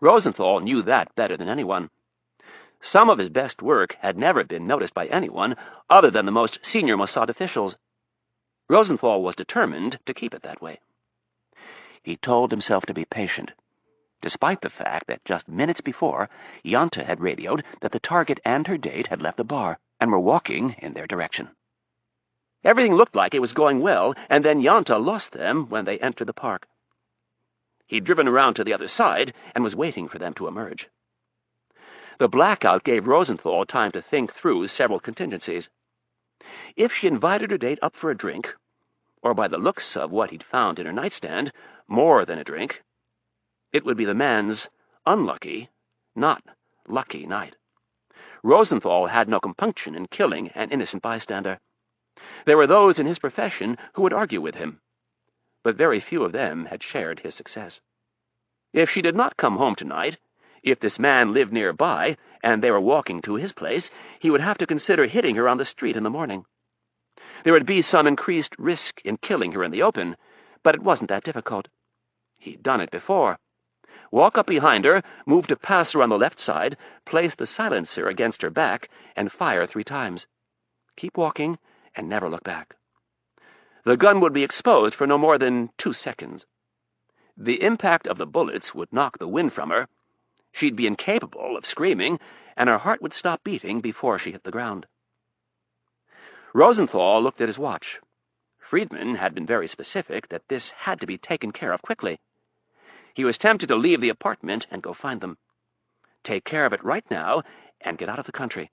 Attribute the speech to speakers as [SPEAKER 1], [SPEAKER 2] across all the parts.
[SPEAKER 1] Rosenthal knew that better than anyone. Some of his best work had never been noticed by anyone other than the most senior Mossad officials. Rosenthal was determined to keep it that way. He told himself to be patient, despite the fact that just minutes before, Yanta had radioed that the target and her date had left the bar and were walking in their direction. Everything looked like it was going well, and then Yanta lost them when they entered the park. He'd driven around to the other side and was waiting for them to emerge. The blackout gave Rosenthal time to think through several contingencies. If she invited her date up for a drink, or by the looks of what he'd found in her nightstand, more than a drink, it would be the man's unlucky, not lucky night. Rosenthal had no compunction in killing an innocent bystander. There were those in his profession who would argue with him, but very few of them had shared his success. If she did not come home tonight, if this man lived nearby, and they were walking to his place, he would have to consider hitting her on the street in the morning. There would be some increased risk in killing her in the open, but it wasn't that difficult. He'd done it before. Walk up behind her, move to pass her on the left side, place the silencer against her back, and fire 3 times. Keep walking, and never look back. The gun would be exposed for no more than 2 seconds. The impact of the bullets would knock the wind from her. She'd be incapable of screaming, and her heart would stop beating before she hit the ground. Rosenthal looked at his watch. Friedman had been very specific that this had to be taken care of quickly. He was tempted to leave the apartment and go find them. Take care of it right now and get out of the country.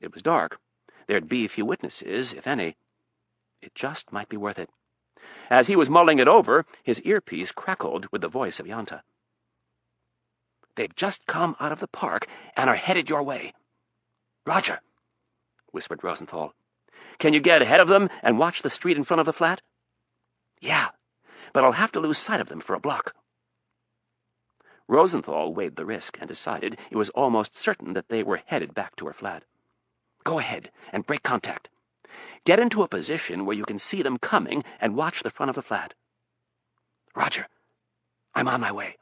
[SPEAKER 1] It was dark. There'd be few witnesses, if any. It just might be worth it. As he was mulling it over, his earpiece crackled with the voice of Yanta. "They've just come out of the park and are headed your way." "Roger," whispered Rosenthal. "Can you get ahead of them and watch the street in front of the flat?" "Yeah, but I'll have to lose sight of them for a block." Rosenthal weighed the risk and decided it was almost certain that they were headed back to her flat. "Go ahead and break contact. Get into a position where you can see them coming and watch the front of the flat." "Roger. I'm on my way."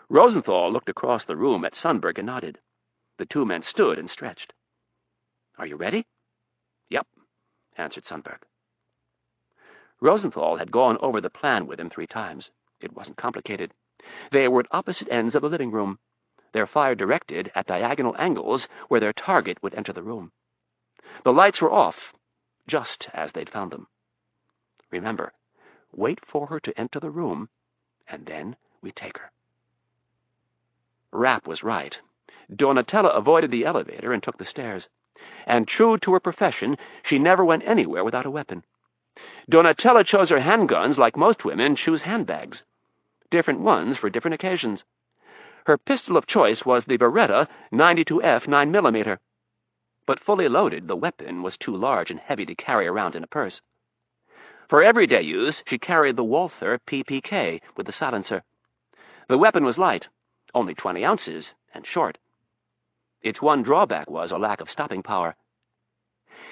[SPEAKER 1] Rosenthal looked across the room at Sundberg and nodded. The 2 men stood and stretched. "Are you ready?" "Yep," answered Sundberg. Rosenthal had gone over the plan with him 3 times. It wasn't complicated. They were at opposite ends of the living room, their fire directed at diagonal angles where their target would enter the room. The lights were off, just as they'd found them. Remember, wait for her to enter the room, and then we take her. Rapp was right. Donatella avoided the elevator and took the stairs. And true to her profession, she never went anywhere without a weapon. Donatella chose her handguns like most women choose handbags. Different ones for different occasions. Her pistol of choice was the Beretta 92F 9mm. But fully loaded, the weapon was too large and heavy to carry around in a purse. For everyday use, she carried the Walther PPK with the silencer. The weapon was light, only 20 ounces, and short. Its one drawback was a lack of stopping power.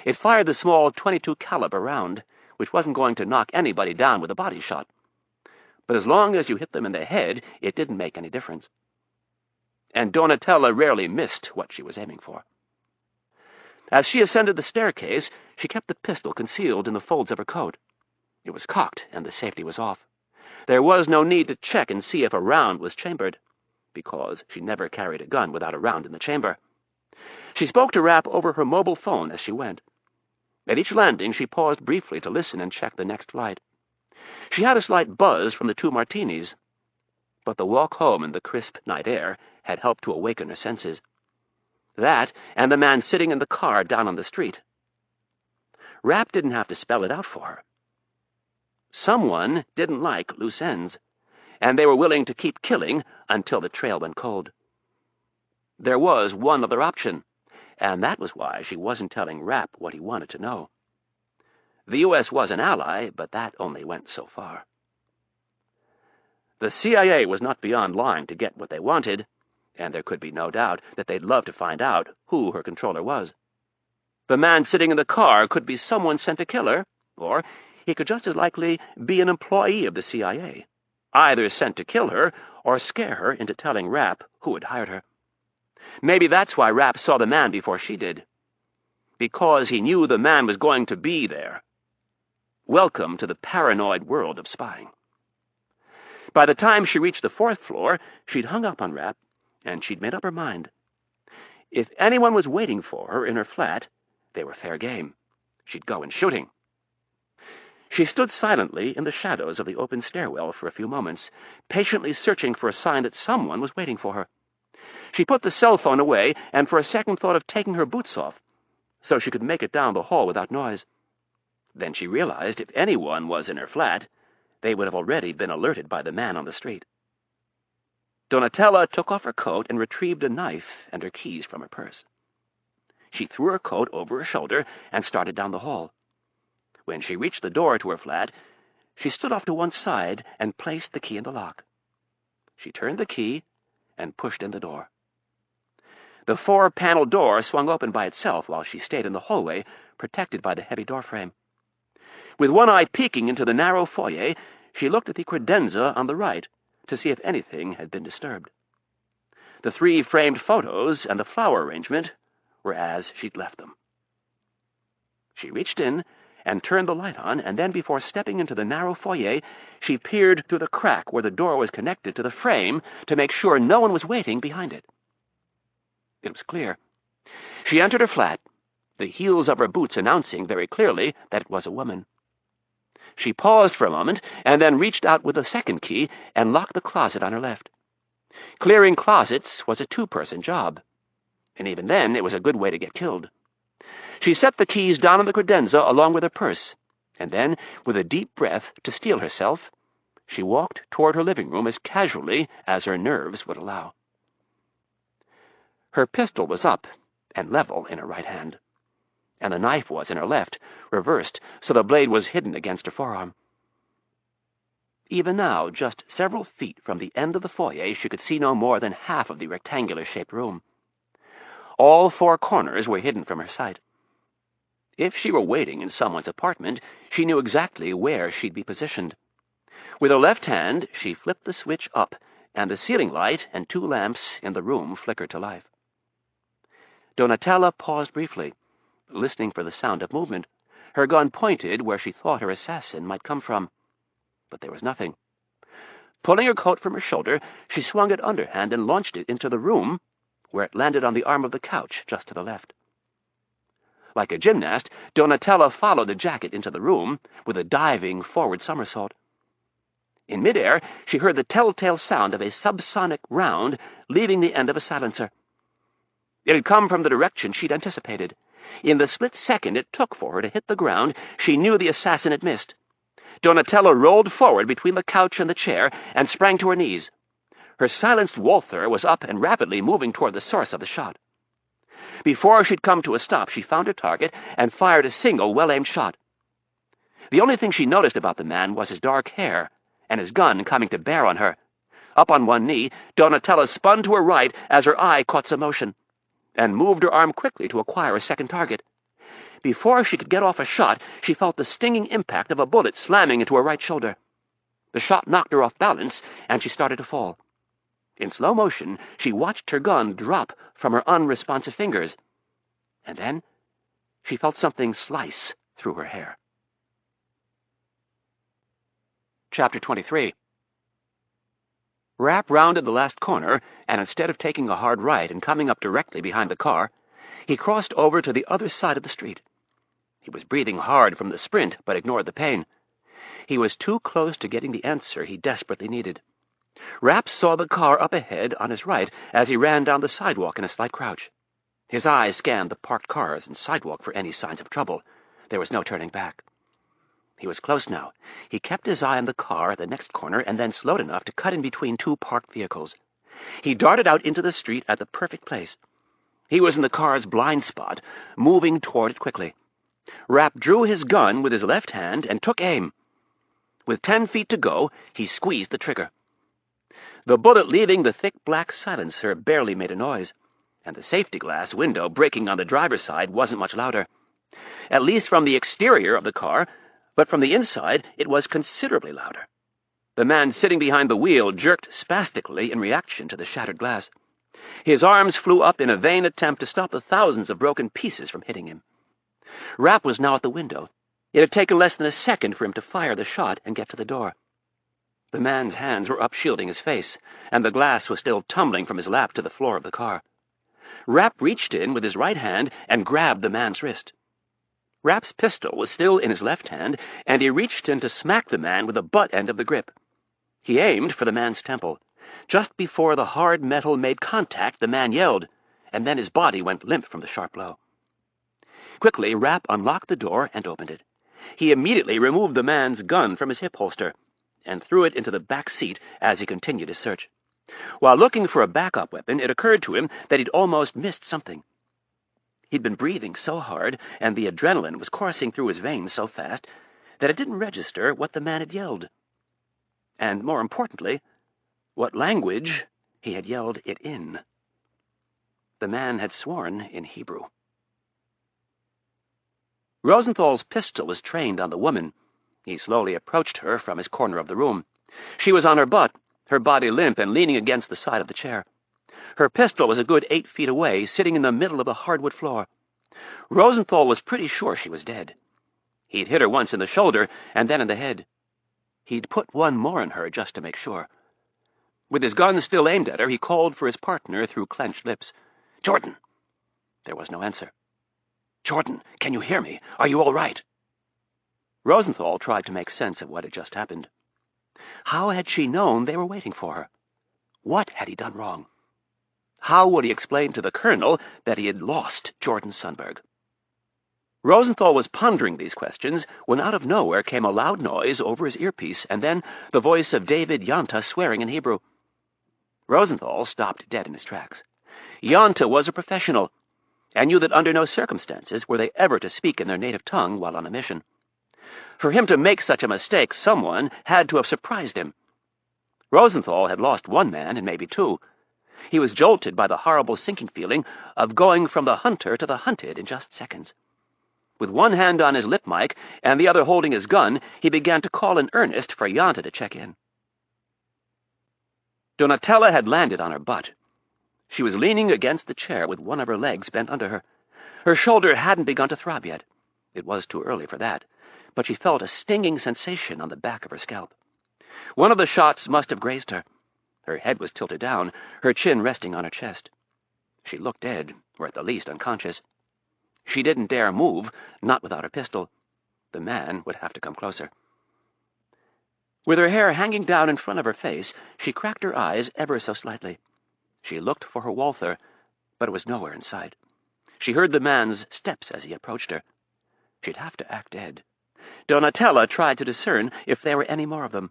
[SPEAKER 1] It fired the small .22 caliber round, which wasn't going to knock anybody down with a body shot. But as long as you hit them in the head, it didn't make any difference. And Donatella rarely missed what she was aiming for. As she ascended the staircase, she kept the pistol concealed in the folds of her coat. It was cocked, and the safety was off. There was no need to check and see if a round was chambered, because she never carried a gun without a round in the chamber. She spoke to Rapp over her mobile phone as she went. At each landing, she paused briefly to listen and check the next flight. She had a slight buzz from the 2 martinis, but the walk home in the crisp night air had helped to awaken her senses. That, and the man sitting in the car down on the street. Rapp didn't have to spell it out for her. Someone didn't like loose ends, and they were willing to keep killing until the trail went cold. There was one other option, and that was why she wasn't telling Rapp what he wanted to know. The U.S. was an ally, but that only went so far. The CIA was not beyond lying to get what they wanted, and there could be no doubt that they'd love to find out who her controller was. The man sitting in the car could be someone sent to kill her, or he could just as likely be an employee of the CIA. either sent to kill her or scare her into telling Rapp who had hired her. Maybe that's why Rapp saw the man before she did. Because he knew the man was going to be there. Welcome to the paranoid world of spying. By the time she reached the 4th floor, she'd hung up on Rapp, and she'd made up her mind. If anyone was waiting for her in her flat, they were fair game. She'd go in shooting. She stood silently in the shadows of the open stairwell for a few moments, patiently searching for a sign that someone was waiting for her. She put the cell phone away and for a second thought of taking her boots off, so she could make it down the hall without noise. Then she realized if anyone was in her flat, they would have already been alerted by the man on the street. Donatella took off her coat and retrieved a knife and her keys from her purse. She threw her coat over her shoulder and started down the hall. When she reached the door to her flat, she stood off to one side and placed the key in the lock. She turned the key and pushed in the door. The 4-panel door swung open by itself while she stayed in the hallway, protected by the heavy doorframe. With one eye peeking into the narrow foyer, she looked at the credenza on the right to see if anything had been disturbed. The 3 framed photos and the flower arrangement were as she'd left them. She reached in and turned the light on, and then before stepping into the narrow foyer, she peered through the crack where the door was connected to the frame to make sure no one was waiting behind it. It was clear. She entered her flat, the heels of her boots announcing very clearly that it was a woman. She paused for a moment, and then reached out with a second key and locked the closet on her left. Clearing closets was a 2-person job, and even then it was a good way to get killed. She set the keys down on the credenza along with her purse, and then, with a deep breath to steel herself, she walked toward her living room as casually as her nerves would allow. Her pistol was up and level in her right hand, and the knife was in her left, reversed so the blade was hidden against her forearm. Even now, just several feet from the end of the foyer, she could see no more than half of the rectangular-shaped room. All 4 corners were hidden from her sight. If she were waiting in someone's apartment, she knew exactly where she'd be positioned. With her left hand, she flipped the switch up, and the ceiling light and 2 lamps in the room flickered to life. Donatella paused briefly, listening for the sound of movement, her gun pointed where she thought her assassin might come from. But there was nothing. Pulling her coat from her shoulder, she swung it underhand and launched it into the room, where it landed on the arm of the couch just to the left. Like a gymnast, Donatella followed the jacket into the room with a diving forward somersault. In midair, she heard the telltale sound of a subsonic round leaving the end of a silencer. It had come from the direction she'd anticipated. In the split second it took for her to hit the ground, she knew the assassin had missed. Donatella rolled forward between the couch and the chair and sprang to her knees. Her silenced Walther was up and rapidly moving toward the source of the shot. Before she'd come to a stop, she found her target and fired a single, well-aimed shot. The only thing she noticed about the man was his dark hair and his gun coming to bear on her. Up on one knee, Donatella spun to her right as her eye caught some motion, and moved her arm quickly to acquire a second target. Before she could get off a shot, she felt the stinging impact of a bullet slamming into her right shoulder. The shot knocked her off balance, and she started to fall. In slow motion, she watched her gun drop from her unresponsive fingers, and then she felt something slice through her hair. Chapter 23. Rapp rounded the last corner, and instead of taking a hard right and coming up directly behind the car, he crossed over to the other side of the street. He was breathing hard from the sprint, but ignored the pain. He was too close to getting the answer he desperately needed. Rapp saw the car up ahead on his right as he ran down the sidewalk in a slight crouch. His eyes scanned the parked cars and sidewalk for any signs of trouble. There was no turning back. He was close now. He kept his eye on the car at the next corner and then slowed enough to cut in between 2 parked vehicles. He darted out into the street at the perfect place. He was in the car's blind spot, moving toward it quickly. Rapp drew his gun with his left hand and took aim. With 10 feet to go, he squeezed the trigger. The bullet leaving the thick black silencer barely made a noise, and the safety glass window breaking on the driver's side wasn't much louder. At least from the exterior of the car, but from the inside it was considerably louder. The man sitting behind the wheel jerked spastically in reaction to the shattered glass. His arms flew up in a vain attempt to stop the thousands of broken pieces from hitting him. Rapp was now at the window. It had taken less than a second for him to fire the shot and get to the door. The man's hands were up shielding his face, and the glass was still tumbling from his lap to the floor of the car. Rapp reached in with his right hand and grabbed the man's wrist. Rapp's pistol was still in his left hand, and he reached in to smack the man with the butt end of the grip. He aimed for the man's temple. Just before the hard metal made contact, the man yelled, and then his body went limp from the sharp blow. Quickly, Rapp unlocked the door and opened it. He immediately removed the man's gun from his hip holster and threw it into the back seat as he continued his search. While looking for a backup weapon, it occurred to him that he'd almost missed something. He'd been breathing so hard, and the adrenaline was coursing through his veins so fast, that it didn't register what the man had yelled. And more importantly, what language he had yelled it in. The man had sworn in Hebrew. Rosenthal's pistol was trained on the woman. He slowly approached her from his corner of the room. She was on her butt, her body limp and leaning against the side of the chair. Her pistol was a good 8 feet away, sitting in the middle of the hardwood floor. Rosenthal was pretty sure she was dead. He'd hit her once in the shoulder and then in the head. He'd put one more in her just to make sure. With his gun still aimed at her, he called for his partner through clenched lips. "Jordan!" There was no answer. "Jordan, can you hear me? Are you all right?" Rosenthal tried to make sense of what had just happened. How had she known they were waiting for her? What had he done wrong? How would he explain to the colonel that he had lost Jordan Sundberg? Rosenthal was pondering these questions when out of nowhere came a loud noise over his earpiece, and then the voice of David Yonta swearing in Hebrew. Rosenthal stopped dead in his tracks. Yonta was a professional, and knew that under no circumstances were they ever to speak in their native tongue while on a mission. For him to make such a mistake, someone had to have surprised him. Rosenthal had lost one man, and maybe two. He was jolted by the horrible sinking feeling of going from the hunter to the hunted in just seconds. With one hand on his lip mic and the other holding his gun, he began to call in earnest for Yonta to check in. Donatella had landed on her butt. She was leaning against the chair with one of her legs bent under her. Her shoulder hadn't begun to throb yet. It was too early for that, but she felt a stinging sensation on the back of her scalp. One of the shots must have grazed her. Her head was tilted down, her chin resting on her chest. She looked dead, or at the least unconscious. She didn't dare move, not without her pistol. The man would have to come closer. With her hair hanging down in front of her face, she cracked her eyes ever so slightly. She looked for her Walther, but it was nowhere in sight. She heard the man's steps as he approached her. She'd have to act dead. Donatella tried to discern if there were any more of them.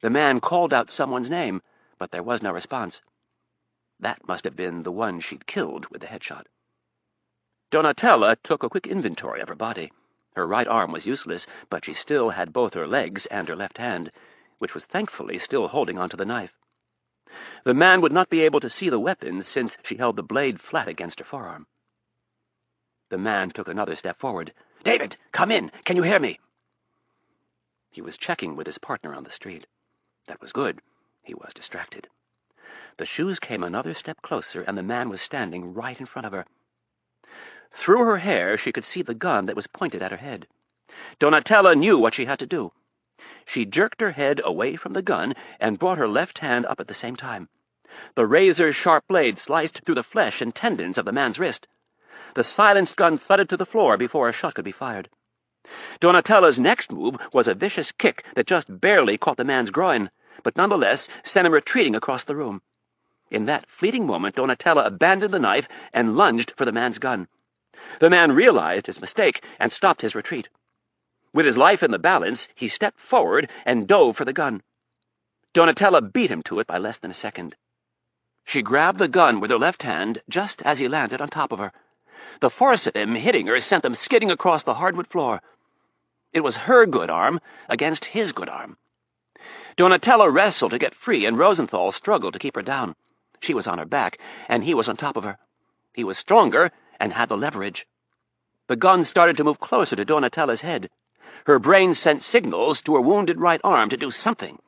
[SPEAKER 1] The man called out someone's name, but there was no response. That must have been the one she'd killed with the headshot. Donatella took a quick inventory of her body. Her right arm was useless, but she still had both her legs and her left hand, which was thankfully still holding onto the knife. The man would not be able to see the weapon since she held the blade flat against her forearm. The man took another step forward. "David, come in! Can you hear me?" He was checking with his partner on the street. That was good. He was distracted. The shoes came another step closer, and the man was standing right in front of her. Through her hair, she could see the gun that was pointed at her head. Donatella knew what she had to do. She jerked her head away from the gun and brought her left hand up at the same time. The razor-sharp blade sliced through the flesh and tendons of the man's wrist. The silenced gun thudded to the floor before a shot could be fired. Donatella's next move was a vicious kick that just barely caught the man's groin, but nonetheless sent him retreating across the room. In that fleeting moment, Donatella abandoned the knife and lunged for the man's gun. The man realized his mistake and stopped his retreat. With his life in the balance, he stepped forward and dove for the gun. Donatella beat him to it by less than a second. She grabbed the gun with her left hand just as he landed on top of her. The force of him hitting her sent them skidding across the hardwood floor. It was her good arm against his good arm. Donatella wrestled to get free, and Rosenthal struggled to keep her down. She was on her back, and he was on top of her. He was stronger and had the leverage. The gun started to move closer to Donatella's head. Her brain sent signals to her wounded right arm to do something.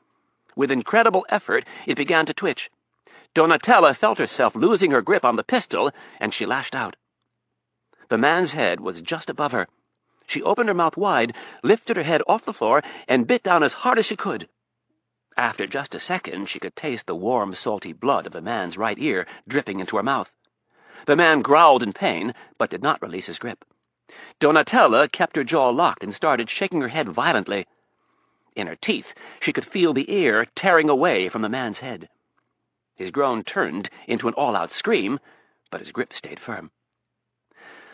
[SPEAKER 1] With incredible effort, it began to twitch. Donatella felt herself losing her grip on the pistol, and she lashed out. The man's head was just above her. She opened her mouth wide, lifted her head off the floor, and bit down as hard as she could. After just a second, she could taste the warm, salty blood of the man's right ear dripping into her mouth. The man growled in pain, but did not release his grip. Donatella kept her jaw locked and started shaking her head violently. In her teeth, she could feel the air tearing away from the man's head. His groan turned into an all-out scream, but his grip stayed firm.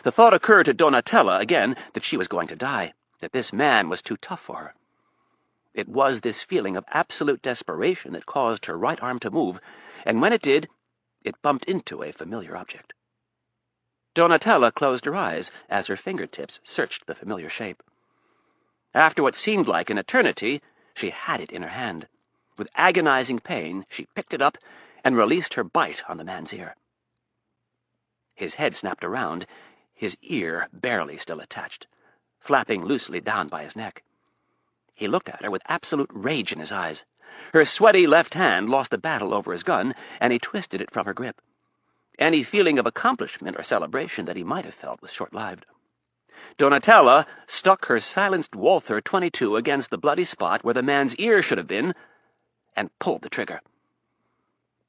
[SPEAKER 1] The thought occurred to Donatella again that she was going to die, that this man was too tough for her. It was this feeling of absolute desperation that caused her right arm to move, and when it did, it bumped into a familiar object. Donatella closed her eyes as her fingertips searched the familiar shape. After what seemed like an eternity, she had it in her hand. With agonizing pain, she picked it up and released her bite on the man's ear. His head snapped around, his ear barely still attached, flapping loosely down by his neck. He looked at her with absolute rage in his eyes. Her sweaty left hand lost the battle over his gun, and he twisted it from her grip. Any feeling of accomplishment or celebration that he might have felt was short-lived. Donatella stuck her silenced Walther 22 against the bloody spot where the man's ear should have been, and pulled the trigger.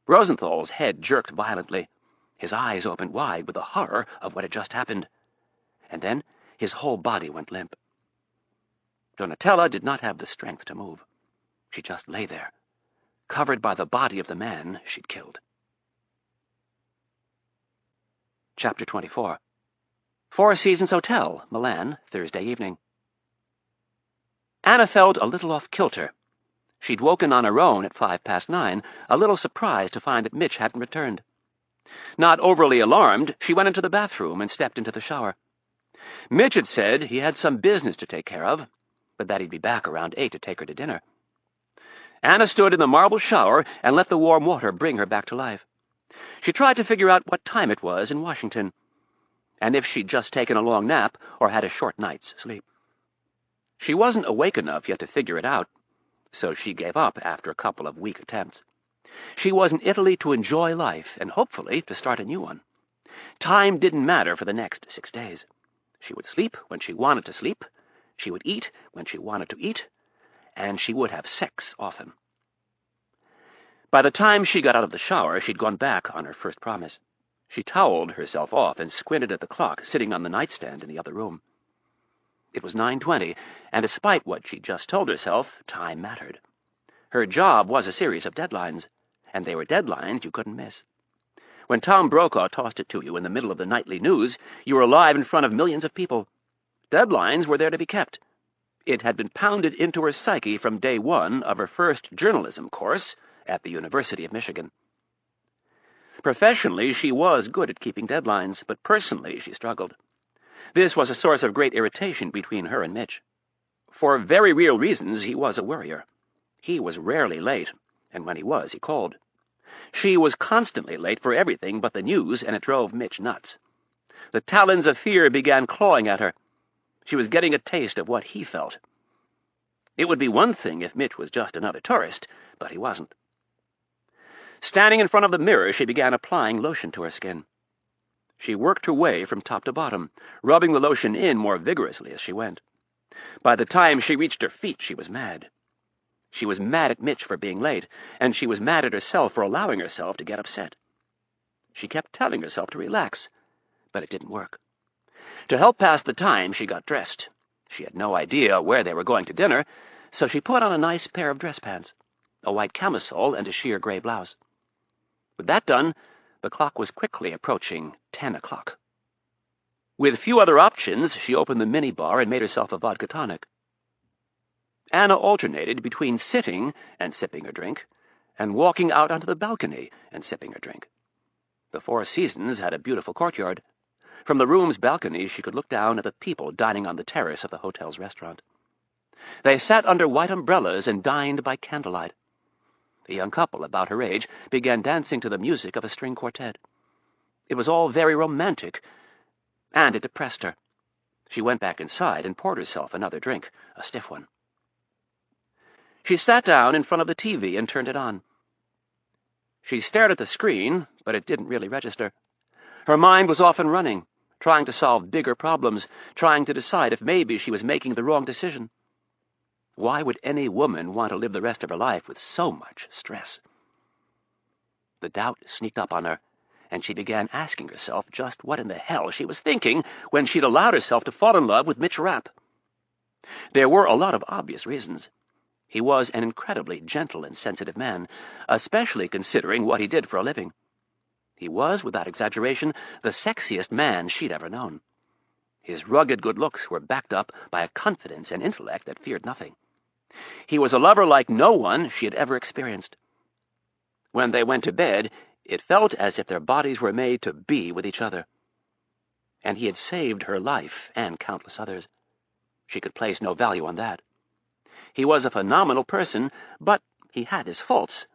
[SPEAKER 1] Rosenthal's head jerked violently. His eyes opened wide with the horror of what had just happened. And then his whole body went limp. Donatella did not have the strength to move. She just lay there, covered by the body of the man she'd killed. Chapter 24. Four Seasons Hotel, Milan, Thursday evening. Anna felt a little off-kilter. She'd woken on her own at 9:05, a little surprised to find that Mitch hadn't returned. Not overly alarmed, she went into the bathroom and stepped into the shower. Mitch had said he had some business to take care of, but that he'd be back around 8 to take her to dinner. Anna stood in the marble shower and let the warm water bring her back to life. She tried to figure out what time it was in Washington, and if she'd just taken a long nap or had a short night's sleep. She wasn't awake enough yet to figure it out, so she gave up after a couple of weak attempts. She was in Italy to enjoy life and hopefully to start a new one. Time didn't matter for the next 6 days. She would sleep when she wanted to sleep, she would eat when she wanted to eat, and she would have sex often. By the time she got out of the shower, she'd gone back on her first promise. She toweled herself off and squinted at the clock sitting on the nightstand in the other room. It was 9:20, and despite what she'd just told herself, time mattered. Her job was a series of deadlines, and they were deadlines you couldn't miss. When Tom Brokaw tossed it to you in the middle of the nightly news, you were live in front of millions of people. Deadlines were there to be kept. It had been pounded into her psyche from day one of her first journalism course at the University of Michigan. Professionally, she was good at keeping deadlines, but personally she struggled. This was a source of great irritation between her and Mitch. For very real reasons, he was a worrier. He was rarely late, and when he was, he called. She was constantly late for everything but the news, and it drove Mitch nuts. The talons of fear began clawing at her. She was getting a taste of what he felt. It would be one thing if Mitch was just another tourist, but he wasn't. Standing in front of the mirror, she began applying lotion to her skin. She worked her way from top to bottom, rubbing the lotion in more vigorously as she went. By the time she reached her feet, she was mad. She was mad at Mitch for being late, and she was mad at herself for allowing herself to get upset. She kept telling herself to relax, but it didn't work. To help pass the time, she got dressed. She had no idea where they were going to dinner, so she put on a nice pair of dress pants, a white camisole, and a sheer gray blouse. With that done, the clock was quickly approaching 10 o'clock. With few other options, she opened the minibar and made herself a vodka tonic. Anna alternated between sitting and sipping her drink, and walking out onto the balcony and sipping her drink. The Four Seasons had a beautiful courtyard. From the room's balcony she could look down at the people dining on the terrace of the hotel's restaurant. They sat under white umbrellas and dined by candlelight. A young couple about her age began dancing to the music of a string quartet. It was all very romantic, and it depressed her. She went back inside and poured herself another drink, a stiff one. She sat down in front of the TV and turned it on. She stared at the screen, but it didn't really register. Her mind was off and running, trying to solve bigger problems, trying to decide if maybe she was making the wrong decision. Why would any woman want to live the rest of her life with so much stress? The doubt sneaked up on her, and she began asking herself just what in the hell she was thinking when she'd allowed herself to fall in love with Mitch Rapp. There were a lot of obvious reasons. He was an incredibly gentle and sensitive man, especially considering what he did for a living. He was, without exaggeration, the sexiest man she'd ever known. His rugged good looks were backed up by a confidence and intellect that feared nothing. He was a lover like no one she had ever experienced. When they went to bed, it felt as if their bodies were made to be with each other. And he had saved her life and countless others. She could place no value on that. He was a phenomenal person, but he had his faults.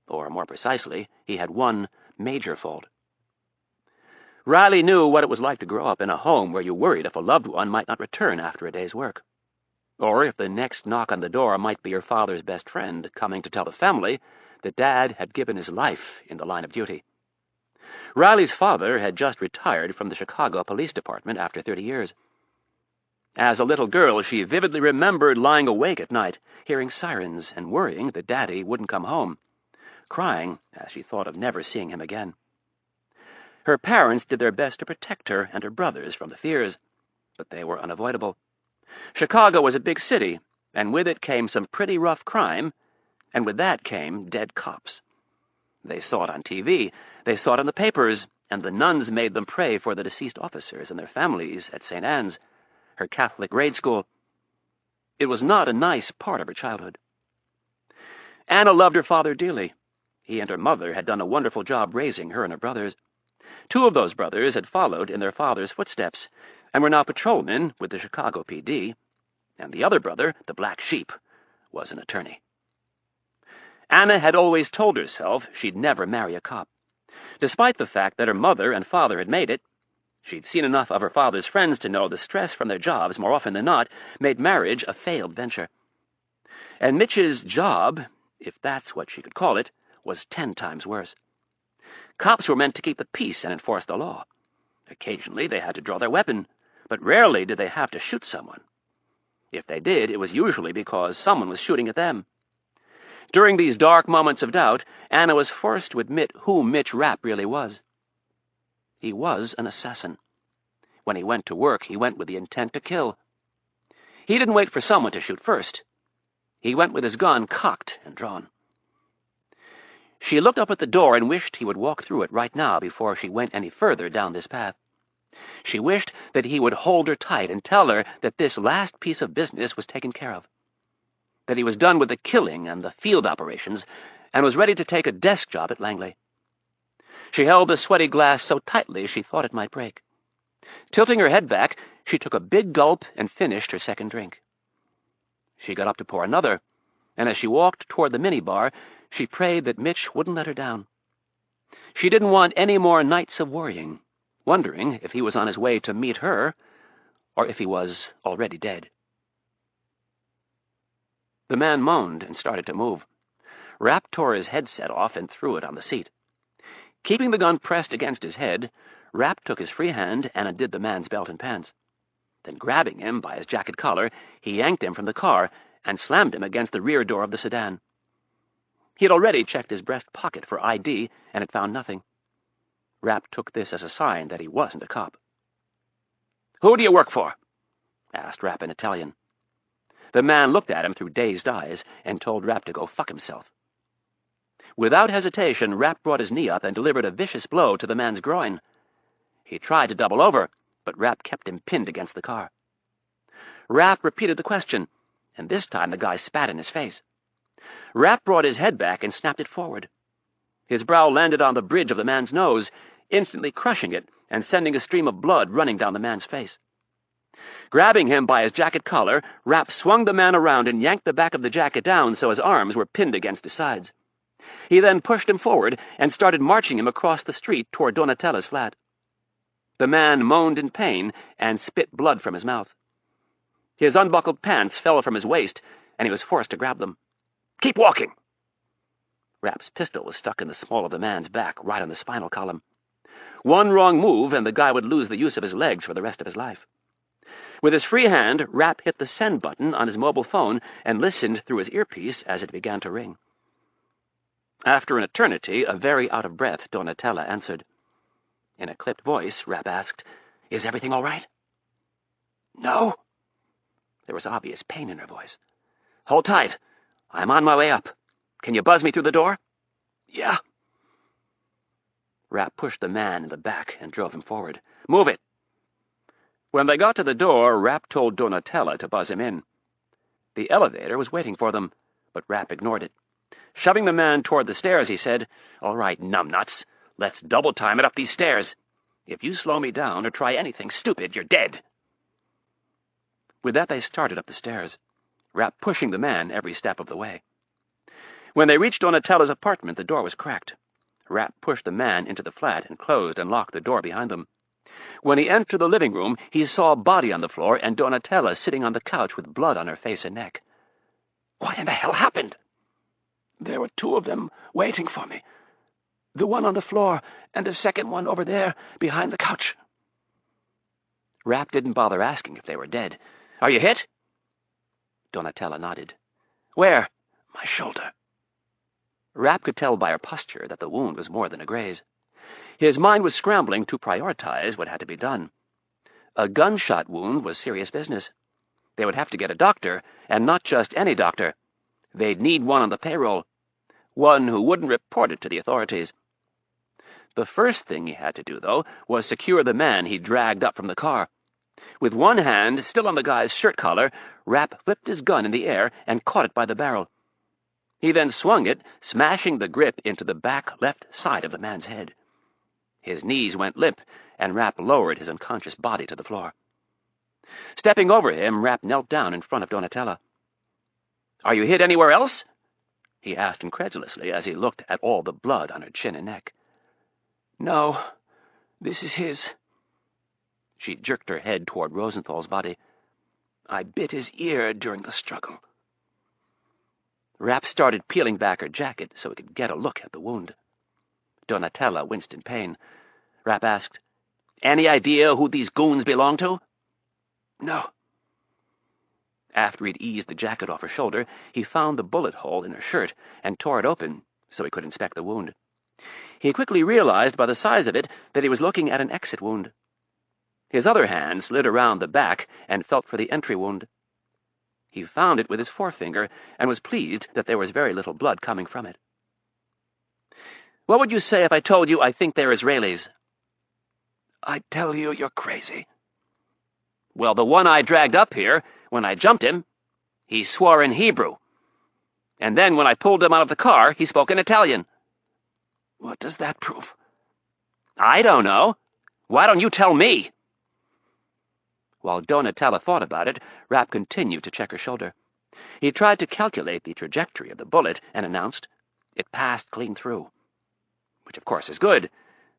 [SPEAKER 1] Or, more precisely, he had one major fault. Riley knew what it was like to grow up in a home where you worried if a loved one might not return after a day's work, or if the next knock on the door might be your father's best friend coming to tell the family that Dad had given his life in the line of duty. Riley's father had just retired from the Chicago Police Department after 30 years. As a little girl, she vividly remembered lying awake at night, hearing sirens and worrying that Daddy wouldn't come home, crying as she thought of never seeing him again. Her parents did their best to protect her and her brothers from the fears, but they were unavoidable. Chicago was a big city, and with it came some pretty rough crime, and with that came dead cops. They saw it on TV, they saw it in the papers, and the nuns made them pray for the deceased officers and their families at St. Anne's, her Catholic grade school. It was not a nice part of her childhood. Anna loved her father dearly. He and her mother had done a wonderful job raising her and her brothers. 2 of those brothers had followed in their father's footsteps, and were now patrolmen with the Chicago PD, and the other brother, the black sheep, was an attorney. Anna had always told herself she'd never marry a cop. Despite the fact that her mother and father had made it, she'd seen enough of her father's friends to know the stress from their jobs, more often than not, made marriage a failed venture. And Mitch's job, if that's what she could call it, was 10 times worse. Cops were meant to keep the peace and enforce the law. Occasionally they had to draw their weapon, but rarely did they have to shoot someone. If they did, it was usually because someone was shooting at them. During these dark moments of doubt, Anna was forced to admit who Mitch Rapp really was. He was an assassin. When he went to work, he went with the intent to kill. He didn't wait for someone to shoot first. He went with his gun cocked and drawn. She looked up at the door and wished he would walk through it right now before she went any further down this path. She wished that he would hold her tight and tell her that this last piece of business was taken care of, that he was done with the killing and the field operations and was ready to take a desk job at Langley. She held the sweaty glass so tightly she thought it might break. Tilting her head back, she took a big gulp and finished her second drink. She got up to pour another, and as she walked toward the minibar, she prayed that Mitch wouldn't let her down. She didn't want any more nights of worrying, wondering if he was on his way to meet her, or if he was already dead. The man moaned and started to move. Rapp tore his headset off and threw it on the seat. Keeping the gun pressed against his head, Rapp took his free hand and undid the man's belt and pants. Then, grabbing him by his jacket collar, he yanked him from the car and slammed him against the rear door of the sedan. He had already checked his breast pocket for ID and had found nothing. Rapp took this as a sign that he wasn't a cop. "Who do you work for?" asked Rapp in Italian. The man looked at him through dazed eyes and told Rapp to go fuck himself. Without hesitation, Rapp brought his knee up and delivered a vicious blow to the man's groin. He tried to double over, but Rapp kept him pinned against the car. Rapp repeated the question, and this time the guy spat in his face. Rapp brought his head back and snapped it forward. His brow landed on the bridge of the man's nose, instantly crushing it and sending a stream of blood running down the man's face. Grabbing him by his jacket collar, Rapp swung the man around and yanked the back of the jacket down so his arms were pinned against his sides. He then pushed him forward and started marching him across the street toward Donatella's flat. The man moaned in pain and spit blood from his mouth. His unbuckled pants fell from his waist, and he was forced to grab them. Keep walking!" Rapp's pistol was stuck in the small of the man's back, right on the spinal column. One wrong move, and the guy would lose the use of his legs for the rest of his life. With his free hand, Rapp hit the send button on his mobile phone and listened through his earpiece as it began to ring. After an eternity, a very out-of-breath Donatella answered. In a clipped voice, Rapp asked, "Is everything all right?" "No." There was obvious pain in her voice. "Hold tight. I'm on my way up. Can you buzz me through the door?" "Yeah." Rapp pushed the man in the back and drove him forward. "Move it." When they got to the door, Rapp told Donatella to buzz him in. The elevator was waiting for them, but Rapp ignored it. Shoving the man toward the stairs, he said, "All right, numbnuts. Let's double-time it up these stairs. If you slow me down or try anything stupid, you're dead." With that, they started up the stairs, Rapp pushing the man every step of the way. When they reached Donatella's apartment, the door was cracked. Rapp pushed the man into the flat and closed and locked the door behind them. When he entered the living room, he saw a body on the floor and Donatella sitting on the couch with blood on her face and neck. "What in the hell happened?" "There were two of them waiting for me. The one on the floor and the second one over there behind the couch." Rapp didn't bother asking if they were dead. "Are you hit?" Donatella nodded. "Where?" "My shoulder." Rapp could tell by her posture that the wound was more than a graze. His mind was scrambling to prioritize what had to be done. A gunshot wound was serious business. They would have to get a doctor, and not just any doctor. They'd need one on the payroll, one who wouldn't report it to the authorities. The first thing he had to do, though, was secure the man he dragged up from the car. With one hand still on the guy's shirt collar, Rapp flipped his gun in the air and caught it by the barrel. He then swung it, smashing the grip into the back left side of the man's head. His knees went limp, and Rapp lowered his unconscious body to the floor. Stepping over him, Rapp knelt down in front of Donatella. "Are you hit anywhere else?" he asked incredulously as he looked at all the blood on her chin and neck. "No, this is his." She jerked her head toward Rosenthal's body. "I bit his ear during the struggle." Rapp started peeling back her jacket so he could get a look at the wound. Donatella winced in pain. Rapp asked, "Any idea who these goons belong to?" "No." After he'd eased the jacket off her shoulder, he found the bullet hole in her shirt and tore it open so he could inspect the wound. He quickly realized by the size of it that he was looking at an exit wound. His other hand slid around the back and felt for the entry wound. He found it with his forefinger and was pleased that there was very little blood coming from it. "What would you say if I told you I think they're Israelis?" "I'd tell you you're crazy." "Well, the one I dragged up here, when I jumped him, he swore in Hebrew. And then when I pulled him out of the car, he spoke in Italian." "What does that prove?" "I don't know. Why don't you tell me?" While Donatella thought about it, Rapp continued to check her shoulder. He tried to calculate the trajectory of the bullet and announced, "It passed clean through." Which, of course, is good,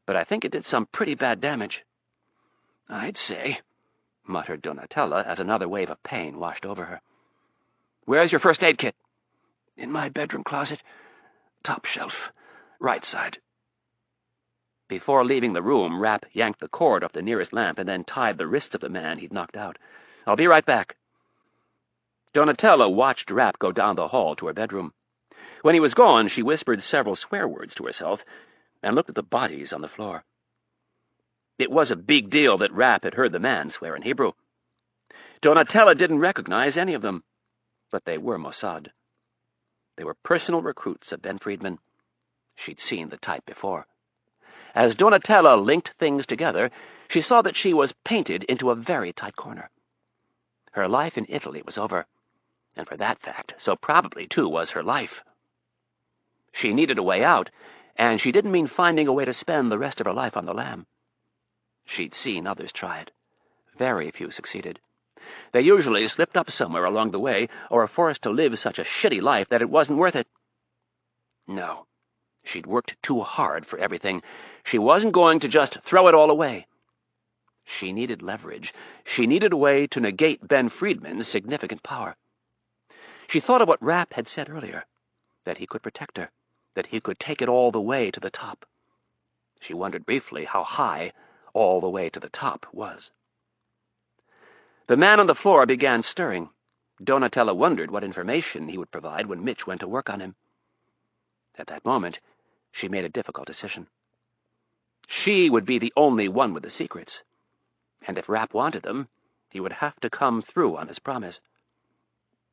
[SPEAKER 1] but I think it did some pretty bad damage. "I'd say," muttered Donatella as another wave of pain washed over her. "Where's your first aid kit?" "In my bedroom closet. Top shelf. Right side." Before leaving the room, Rapp yanked the cord off the nearest lamp and then tied the wrists of the man he'd knocked out. "I'll be right back." Donatella watched Rapp go down the hall to her bedroom. When he was gone, she whispered several swear words to herself and looked at the bodies on the floor. It was a big deal that Rapp had heard the man swear in Hebrew. Donatella didn't recognize any of them, but they were Mossad. They were personal recruits of Ben Friedman. She'd seen the type before. As Donatella linked things together, she saw that she was painted into a very tight corner. Her life in Italy was over, and for that fact, so probably, too, was her life. She needed a way out, and she didn't mean finding a way to spend the rest of her life on the lam. She'd seen others try it. Very few succeeded. They usually slipped up somewhere along the way, or were forced to live such a shitty life that it wasn't worth it. No. She'd worked too hard for everything. She wasn't going to just throw it all away. She needed leverage. She needed a way to negate Ben Friedman's significant power. She thought of what Rapp had said earlier. that he could protect her, that he could take it all the way to the top. She wondered briefly how high all the way to the top was. The man on the floor began stirring. Donatella wondered what information he would provide when Mitch went to work on him. At that moment, she made a difficult decision. She would be the only one with the secrets, and if Rapp wanted them, he would have to come through on his promise.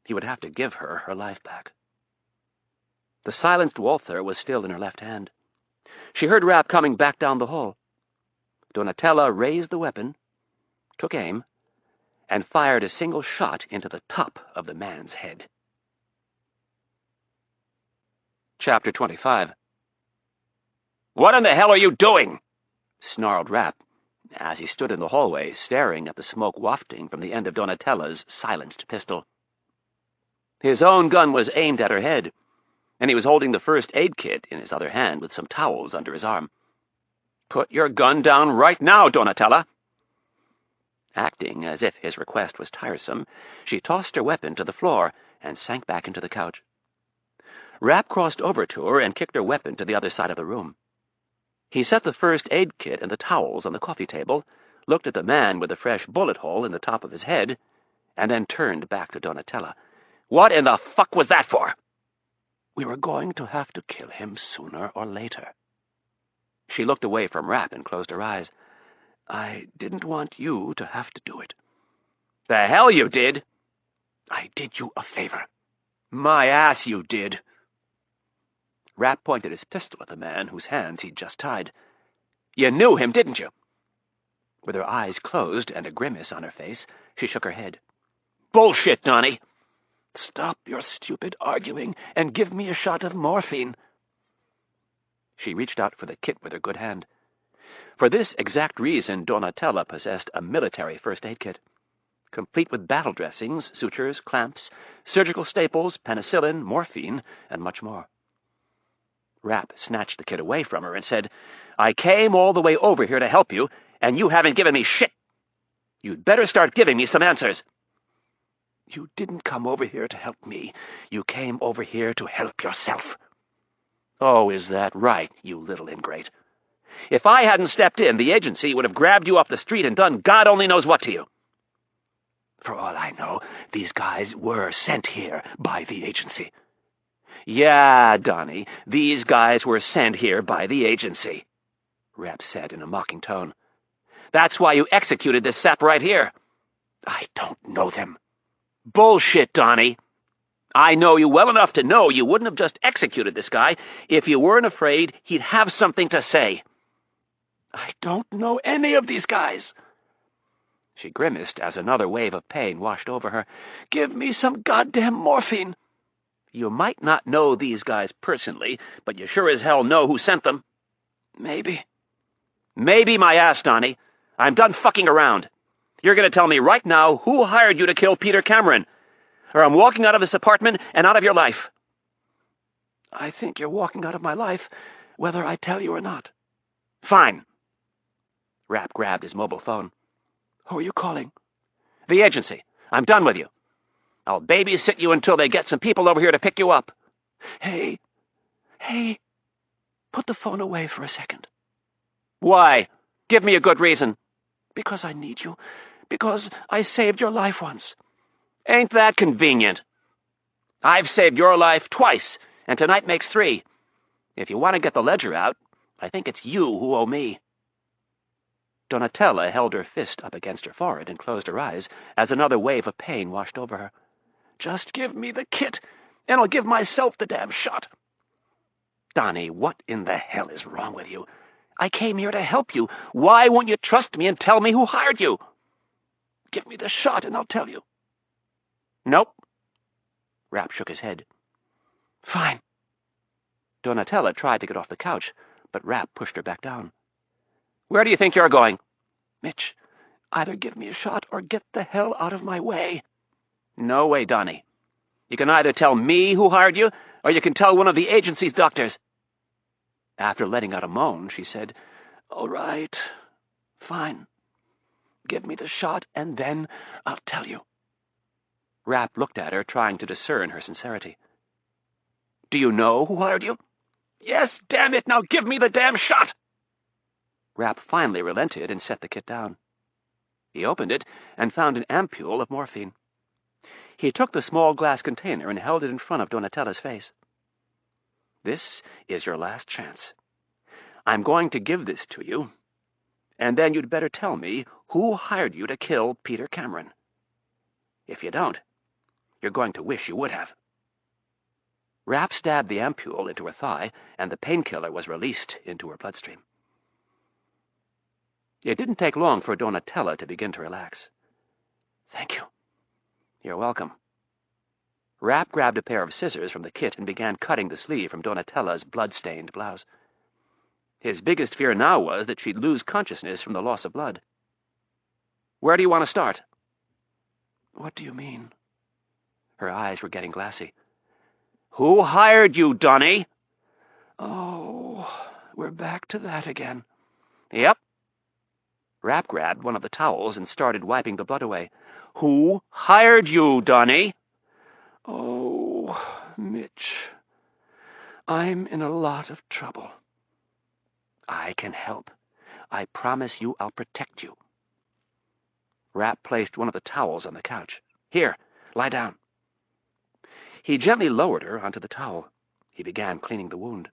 [SPEAKER 1] He would have to give her her life back. The silenced Walther was still in her left hand. She heard Rapp coming back down the hall. Donatella raised the weapon, took aim, and fired a single shot into the top of the man's head. Chapter 25. "What in the hell are you doing?" snarled Rapp, as he stood in the hallway staring at the smoke wafting from the end of Donatella's silenced pistol. His own gun was aimed at her head, and he was holding the first aid kit in his other hand with some towels under his arm. "Put your gun down right now, Donatella!" Acting as if his request was tiresome, she tossed her weapon to the floor and sank back into the couch. Rapp crossed over to her and kicked her weapon to the other side of the room. He set the first aid kit and the towels on the coffee table, looked at the man with the fresh bullet hole in the top of his head, and then turned back to Donatella. "What in the fuck was that for?" "We were going to have to kill him sooner or later." She looked away from Rapp and closed her eyes. "I didn't want you to have to do it." "The hell you did!" "I did you a favor." "My ass you did." Rapp pointed his pistol at the man whose hands he'd just tied. "You knew him, didn't you?" With her eyes closed and a grimace on her face, she shook her head. "Bullshit, Donnie!" "Stop your stupid arguing and give me a shot of morphine." She reached out for the kit with her good hand. For this exact reason, Donatella possessed a military first aid kit, complete with battle dressings, sutures, clamps, surgical staples, penicillin, morphine, and much more. Rapp snatched the kit away from her and said, "I came all the way over here to help you, and you haven't given me shit. You'd better start giving me some answers." "You didn't come over here to help me. You came over here to help yourself." "Oh, is that right, you little ingrate? If I hadn't stepped in, the agency would have grabbed you off the street and done God only knows what to you." "For all I know, these guys were sent here by the agency." "Yeah, Donnie, these guys were sent here by the agency," Rapp said in a mocking tone. "That's why you executed this sap right here." "I don't know them." "Bullshit, Donnie. I know you well enough to know you wouldn't have just executed this guy if you weren't afraid he'd have something to say." "I don't know any of these guys." She grimaced as another wave of pain washed over her. "Give me some goddamn morphine." "You might not know these guys personally, but you sure as hell know who sent them." "Maybe." "Maybe my ass, Donnie. I'm done fucking around. You're going to tell me right now who hired you to kill Peter Cameron, or I'm walking out of this apartment and out of your life." "I think you're walking out of my life, whether I tell you or not." "Fine." Rapp grabbed his mobile phone. "Who are you calling?" "The agency. I'm done with you. I'll babysit you until they get some people over here to pick you up." Hey, put the phone away for a second." "Why? Give me a good reason." "Because I need you. Because I saved your life once." "Ain't that convenient? I've saved your life twice, and tonight makes 3. If you want to get the ledger out, I think it's you who owe me." Donatella held her fist up against her forehead and closed her eyes as another wave of pain washed over her. "Just give me the kit, and I'll give myself the damn shot." "Donnie, what in the hell is wrong with you? I came here to help you. Why won't you trust me and tell me who hired you?" "Give me the shot, and I'll tell you." "Nope." Rapp shook his head. "Fine." Donatella tried to get off the couch, but Rapp pushed her back down. "Where do you think you're going?" "Mitch, either give me a shot or get the hell out of my way." "No way, Donnie. You can either tell me who hired you, or you can tell one of the agency's doctors." After letting out a moan, she said, "All right, fine. Give me the shot, and then I'll tell you." Rapp looked at her, trying to discern her sincerity. Do you know who hired you?" "Yes, damn it, now give me the damn shot!" Rapp finally relented and set the kit down. He opened it and found an ampule of morphine. He took the small glass container and held it in front of Donatella's face. "This is your last chance. I'm going to give this to you, and then you'd better tell me who hired you to kill Peter Cameron. If you don't, you're going to wish you would have." Rapp stabbed the ampule into her thigh, and the painkiller was released into her bloodstream. It didn't take long for Donatella to begin to relax. "Thank you." "You're welcome." Rapp grabbed a pair of scissors from the kit and began cutting the sleeve from Donatella's blood-stained blouse. His biggest fear now was that she'd lose consciousness from the loss of blood. "Where do you want to start?" "What do you mean?" Her eyes were getting glassy. "Who hired you, Donny?" "Oh, we're back to that again." "Yep." Rapp grabbed one of the towels and started wiping the blood away. "Who hired you, Donny?" "Oh, Mitch, I'm in a lot of trouble." "I can help. I promise you I'll protect you." Rapp placed one of the towels on the couch. "Here, lie down." He gently lowered her onto the towel. He began cleaning the wound.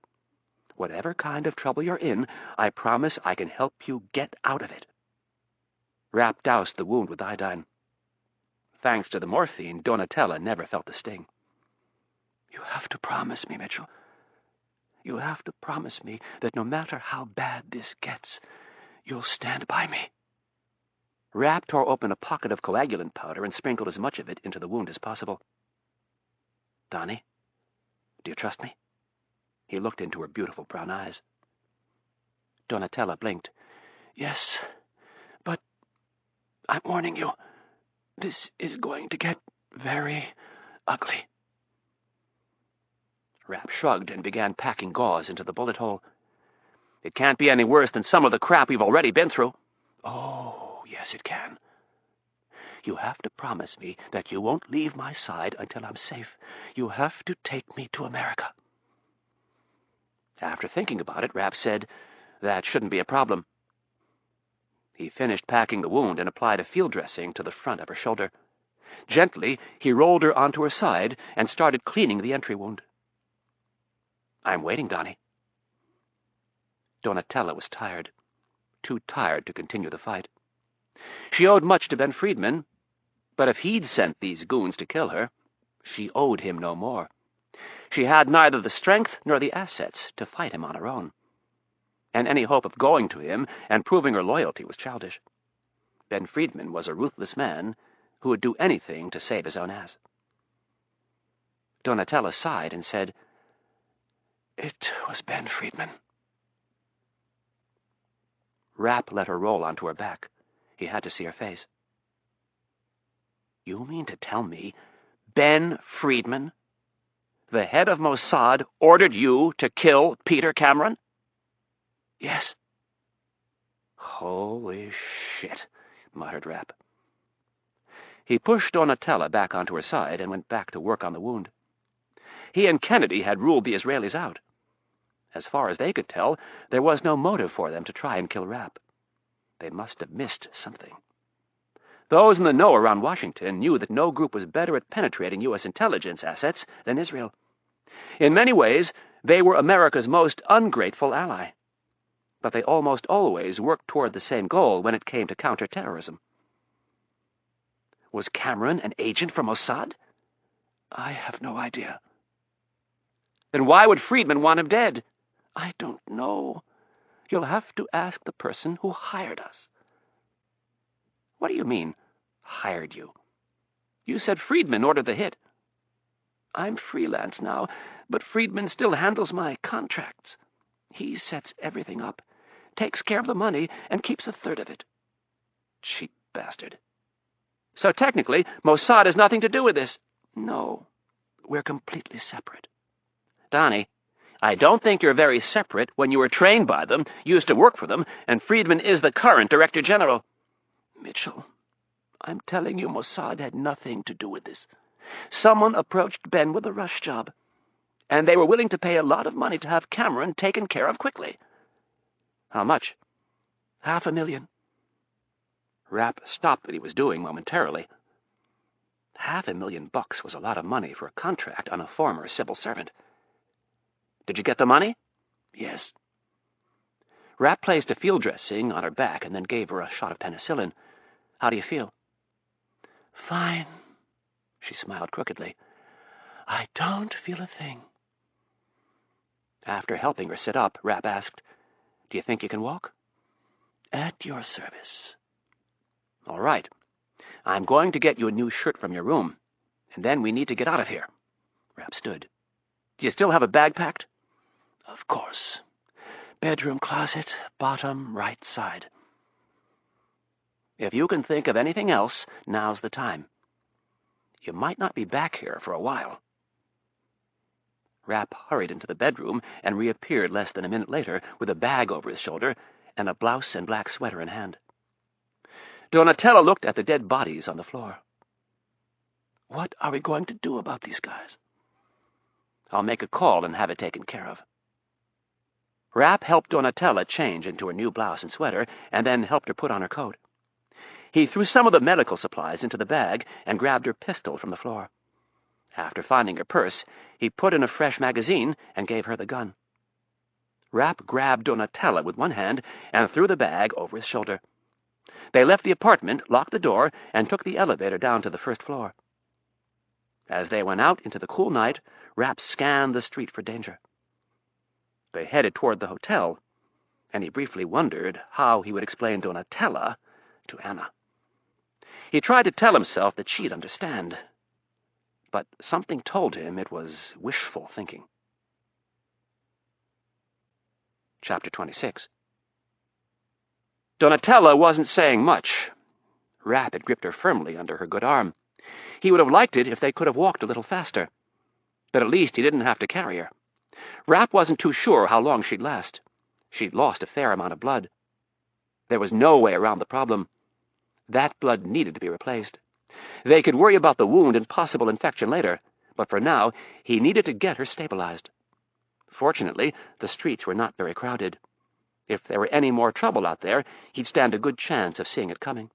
[SPEAKER 1] "Whatever kind of trouble you're in, I promise I can help you get out of it." Rapp doused the wound with iodine. Thanks to the morphine, Donatella never felt the sting. "You have to promise me, Mitchell. You have to promise me that no matter how bad this gets, you'll stand by me." Rapp tore open a pocket of coagulant powder and sprinkled as much of it into the wound as possible. "Donny, do you trust me?" He looked into her beautiful brown eyes. Donatella blinked. "Yes, but I'm warning you, this is going to get very ugly." Rapp shrugged and began packing gauze into the bullet hole. "It can't be any worse than some of the crap we've already been through." "Oh, yes it can. You have to promise me that you won't leave my side until I'm safe. You have to take me to America." After thinking about it, Rapp said, "That shouldn't be a problem." He finished packing the wound and applied a field dressing to the front of her shoulder. Gently, he rolled her onto her side and started cleaning the entry wound. "I'm waiting, Donny." Donatella was tired, too tired to continue the fight. She owed much to Ben Friedman, but if he'd sent these goons to kill her, she owed him no more. She had neither the strength nor the assets to fight him on her own, and any hope of going to him and proving her loyalty was childish. Ben Friedman was a ruthless man who would do anything to save his own ass. Donatella sighed and said, "It was Ben Friedman." Rapp let her roll onto her back. He had to see her face. "You mean to tell me Ben Friedman, the head of Mossad, ordered you to kill Peter Cameron?" "Yes." "Holy shit," muttered Rapp. He pushed Donatella back onto her side and went back to work on the wound. He and Kennedy had ruled the Israelis out. As far as they could tell, there was no motive for them to try and kill Rapp. They must have missed something. Those in the know around Washington knew that no group was better at penetrating U.S. intelligence assets than Israel. In many ways, they were America's most ungrateful ally. But they almost always worked toward the same goal when it came to counterterrorism. Was Cameron an agent for Mossad? I have no idea. Then why would Friedman want him dead? I don't know. You'll have to ask the person who hired us. What do you mean, hired you? You said Friedman ordered the hit. I'm freelance now, but Friedman still handles my contracts. He sets everything up, takes care of the money, and keeps a third of it. Cheap bastard. So technically, Mossad has nothing to do with this. No, we're completely separate. Donny, I don't think you're very separate when you were trained by them, used to work for them, and Friedman is the current Director General. Mitchell, I'm telling you Mossad had nothing to do with this. Someone approached Ben with a rush job. and they were willing to pay a lot of money to have Cameron taken care of quickly. How much? $500,000. Rapp stopped what he was doing momentarily. $500,000 was a lot of money for a contract on a former civil servant. Did you get the money? Yes. Rapp placed a field dressing on her back and then gave her a shot of penicillin. How do you feel? Fine. She smiled crookedly. I don't feel a thing. After helping her sit up, Rapp asked, Do you think you can walk? At your service. All right. I'm going to get you a new shirt from your room, and then we need to get out of here. Rapp stood. Do you still have a bag packed? Of course. Bedroom closet, bottom right side. If you can think of anything else, now's the time. You might not be back here for a while. Rapp hurried into the bedroom and reappeared less than a minute later with a bag over his shoulder and a blouse and black sweater in hand. Donatella looked at the dead bodies on the floor. What are we going to do about these guys? I'll make a call and have it taken care of. Rapp helped Donatella change into her new blouse and sweater, and then helped her put on her coat. He threw some of the medical supplies into the bag and grabbed her pistol from the floor. After finding her purse, he put in a fresh magazine and gave her the gun. Rapp grabbed Donatella with one hand and threw the bag over his shoulder. They left the apartment, locked the door, and took the elevator down to the first floor. As they went out into the cool night, Rapp scanned the street for danger. They headed toward the hotel, and he briefly wondered how he would explain Donatella to Anna. He tried to tell himself that she'd understand, but something told him it was wishful thinking. Chapter 26. Donatella wasn't saying much. Rapp had gripped her firmly under her good arm. He would have liked it if they could have walked a little faster, but at least he didn't have to carry her. Rapp wasn't too sure how long she'd last. She'd lost a fair amount of blood. There was no way around the problem. That blood needed to be replaced. They could worry about the wound and possible infection later, but for now, he needed to get her stabilized. Fortunately, the streets were not very crowded. If there were any more trouble out there, he'd stand a good chance of seeing it coming.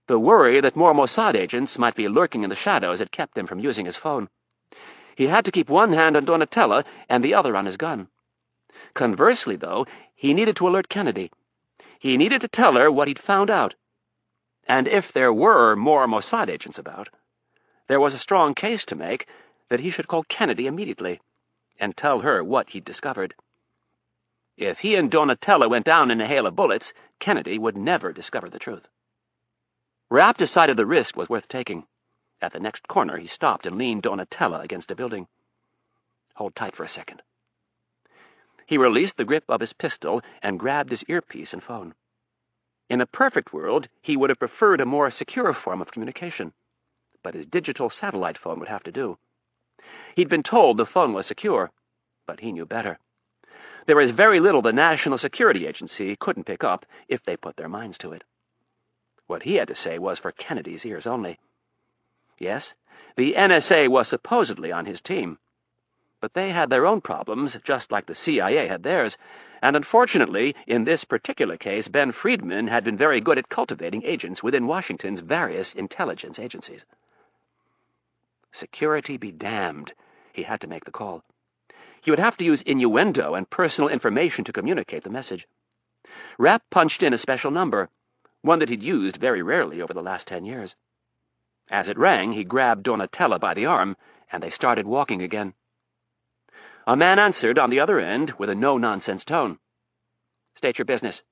[SPEAKER 1] The worry that more Mossad agents might be lurking in the shadows had kept him from using his phone. He had to keep one hand on Donatella and the other on his gun. Conversely, though, he needed to alert Kennedy. He needed to tell her what he'd found out. And if there were more Mossad agents about, there was a strong case to make that he should call Kennedy immediately and tell her what he'd discovered. If he and Donatella went down in a hail of bullets, Kennedy would never discover the truth. Rapp decided the risk was worth taking. At the next corner, he stopped and leaned Donatella against a building. Hold tight for a second. He released the grip of his pistol and grabbed his earpiece and phone. In a perfect world, he would have preferred a more secure form of communication, but his digital satellite phone would have to do. He'd been told the phone was secure, but he knew better. There was very little the National Security Agency couldn't pick up if they put their minds to it. What he had to say was for Kennedy's ears only. Yes, the NSA was supposedly on his team, but they had their own problems, just like the CIA had theirs, and unfortunately, in this particular case, Ben Friedman had been very good at cultivating agents within Washington's various intelligence agencies. Security be damned, he had to make the call. He would have to use innuendo and personal information to communicate the message. Rapp punched in a special number, one that he'd used very rarely over the last 10 years. As it rang, he grabbed Donatella by the arm, and they started walking again. A man answered on the other end with a no-nonsense tone. State your business.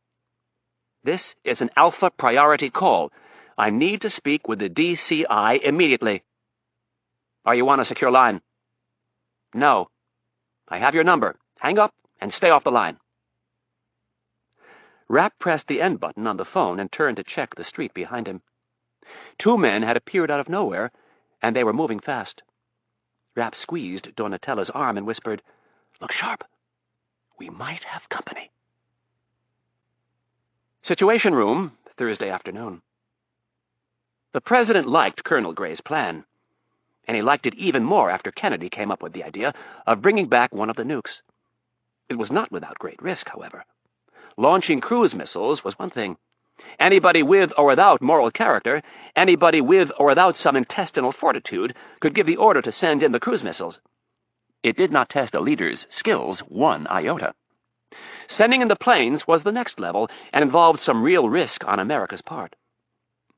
[SPEAKER 1] This is an Alpha priority call. I need to speak with the DCI immediately. Are you on a secure line? No. I have your number. Hang up and stay off the line. Rapp pressed the end button on the phone and turned to check the street behind him. 2 men had appeared out of nowhere, and they were moving fast. Rapp squeezed Donatella's arm and whispered, Look sharp. We might have company. Situation Room, Thursday afternoon. The President liked Colonel Gray's plan. and he liked it even more after Kennedy came up with the idea of bringing back one of the nukes. It was not without great risk, however. Launching cruise missiles was one thing. Anybody with or without moral character, anybody with or without some intestinal fortitude, could give the order to send in the cruise missiles. It did not test a leader's skills one iota. Sending in the planes was the next level and involved some real risk on America's part.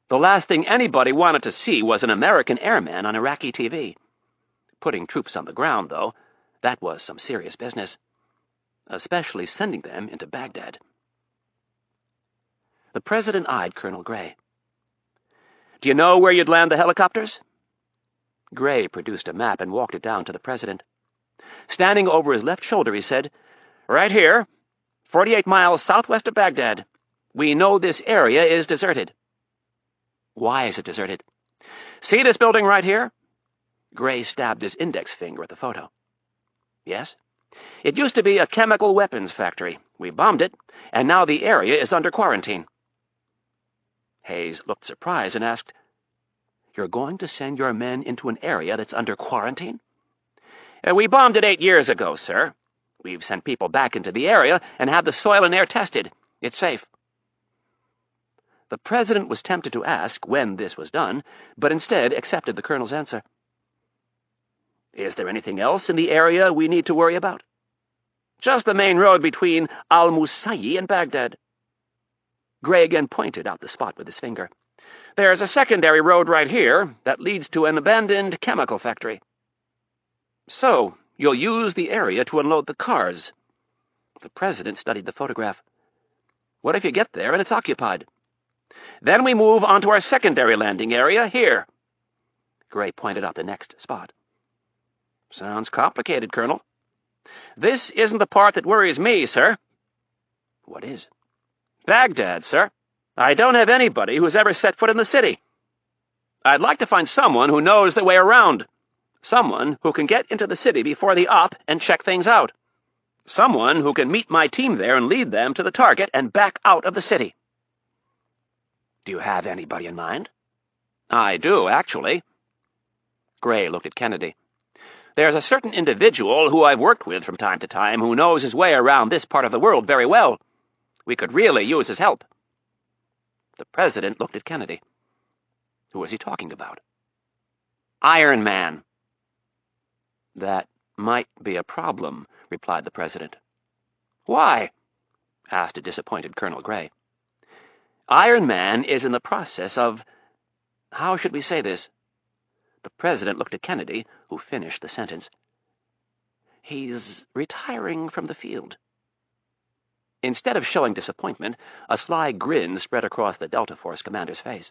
[SPEAKER 1] The last thing anybody wanted to see was an American airman on Iraqi TV. Putting troops on the ground, though, that was some serious business, especially sending them into Baghdad. The President eyed Colonel Gray. "Do you know where you'd land the helicopters?" Gray produced a map and walked it down to the President. Standing over his left shoulder, he said, "Right here, 48 miles southwest of Baghdad. We know this area is deserted." "Why is it deserted?" "See this building right here?" Gray stabbed his index finger at the photo. "Yes? It used to be a chemical weapons factory. We bombed it, and now the area is under quarantine." Hayes looked surprised and asked, "You're going to send your men into an area that's under quarantine?" "We bombed it 8 years ago, sir. We've sent people back into the area and had the soil and air tested. It's safe." The President was tempted to ask when this was done, but instead accepted the Colonel's answer. "Is there anything else in the area we need to worry about?" "Just the main road between Al-Musayyi and Baghdad." Gray again pointed out the spot with his finger. "There's a secondary road right here that leads to an abandoned chemical factory." "So, you'll use the area to unload the cars." The President studied the photograph. "What if you get there and it's occupied?" "Then we move on to our secondary landing area here." Gray pointed out the next spot. "Sounds complicated, Colonel." "This isn't the part that worries me, sir." "What is?" "Baghdad, sir. I don't have anybody who's ever set foot in the city. I'd like to find someone who knows the way around. Someone who can get into the city before the op and check things out. Someone who can meet my team there and lead them to the target and back out of the city." "Do you have anybody in mind?" "I do, actually." Gray looked at Kennedy. "There's a certain individual who I've worked with from time to time who knows his way around this part of the world very well. We could really use his help." The President looked at Kennedy. Who was he talking about? "Iron Man." "That might be a problem," replied the President. "Why?" asked a disappointed Colonel Gray. "Iron Man is in the process of— how should we say this?" The President looked at Kennedy, who finished the sentence. "He's retiring from the field." Instead of showing disappointment, a sly grin spread across the Delta Force commander's face.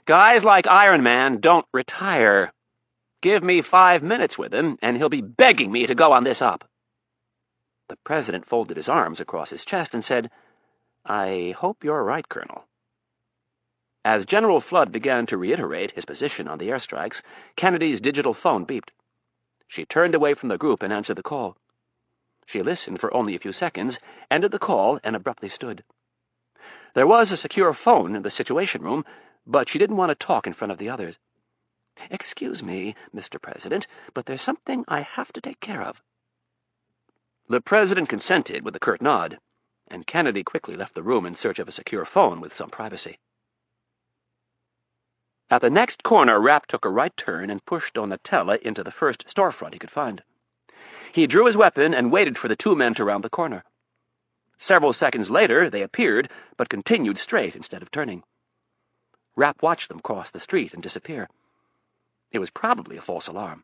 [SPEAKER 1] "Guys like Iron Man don't retire. Give me 5 minutes with him, and he'll be begging me to go on this op." The President folded his arms across his chest and said, "I hope you're right, Colonel." As General Flood began to reiterate his position on the airstrikes, Kennedy's digital phone beeped. She turned away from the group and answered the call. She listened for only a few seconds, ended the call, and abruptly stood. There was a secure phone in the Situation Room, but she didn't want to talk in front of the others. "Excuse me, Mr. President, but there's something I have to take care of." The President consented with a curt nod, and Kennedy quickly left the room in search of a secure phone with some privacy. At the next corner, Rapp took a right turn and pushed Donatella into the first storefront he could find. He drew his weapon and waited for the 2 men to round the corner. Several seconds later, they appeared, but continued straight instead of turning. Rapp watched them cross the street and disappear. It was probably a false alarm.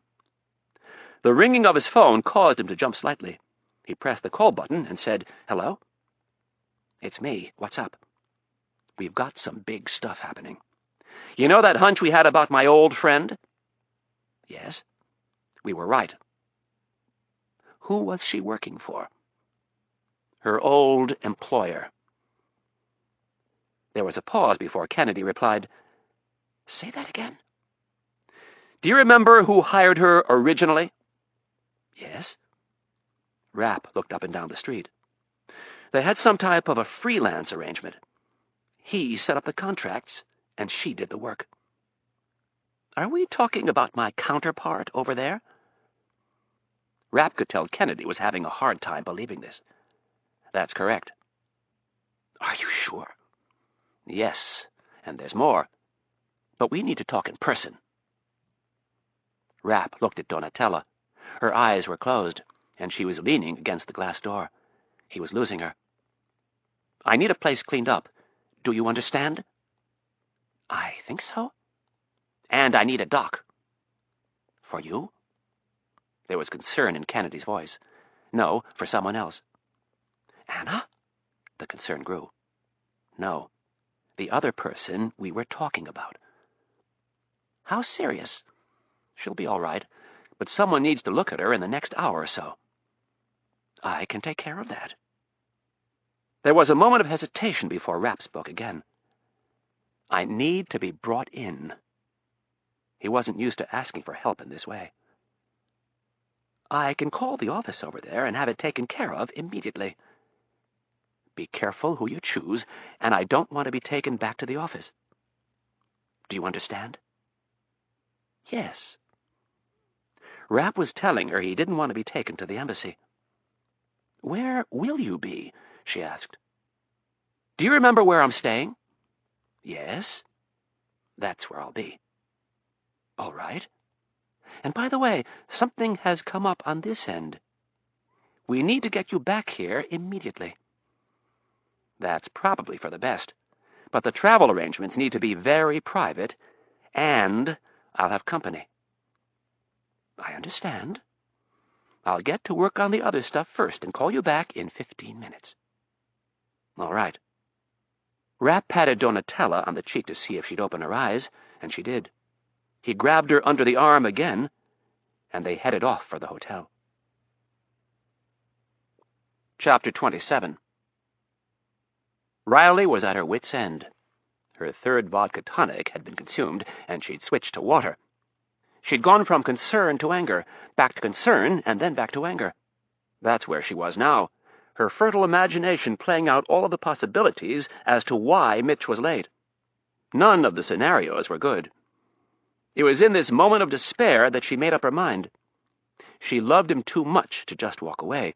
[SPEAKER 1] The ringing of his phone caused him to jump slightly. He pressed the call button and said, "Hello?" "It's me. What's up?" "We've got some big stuff happening." "You know that hunch we had about my old friend?" "Yes." "We were right." "Who was she working for?" "Her old employer." There was a pause before Kennedy replied, "Say that again." "Do you remember who hired her originally?" "Yes." Rapp looked up and down the street. "They had some type of a freelance arrangement. He set up the contracts, and she did the work." Are we talking about my counterpart over there? Rapp could tell Kennedy was having a hard time believing this. That's correct. Are you sure? Yes, and there's more. But we need to talk in person. Rapp looked at Donatella. Her eyes were closed, and she was leaning against the glass door. He was losing her. I need a place cleaned up. Do you understand? I think so. And I need a dock. For you? There was concern in Kennedy's voice. No, for someone else. Anna? The concern grew. No, the other person we were talking about. How serious? She'll be all right, but someone needs to look at her in the next hour or so. I can take care of that. There was a moment of hesitation before Rapp spoke again. I need to be brought in. He wasn't used to asking for help in this way. I can call the office over there and have it taken care of immediately. Be careful who you choose, and I don't want to be taken back to the office. Do you understand? Yes. Rapp was telling her he didn't want to be taken to the embassy. Where will you be? She asked. Do you remember where I'm staying? Yes. That's where I'll be. All right. And by the way, something has come up on this end. We need to get you back here immediately. That's probably for the best, but the travel arrangements need to be very private, and I'll have company. I understand. I'll get to work on the other stuff first and call you back in 15 minutes. All right. Rapp patted Donatella on the cheek to see if she'd open her eyes, and she did. He grabbed her under the arm again, and they headed off for the hotel. Chapter 27. Riley was at her wit's end. Her third vodka tonic had been consumed, and she'd switched to water. She'd gone from concern to anger, back to concern, and then back to anger. That's where she was now, her fertile imagination playing out all of the possibilities as to why Mitch was late. None of the scenarios were good. It was in this moment of despair that she made up her mind. She loved him too much to just walk away.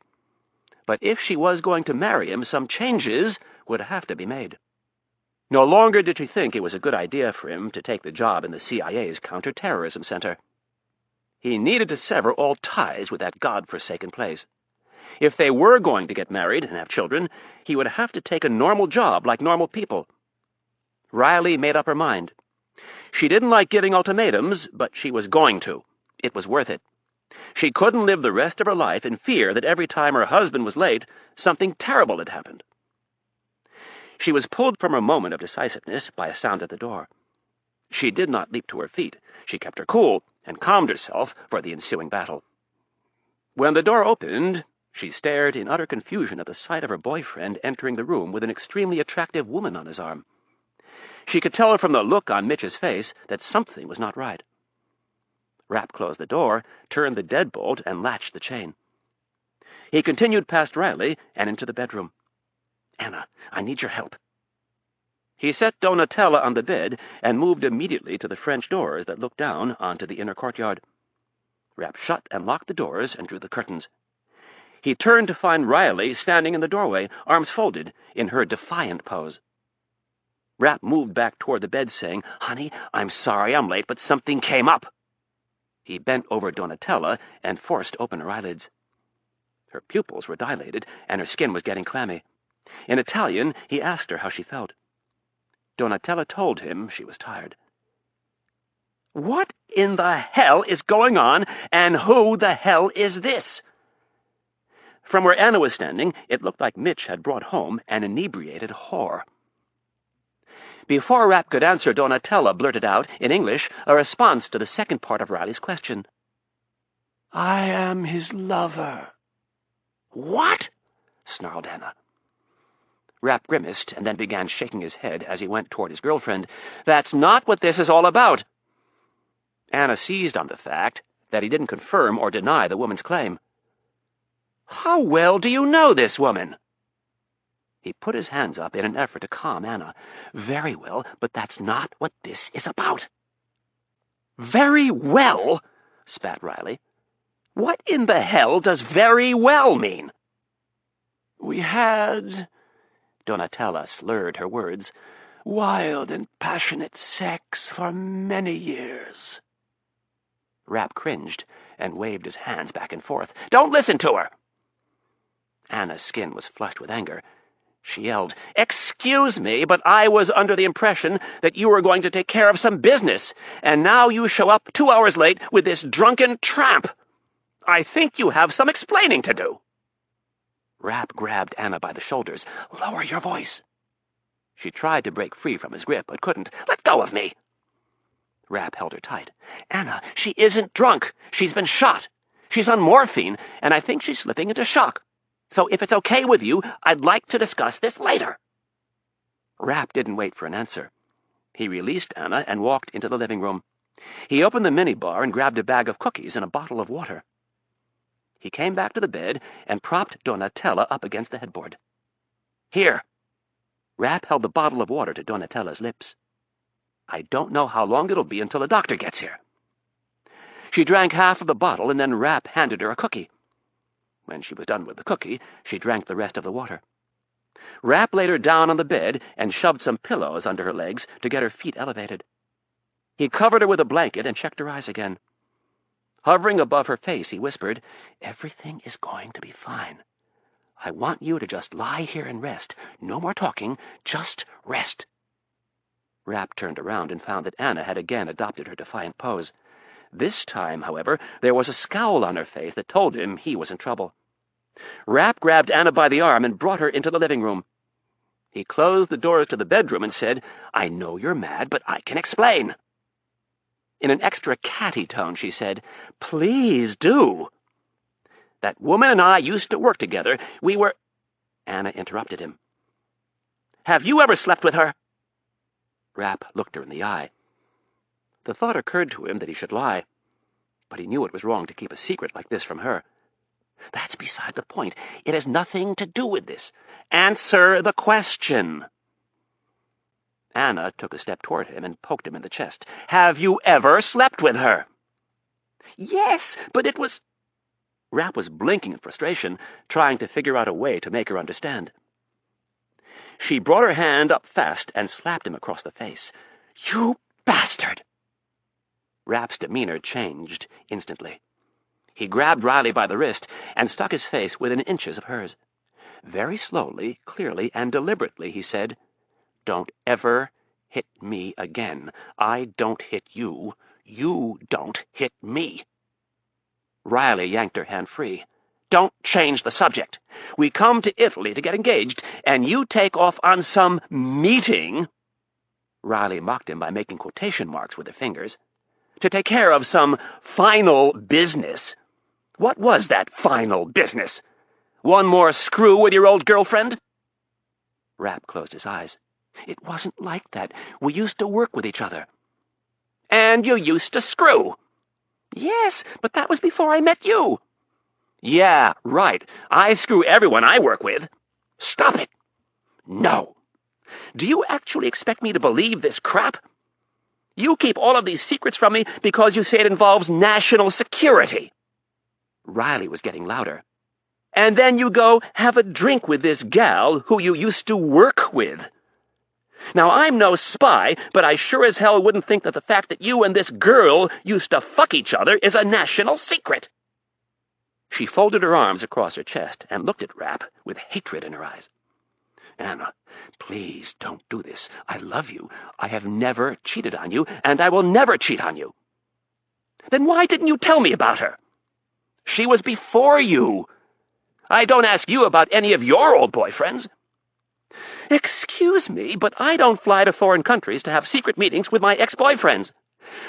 [SPEAKER 1] But if she was going to marry him, some changes would have to be made. No longer did she think it was a good idea for him to take the job in the CIA's counterterrorism center. He needed to sever all ties with that God-forsaken place. If they were going to get married and have children, he would have to take a normal job like normal people. Riley made up her mind. She didn't like giving ultimatums, but she was going to. It was worth it. She couldn't live the rest of her life in fear that every time her husband was late, something terrible had happened. She was pulled from her moment of decisiveness by a sound at the door. She did not leap to her feet. She kept her cool and calmed herself for the ensuing battle. When the door opened, she stared in utter confusion at the sight of her boyfriend entering the room with an extremely attractive woman on his arm. She could tell from the look on Mitch's face that something was not right. Rapp closed the door, turned the deadbolt, and latched the chain. He continued past Riley and into the bedroom. Anna, I need your help. He set Donatella on the bed and moved immediately to the French doors that looked down onto the inner courtyard. Rapp shut and locked the doors and drew the curtains. He turned to find Riley standing in the doorway, arms folded, in her defiant pose. Rapp moved back toward the bed, saying, Honey, I'm sorry I'm late, but something came up. He bent over Donatella and forced open her eyelids. Her pupils were dilated, and her skin was getting clammy. In Italian, he asked her how she felt. Donatella told him she was tired. What in the hell is going on, and who the hell is this? From where Anna was standing, it looked like Mitch had brought home an inebriated whore. Before Rapp could answer, Donatella blurted out, in English, a response to the second part of Riley's question. I am his lover. What? Snarled Anna. Rapp grimaced and then began shaking his head as he went toward his girlfriend. That's not what this is all about. Anna seized on the fact that he didn't confirm or deny the woman's claim. How well do you know this woman? He put his hands up in an effort to calm Anna. Very well, but that's not what this is about. Very well? Spat Riley. What in the hell does very well mean? We had, Donatella slurred her words, wild and passionate sex for many years. Rapp cringed and waved his hands back and forth. Don't listen to her! Anna's skin was flushed with anger. She yelled, Excuse me, but I was under the impression that you were going to take care of some business, and now you show up 2 hours late with this drunken tramp. I think you have some explaining to do. Rapp grabbed Anna by the shoulders. Lower your voice. She tried to break free from his grip, but couldn't. Let go of me. Rapp held her tight. Anna, she isn't drunk. She's been shot. She's on morphine, and I think she's slipping into shock. So if it's okay with you, I'd like to discuss this later. Rapp didn't wait for an answer. He released Anna and walked into the living room. He opened the minibar and grabbed a bag of cookies and a bottle of water. He came back to the bed and propped Donatella up against the headboard. Here. Rapp held the bottle of water to Donatella's lips. I don't know how long it'll be until the doctor gets here. She drank half of the bottle, and then Rapp handed her a cookie. When she was done with the cookie, she drank the rest of the water. Rapp laid her down on the bed and shoved some pillows under her legs to get her feet elevated. He covered her with a blanket and checked her eyes again. Hovering above her face, he whispered, Everything is going to be fine. I want you to just lie here and rest. No more talking, just rest. Rapp turned around and found that Anna had again adopted her defiant pose. This time, however, there was a scowl on her face that told him he was in trouble. Rapp grabbed Anna by the arm and brought her into the living room. He closed the doors to the bedroom and said, I know you're mad, but I can explain. In an extra catty tone, she said, Please do. That woman and I used to work together. We were— Anna interrupted him. Have you ever slept with her? Rapp looked her in the eye. The thought occurred to him that he should lie, but he knew it was wrong to keep a secret like this from her. That's beside the point. It has nothing to do with this. Answer the question. Anna took a step toward him and poked him in the chest. Have you ever slept with her? Yes, but it was— Rapp was blinking in frustration, trying to figure out a way to make her understand. She brought her hand up fast and slapped him across the face. You bastard! Rapp's demeanor changed instantly. He grabbed Riley by the wrist and stuck his face within inches of hers. Very slowly, clearly, and deliberately, he said, Don't ever hit me again. I don't hit you. You don't hit me. Riley yanked her hand free. Don't change the subject. We come to Italy to get engaged, and you take off on some meeting— Riley mocked him by making quotation marks with her fingers— to take care of some final business. What was that final business? One more screw with your old girlfriend? Rapp closed his eyes. It wasn't like that. We used to work with each other. And you used to screw? Yes, but that was before I met you. Yeah, right. I screw everyone I work with. Stop it. No. Do you actually expect me to believe this crap? You keep all of these secrets from me because you say it involves national security. Riley was getting louder. And then you go have a drink with this gal who you used to work with. Now, I'm no spy, but I sure as hell wouldn't think that the fact that you and this girl used to fuck each other is a national secret. She folded her arms across her chest and looked at Rapp with hatred in her eyes. Anna, please don't do this. I love you. I have never cheated on you, and I will never cheat on you. Then why didn't you tell me about her? She was before you. I don't ask you about any of your old boyfriends. Excuse me, but I don't fly to foreign countries to have secret meetings with my ex-boyfriends.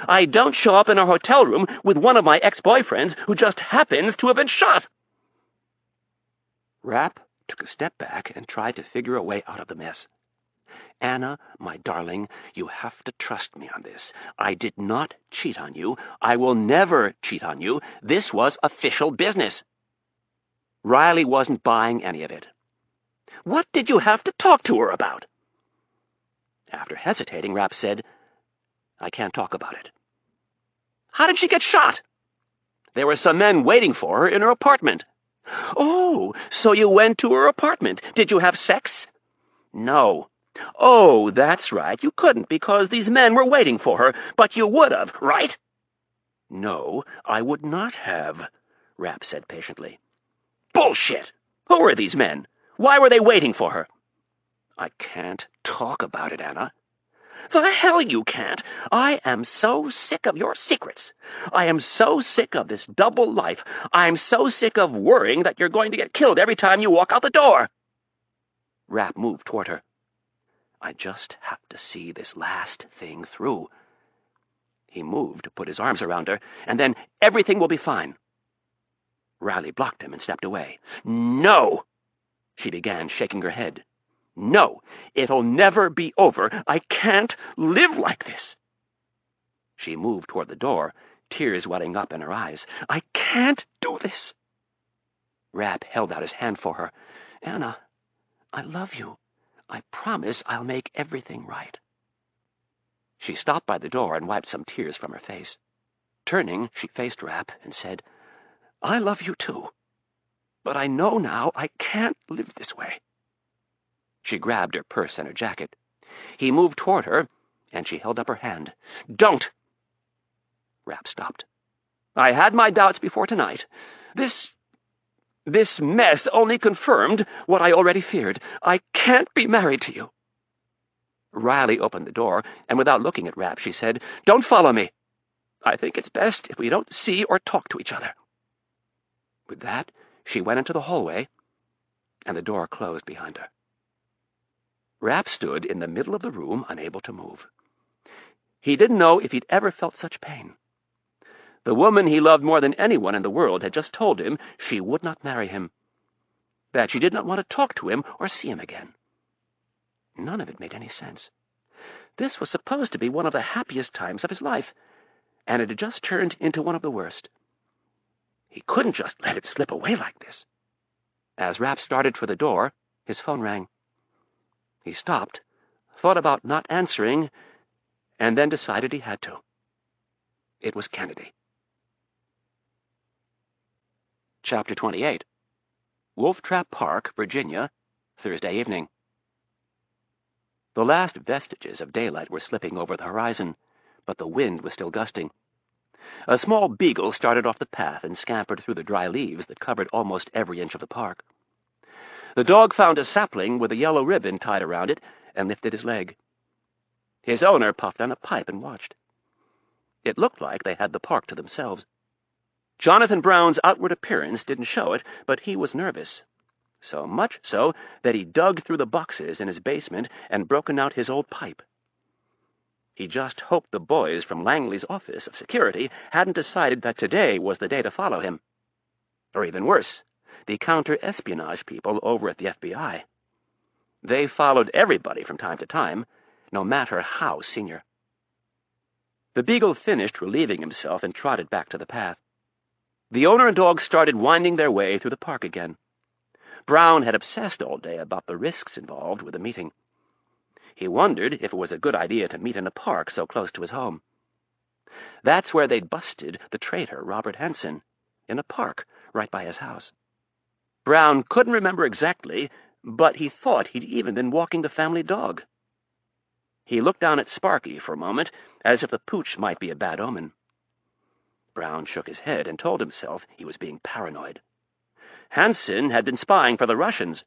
[SPEAKER 1] I don't show up in a hotel room with one of my ex-boyfriends who just happens to have been shot. Rapp took a step back and tried to figure a way out of the mess. Anna, my darling, you have to trust me on this. I did not cheat on you. I will never cheat on you. This was official business. Riley wasn't buying any of it. What did you have to talk to her about? After hesitating, Rapp said, I can't talk about it. How did she get shot?" "There were some men waiting for her in her apartment." "Oh, so you went to her apartment. Did you have sex?" "No." "Oh, that's right. You couldn't because these men were waiting for her, but you would have, right?" "No, I would not have," Rapp said patiently. "Bullshit! Who were these men? Why were they waiting for her?" "I can't talk about it, Anna." "The hell you can't! I am so sick of your secrets. I am so sick of this double life. I'm so sick of worrying that you're going to get killed every time you walk out the door." Rapp moved toward her. "I just have to see this last thing through." He moved to put his arms around her, and then everything will be fine. Riley blocked him and stepped away. "No!" she began, shaking her head. "No, it'll never be over. I can't live like this." She moved toward the door, tears welling up in her eyes. "I can't do this." Rapp held out his hand for her. "Anna, I love you. I promise I'll make everything right." She stopped by the door and wiped some tears from her face. Turning, she faced Rapp and said, "I love you too. But I know now I can't live this way." She grabbed her purse and her jacket. He moved toward her, and she held up her hand. "Don't!" Rapp stopped. "I had my doubts before tonight. This mess only confirmed what I already feared. I can't be married to you." Riley opened the door, and without looking at Rapp, she said, "Don't follow me. I think it's best if we don't see or talk to each other." With that, she went into the hallway, and the door closed behind her. Rapp stood in the middle of the room, unable to move. He didn't know if he'd ever felt such pain. The woman he loved more than anyone in the world had just told him she would not marry him, that she did not want to talk to him or see him again. None of it made any sense. This was supposed to be one of the happiest times of his life, and it had just turned into one of the worst. He couldn't just let it slip away like this. As Rapp started for the door, his phone rang. He stopped, thought about not answering, and then decided he had to. It was Kennedy. Chapter 28. Wolf Trap Park, Virginia, Thursday evening. The last vestiges of daylight were slipping over the horizon, but the wind was still gusting. A small beagle started off the path and scampered through the dry leaves that covered almost every inch of the park. The dog found a sapling with a yellow ribbon tied around it and lifted his leg. His owner puffed on a pipe and watched. It looked like they had the park to themselves. Jonathan Brown's outward appearance didn't show it, but he was nervous. So much so that he dug through the boxes in his basement and broken out his old pipe. He just hoped the boys from Langley's office of security hadn't decided that today was the day to follow him. Or even worse, the counter-espionage people over at the FBI. They followed everybody from time to time, no matter how senior. The beagle finished relieving himself and trotted back to the path. The owner and dog started winding their way through the park again. Brown had obsessed all day about the risks involved with the meeting. He wondered if it was a good idea to meet in a park so close to his home. That's where they'd busted the traitor, Robert Hansen, in a park right by his house. Brown couldn't remember exactly, but he thought he'd even been walking the family dog. He looked down at Sparky for a moment, as if the pooch might be a bad omen. Brown shook his head and told himself he was being paranoid. Hansen had been spying for the Russians.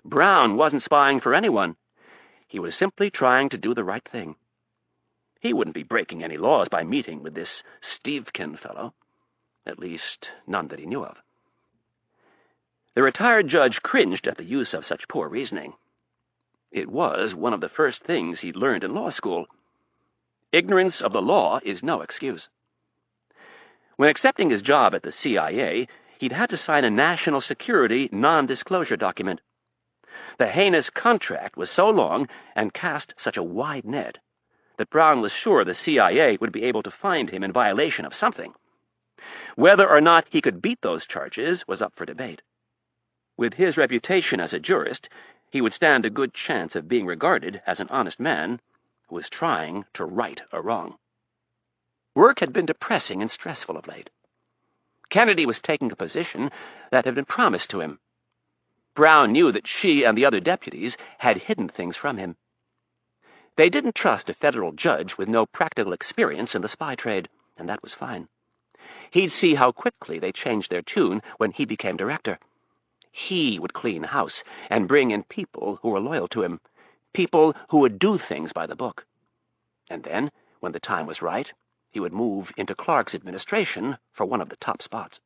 [SPEAKER 1] Brown wasn't spying for anyone. He was simply trying to do the right thing. He wouldn't be breaking any laws by meeting with this Stevkin fellow. At least, none that he knew of. The retired judge cringed at the use of such poor reasoning. It was one of the first things he'd learned in law school. Ignorance of the law is no excuse. When accepting his job at the CIA, he'd had to sign a national security non-disclosure document. The heinous contract was so long and cast such a wide net that Brown was sure the CIA would be able to find him in violation of something. Whether or not he could beat those charges was up for debate. With his reputation as a jurist, he would stand a good chance of being regarded as an honest man who was trying to right a wrong. Work had been depressing and stressful of late. Kennedy was taking a position that had been promised to him. Brown knew that she and the other deputies had hidden things from him. They didn't trust a federal judge with no practical experience in the spy trade, and that was fine. He'd see how quickly they changed their tune when he became director. He would clean house and bring in people who were loyal to him, people who would do things by the book. And then, when the time was right, he would move into Clark's administration for one of the top spots.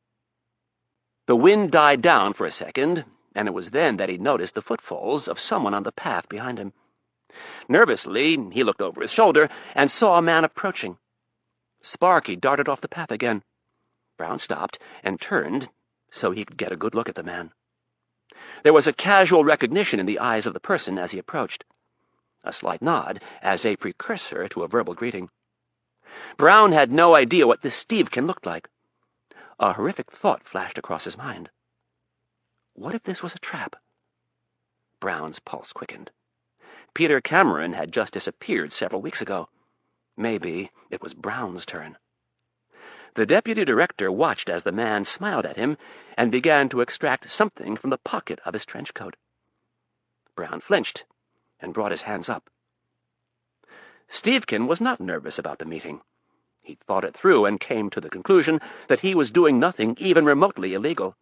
[SPEAKER 1] The wind died down for a second, and it was then that he noticed the footfalls of someone on the path behind him. Nervously, he looked over his shoulder and saw a man approaching. Sparky darted off the path again. Brown stopped and turned so he could get a good look at the man. There was a casual recognition in the eyes of the person as he approached, a slight nod as a precursor to a verbal greeting. Brown had no idea what this Stevkin looked like. A horrific thought flashed across his mind. What if this was a trap? Brown's pulse quickened. Peter Cameron had just disappeared several weeks ago. Maybe it was Brown's turn. The deputy director watched as the man smiled at him and began to extract something from the pocket of his trench coat. Brown flinched and brought his hands up. Stevkin was not nervous about the meeting. He thought it through and came to the conclusion that he was doing nothing even remotely illegal.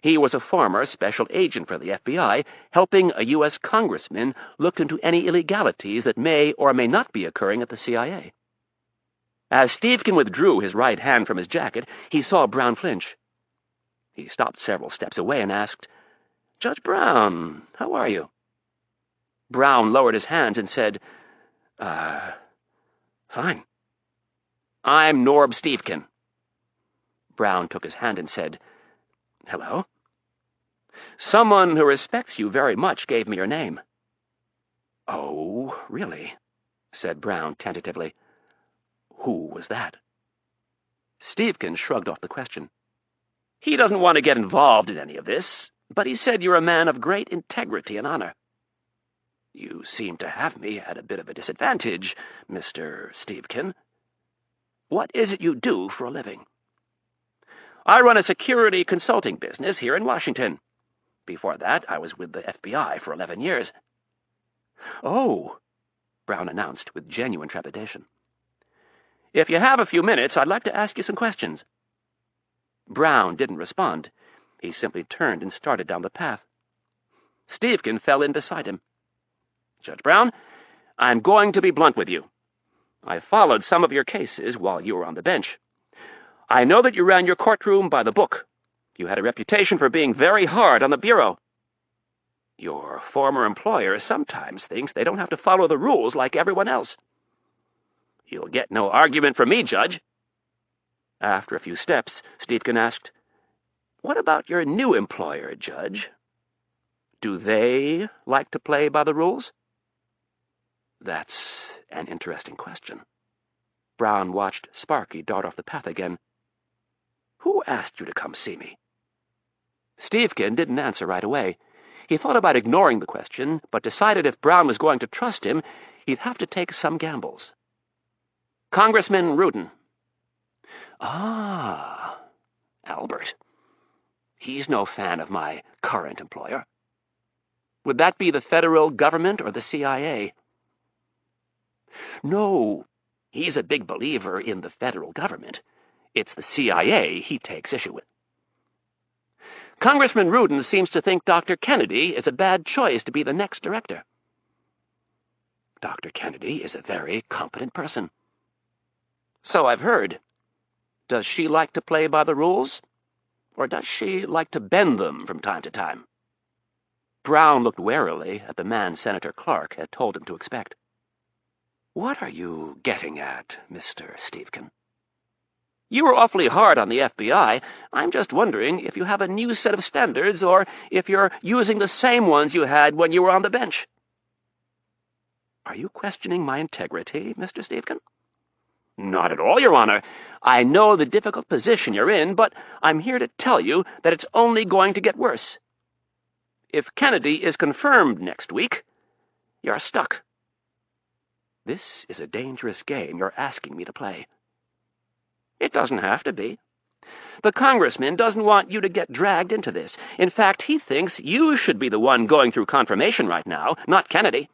[SPEAKER 1] He was a former special agent for the FBI, helping a U.S. congressman look into any illegalities that may or may not be occurring at the CIA. As Stevkin withdrew his right hand from his jacket, he saw Brown flinch. He stopped several steps away and asked, "Judge Brown, how are you?" Brown lowered his hands and said, Fine. "I'm Norb Stevkin." Brown took his hand and said, "Hello?" "Someone who respects you very much gave me your name." "Oh, really?" said Brown tentatively. "Who was that?" Stevkin shrugged off the question. "He doesn't want to get involved in any of this, but he said you're a man of great integrity and honor." "You seem to have me at a bit of a disadvantage, Mr. Stevkin. What is it you do for a living?" "I run a security consulting business here in Washington. Before that, I was with the FBI for 11 years. "Oh," Brown announced with genuine trepidation. "If you have a few minutes, I'd like to ask you some questions." Brown didn't respond. He simply turned and started down the path. Stevkin fell in beside him. "Judge Brown, I'm going to be blunt with you. I followed some of your cases while you were on the bench. I know that you ran your courtroom by the book. You had a reputation for being very hard on the Bureau. Your former employer sometimes thinks they don't have to follow the rules like everyone else. You'll get no argument from me, Judge." After a few steps, Stevkin asked, "What about your new employer, Judge? Do they like to play by the rules?" "That's an interesting question." Brown watched Sparky dart off the path again. "Who asked you to come see me?" Stevkin didn't answer right away. He thought about ignoring the question, but decided if Brown was going to trust him, he'd have to take some gambles. "Congressman Ruden." "Ah, Albert. He's no fan of my current employer." "Would that be the federal government or the CIA?" "No, he's a big believer in the federal government. It's the CIA he takes issue with." "Congressman Ruden seems to think Dr. Kennedy is a bad choice to be the next director." "Dr. Kennedy is a very competent person." "So I've heard. Does she like to play by the rules? Or does she like to bend them from time to time?" Brown looked warily at the man Senator Clark had told him to expect. "What are you getting at, Mr. Stevkin?" "You were awfully hard on the FBI. I'm just wondering if you have a new set of standards or if you're using the same ones you had when you were on the bench." "Are you questioning my integrity, Mr. Stevkin?" "Not at all, Your Honor. I know the difficult position you're in, but I'm here to tell you that it's only going to get worse. If Kennedy is confirmed next week, you're stuck." "This is a dangerous game you're asking me to play." It doesn't have to be. The congressman doesn't want you to get dragged into this. In fact, he thinks you should be the one going through confirmation right now, not Kennedy.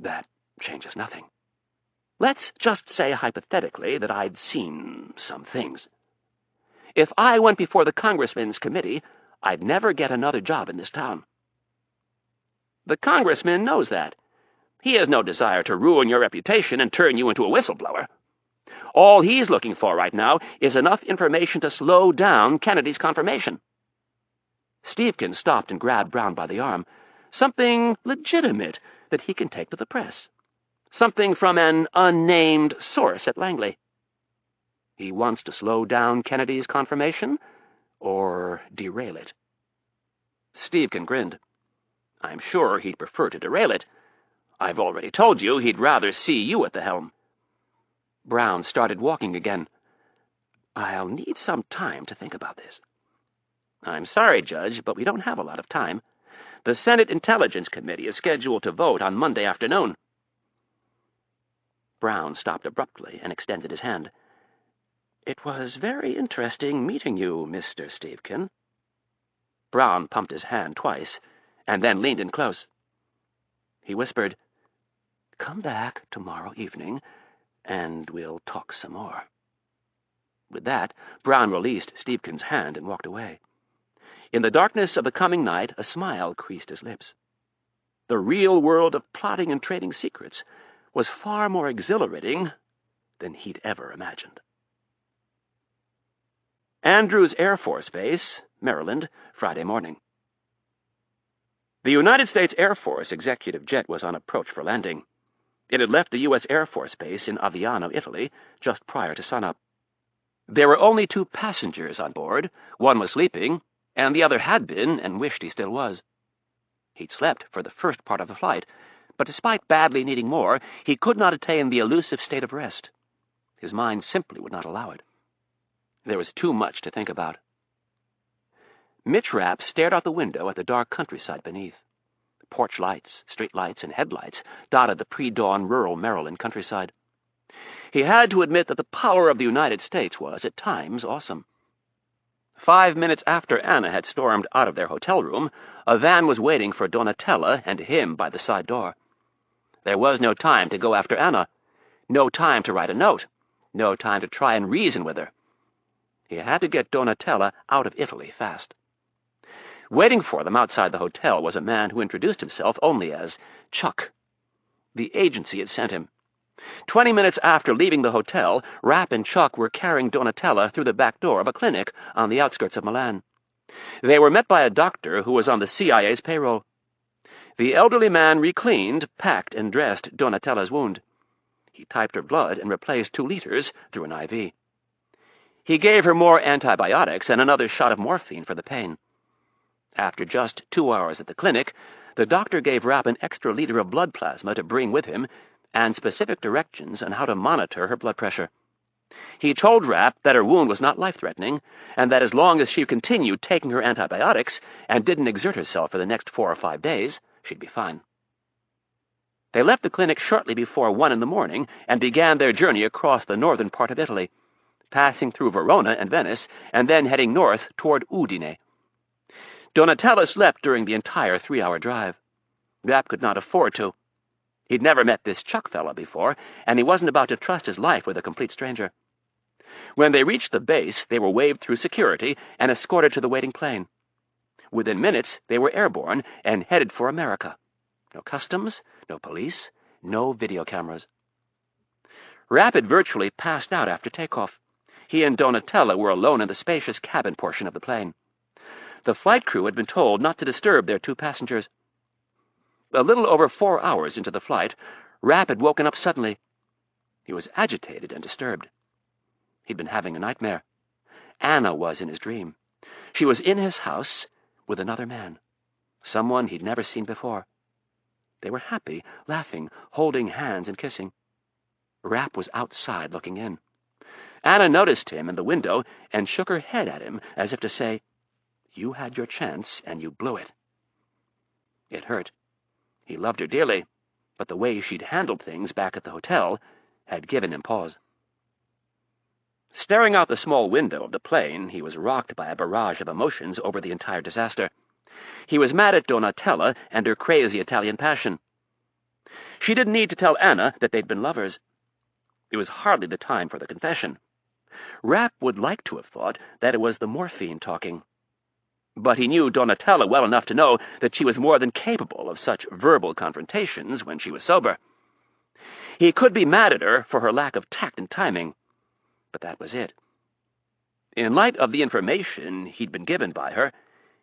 [SPEAKER 1] That changes nothing. Let's just say hypothetically that I'd seen some things. If I went before the congressman's committee, I'd never get another job in this town. The congressman knows that. He has no desire to ruin your reputation and turn you into a whistleblower. All he's looking for right now is enough information to slow down Kennedy's confirmation. Stevkin stopped and grabbed Brown by the arm. Something legitimate that he can take to the press. Something from an unnamed source at Langley. He wants to slow down Kennedy's confirmation, or derail it. Stevkin grinned. I'm sure he'd prefer to derail it. I've already told you he'd rather see you at the helm. Brown started walking again. I'll need some time to think about this. I'm sorry, Judge, but we don't have a lot of time. The Senate Intelligence Committee is scheduled to vote on Monday afternoon. Brown stopped abruptly and extended his hand. It was very interesting meeting you, Mr. Stevkin. Brown pumped his hand twice, and then leaned in close. He whispered, Come back tomorrow evening, and we'll talk some more. With that, Brown released Stevkin's hand and walked away. In the darkness of the coming night, a smile creased his lips. The real world of plotting and trading secrets was far more exhilarating than he'd ever imagined. Andrews Air Force Base, Maryland, Friday morning. The United States Air Force executive jet was on approach for landing. It had left the U.S. Air Force Base in Aviano, Italy, just prior to sunup. There were only 2 passengers on board. One was sleeping, and the other had been and wished he still was. He'd slept for the first part of the flight, but despite badly needing more, he could not attain the elusive state of rest. His mind simply would not allow it. There was too much to think about. Mitch Rapp stared out the window at the dark countryside beneath. Porch lights, street lights, and headlights dotted the pre-dawn rural Maryland countryside. He had to admit that the power of the United States was, at times, awesome. 5 minutes after Anna had stormed out of their hotel room, a van was waiting for Donatella and him by the side door. There was no time to go after Anna, no time to write a note, no time to try and reason with her. He had to get Donatella out of Italy fast. Waiting for them outside the hotel was a man who introduced himself only as Chuck. The agency had sent him. 20 minutes after leaving the hotel, Rapp and Chuck were carrying Donatella through the back door of a clinic on the outskirts of Milan. They were met by a doctor who was on the CIA's payroll. The elderly man recleaned, packed, and dressed Donatella's wound. He typed her blood and replaced 2 liters through an IV. He gave her more antibiotics and another shot of morphine for the pain. After just 2 hours at the clinic, the doctor gave Rapp an extra liter of blood plasma to bring with him and specific directions on how to monitor her blood pressure. He told Rapp that her wound was not life-threatening, and that as long as she continued taking her antibiotics and didn't exert herself for the next 4 or 5 days, she'd be fine. They left the clinic shortly before 1 in the morning and began their journey across the northern part of Italy, passing through Verona and Venice, and then heading north toward Udine. Donatella slept during the entire 3-hour drive. Rapp could not afford to. He'd never met this Chuck fella before, and he wasn't about to trust his life with a complete stranger. When they reached the base, they were waved through security and escorted to the waiting plane. Within minutes, they were airborne and headed for America. No customs, no police, no video cameras. Rapp had virtually passed out after takeoff. He and Donatella were alone in the spacious cabin portion of the plane. The flight crew had been told not to disturb their 2 passengers. A little over 4 hours into the flight, Rapp had woken up suddenly. He was agitated and disturbed. He'd been having a nightmare. Anna was in his dream. She was in his house with another man, someone he'd never seen before. They were happy, laughing, holding hands and kissing. Rapp was outside looking in. Anna noticed him in the window and shook her head at him as if to say, You had your chance, and you blew it. It hurt. He loved her dearly, but the way she'd handled things back at the hotel had given him pause. Staring out the small window of the plane, he was rocked by a barrage of emotions over the entire disaster. He was mad at Donatella and her crazy Italian passion. She didn't need to tell Anna that they'd been lovers. It was hardly the time for the confession. Rapp would like to have thought that it was the morphine talking. But he knew Donatella well enough to know that she was more than capable of such verbal confrontations when she was sober. He could be mad at her for her lack of tact and timing, but that was it. In light of the information he'd been given by her,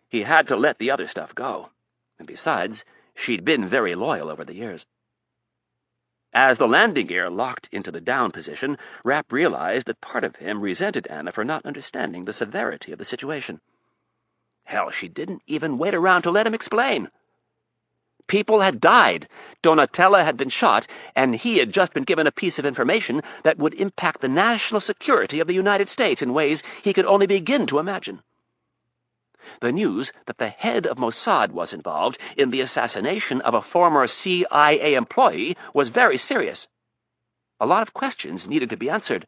[SPEAKER 1] he had to let the other stuff go, and besides, she'd been very loyal over the years. As the landing gear locked into the down position, Rapp realized that part of him resented Anna for not understanding the severity of the situation. Hell, she didn't even wait around to let him explain. People had died, Donatella had been shot, and he had just been given a piece of information that would impact the national security of the United States in ways he could only begin to imagine. The news that the head of Mossad was involved in the assassination of a former CIA employee was very serious. A lot of questions needed to be answered.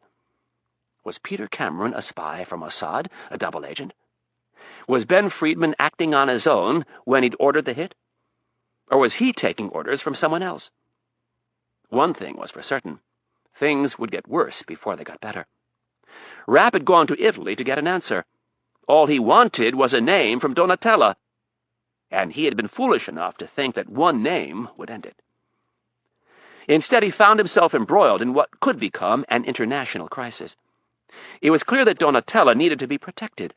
[SPEAKER 1] Was Peter Cameron a spy for Mossad, a double agent? Was Ben Friedman acting on his own when he'd ordered the hit? Or was he taking orders from someone else? One thing was for certain. Things would get worse before they got better. Rapp had gone to Italy to get an answer. All he wanted was a name from Donatella, and he had been foolish enough to think that one name would end it. Instead, he found himself embroiled in what could become an international crisis. It was clear that Donatella needed to be protected,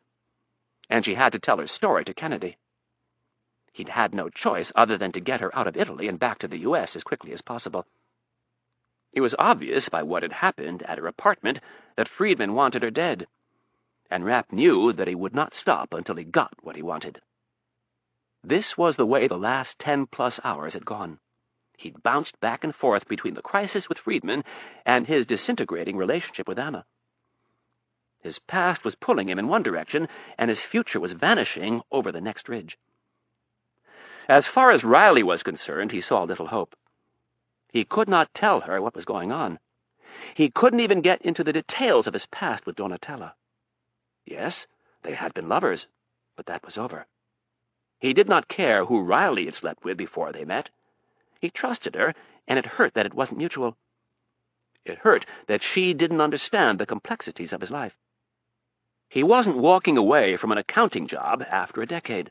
[SPEAKER 1] and she had to tell her story to Kennedy. He'd had no choice other than to get her out of Italy and back to the U.S. as quickly as possible. It was obvious by what had happened at her apartment that Friedman wanted her dead, and Rapp knew that he would not stop until he got what he wanted. This was the way the last 10+ hours had gone. He'd bounced back and forth between the crisis with Friedman and his disintegrating relationship with Anna. His past was pulling him in one direction, and his future was vanishing over the next ridge. As far as Riley was concerned, he saw little hope. He could not tell her what was going on. He couldn't even get into the details of his past with Donatella. Yes, they had been lovers, but that was over. He did not care who Riley had slept with before they met. He trusted her, and it hurt that it wasn't mutual. It hurt that she didn't understand the complexities of his life. He wasn't walking away from an accounting job after a decade.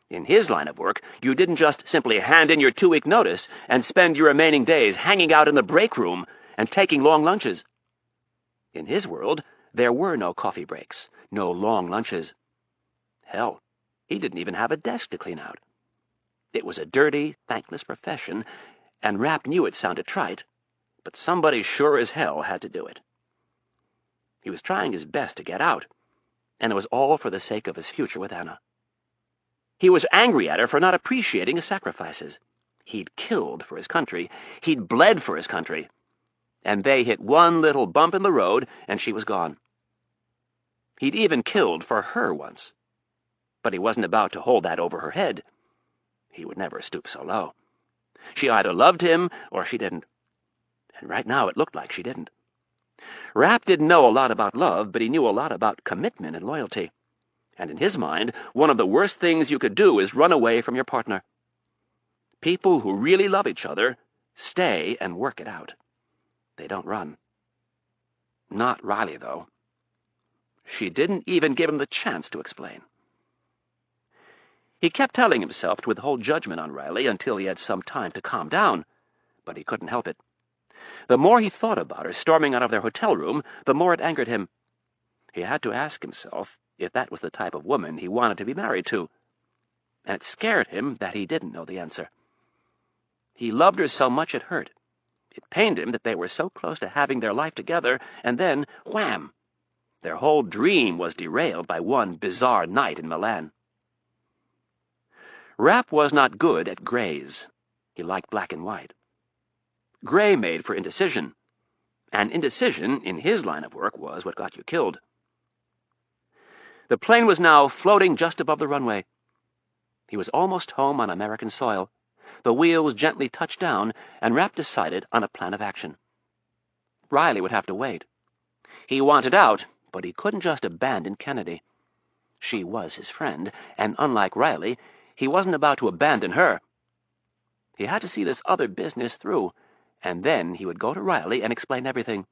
[SPEAKER 1] In his line of work, you didn't just simply hand in your 2-week notice and spend your remaining days hanging out in the break room and taking long lunches. In his world, there were no coffee breaks, no long lunches. Hell, he didn't even have a desk to clean out. It was a dirty, thankless profession, and Rapp knew it sounded trite, but somebody sure as hell had to do it. He was trying his best to get out, and it was all for the sake of his future with Anna. He was angry at her for not appreciating his sacrifices. He'd killed for his country. He'd bled for his country. And they hit one little bump in the road, and she was gone. He'd even killed for her once. But he wasn't about to hold that over her head. He would never stoop so low. She either loved him or she didn't. And right now it looked like she didn't. Rapp didn't know a lot about love, but he knew a lot about commitment and loyalty. And in his mind, one of the worst things you could do is run away from your partner. People who really love each other stay and work it out. They don't run. Not Riley, though. She didn't even give him the chance to explain. He kept telling himself to withhold judgment on Riley until he had some time to calm down, but he couldn't help it. The more he thought about her storming out of their hotel room, the more it angered him. He had to ask himself if that was the type of woman he wanted to be married to, and it scared him that he didn't know the answer. He loved her so much it hurt. It pained him that they were so close to having their life together, and then, wham! Their whole dream was derailed by one bizarre night in Milan. Rapp was not good at grays. He liked black and white. Gray made for indecision, and indecision in his line of work was what got you killed. The plane was now floating just above the runway. He was almost home on American soil. The wheels gently touched down, and Rapp decided on a plan of action. Riley would have to wait. He wanted out, but he couldn't just abandon Kennedy. She was his friend, and unlike Riley, he wasn't about to abandon her. He had to see this other business through, and then he would go to Riley and explain everything.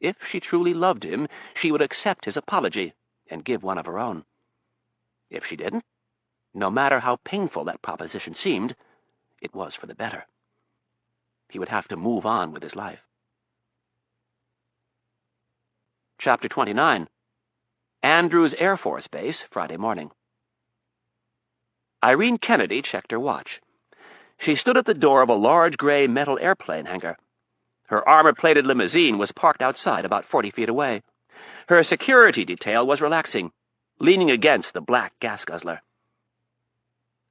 [SPEAKER 1] If she truly loved him, she would accept his apology and give one of her own. If she didn't, no matter how painful that proposition seemed, it was for the better. He would have to move on with his life. Chapter 29. Andrews Air Force Base, Friday morning. Irene Kennedy checked her watch. She stood at the door of a large gray metal airplane hangar. Her armor-plated limousine was parked outside about 40 feet away. Her security detail was relaxing, leaning against the black gas guzzler.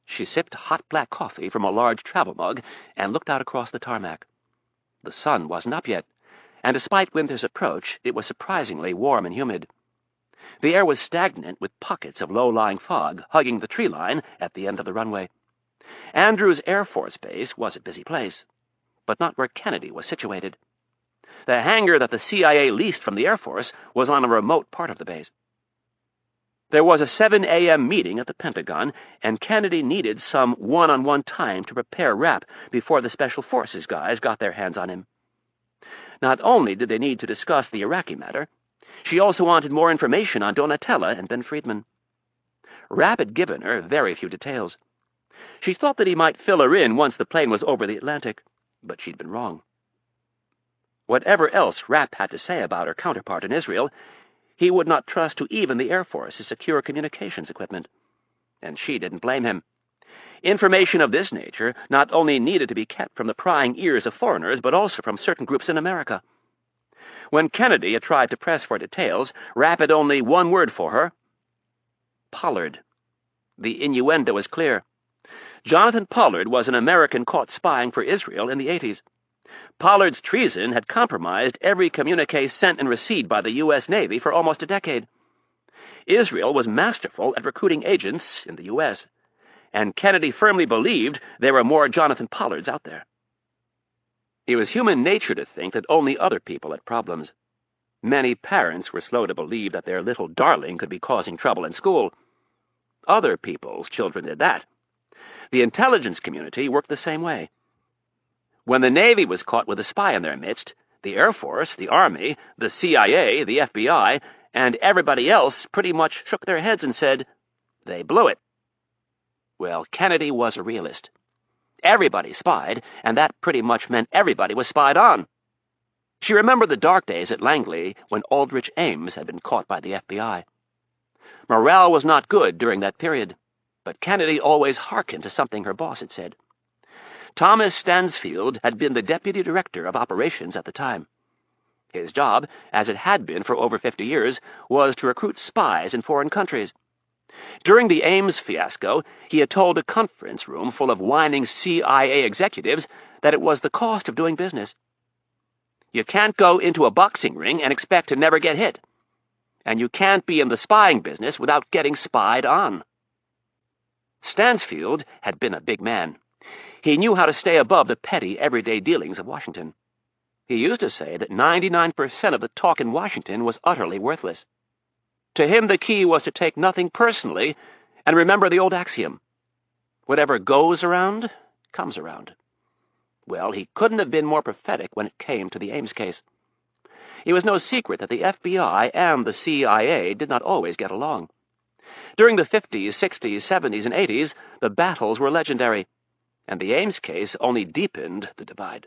[SPEAKER 1] She sipped hot black coffee from a large travel mug and looked out across the tarmac. The sun wasn't up yet, and despite winter's approach, it was surprisingly warm and humid. The air was stagnant with pockets of low-lying fog hugging the tree line at the end of the runway. Andrews Air Force Base was a busy place, but not where Kennedy was situated. The hangar that the CIA leased from the Air Force was on a remote part of the base. There was a 7 a.m. meeting at the Pentagon, and Kennedy needed some one-on-one time to prepare Rapp before the Special Forces guys got their hands on him. Not only did they need to discuss the Iraqi matter, she also wanted more information on Donatella and Ben Friedman. Rapp had given her very few details. She thought that he might fill her in once the plane was over the Atlantic, but she'd been wrong. Whatever else Rapp had to say about her counterpart in Israel, he would not trust to even the Air Force to secure communications equipment. And she didn't blame him. Information of this nature not only needed to be kept from the prying ears of foreigners, but also from certain groups in America. When Kennedy had tried to press for details, Rapp had only one word for her: Pollard. The innuendo was clear. Jonathan Pollard was an American caught spying for Israel in the 80s. Pollard's treason had compromised every communique sent and received by the U.S. Navy for almost a decade. Israel was masterful at recruiting agents in the U.S., and Kennedy firmly believed there were more Jonathan Pollards out there. It was human nature to think that only other people had problems. Many parents were slow to believe that their little darling could be causing trouble in school. Other people's children did that. The intelligence community worked the same way. When the Navy was caught with a spy in their midst, the Air Force, the Army, the CIA, the FBI, and everybody else pretty much shook their heads and said, "They blew it." Well, Kennedy was a realist. Everybody spied, and that pretty much meant everybody was spied on. She remembered the dark days at Langley when Aldrich Ames had been caught by the FBI. Morale was not good during that period, but Kennedy always hearkened to something her boss had said. Thomas Stansfield had been the deputy director of operations at the time. His job, as it had been for over 50 years, was to recruit spies in foreign countries. During the Ames fiasco, he had told a conference room full of whining CIA executives that it was the cost of doing business. You can't go into a boxing ring and expect to never get hit. And you can't be in the spying business without getting spied on. Stansfield had been a big man. He knew how to stay above the petty, everyday dealings of Washington. He used to say that 99% of the talk in Washington was utterly worthless. To him, the key was to take nothing personally and remember the old axiom: whatever goes around, comes around. Well, he couldn't have been more prophetic when it came to the Ames case. It was no secret that the FBI and the CIA did not always get along. During the 50s, 60s, 70s, and 80s, the battles were legendary, and the Ames case only deepened the divide.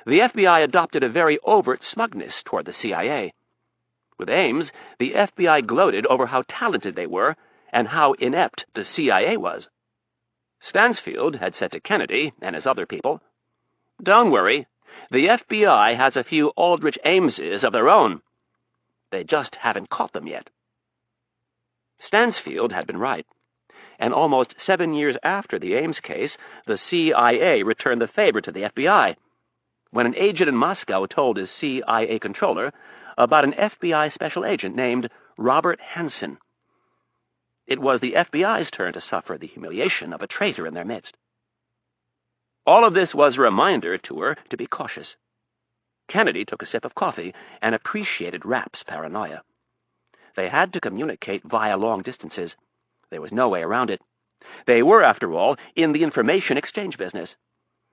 [SPEAKER 1] The FBI adopted a very overt smugness toward the CIA. With Ames, the FBI gloated over how talented they were and how inept the CIA was. Stansfield had said to Kennedy and his other people, "Don't worry, the FBI has a few Aldrich Ameses of their own. They just haven't caught them yet." Stansfield had been right, and almost 7 years after the Ames case, the CIA returned the favor to the FBI, when an agent in Moscow told his CIA controller about an FBI special agent named Robert Hansen. It was the FBI's turn to suffer the humiliation of a traitor in their midst. All of this was a reminder to her to be cautious. Kennedy took a sip of coffee and appreciated Rapp's paranoia. They had to communicate via long distances. There was no way around it. They were, after all, in the information exchange business.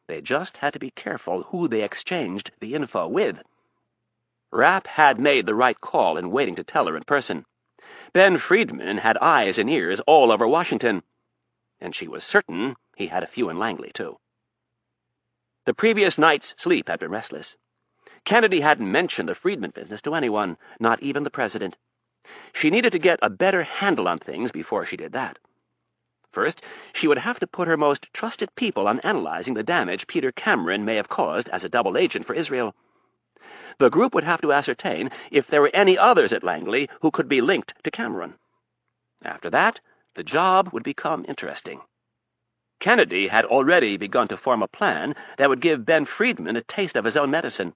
[SPEAKER 1] They just had to be careful who they exchanged the info with. Rapp had made the right call in waiting to tell her in person. Ben Friedman had eyes and ears all over Washington, and she was certain he had a few in Langley, too. The previous night's sleep had been restless. Kennedy hadn't mentioned the Friedman business to anyone, not even the president. She needed to get a better handle on things before she did that. First, she would have to put her most trusted people on analyzing the damage Peter Cameron may have caused as a double agent for Israel. The group would have to ascertain if there were any others at Langley who could be linked to Cameron. After that, the job would become interesting. Kennedy had already begun to form a plan that would give Ben Friedman a taste of his own medicine.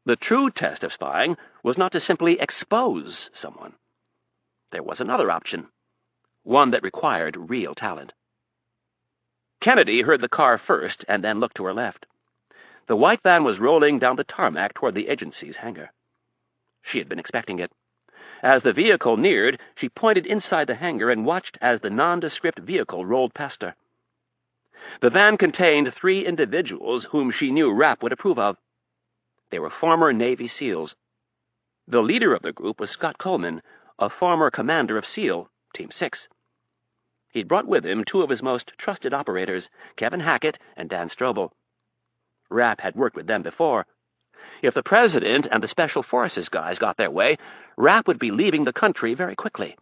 [SPEAKER 1] The true test of spying was not to simply expose someone. There was another option, one that required real talent. Kennedy heard the car first and then looked to her left. The white van was rolling down the tarmac toward the agency's hangar. She had been expecting it. As the vehicle neared, she pointed inside the hangar and watched as the nondescript vehicle rolled past her. The van contained 3 individuals whom she knew Rapp would approve of. They were former Navy SEALs. The leader of the group was Scott Coleman, a former commander of SEAL, Team 6. He'd brought with him 2 of his most trusted operators, Kevin Hackett and Dan Strobel. Rapp had worked with them before. If the President and the Special Forces guys got their way, Rapp would be leaving the country very quickly.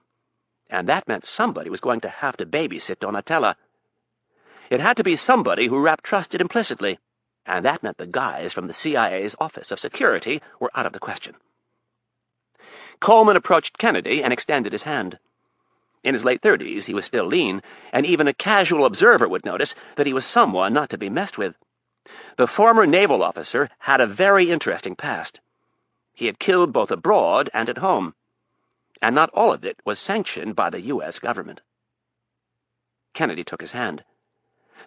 [SPEAKER 1] And that meant somebody was going to have to babysit Donatella. It had to be somebody who Rapp trusted implicitly, and that meant the guys from the CIA's Office of Security were out of the question. Coleman approached Kennedy and extended his hand. In his late 30s, he was still lean, and even a casual observer would notice that he was someone not to be messed with. The former naval officer had a very interesting past. He had killed both abroad and at home, and not all of it was sanctioned by the U.S. government. Kennedy took his hand.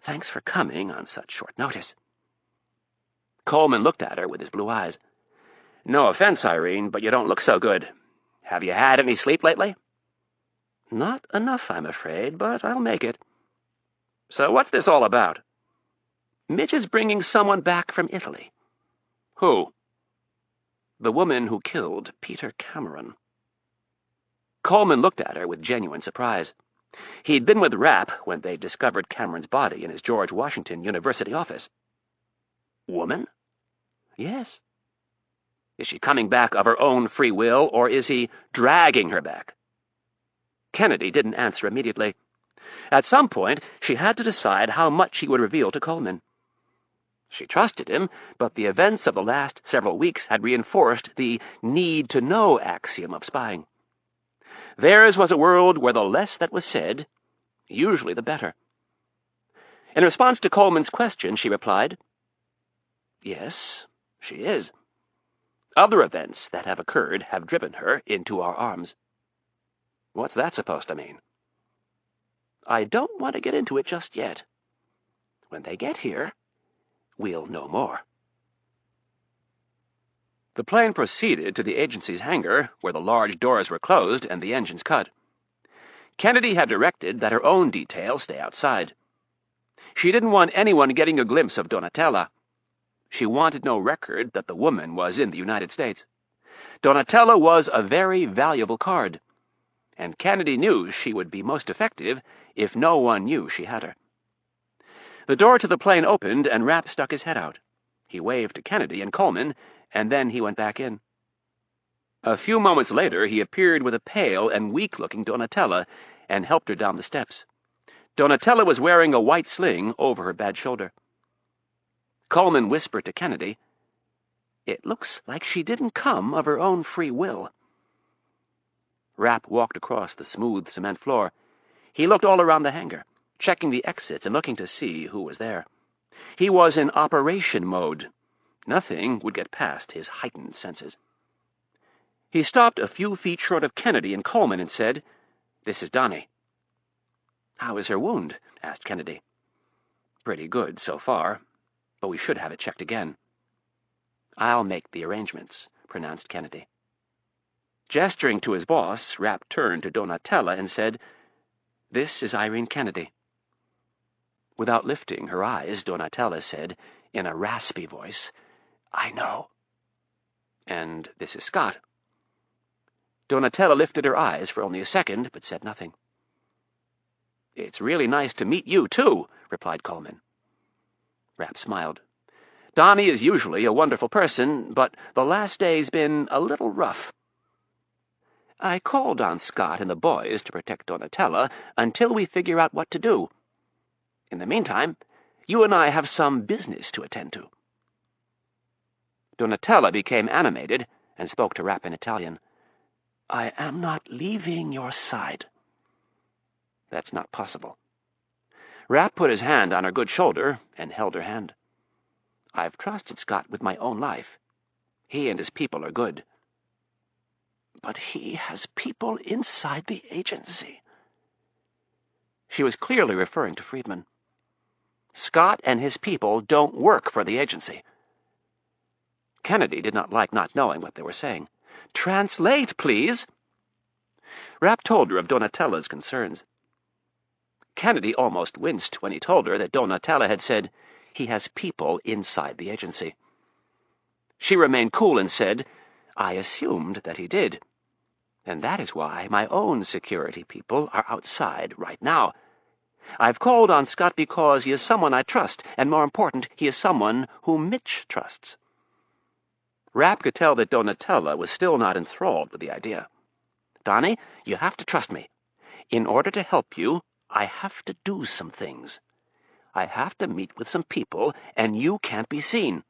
[SPEAKER 1] "Thanks for coming on such short notice." Coleman looked at her with his blue eyes. "No offense, Irene, but you don't look so good. Have you had any sleep lately?" "Not enough, I'm afraid, but I'll make it." "So what's this all about?" "Mitch is bringing someone back from Italy." "Who?" "The woman who killed Peter Cameron." Coleman looked at her with genuine surprise. He'd been with Rapp when they discovered Cameron's body in his George Washington University office. "Woman?" "Yes." "Is she coming back of her own free will, or is he dragging her back?" Kennedy didn't answer immediately. At some point, she had to decide how much she would reveal to Coleman. She trusted him, but the events of the last several weeks had reinforced the need-to-know axiom of spying. Theirs was a world where the less that was said, usually the better. In response to Coleman's question, she replied, "Yes, she is. Other events that have occurred have driven her into our arms." "What's that supposed to mean?" "I don't want to get into it just yet. When they get here, we'll know more." The plane proceeded to the agency's hangar, where the large doors were closed and the engines cut. Kennedy had directed that her own detail stay outside. She didn't want anyone getting a glimpse of Donatella. She wanted no record that the woman was in the United States. Donatella was a very valuable card, and Kennedy knew she would be most effective if no one knew she had her. The door to the plane opened, and Rapp stuck his head out. He waved to Kennedy and Coleman, and then he went back in. A few moments later, he appeared with a pale and weak-looking Donatella and helped her down the steps. Donatella was wearing a white sling over her bad shoulder. Coleman whispered to Kennedy, "It looks like she didn't come of her own free will." Rapp walked across the smooth cement floor. He looked all around the hangar, checking the exits and looking to see who was there. He was in operation mode. Nothing would get past his heightened senses. He stopped a few feet short of Kennedy and Coleman and said, "This is Donnie." "How is her wound?" asked Kennedy. "Pretty good so far, but we should have it checked again." "I'll make the arrangements," pronounced Kennedy. Gesturing to his boss, Rapp turned to Donatella and said, "This is Irene Kennedy." Without lifting her eyes, Donatella said, in a raspy voice, "I know." "And this is Scott." Donatella lifted her eyes for only a second, but said nothing. "It's really nice to meet you, too," replied Coleman. Rapp smiled. "Donnie is usually a wonderful person, but the last day's been a little rough. I called on Scott and the boys to protect Donatella until we figure out what to do. In the meantime, you and I have some business to attend to." Donatella became animated and spoke to Rapp in Italian. "I am not leaving your side." "That's not possible." Rapp put his hand on her good shoulder and held her hand. "I've trusted Scott with my own life. He and his people are good." "But he has people inside the agency." She was clearly referring to Friedman. "Scott and his people don't work for the agency." Kennedy did not like not knowing what they were saying. "Translate, please." Rapp told her of Donatella's concerns. Kennedy almost winced when he told her that Donatella had said, "He has people inside the agency." She remained cool and said, "I assumed that he did. And that is why my own security people are outside right now. I've called on Scott because he is someone I trust, and more important, he is someone whom Mitch trusts." Rapp could tell that Donatella was still not enthralled with the idea. "Donnie, you have to trust me. In order to help you, I have to do some things. I have to meet with some people, and you can't be seen.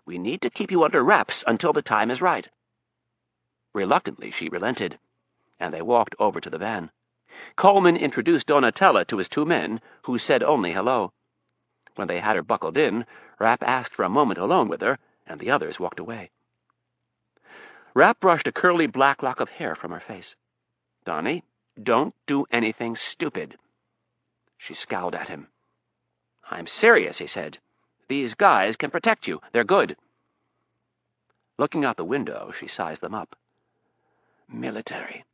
[SPEAKER 1] We need to keep you under wraps until the time is right." Reluctantly, she relented, and they walked over to the van. Coleman introduced Donatella to his two men, who said only hello. When they had her buckled in, Rapp asked for a moment alone with her, and the others walked away. Rapp brushed a curly black lock of hair from her face. "Donnie, don't do anything stupid." She scowled at him. "I'm serious," he said. "These guys can protect you. They're good." Looking out the window, she sized them up. "Military."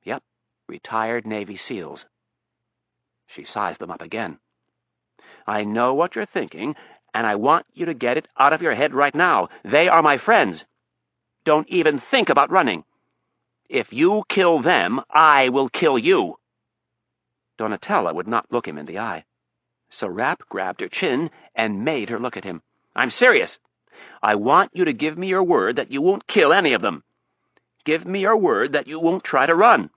[SPEAKER 1] "Yep, retired Navy SEALs." She sized them up again. "I know what you're thinking, and I want you to get it out of your head right now. They are my friends. Don't even think about running. If you kill them, I will kill you." Donatella would not look him in the eye, so Rapp grabbed her chin and made her look at him. "I'm serious. I want you to give me your word that you won't kill any of them. Give me your word that you won't try to run.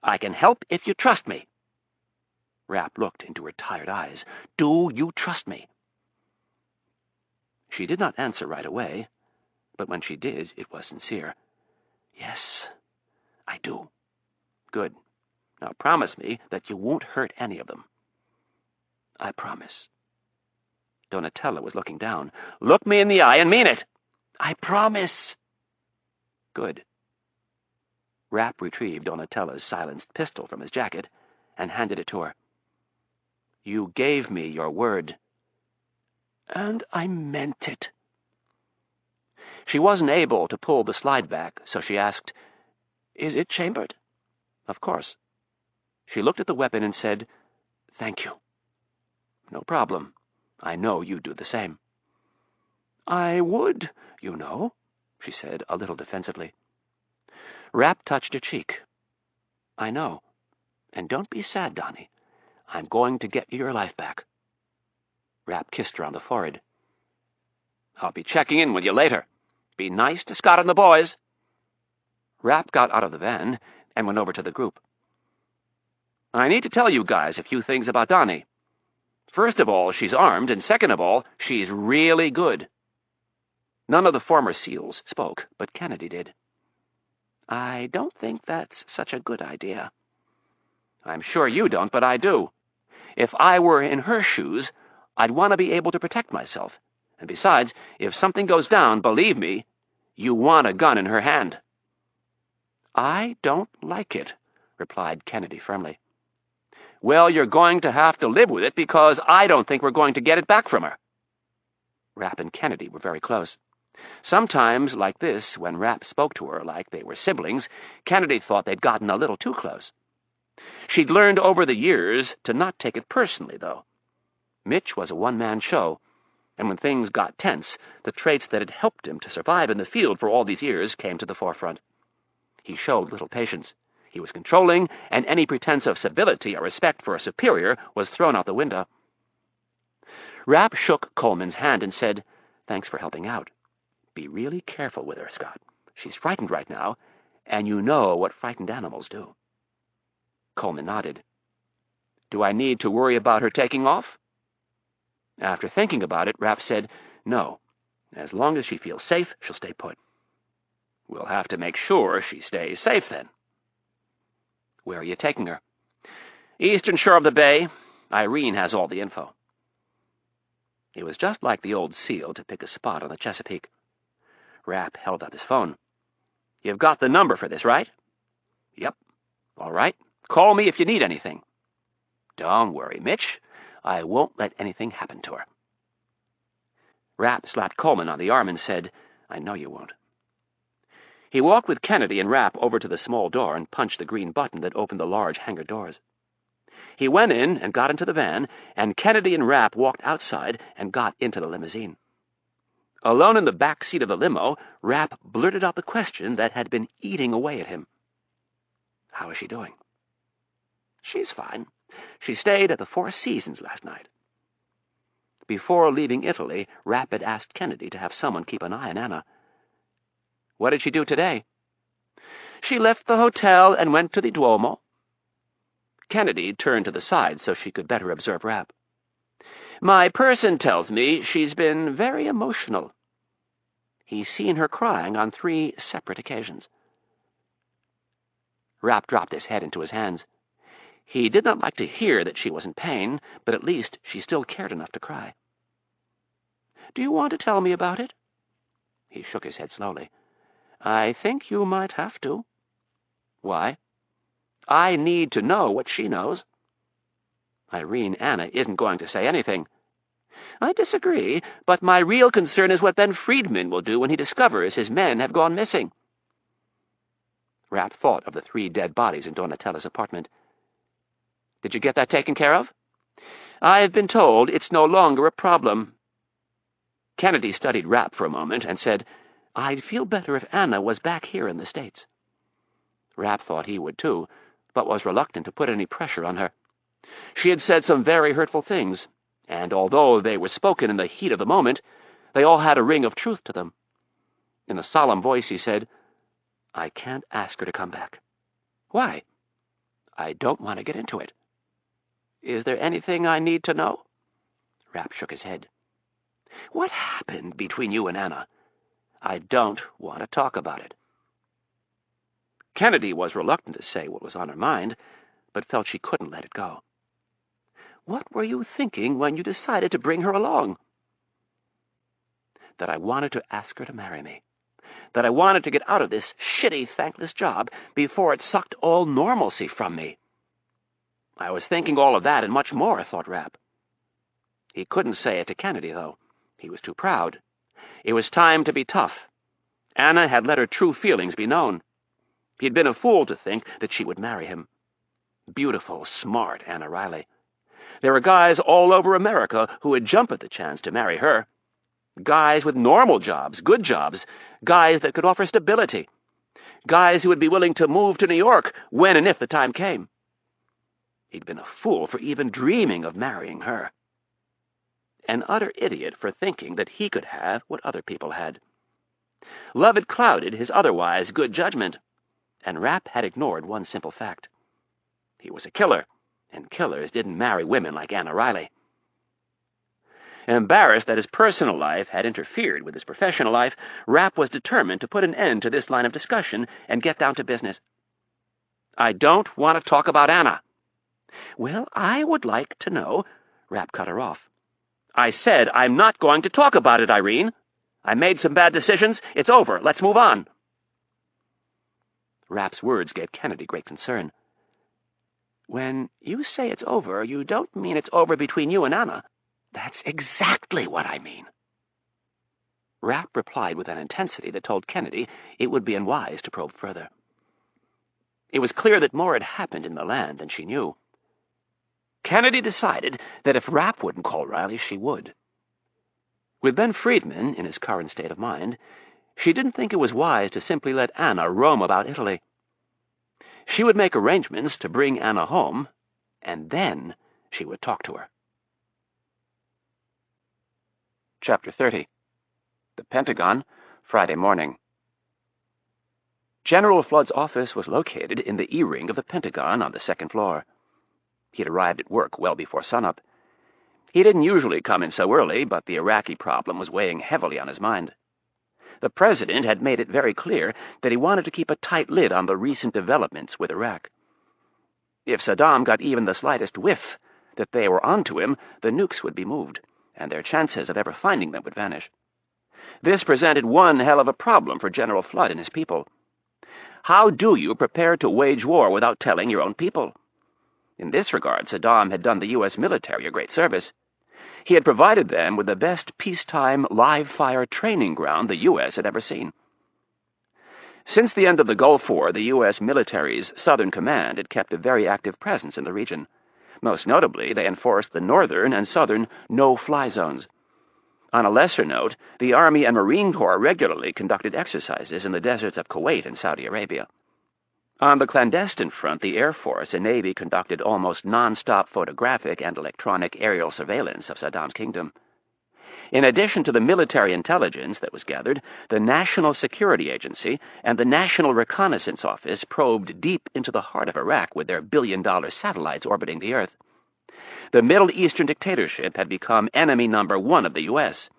[SPEAKER 1] I can help if you trust me." Rapp looked into her tired eyes. "Do you trust me?" She did not answer right away, but when she did, it was sincere. "Yes, I do." "Good. Now promise me that you won't hurt any of them." "I promise." Donatella was looking down. "Look me in the eye and mean it." "I promise." "Good." Rapp retrieved Donatella's silenced pistol from his jacket and handed it to her. "You gave me your word." "And I meant it." She wasn't able to pull the slide back, so she asked, "Is it chambered?" "Of course." She looked at the weapon and said, "Thank you." "No problem. I know you'd do the same." "I would, you know," she said, a little defensively. Rapp touched her cheek. "I know. And don't be sad, Donnie. I'm going to get you your life back." Rapp kissed her on the forehead. "I'll be checking in with you later. Be nice to Scott and the boys." Rapp got out of the van and went over to the group. "I need to tell you guys a few things about Donnie. First of all, she's armed, and second of all, she's really good." None of the former SEALs spoke, but Kennedy did. "I don't think that's such a good idea." "I'm sure you don't, but I do. If I were in her shoes, I'd want to be able to protect myself. And besides, if something goes down, believe me, you want a gun in her hand." "I don't like it," replied Kennedy firmly. "Well, you're going to have to live with it because I don't think we're going to get it back from her." Rapp and Kennedy were very close. Sometimes, like this, when Rapp spoke to her like they were siblings, Kennedy thought they'd gotten a little too close. She'd learned over the years to not take it personally, though. Mitch was a one-man show, and when things got tense, the traits that had helped him to survive in the field for all these years came to the forefront. He showed little patience. He was controlling, and any pretense of civility or respect for a superior was thrown out the window. Rapp shook Coleman's hand and said, "Thanks for helping out. Be really careful with her, Scott. She's frightened right now, and you know what frightened animals do." Coleman nodded. "Do I need to worry about her taking off?" After thinking about it, Rapp said, "No. As long as she feels safe, she'll stay put." "We'll have to make sure she stays safe, then." "Where are you taking her?" "Eastern shore of the bay. Irene has all the info." It was just like the old SEAL to pick a spot on the Chesapeake. Rapp held up his phone. "You've got the number for this, right?" "Yep." "All right. Call me if you need anything." "Don't worry, Mitch. I won't let anything happen to her." Rapp slapped Coleman on the arm and said, "I know you won't." He walked with Kennedy and Rapp over to the small door and punched the green button that opened the large hangar doors. He went in and got into the van, and Kennedy and Rapp walked outside and got into the limousine. Alone in the back seat of the limo, Rapp blurted out the question that had been eating away at him. "How is she doing?" "She's fine. She stayed at the Four Seasons last night." Before leaving Italy, Rapp had asked Kennedy to have someone keep an eye on Anna. "What did she do today?" "She left the hotel and went to the Duomo." Kennedy turned to the side so she could better observe Rapp. "My person tells me she's been very emotional. He's seen her crying on 3 separate occasions." Rapp dropped his head into his hands. He did not like to hear that she was in pain, but at least she still cared enough to cry. "Do you want to tell me about it?" He shook his head slowly. "I think you might have to." "Why?" "I need to know what she knows." "Irene Anna isn't going to say anything." "I disagree, but my real concern is what Ben Friedman will do when he discovers his men have gone missing." Rapp thought of the 3 dead bodies in Donatella's apartment. "Did you get that taken care of?" "I've been told it's no longer a problem." Kennedy studied Rapp for a moment and said, "I'd feel better if Anna was back here in the States." Rapp thought he would too, but was reluctant to put any pressure on her. She had said some very hurtful things, and although they were spoken in the heat of the moment, they all had a ring of truth to them. In a solemn voice he said, "I can't ask her to come back." "Why?" "I don't want to get into it." "Is there anything I need to know?" Rapp shook his head. "What happened between you and Anna?" "I don't want to talk about it." Kennedy was reluctant to say what was on her mind, but felt she couldn't let it go. "What were you thinking when you decided to bring her along?" "That I wanted to ask her to marry me. That I wanted to get out of this shitty, thankless job before it sucked all normalcy from me." "I was thinking all of that and much more," thought Rapp. He couldn't say it to Kennedy, though. He was too proud. It was time to be tough. Anna had let her true feelings be known. He'd been a fool to think that she would marry him. Beautiful, smart Anna Riley. There were guys all over America who would jump at the chance to marry her. Guys with normal jobs, good jobs, guys that could offer stability. Guys who would be willing to move to New York when and if the time came. He'd been a fool for even dreaming of marrying her. An utter idiot for thinking that he could have what other people had. Love had clouded his otherwise good judgment, and Rapp had ignored one simple fact. He was a killer, and killers didn't marry women like Anna Riley. Embarrassed that his personal life had interfered with his professional life, Rapp was determined to put an end to this line of discussion and get down to business. "I don't want to talk about Anna." "Well, I would like to know—" Rapp cut her off. "I said I'm not going to talk about it, Irene. I made some bad decisions. It's over. Let's move on." Rapp's words gave Kennedy great concern. "When you say it's over, you don't mean it's over between you and Anna." "That's exactly what I mean." Rapp replied with an intensity that told Kennedy it would be unwise to probe further. It was clear that more had happened in Milan than she knew. Kennedy decided that if Rapp wouldn't call Riley, she would. With Ben Friedman in his current state of mind, she didn't think it was wise to simply let Anna roam about Italy. She would make arrangements to bring Anna home, and then she would talk to her. Chapter 30. The Pentagon, Friday morning. General Flood's office was located in the E-ring of the Pentagon on the second floor. He had arrived at work well before sunup. He didn't usually come in so early, but the Iraqi problem was weighing heavily on his mind. The President had made it very clear that he wanted to keep a tight lid on the recent developments with Iraq. If Saddam got even the slightest whiff that they were onto him, the nukes would be moved, and their chances of ever finding them would vanish. This presented one hell of a problem for General Flood and his people. How do you prepare to wage war without telling your own people? In this regard, Saddam had done the U.S. military a great service. He had provided them with the best peacetime live-fire training ground the U.S. had ever seen. Since the end of the Gulf War, the U.S. military's Southern Command had kept a very active presence in the region. Most notably, they enforced the northern and southern no-fly zones. On a lesser note, the Army and Marine Corps regularly conducted exercises in the deserts of Kuwait and Saudi Arabia. On the clandestine front, the Air Force and Navy conducted almost non-stop photographic and electronic aerial surveillance of Saddam's kingdom. In addition to the military intelligence that was gathered, the National Security Agency and the National Reconnaissance Office probed deep into the heart of Iraq with their billion-dollar satellites orbiting the Earth. The Middle Eastern dictatorship had become enemy number one of the U.S.,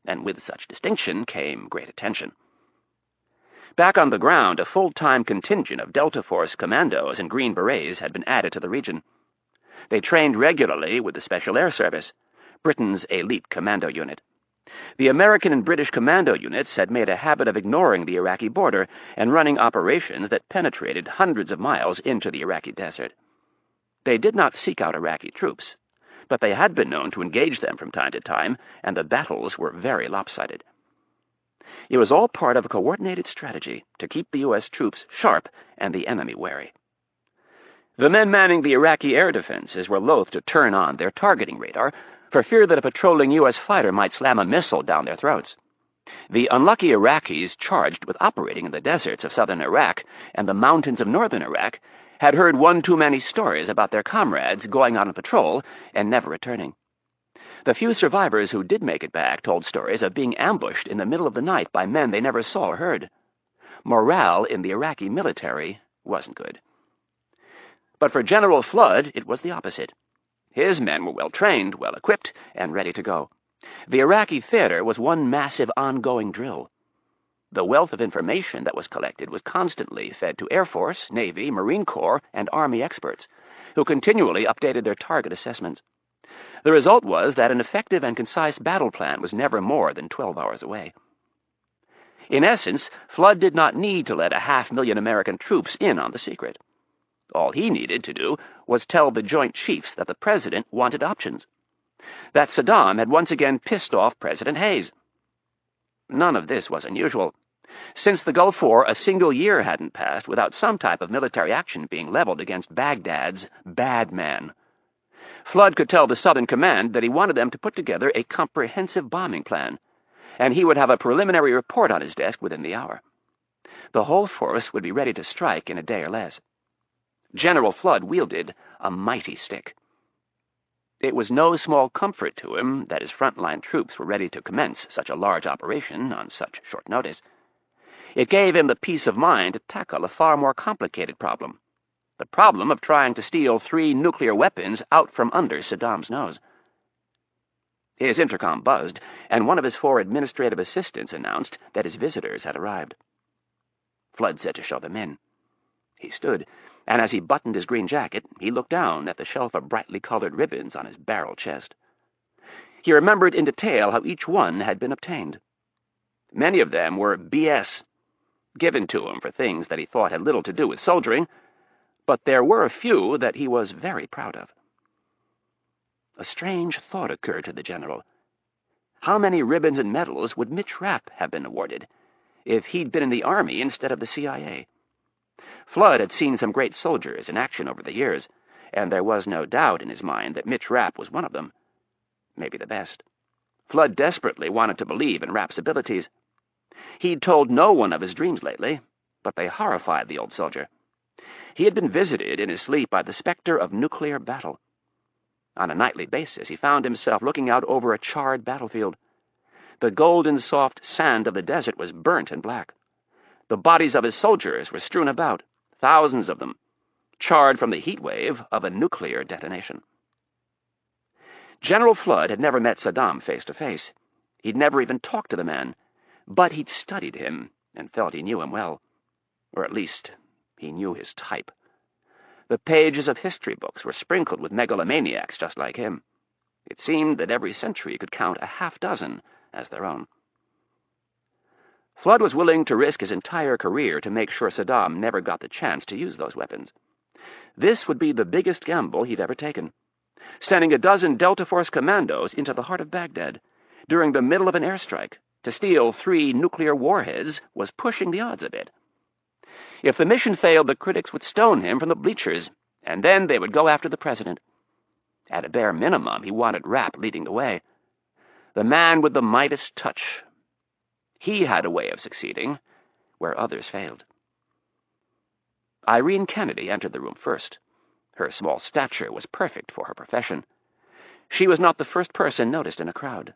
[SPEAKER 1] and with such distinction came great attention. Back on the ground, a full-time contingent of Delta Force commandos and Green Berets had been added to the region. They trained regularly with the Special Air Service, Britain's elite commando unit. The American and British commando units had made a habit of ignoring the Iraqi border and running operations that penetrated hundreds of miles into the Iraqi desert. They did not seek out Iraqi troops, but they had been known to engage them from time to time, and the battles were very lopsided. It was all part of a coordinated strategy to keep the U.S. troops sharp and the enemy wary. The men manning the Iraqi air defenses were loath to turn on their targeting radar for fear that a patrolling U.S. fighter might slam a missile down their throats. The unlucky Iraqis charged with operating in the deserts of southern Iraq and the mountains of northern Iraq had heard one too many stories about their comrades going on a patrol and never returning. The few survivors who did make it back told stories of being ambushed in the middle of the night by men they never saw or heard. Morale in the Iraqi military wasn't good. But for General Flood, it was the opposite. His men were well-trained, well-equipped, and ready to go. The Iraqi theater was one massive ongoing drill. The wealth of information that was collected was constantly fed to Air Force, Navy, Marine Corps, and Army experts, who continually updated their target assessments. The result was that an effective and concise battle plan was never more than 12 hours away. In essence, Flood did not need to let 500,000 American troops in on the secret. All he needed to do was tell the Joint Chiefs that the President wanted options, that Saddam had once again pissed off President Hayes. None of this was unusual. Since the Gulf War, a single year hadn't passed without some type of military action being leveled against Baghdad's bad man. Flood could tell the Southern Command that he wanted them to put together a comprehensive bombing plan, and he would have a preliminary report on his desk within the hour. The whole force would be ready to strike in a day or less. General Flood wielded a mighty stick. It was no small comfort to him that his frontline troops were ready to commence such a large operation on such short notice. It gave him the peace of mind to tackle a far more complicated problem. The problem of trying to steal 3 nuclear weapons out from under Saddam's nose. His intercom buzzed, and one of his 4 administrative assistants announced that his visitors had arrived. Flood said to show them in. He stood, and as he buttoned his green jacket, he looked down at the shelf of brightly colored ribbons on his barrel chest. He remembered in detail how each one had been obtained. Many of them were BS, given to him for things that he thought had little to do with soldiering, but there were a few that he was very proud of. A strange thought occurred to the general. How many ribbons and medals would Mitch Rapp have been awarded if he'd been in the Army instead of the CIA? Flood had seen some great soldiers in action over the years, and there was no doubt in his mind that Mitch Rapp was one of them, maybe the best. Flood desperately wanted to believe in Rapp's abilities. He'd told no one of his dreams lately, but they horrified the old soldier. He had been visited in his sleep by the specter of nuclear battle. On a nightly basis, he found himself looking out over a charred battlefield. The golden soft sand of the desert was burnt and black. The bodies of his soldiers were strewn about, thousands of them, charred from the heat wave of a nuclear detonation. General Flood had never met Saddam face to face. He'd never even talked to the man, but he'd studied him and felt he knew him well. Or at least, he knew his type. The pages of history books were sprinkled with megalomaniacs just like him. It seemed that every century could count a half-dozen as their own. Flood was willing to risk his entire career to make sure Saddam never got the chance to use those weapons. This would be the biggest gamble he'd ever taken. Sending a dozen Delta Force commandos into the heart of Baghdad during the middle of an airstrike to steal 3 nuclear warheads was pushing the odds a bit. If the mission failed, the critics would stone him from the bleachers, and then they would go after the president. At a bare minimum, he wanted Rapp leading the way. The man with the Midas touch. He had a way of succeeding where others failed. Irene Kennedy entered the room first. Her small stature was perfect for her profession. She was not the first person noticed in a crowd.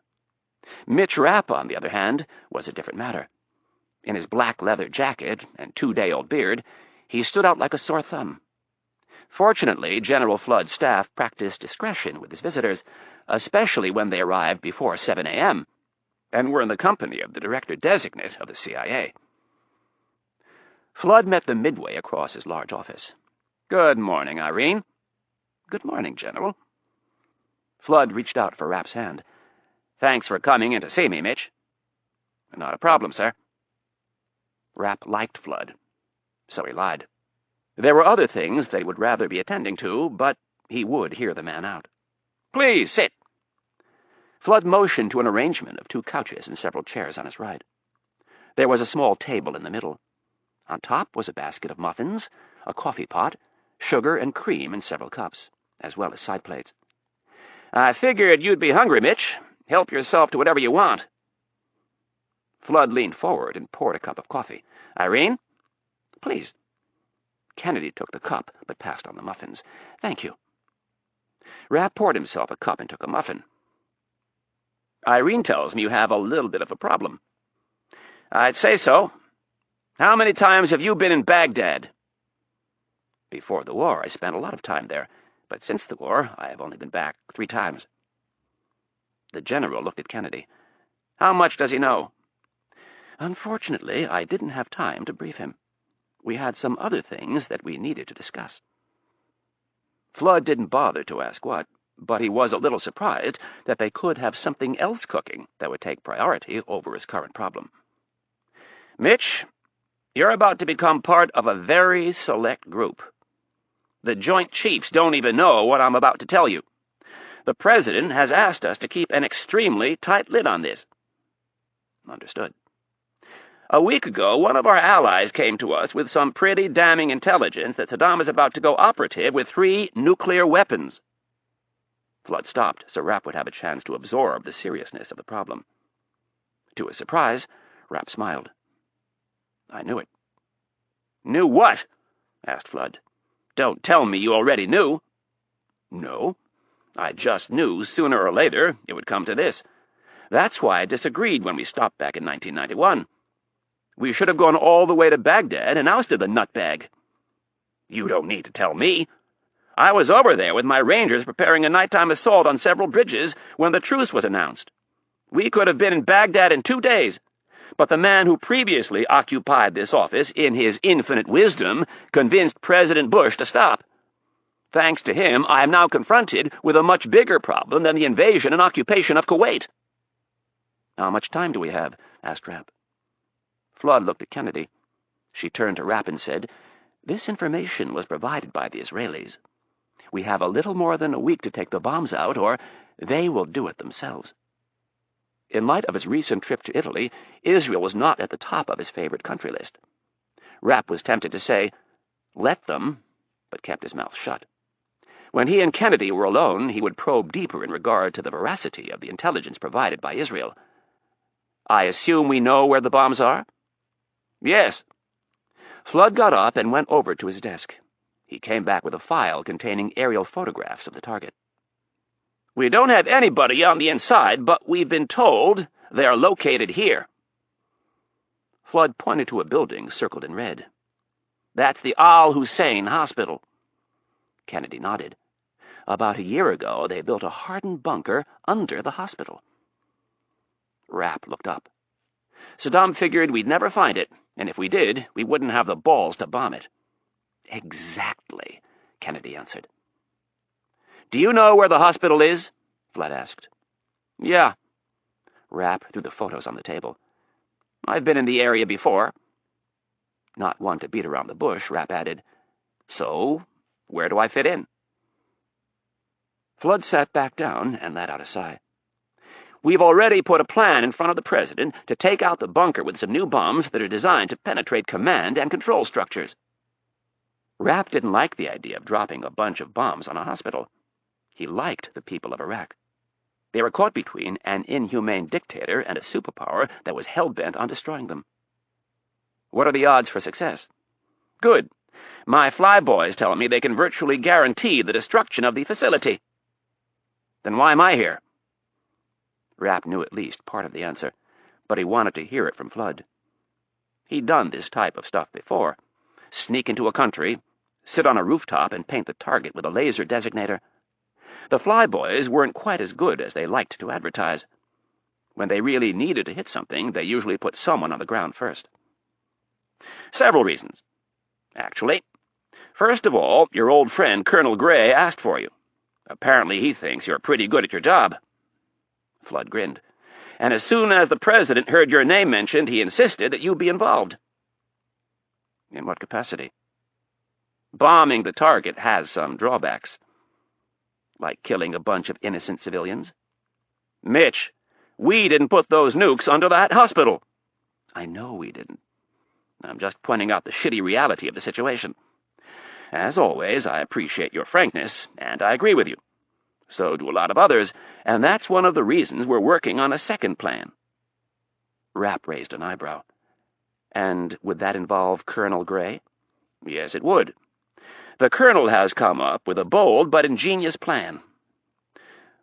[SPEAKER 1] Mitch Rapp, on the other hand, was a different matter. In his black leather jacket and 2-day-old beard, he stood out like a sore thumb. Fortunately, General Flood's staff practiced discretion with his visitors, especially when they arrived before 7 a.m., and were in the company of the director-designate of the CIA. Flood met them midway across his large office. "Good morning, Irene." "Good morning, General." Flood reached out for Rapp's hand. "Thanks for coming in to see me, Mitch." "Not a problem, sir." Rapp liked Flood, so he lied. There were other things they would rather be attending to, but he would hear the man out. "Please, sit." Flood motioned to an arrangement of 2 couches and several chairs on his right. There was a small table in the middle. On top was a basket of muffins, a coffee pot, sugar and cream in several cups, as well as side plates. "I figured you'd be hungry, Mitch. Help yourself to whatever you want." Flood leaned forward and poured a cup of coffee. "Irene?" "Please." Kennedy took the cup, but passed on the muffins. "Thank you." Rapp poured himself a cup and took a muffin. "Irene tells me you have a little bit of a problem." "I'd say so. How many times have you been in Baghdad?" "Before the war, I spent a lot of time there, but since the war, I have only been back 3 times. The general looked at Kennedy. "How much does he know?" "Unfortunately, I didn't have time to brief him. We had some other things that we needed to discuss." Flood didn't bother to ask what, but he was a little surprised that they could have something else cooking that would take priority over his current problem. "Mitch, you're about to become part of a very select group. The Joint Chiefs don't even know what I'm about to tell you. The President has asked us to keep an extremely tight lid on this." "Understood." "A week ago, one of our allies came to us with some pretty damning intelligence that Saddam is about to go operative with 3 nuclear weapons." Flood stopped so Rapp would have a chance to absorb the seriousness of the problem. To his surprise, Rapp smiled. "I knew it." "Knew what?" asked Flood. "Don't tell me you already knew." "No. I just knew sooner or later it would come to this. That's why I disagreed when we stopped back in 1991. We should have gone all the way to Baghdad and ousted the nutbag." "You don't need to tell me. I was over there with my Rangers preparing a nighttime assault on several bridges when the truce was announced. We could have been in Baghdad in 2 days, but the man who previously occupied this office, in his infinite wisdom, convinced President Bush to stop. Thanks to him, I am now confronted with a much bigger problem than the invasion and occupation of Kuwait." "How much time do we have?" asked Rapp. Flood looked at Kennedy. She turned to Rapp and said, "This information was provided by the Israelis. We have a little more than a week to take the bombs out, or they will do it themselves." In light of his recent trip to Italy, Israel was not at the top of his favorite country list. Rapp was tempted to say, "Let them," but kept his mouth shut. When he and Kennedy were alone, he would probe deeper in regard to the veracity of the intelligence provided by Israel. "I assume we know where the bombs are?" "Yes." Flood got up and went over to his desk. He came back with a file containing aerial photographs of the target. "We don't have anybody on the inside, but we've been told they are located here." Flood pointed to a building circled in red. "That's the Al Hussein Hospital." Kennedy nodded. "About a year ago, they built a hardened bunker under the hospital." Rapp looked up. "Saddam figured we'd never find it, and if we did, we wouldn't have the balls to bomb it." "Exactly," Kennedy answered. "Do you know where the hospital is?" Flood asked. "Yeah." Rapp threw the photos on the table. "I've been in the area before." Not one to beat around the bush, Rapp added, "So, where do I fit in?" Flood sat back down and let out a sigh. "We've already put a plan in front of the president to take out the bunker with some new bombs that are designed to penetrate command and control structures." Rapp didn't like the idea of dropping a bunch of bombs on a hospital. He liked the people of Iraq. They were caught between an inhumane dictator and a superpower that was hell-bent on destroying them. "What are the odds for success?" "Good. My flyboys tell me they can virtually guarantee the destruction of the facility." "Then why am I here?" Rapp knew at least part of the answer, but he wanted to hear it from Flood. He'd done this type of stuff before. Sneak into a country, sit on a rooftop and paint the target with a laser designator. The flyboys weren't quite as good as they liked to advertise. When they really needed to hit something, they usually put someone on the ground first. "Several reasons. Actually, first of all, your old friend Colonel Gray asked for you. Apparently he thinks you're pretty good at your job." Flood grinned. "And as soon as the president heard your name mentioned, he insisted that you be involved." "In what capacity?" "Bombing the target has some drawbacks." "Like killing a bunch of innocent civilians?" "Mitch, we didn't put those nukes under that hospital." "I know we didn't. I'm just pointing out the shitty reality of the situation. As always, I appreciate your frankness, and I agree with you. So do a lot of others, and that's one of the reasons we're working on a second plan." Rapp raised an eyebrow. "And would that involve Colonel Gray?" "Yes, it would. The colonel has come up with a bold but ingenious plan."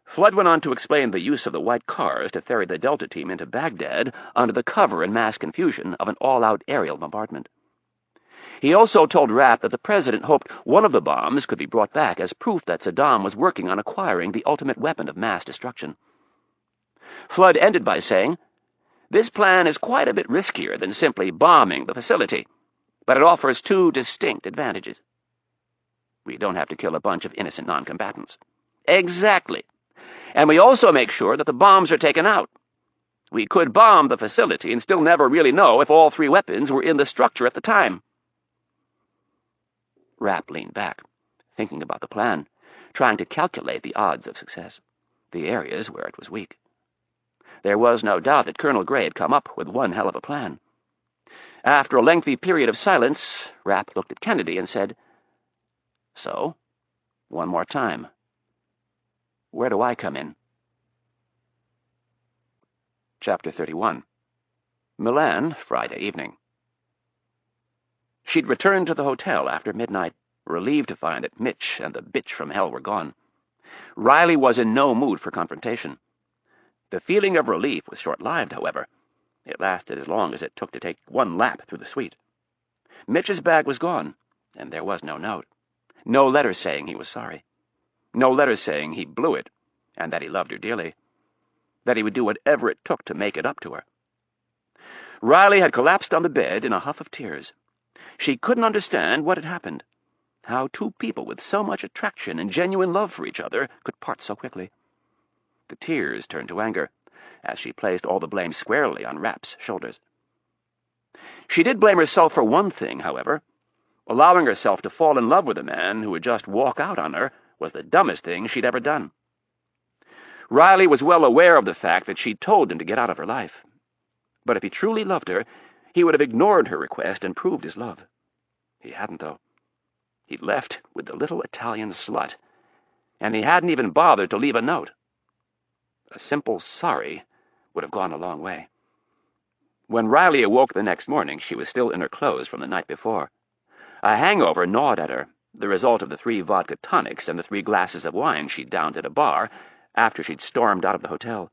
[SPEAKER 1] Flood went on to explain the use of the white cars to ferry the Delta team into Baghdad under the cover and mass confusion of an all-out aerial bombardment. He also told Rapp that the president hoped one of the bombs could be brought back as proof that Saddam was working on acquiring the ultimate weapon of mass destruction. Flood ended by saying, "This plan is quite a bit riskier than simply bombing the facility, but it offers two distinct advantages. We don't have to kill a bunch of innocent non-combatants." "Exactly. And we also make sure that the bombs are taken out. We could bomb the facility and still never really know if all three weapons were in the structure at the time." Rapp leaned back, thinking about the plan, trying to calculate the odds of success, the areas where it was weak. There was no doubt that Colonel Gray had come up with one hell of a plan. After a lengthy period of silence, Rapp looked at Kennedy and said, "So, one more time. Where do I come in?" Chapter 31. Milan, Friday evening. She'd returned to the hotel after midnight, relieved to find that Mitch and the bitch from hell were gone. Riley was in no mood for confrontation. The feeling of relief was short-lived, however. It lasted as long as it took to take one lap through the suite. Mitch's bag was gone, and there was no note. No letter saying he was sorry. No letter saying he blew it, and that he loved her dearly. That he would do whatever it took to make it up to her. Riley had collapsed on the bed in a huff of tears. She couldn't understand what had happened, how two people with so much attraction and genuine love for each other could part so quickly. The tears turned to anger, as she placed all the blame squarely on Rapp's shoulders. She did blame herself for one thing, however. Allowing herself to fall in love with a man who would just walk out on her was the dumbest thing she'd ever done. Riley was well aware of the fact that she'd told him to get out of her life. But if he truly loved her, he would have ignored her request and proved his love. He hadn't, though. He'd left with the little Italian slut, and he hadn't even bothered to leave a note. A simple sorry would have gone a long way. When Riley awoke the next morning, she was still in her clothes from the night before. A hangover gnawed at her, the result of the 3 vodka tonics and the 3 glasses of wine she'd downed at a bar after she'd stormed out of the hotel.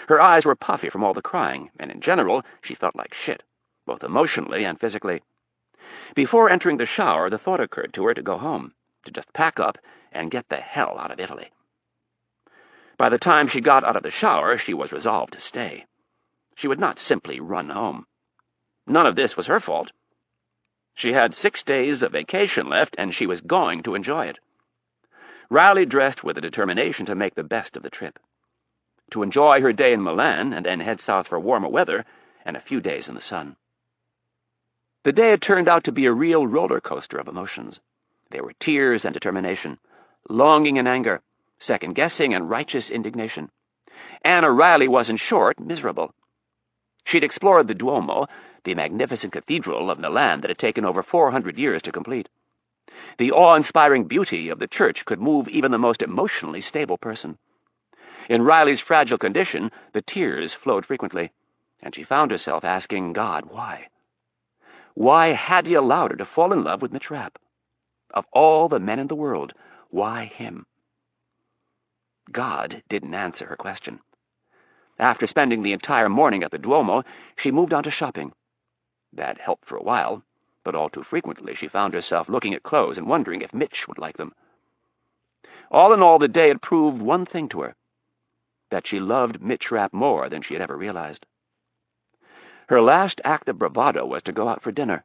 [SPEAKER 1] Her eyes were puffy from all the crying, and in general she felt like shit, both emotionally and physically. Before entering the shower, the thought occurred to her to go home, to just pack up and get the hell out of Italy. By the time she got out of the shower, she was resolved to stay. She would not simply run home. None of this was her fault. She had 6 days of vacation left, and she was going to enjoy it. Riley dressed with a determination to make the best of the trip, to enjoy her day in Milan and then head south for warmer weather and a few days in the sun. The day had turned out to be a real roller coaster of emotions. There were tears and determination, longing and anger, second-guessing and righteous indignation. Anna Riley was, in short, miserable. She'd explored the Duomo, the magnificent cathedral of Milan that had taken over 400 years to complete. The awe-inspiring beauty of the church could move even the most emotionally stable person. In Riley's fragile condition, the tears flowed frequently, and she found herself asking God why. Why had he allowed her to fall in love with Mitch Rapp? Of all the men in the world, why him? God didn't answer her question. After spending the entire morning at the Duomo, she moved on to shopping. That helped for a while, but all too frequently she found herself looking at clothes and wondering if Mitch would like them. All in all, the day had proved one thing to her, that she loved Mitch Rapp more than she had ever realized. Her last act of bravado was to go out for dinner.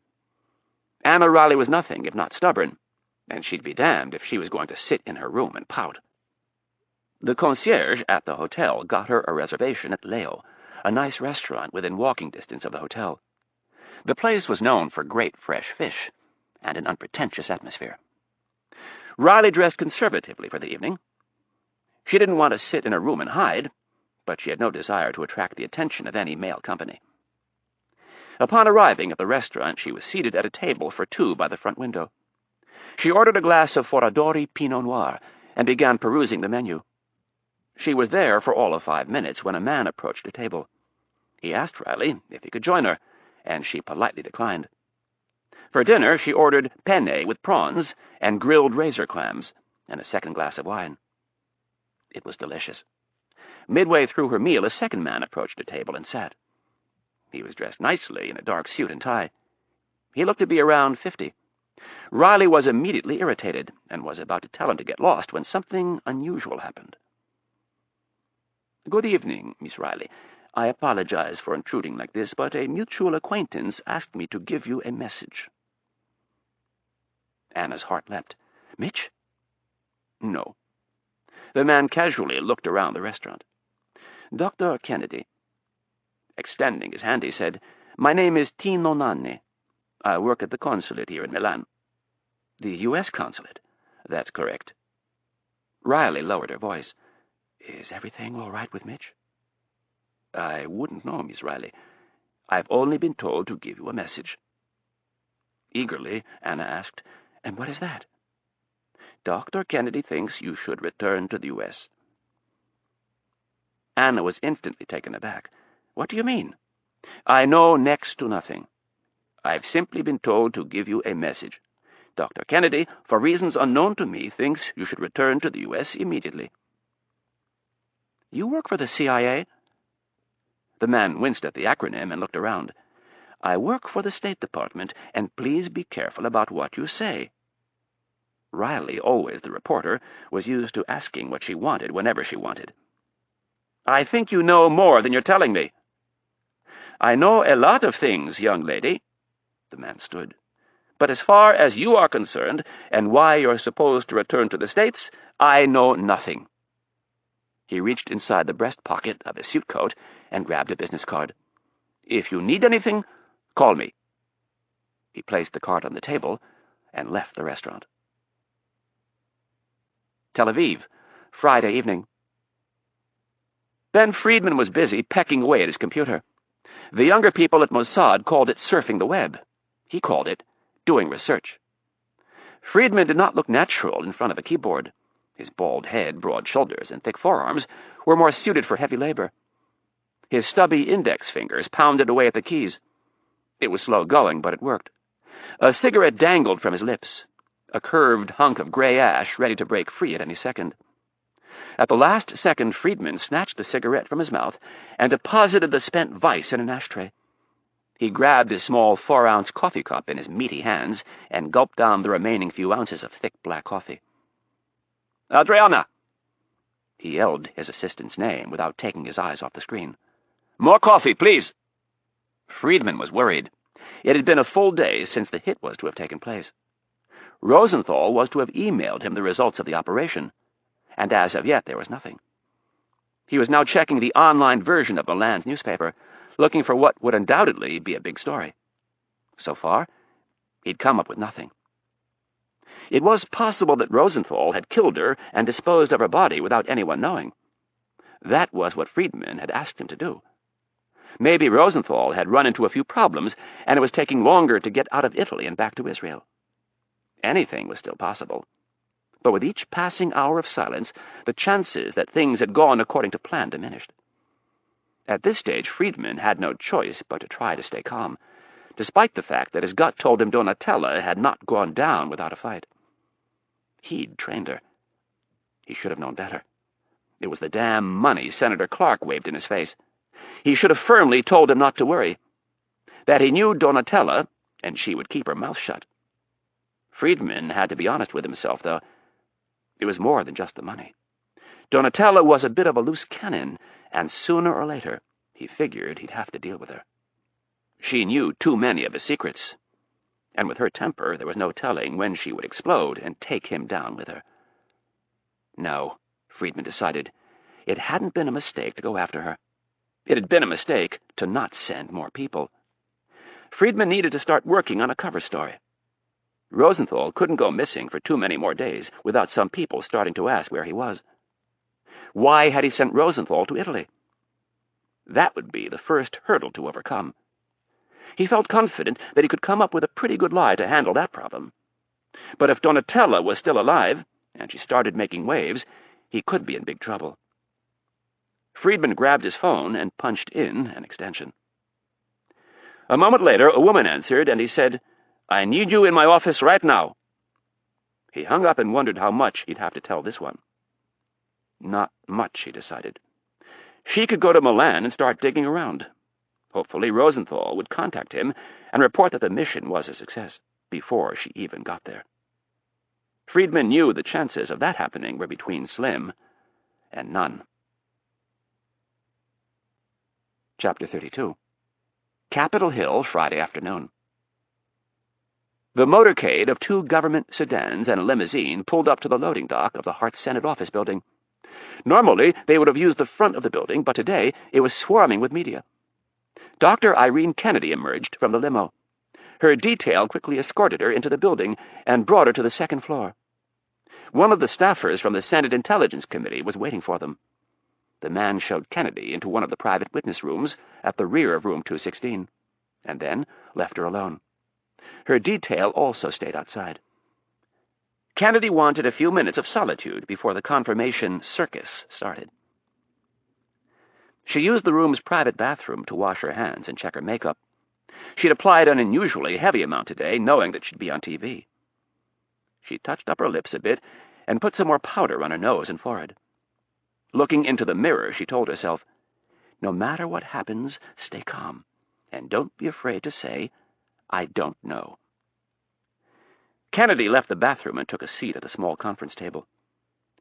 [SPEAKER 1] Anna Riley was nothing if not stubborn, and she'd be damned if she was going to sit in her room and pout. The concierge at the hotel got her a reservation at Leo, a nice restaurant within walking distance of the hotel. The place was known for great fresh fish and an unpretentious atmosphere. Riley dressed conservatively for the evening. She didn't want to sit in her room and hide, but she had no desire to attract the attention of any male company. Upon arriving at the restaurant, she was seated at a table for 2 by the front window. She ordered a glass of Foradori Pinot Noir and began perusing the menu. She was there for all of 5 minutes when a man approached the table. He asked Riley if he could join her, and she politely declined. For dinner, she ordered penne with prawns and grilled razor clams and a second glass of wine. It was delicious. Midway through her meal, a second man approached the table and sat. He was dressed nicely in a dark suit and tie. He looked to be around 50. Riley was immediately irritated and was about to tell him to get lost when something unusual happened. "Good evening, Miss Riley. I apologize for intruding like this, but a mutual acquaintance asked me to give you a message." Anna's heart leapt. "Mitch?" "No." The man casually looked around the restaurant. "Dr. Kennedy." Extending his hand, he said, "My name is Tino Nanni. I work at the consulate here in Milan." "The U.S. consulate?" "That's correct." Riley lowered her voice. "Is everything all right with Mitch?" "I wouldn't know, Miss Riley. I've only been told to give you a message." Eagerly, Anna asked, "And what is that?" "Dr. Kennedy thinks you should return to the U.S." Anna was instantly taken aback. "What do you mean?" "I know next to nothing. I've simply been told to give you a message. Dr. Kennedy, for reasons unknown to me, thinks you should return to the U.S. immediately." "You work for the CIA?" The man winced at the acronym and looked around. "I work for the State Department, and please be careful about what you say." Riley, always the reporter, was used to asking what she wanted whenever she wanted. "I think you know more than you're telling me." "I know a lot of things, young lady." The man stood. "But as far as you are concerned, and why you're supposed to return to the States, I know nothing." He reached inside the breast pocket of his suit coat and grabbed a business card. "If you need anything, call me." He placed the card on the table and left the restaurant. Tel Aviv, Friday evening. Ben Friedman was busy pecking away at his computer. The younger people at Mossad called it surfing the web. He called it doing research. Friedman did not look natural in front of a keyboard. His bald head, broad shoulders, and thick forearms were more suited for heavy labor. His stubby index fingers pounded away at the keys. It was slow going, but it worked. A cigarette dangled from his lips, a curved hunk of gray ash ready to break free at any second. At the last second, Friedman snatched the cigarette from his mouth and deposited the spent vice in an ashtray. He grabbed his small 4-ounce coffee cup in his meaty hands and gulped down the remaining few ounces of thick black coffee. "Adriana!" He yelled his assistant's name without taking his eyes off the screen. "More coffee, please!" Friedman was worried. It had been a full day since the hit was to have taken place. Rosenthal was to have emailed him the results of the operation, and as of yet there was nothing. He was now checking the online version of Milan's newspaper, looking for what would undoubtedly be a big story. So far, he'd come up with nothing. It was possible that Rosenthal had killed her and disposed of her body without anyone knowing. That was what Friedman had asked him to do. Maybe Rosenthal had run into a few problems, and it was taking longer to get out of Italy and back to Israel. Anything was still possible. But with each passing hour of silence, the chances that things had gone according to plan diminished. At this stage, Friedman had no choice but to try to stay calm, despite the fact that his gut told him Donatella had not gone down without a fight. He'd trained her. He should have known better. It was the damn money Senator Clark waved in his face. He should have firmly told him not to worry, that he knew Donatella, and she would keep her mouth shut. Friedman had to be honest with himself, though. It was more than just the money. Donatella was a bit of a loose cannon, and sooner or later he figured he'd have to deal with her. She knew too many of his secrets, and with her temper there was no telling when she would explode and take him down with her. No, Friedman decided, it hadn't been a mistake to go after her. It had been a mistake to not send more people. Friedman needed to start working on a cover story. Rosenthal couldn't go missing for too many more days without some people starting to ask where he was. Why had he sent Rosenthal to Italy? That would be the first hurdle to overcome. He felt confident that he could come up with a pretty good lie to handle that problem. But if Donatella was still alive, and she started making waves, he could be in big trouble. Friedman grabbed his phone and punched in an extension. A moment later, a woman answered, and he said, "I need you in my office right now." He hung up and wondered how much he'd have to tell this one. Not much, he decided. She could go to Milan and start digging around. Hopefully Rosenthal would contact him and report that the mission was a success before she even got there. Friedman knew the chances of that happening were between slim and none. Chapter 32. Capitol Hill, Friday afternoon. The motorcade of 2 government sedans and a limousine pulled up to the loading dock of the Hart Senate office building. Normally, they would have used the front of the building, but today it was swarming with media. Dr. Irene Kennedy emerged from the limo. Her detail quickly escorted her into the building and brought her to the second floor. One of the staffers from the Senate Intelligence Committee was waiting for them. The man showed Kennedy into one of the private witness rooms at the rear of room 216, and then left her alone. Her detail also stayed outside. Kennedy wanted a few minutes of solitude before the confirmation circus started. She used the room's private bathroom to wash her hands and check her makeup. She'd applied an unusually heavy amount today, knowing that she'd be on TV. She touched up her lips a bit and put some more powder on her nose and forehead. Looking into the mirror, she told herself, "No matter what happens, stay calm, and don't be afraid to say, 'I don't know.'" Kennedy left the bathroom and took a seat at the small conference table.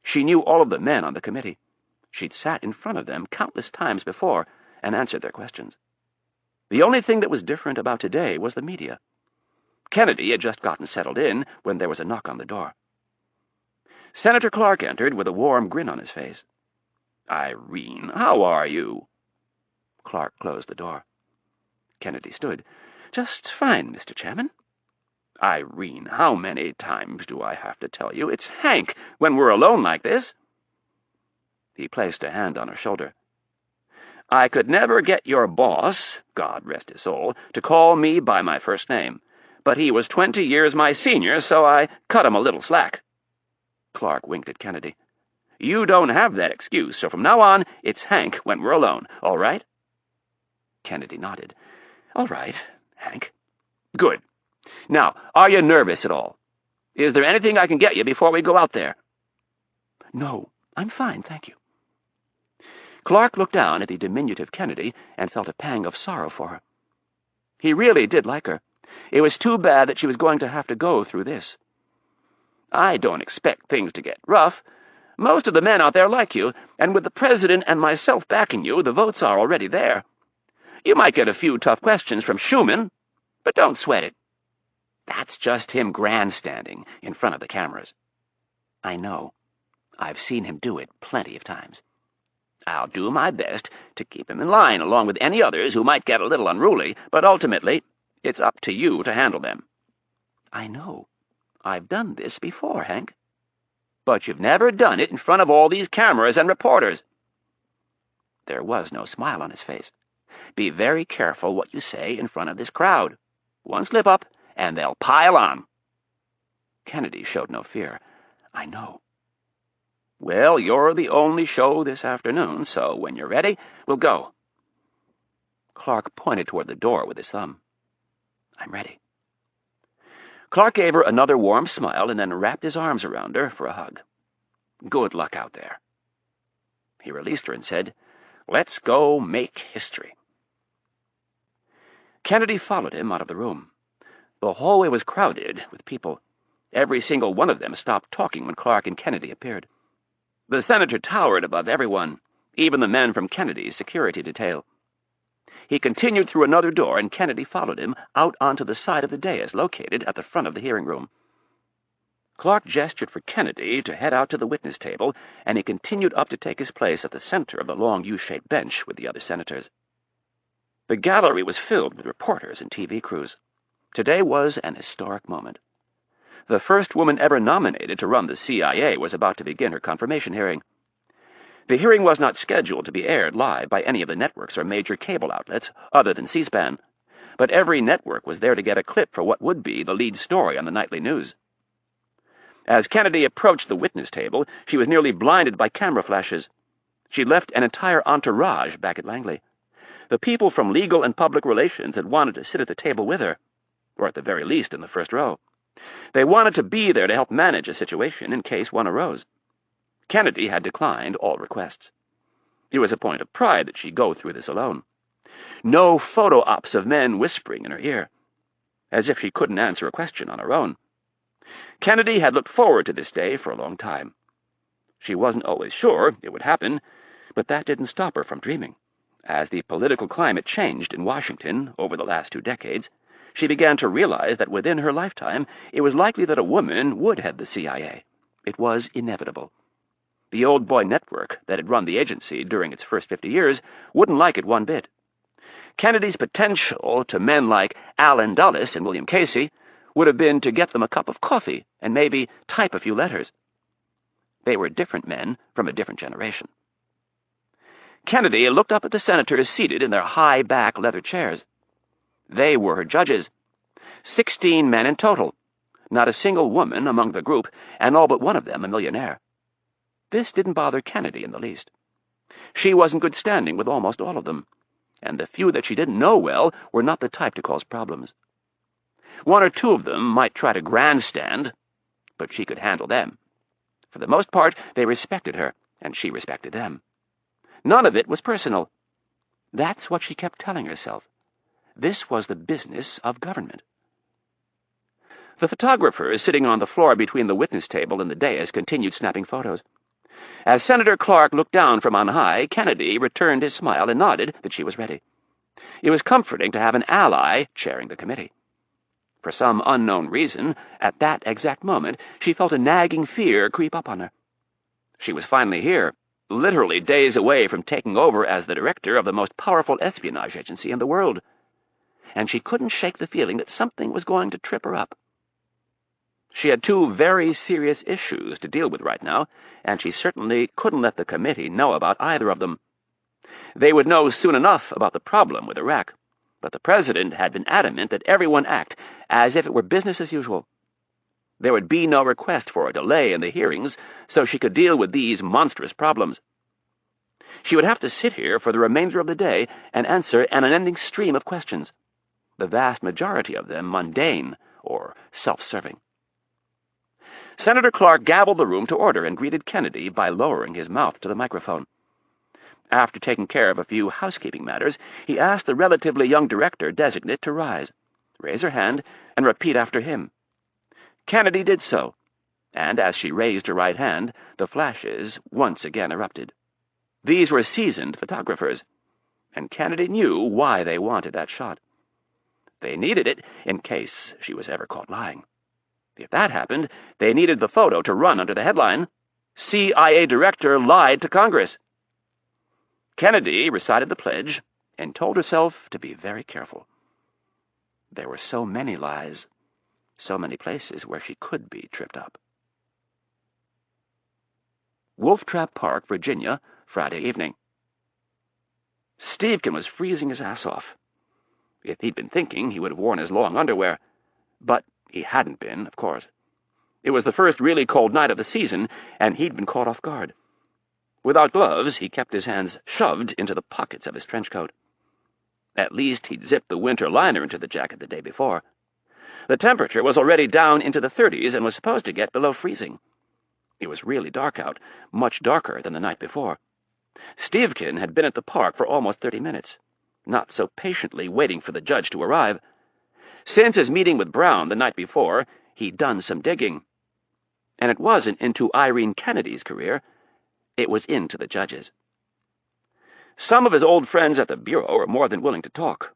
[SPEAKER 1] She knew all of the men on the committee. She'd sat in front of them countless times before and answered their questions. The only thing that was different about today was the media. Kennedy had just gotten settled in when there was a knock on the door. Senator Clark entered with a warm grin on his face. "Irene, how are you?" Clark closed the door. Kennedy stood. "Just fine, Mr. Chairman." "Irene, how many times do I have to tell you? It's Hank when we're alone like this." He placed a hand on her shoulder. I could never get your boss, God rest his soul, to call me by my first name, but he was 20 years my senior, so I cut him a little slack." Clark winked at Kennedy. "You don't have that excuse, so from now on, it's Hank when we're alone, all right?" Kennedy nodded. "All right, Hank." "Good. Now, are you nervous at all? Is there anything I can get you before we go out there?" "No, I'm fine, thank you." Clark looked down at the diminutive Kennedy and felt a pang of sorrow for her. He really did like her. It was too bad that she was going to have to go through this. "I don't expect things to get rough. Most of the men out there like you, and with the President and myself backing you, the votes are already there. You might get a few tough questions from Schumann, but don't sweat it. That's just him grandstanding in front of the cameras." "I know. I've seen him do it plenty of times." "I'll do my best to keep him in line along with any others who might get a little unruly, but ultimately, it's up to you to handle them." "I know. I've done this before, Hank." "But you've never done it in front of all these cameras and reporters." There was no smile on his face. "Be very careful what you say in front of this crowd. One slip up, and they'll pile on." Kennedy showed no fear. "I know." "Well, you're the only show this afternoon, so when you're ready, we'll go." Clark pointed toward the door with his thumb. "I'm ready." Clark gave her another warm smile and then wrapped his arms around her for a hug. "Good luck out there." He released her and said, "Let's go make history." Kennedy followed him out of the room. The hallway was crowded with people. Every single one of them stopped talking when Clark and Kennedy appeared. The senator towered above everyone, even the men from Kennedy's security detail. He continued through another door, and Kennedy followed him out onto the side of the dais located at the front of the hearing room. Clark gestured for Kennedy to head out to the witness table, and he continued up to take his place at the center of the long U-shaped bench with the other senators. The gallery was filled with reporters and TV crews. Today was an historic moment. The first woman ever nominated to run the CIA was about to begin her confirmation hearing. The hearing was not scheduled to be aired live by any of the networks or major cable outlets other than C-SPAN, but every network was there to get a clip for what would be the lead story on the nightly news. As Kennedy approached the witness table, she was nearly blinded by camera flashes. She left an entire entourage back at Langley. The people from legal and public relations had wanted to sit at the table with her, or at the very least in the first row. They wanted to be there to help manage a situation in case one arose. Kennedy had declined all requests. It was a point of pride that she go through this alone. No photo ops of men whispering in her ear, as if she couldn't answer a question on her own. Kennedy had looked forward to this day for a long time. She wasn't always sure it would happen, but that didn't stop her from dreaming. As the political climate changed in Washington over the last 2 decades, she began to realize that within her lifetime it was likely that a woman would head the CIA. It was inevitable. The old boy network that had run the agency during its first 50 years wouldn't like it one bit. Kennedy's potential to men like Allen Dulles and William Casey would have been to get them a cup of coffee and maybe type a few letters. They were different men from a different generation. Kennedy looked up at the senators seated in their high-back leather chairs. They were her judges. 16 men in total, not a single woman among the group, and all but one of them a millionaire. This didn't bother Kennedy in the least. She was in good standing with almost all of them, and the few that she didn't know well were not the type to cause problems. 1 or 2 of them might try to grandstand, but she could handle them. For the most part, they respected her, and she respected them. None of it was personal. That's what she kept telling herself. This was the business of government. The photographers sitting on the floor between the witness table and the dais continued snapping photos. As Senator Clark looked down from on high, Kennedy returned his smile and nodded that she was ready. It was comforting to have an ally chairing the committee. For some unknown reason, at that exact moment, she felt a nagging fear creep up on her. She was finally here, literally days away from taking over as the director of the most powerful espionage agency in the world, and she couldn't shake the feeling that something was going to trip her up. She had 2 very serious issues to deal with right now, and she certainly couldn't let the committee know about either of them. They would know soon enough about the problem with Iraq, but the president had been adamant that everyone act as if it were business as usual. There would be no request for a delay in the hearings so she could deal with these monstrous problems. She would have to sit here for the remainder of the day and answer an unending stream of questions, the vast majority of them mundane or self-serving. Senator Clark gabbled the room to order and greeted Kennedy by lowering his mouth to the microphone. After taking care of a few housekeeping matters, he asked the relatively young director-designate to rise, raise her hand, and repeat after him. Kennedy did so, and as she raised her right hand, the flashes once again erupted. These were seasoned photographers, and Kennedy knew why they wanted that shot. They needed it in case she was ever caught lying. If that happened, they needed the photo to run under the headline, CIA Director Lied to Congress. Kennedy recited the pledge and told herself to be very careful. There were so many lies, so many places where she could be tripped up. Wolf Trap Park, Virginia, Friday evening. Stevkin was freezing his ass off. If he'd been thinking, he would have worn his long underwear. But he hadn't been, of course. It was the first really cold night of the season, and he'd been caught off guard. Without gloves, he kept his hands shoved into the pockets of his trench coat. At least he'd zipped the winter liner into the jacket the day before. The temperature was already down into the 30s and was supposed to get below freezing. It was really dark out, much darker than the night before. Stevkin had been at the park for almost 30 minutes, not so patiently waiting for the judge to arrive. Since his meeting with Brown the night before, he'd done some digging. And it wasn't into Irene Kennedy's career, it was into the judge's. Some of his old friends at the Bureau were more than willing to talk.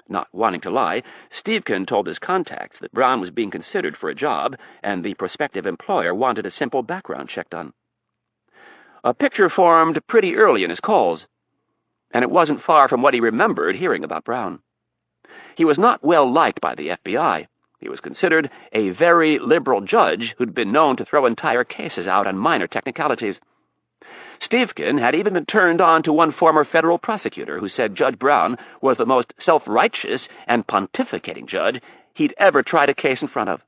[SPEAKER 1] Not wanting to lie, Stevkin told his contacts that Brown was being considered for a job, and the prospective employer wanted a simple background check done. A picture formed pretty early in his calls, and it wasn't far from what he remembered hearing about Brown. He was not well liked by the FBI. He was considered a very liberal judge who'd been known to throw entire cases out on minor technicalities. Stevkin had even been turned on to one former federal prosecutor who said Judge Brown was the most self-righteous and pontificating judge he'd ever tried a case in front of.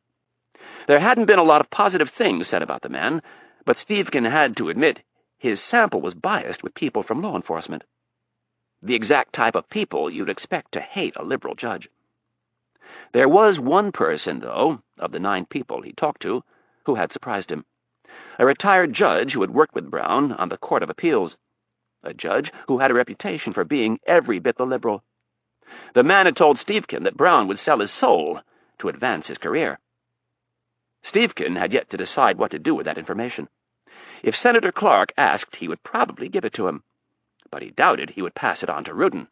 [SPEAKER 1] There hadn't been a lot of positive things said about the man, but Stevkin had to admit his sample was biased with people from law enforcement. The exact type of people you'd expect to hate a liberal judge. There was one person, though, of the 9 people he talked to, who had surprised him. A retired judge who had worked with Brown on the Court of Appeals. A judge who had a reputation for being every bit the liberal. The man had told Stevkin that Brown would sell his soul to advance his career. Stevkin had yet to decide what to do with that information. If Senator Clark asked, he would probably give it to him, but he doubted he would pass it on to Ruden.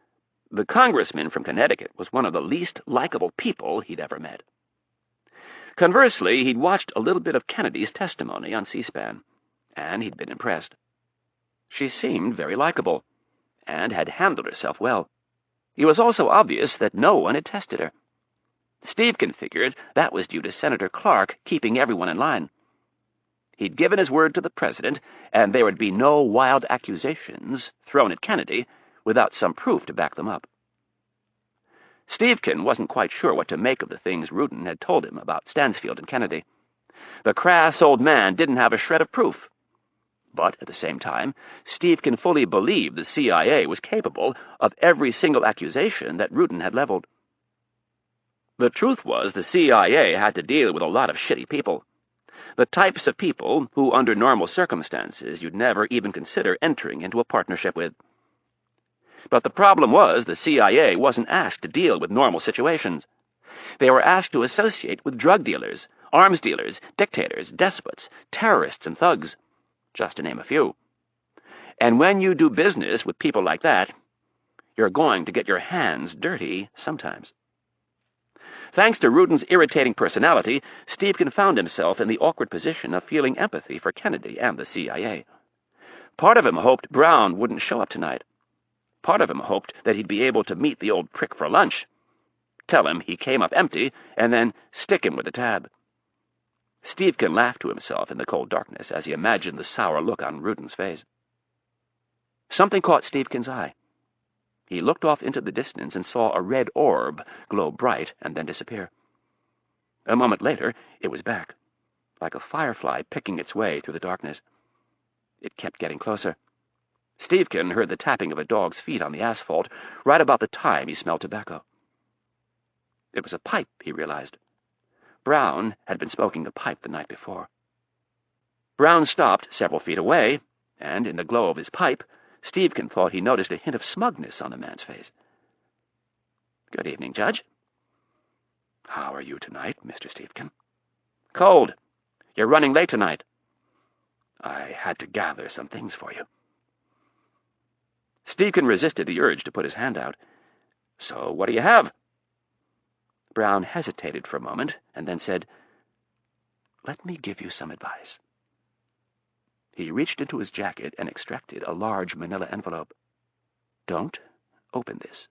[SPEAKER 1] The congressman from Connecticut was one of the least likable people he'd ever met. Conversely, he'd watched a little bit of Kennedy's testimony on C-SPAN, and he'd been impressed. She seemed very likable, and had handled herself well. It was also obvious that no one had tested her. Stevkin figured that was due to Senator Clark keeping everyone in line. He'd given his word to the president, and there would be no wild accusations thrown at Kennedy without some proof to back them up. Stevkin wasn't quite sure what to make of the things Ruden had told him about Stansfield and Kennedy. The crass old man didn't have a shred of proof. But at the same time, Stevkin fully believed the CIA was capable of every single accusation that Ruden had leveled. The truth was the CIA had to deal with a lot of shitty people. The types of people who, under normal circumstances, you'd never even consider entering into a partnership with. But the problem was the CIA wasn't asked to deal with normal situations. They were asked to associate with drug dealers, arms dealers, dictators, despots, terrorists, and thugs, just to name a few. And when you do business with people like that, you're going to get your hands dirty sometimes. Thanks to Ruden's irritating personality, Stevkin found himself in the awkward position of feeling empathy for Kennedy and the CIA. Part of him hoped Brown wouldn't show up tonight. Part of him hoped that he'd be able to meet the old prick for lunch, tell him he came up empty, and then stick him with a tab. Stevkin laughed to himself in the cold darkness as he imagined the sour look on Ruden's face. Something caught Stevkin's eye. He looked off into the distance and saw a red orb glow bright and then disappear. A moment later, it was back, like a firefly picking its way through the darkness. It kept getting closer. Stephen heard the tapping of a dog's feet on the asphalt right about the time he smelled tobacco. It was a pipe, he realized. Brown had been smoking a pipe the night before. Brown stopped several feet away, and in the glow of his pipe, Stephen thought he noticed a hint of smugness on the man's face. "Good evening, Judge." "How are you tonight, Mr. Stephen?" "Cold. You're running late tonight." "I had to gather some things for you." Stephen resisted the urge to put his hand out. "So what do you have?" Brown hesitated for a moment, and then said, "Let me give you some advice." He reached into his jacket and extracted a large manila envelope. "Don't open this.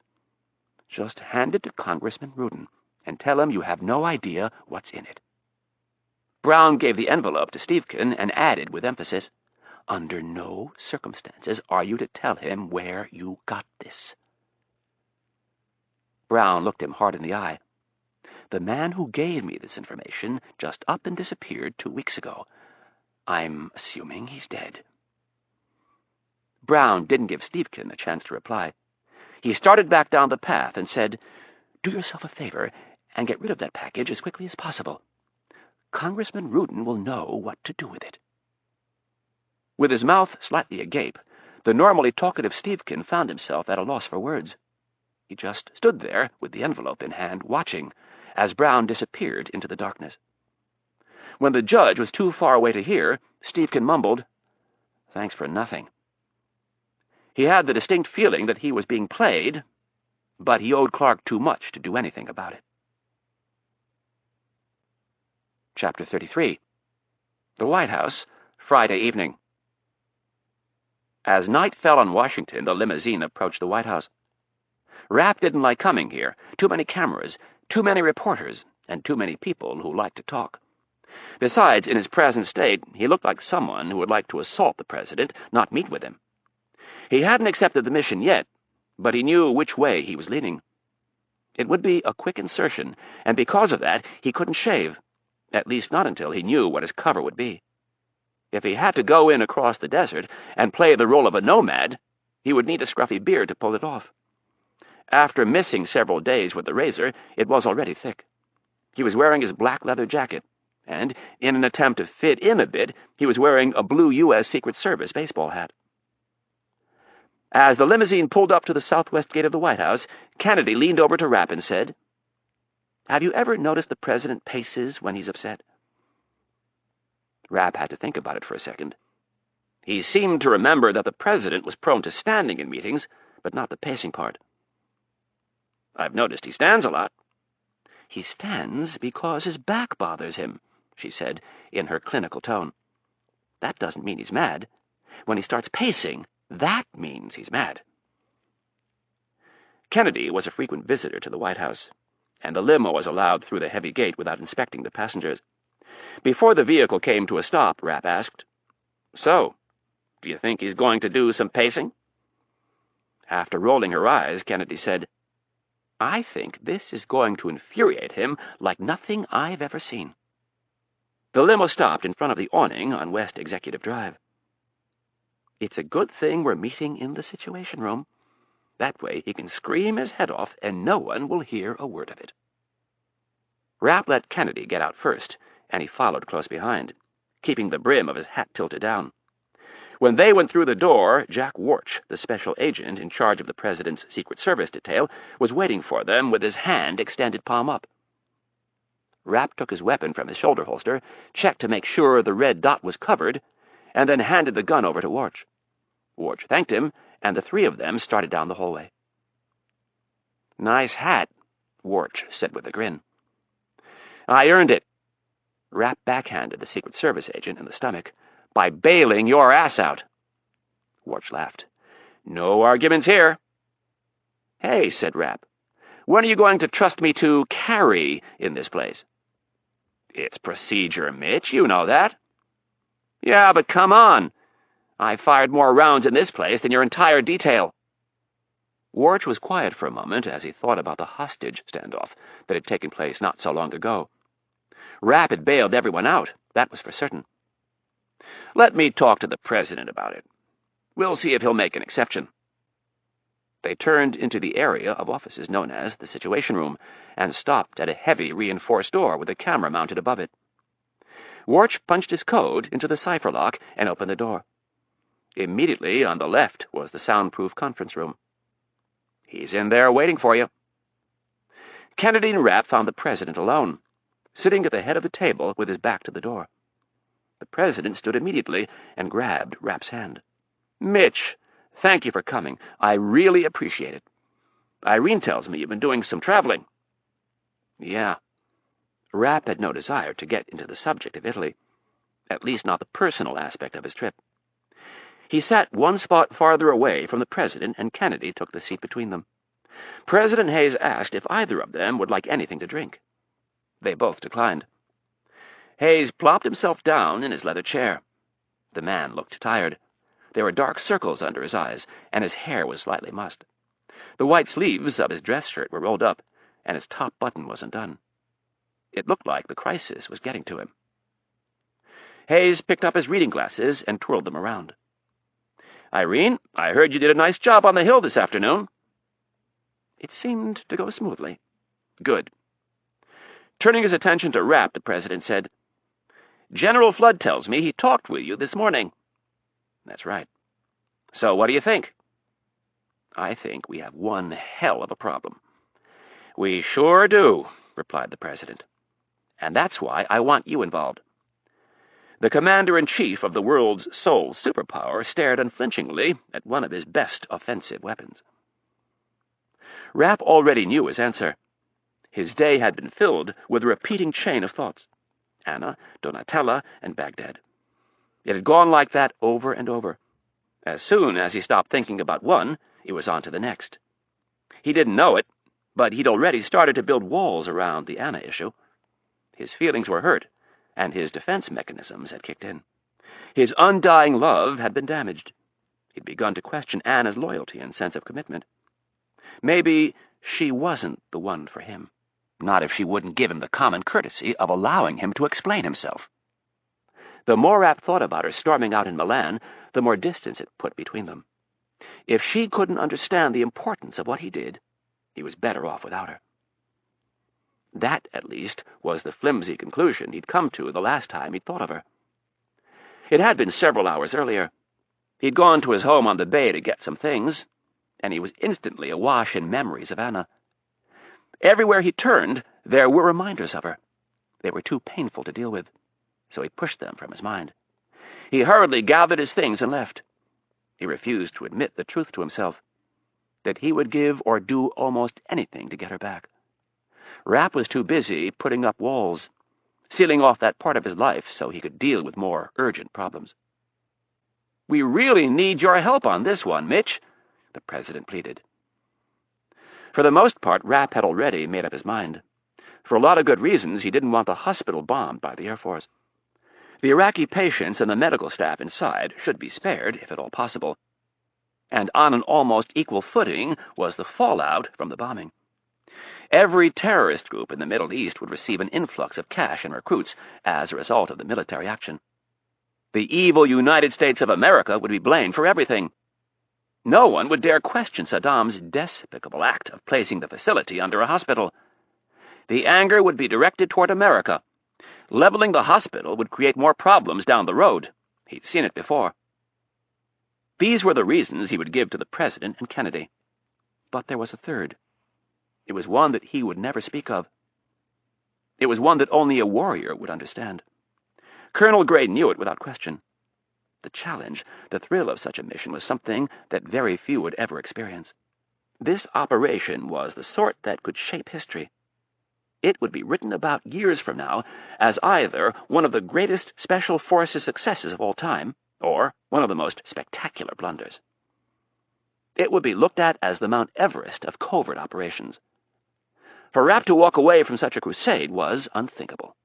[SPEAKER 1] Just hand it to Congressman Ruden, and tell him you have no idea what's in it." Brown gave the envelope to Stephen and added with emphasis, "Under no circumstances are you to tell him where you got this." Brown looked him hard in the eye. "The man who gave me this information just up and disappeared 2 weeks ago. I'm assuming he's dead." Brown didn't give Stephen a chance to reply. He started back down the path and said, "Do yourself a favor and get rid of that package as quickly as possible. Congressman Ruden will know what to do with it." With his mouth slightly agape, the normally talkative Stephen found himself at a loss for words. He just stood there with the envelope in hand, watching, as Brown disappeared into the darkness. When the judge was too far away to hear, Stephen mumbled, "Thanks for nothing." He had the distinct feeling that he was being played, but he owed Clark too much to do anything about it. Chapter 33. The White House, Friday evening. As night fell on Washington, the limousine approached the White House. Rapp didn't like coming here. Too many cameras, too many reporters, and too many people who liked to talk. Besides, in his present state, he looked like someone who would like to assault the president, not meet with him. He hadn't accepted the mission yet, but he knew which way he was leaning. It would be a quick insertion, and because of that, he couldn't shave, at least not until he knew what his cover would be. If he had to go in across the desert and play the role of a nomad, he would need a scruffy beard to pull it off. After missing several days with the razor, it was already thick. He was wearing his black leather jacket, and, in an attempt to fit in a bit, he was wearing a blue U.S. Secret Service baseball hat. As the limousine pulled up to the southwest gate of the White House, Kennedy leaned over to Rapp and said, "Have you ever noticed the president paces when he's upset?" Rapp had to think about it for a second. He seemed to remember that the president was prone to standing in meetings, but not the pacing part. "I've noticed he stands a lot." "He stands because his back bothers him," she said in her clinical tone. "That doesn't mean he's mad. When he starts pacing, that means he's mad." Kennedy was a frequent visitor to the White House, and the limo was allowed through the heavy gate without inspecting the passengers. Before the vehicle came to a stop, Rapp asked, "So, do you think he's going to do some pacing?" After rolling her eyes, Kennedy said, "I think this is going to infuriate him like nothing I've ever seen." The limo stopped in front of the awning on West Executive Drive. "It's a good thing we're meeting in the Situation Room. That way he can scream his head off and no one will hear a word of it." Rapp let Kennedy get out first, and he followed close behind, keeping the brim of his hat tilted down. When they went through the door, Jack Warch, the special agent in charge of the president's Secret Service detail, was waiting for them with his hand extended palm up. Rapp took his weapon from his shoulder holster, checked to make sure the red dot was covered, and then handed the gun over to Warch. Warch thanked him, and the three of them started down the hallway. "Nice hat," Warch said with a grin. "I earned it." Rapp backhanded the Secret Service agent in the stomach. "By bailing your ass out." Warch laughed. "No arguments here." "Hey," said Rapp, "when are you going to trust me to carry in this place?" "It's procedure, Mitch, you know that." "Yeah, but come on. I fired more rounds in this place than your entire detail." Warch was quiet for a moment as he thought about the hostage standoff that had taken place not so long ago. Rapp had bailed everyone out, that was for certain. "Let me talk to the president about it. We'll see if he'll make an exception." They turned into the area of offices known as the Situation Room and stopped at a heavy reinforced door with a camera mounted above it. Warch punched his code into the cipher lock and opened the door. Immediately on the left was the soundproof conference room. "He's in there waiting for you." Kennedy and Rapp found the president alone, sitting at the head of the table with his back to the door. The president stood immediately and grabbed Rapp's hand. "Mitch, thank you for coming. I really appreciate it. Irene tells me you've been doing some traveling." "Yeah." Rapp had no desire to get into the subject of Italy, at least not the personal aspect of his trip. He sat one spot farther away from the president, and Kennedy took the seat between them. President Hayes asked if either of them would like anything to drink. They both declined. Hayes plopped himself down in his leather chair. The man looked tired. There were dark circles under his eyes, and his hair was slightly mussed. The white sleeves of his dress shirt were rolled up, and his top button was undone. It looked like the crisis was getting to him. Hayes picked up his reading glasses and twirled them around. "Irene, I heard you did a nice job on the Hill this afternoon." "It seemed to go smoothly." "Good." Turning his attention to Rapp, the president said, "General Flood tells me he talked with you this morning." "That's right." "So what do you think?" "I think we have one hell of a problem." "We sure do," replied the president. "And that's why I want you involved." The commander-in-chief of the world's sole superpower stared unflinchingly at one of his best offensive weapons. Rapp already knew his answer. His day had been filled with a repeating chain of thoughts. Anna, Donatella, and Baghdad. It had gone like that over and over. As soon as he stopped thinking about one, it was on to the next. He didn't know it, but he'd already started to build walls around the Anna issue. His feelings were hurt, and his defense mechanisms had kicked in. His undying love had been damaged. He'd begun to question Anna's loyalty and sense of commitment. Maybe she wasn't the one for him. Not if she wouldn't give him the common courtesy of allowing him to explain himself. The more Rapp thought about her storming out in Milan, the more distance it put between them. If she couldn't understand the importance of what he did, he was better off without her. That, at least, was the flimsy conclusion he'd come to the last time he'd thought of her. It had been several hours earlier. He'd gone to his home on the bay to get some things, and he was instantly awash in memories of Anna. Everywhere he turned, there were reminders of her. They were too painful to deal with, so he pushed them from his mind. He hurriedly gathered his things and left. He refused to admit the truth to himself, that he would give or do almost anything to get her back. Rapp was too busy putting up walls, sealing off that part of his life so he could deal with more urgent problems. "We really need your help on this one, Mitch," the president pleaded. For the most part, Rapp had already made up his mind. For a lot of good reasons, he didn't want the hospital bombed by the Air Force. The Iraqi patients and the medical staff inside should be spared, if at all possible. And on an almost equal footing was the fallout from the bombing. Every terrorist group in the Middle East would receive an influx of cash and recruits as a result of the military action. The evil United States of America would be blamed for everything. No one would dare question Saddam's despicable act of placing the facility under a hospital. The anger would be directed toward America. Leveling the hospital would create more problems down the road. He'd seen it before. These were the reasons he would give to the president and Kennedy. But there was a third. It was one that he would never speak of. It was one that only a warrior would understand. Colonel Gray knew it without question. The challenge, the thrill of such a mission was something that very few would ever experience. This operation was the sort that could shape history. It would be written about years from now as either one of the greatest Special Forces successes of all time, or one of the most spectacular blunders. It would be looked at as the Mount Everest of covert operations. For Rapp to walk away from such a crusade was unthinkable.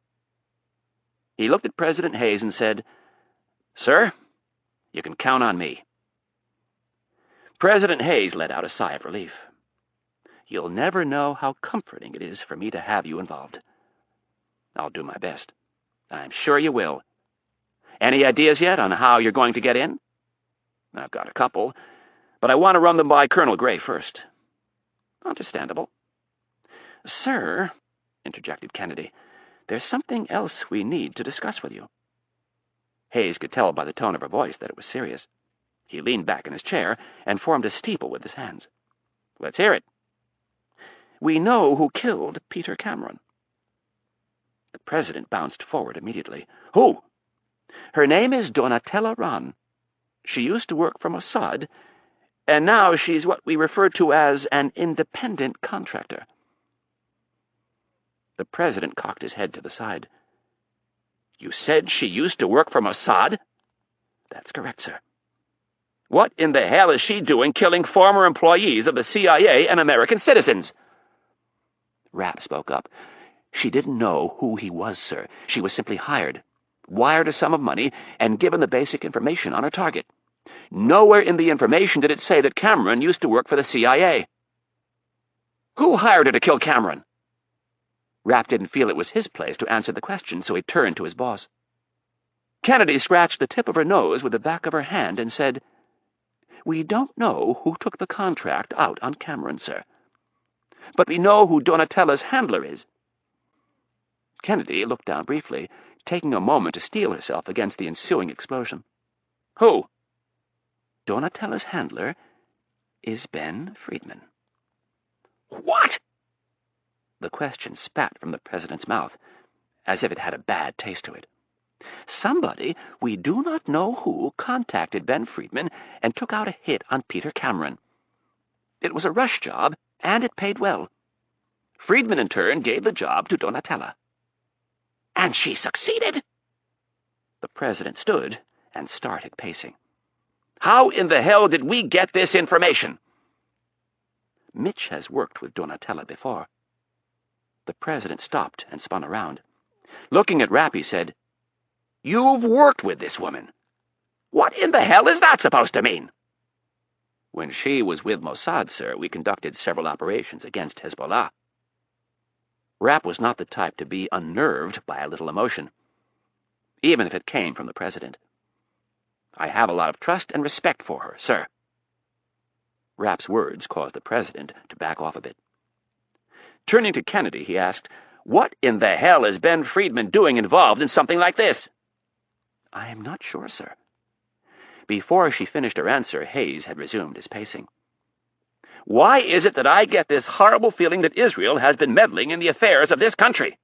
[SPEAKER 1] He looked at President Hayes and said, "Sir, you can count on me." President Hayes let out a sigh of relief. "You'll never know how comforting it is for me to have you involved. I'll do my best. I'm sure you will. Any ideas yet on how you're going to get in?" "I've got a couple, but I want to run them by Colonel Gray first." "Understandable." "Sir," interjected Kennedy, "there's something else we need to discuss with you." Hayes could tell by the tone of her voice that it was serious. He leaned back in his chair and formed a steeple with his hands. "Let's hear it." "We know who killed Peter Cameron." The president bounced forward immediately. "Who?" "Her name is Donatella Ran. She used to work for Mossad, and now she's what we refer to as an independent contractor." The president cocked his head to the side. "You said she used to work for Mossad?" "That's correct, sir." "What in the hell is she doing killing former employees of the CIA and American citizens?" Rapp spoke up. "She didn't know who he was, sir. She was simply hired, wired a sum of money, and given the basic information on her target. Nowhere in the information did it say that Cameron used to work for the CIA." "Who hired her to kill Cameron?" Rapp didn't feel it was his place to answer the question, so he turned to his boss. Kennedy scratched the tip of her nose with the back of her hand and said, "We don't know who took the contract out on Cameron, sir. But we know who Donatella's handler is." Kennedy looked down briefly, taking a moment to steel herself against the ensuing explosion. "Who?" "Donatella's handler is Ben Friedman." "What?" The question spat from the president's mouth, as if it had a bad taste to it. "Somebody, we do not know who, contacted Ben Friedman and took out a hit on Peter Cameron. It was a rush job, and it paid well. Friedman, in turn, gave the job to Donatella." "And she succeeded?" The president stood and started pacing. "How in the hell did we get this information?" "Mitch has worked with Donatella before." The president stopped and spun around. Looking at Rapp, he said, "You've worked with this woman. What in the hell is that supposed to mean?" "When she was with Mossad, sir, we conducted several operations against Hezbollah." Rapp was not the type to be unnerved by a little emotion, even if it came from the president. "I have a lot of trust and respect for her, sir." Rapp's words caused the president to back off a bit. Turning to Kennedy, he asked, "What in the hell is Ben Friedman doing involved in something like this?" "I am not sure, sir." Before she finished her answer, Hayes had resumed his pacing. "Why is it that I get this horrible feeling that Israel has been meddling in the affairs of this country?"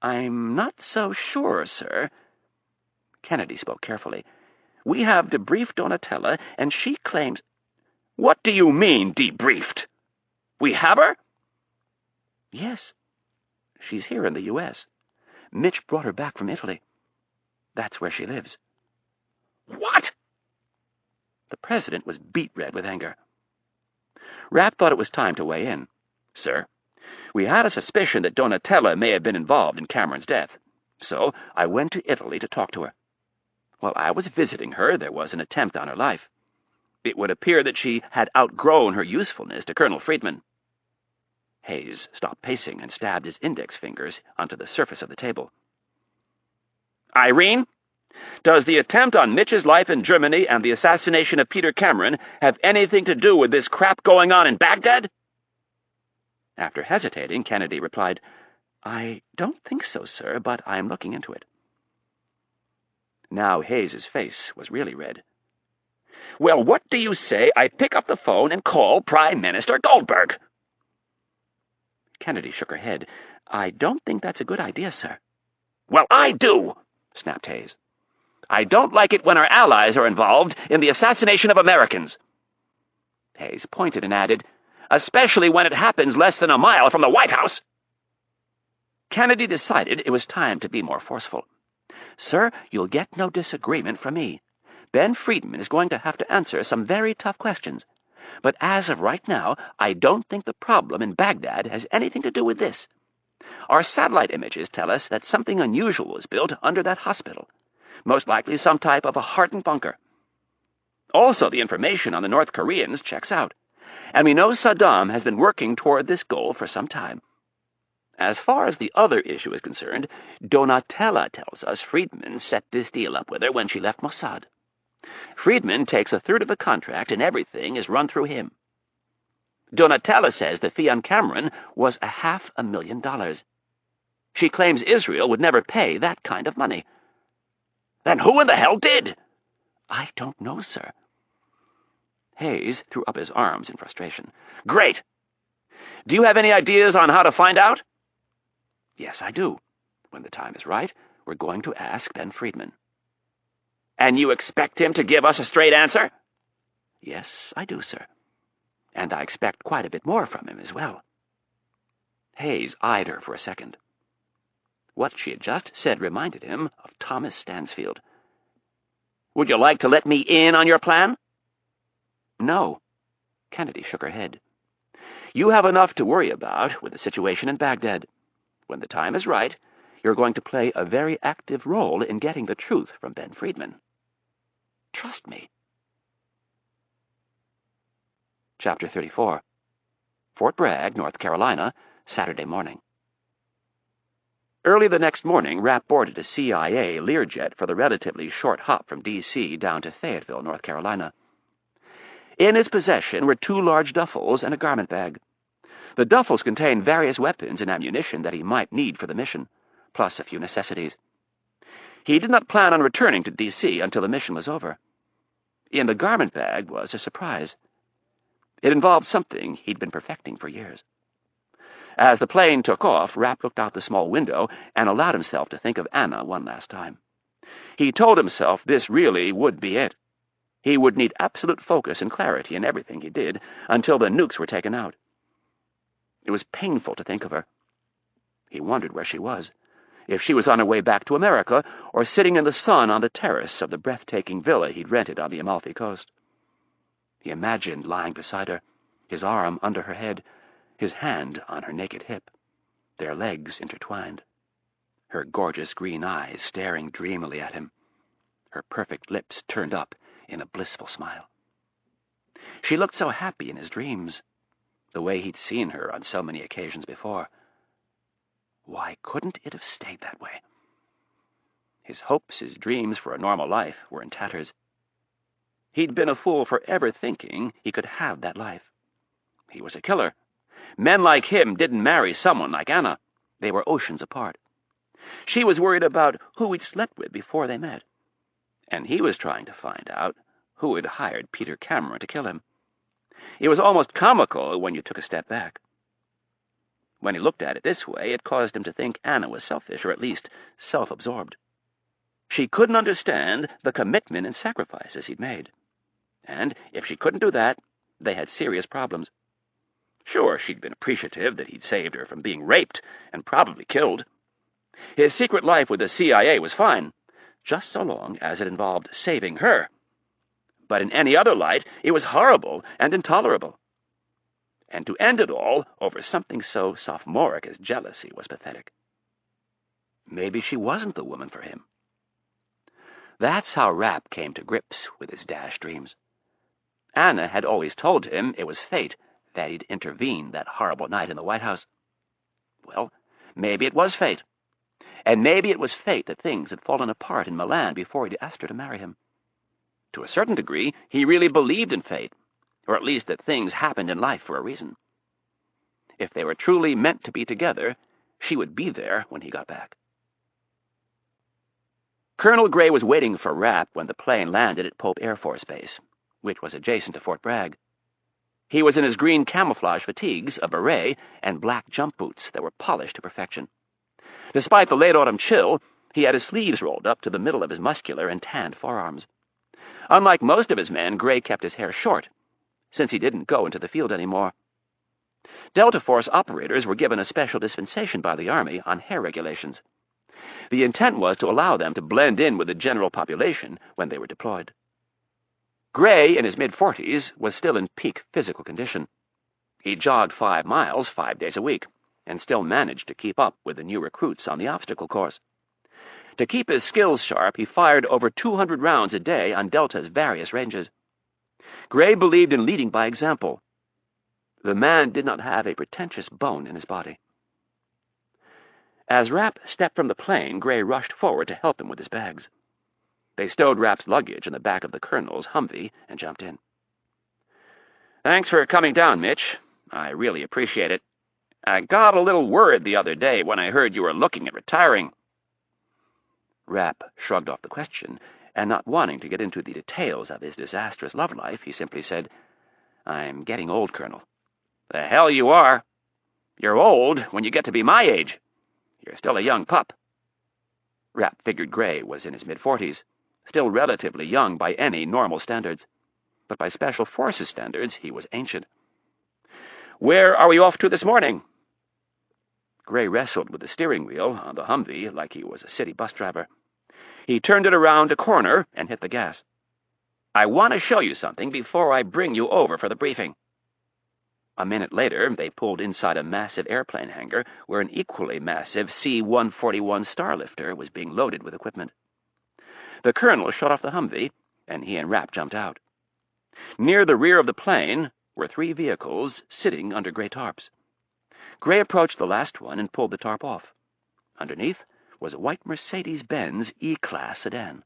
[SPEAKER 1] "I'm not so sure, sir." Kennedy spoke carefully. "We have debriefed Donatella, and she claims—" "What do you mean, debriefed? We have her?" "Yes. She's here in the U.S. Mitch brought her back from Italy. That's where she lives." "What?" The president was beet red with anger. Rapp thought it was time to weigh in. "Sir, we had a suspicion that Donatella may have been involved in Cameron's death, so I went to Italy to talk to her. While I was visiting her, there was an attempt on her life. It would appear that she had outgrown her usefulness to Colonel Friedman." Hayes stopped pacing and stabbed his index fingers onto the surface of the table. "Irene, does the attempt on Mitch's life in Germany and the assassination of Peter Cameron have anything to do with this crap going on in Baghdad?" After hesitating, Kennedy replied, "I don't think so, sir, but I'm looking into it." Now Hayes's face was really red. "Well, what do you say I pick up the phone and call Prime Minister Goldberg?" Kennedy shook her head. "I don't think that's a good idea, sir." "Well, I do," snapped Hayes. "I don't like it when our allies are involved in the assassination of Americans." Hayes pointed and added, "Especially when it happens less than a mile from the White House." Kennedy decided it was time to be more forceful. "Sir, you'll get no disagreement from me. Ben Friedman is going to have to answer some very tough questions. But as of right now, I don't think the problem in Baghdad has anything to do with this. Our satellite images tell us that something unusual was built under that hospital, most likely some type of a hardened bunker. Also, the information on the North Koreans checks out, and we know Saddam has been working toward this goal for some time. As far as the other issue is concerned, Donatella tells us Friedman set this deal up with her when she left Mossad. Friedman takes a third of the contract, and everything is run through him. Donatella says the fee on Cameron was $500,000. She claims Israel would never pay that kind of money. Then who in the hell did? I don't know, sir. Hayes threw up his arms in frustration. Great! Do you have any ideas on how to find out? Yes, I do. When the time is right, we're going to ask Ben Friedman. And you expect him to give us a straight answer? Yes, I do, sir. And I expect quite a bit more from him as well. Hayes eyed her for a second. What she had just said reminded him of Thomas Stansfield. Would you like to let me in on your plan? No. Kennedy shook her head. You have enough to worry about with the situation in Baghdad. When the time is right, you're going to play a very active role in getting the truth from Ben Friedman. Trust me. Chapter 34. Fort Bragg, North Carolina, Saturday morning. Early the next morning, Rapp boarded a CIA Learjet for the relatively short hop from D.C. down to Fayetteville, North Carolina. In his possession were 2 large duffels and a garment bag. The duffels contained various weapons and ammunition that he might need for the mission, plus a few necessities. He did not plan on returning to D.C. until the mission was over. In the garment bag was a surprise. It involved something he'd been perfecting for years. As the plane took off, Rapp looked out the small window and allowed himself to think of Anna one last time. He told himself this really would be it. He would need absolute focus and clarity in everything he did until the nukes were taken out. It was painful to think of her. He wondered where she was, if she was on her way back to America or sitting in the sun on the terrace of the breathtaking villa he'd rented on the Amalfi Coast. He imagined lying beside her, his arm under her head, his hand on her naked hip, their legs intertwined, her gorgeous green eyes staring dreamily at him, her perfect lips turned up in a blissful smile. She looked so happy in his dreams, the way he'd seen her on so many occasions before. Why couldn't it have stayed that way? His hopes, his dreams for a normal life were in tatters. He'd been a fool for ever thinking he could have that life. He was a killer. Men like him didn't marry someone like Anna. They were oceans apart. She was worried about who he'd slept with before they met. And he was trying to find out who had hired Peter Cameron to kill him. It was almost comical when you took a step back. When he looked at it this way, it caused him to think Anna was selfish, or at least self-absorbed. She couldn't understand the commitment and sacrifices he'd made. And if she couldn't do that, they had serious problems. Sure, she'd been appreciative that he'd saved her from being raped and probably killed. His secret life with the CIA was fine, just so long as it involved saving her. But in any other light, it was horrible and intolerable. And to end it all over something so sophomoric as jealousy was pathetic. Maybe she wasn't the woman for him. That's how Rapp came to grips with his dash dreams. Anna had always told him it was fate that he'd intervened that horrible night in the White House. Well, maybe it was fate. And maybe it was fate that things had fallen apart in Milan before he'd asked her to marry him. To a certain degree, he really believed in fate, or at least that things happened in life for a reason. If they were truly meant to be together, she would be there when he got back. Colonel Gray was waiting for Rapp when the plane landed at Pope Air Force Base, which was adjacent to Fort Bragg. He was in his green camouflage fatigues, a beret, and black jump boots that were polished to perfection. Despite the late autumn chill, he had his sleeves rolled up to the middle of his muscular and tanned forearms. Unlike most of his men, Gray kept his hair short, since he didn't go into the field anymore. Delta Force operators were given a special dispensation by the Army on hair regulations. The intent was to allow them to blend in with the general population when they were deployed. Gray, in his mid-40s, was still in peak physical condition. He jogged 5 miles 5 days a week, and still managed to keep up with the new recruits on the obstacle course. To keep his skills sharp, he fired over 200 rounds a day on Delta's various ranges. Gray believed in leading by example. The man did not have a pretentious bone in his body. As Rapp stepped from the plane, Gray rushed forward to help him with his bags. They stowed Rapp's luggage in the back of the colonel's Humvee and jumped in. "Thanks for coming down, Mitch. I really appreciate it. I got a little worried the other day when I heard you were looking at retiring." Rapp shrugged off the question, and not wanting to get into the details of his disastrous love life, he simply said, "I'm getting old, Colonel." "The hell you are. You're old when you get to be my age. You're still a young pup." Rapp figured Gray was in his mid-40s, still relatively young by any normal standards, but by Special Forces standards he was ancient. "Where are we off to this morning?" Gray wrestled with the steering wheel on the Humvee like he was a city bus driver. He turned it around a corner and hit the gas. "I want to show you something before I bring you over for the briefing." A minute later, they pulled inside a massive airplane hangar where an equally massive C-141 Starlifter was being loaded with equipment. The colonel shut off the Humvee, and he and Rapp jumped out. Near the rear of the plane were 3 vehicles sitting under gray tarps. Gray approached the last one and pulled the tarp off. Underneath was a white Mercedes-Benz E-Class sedan.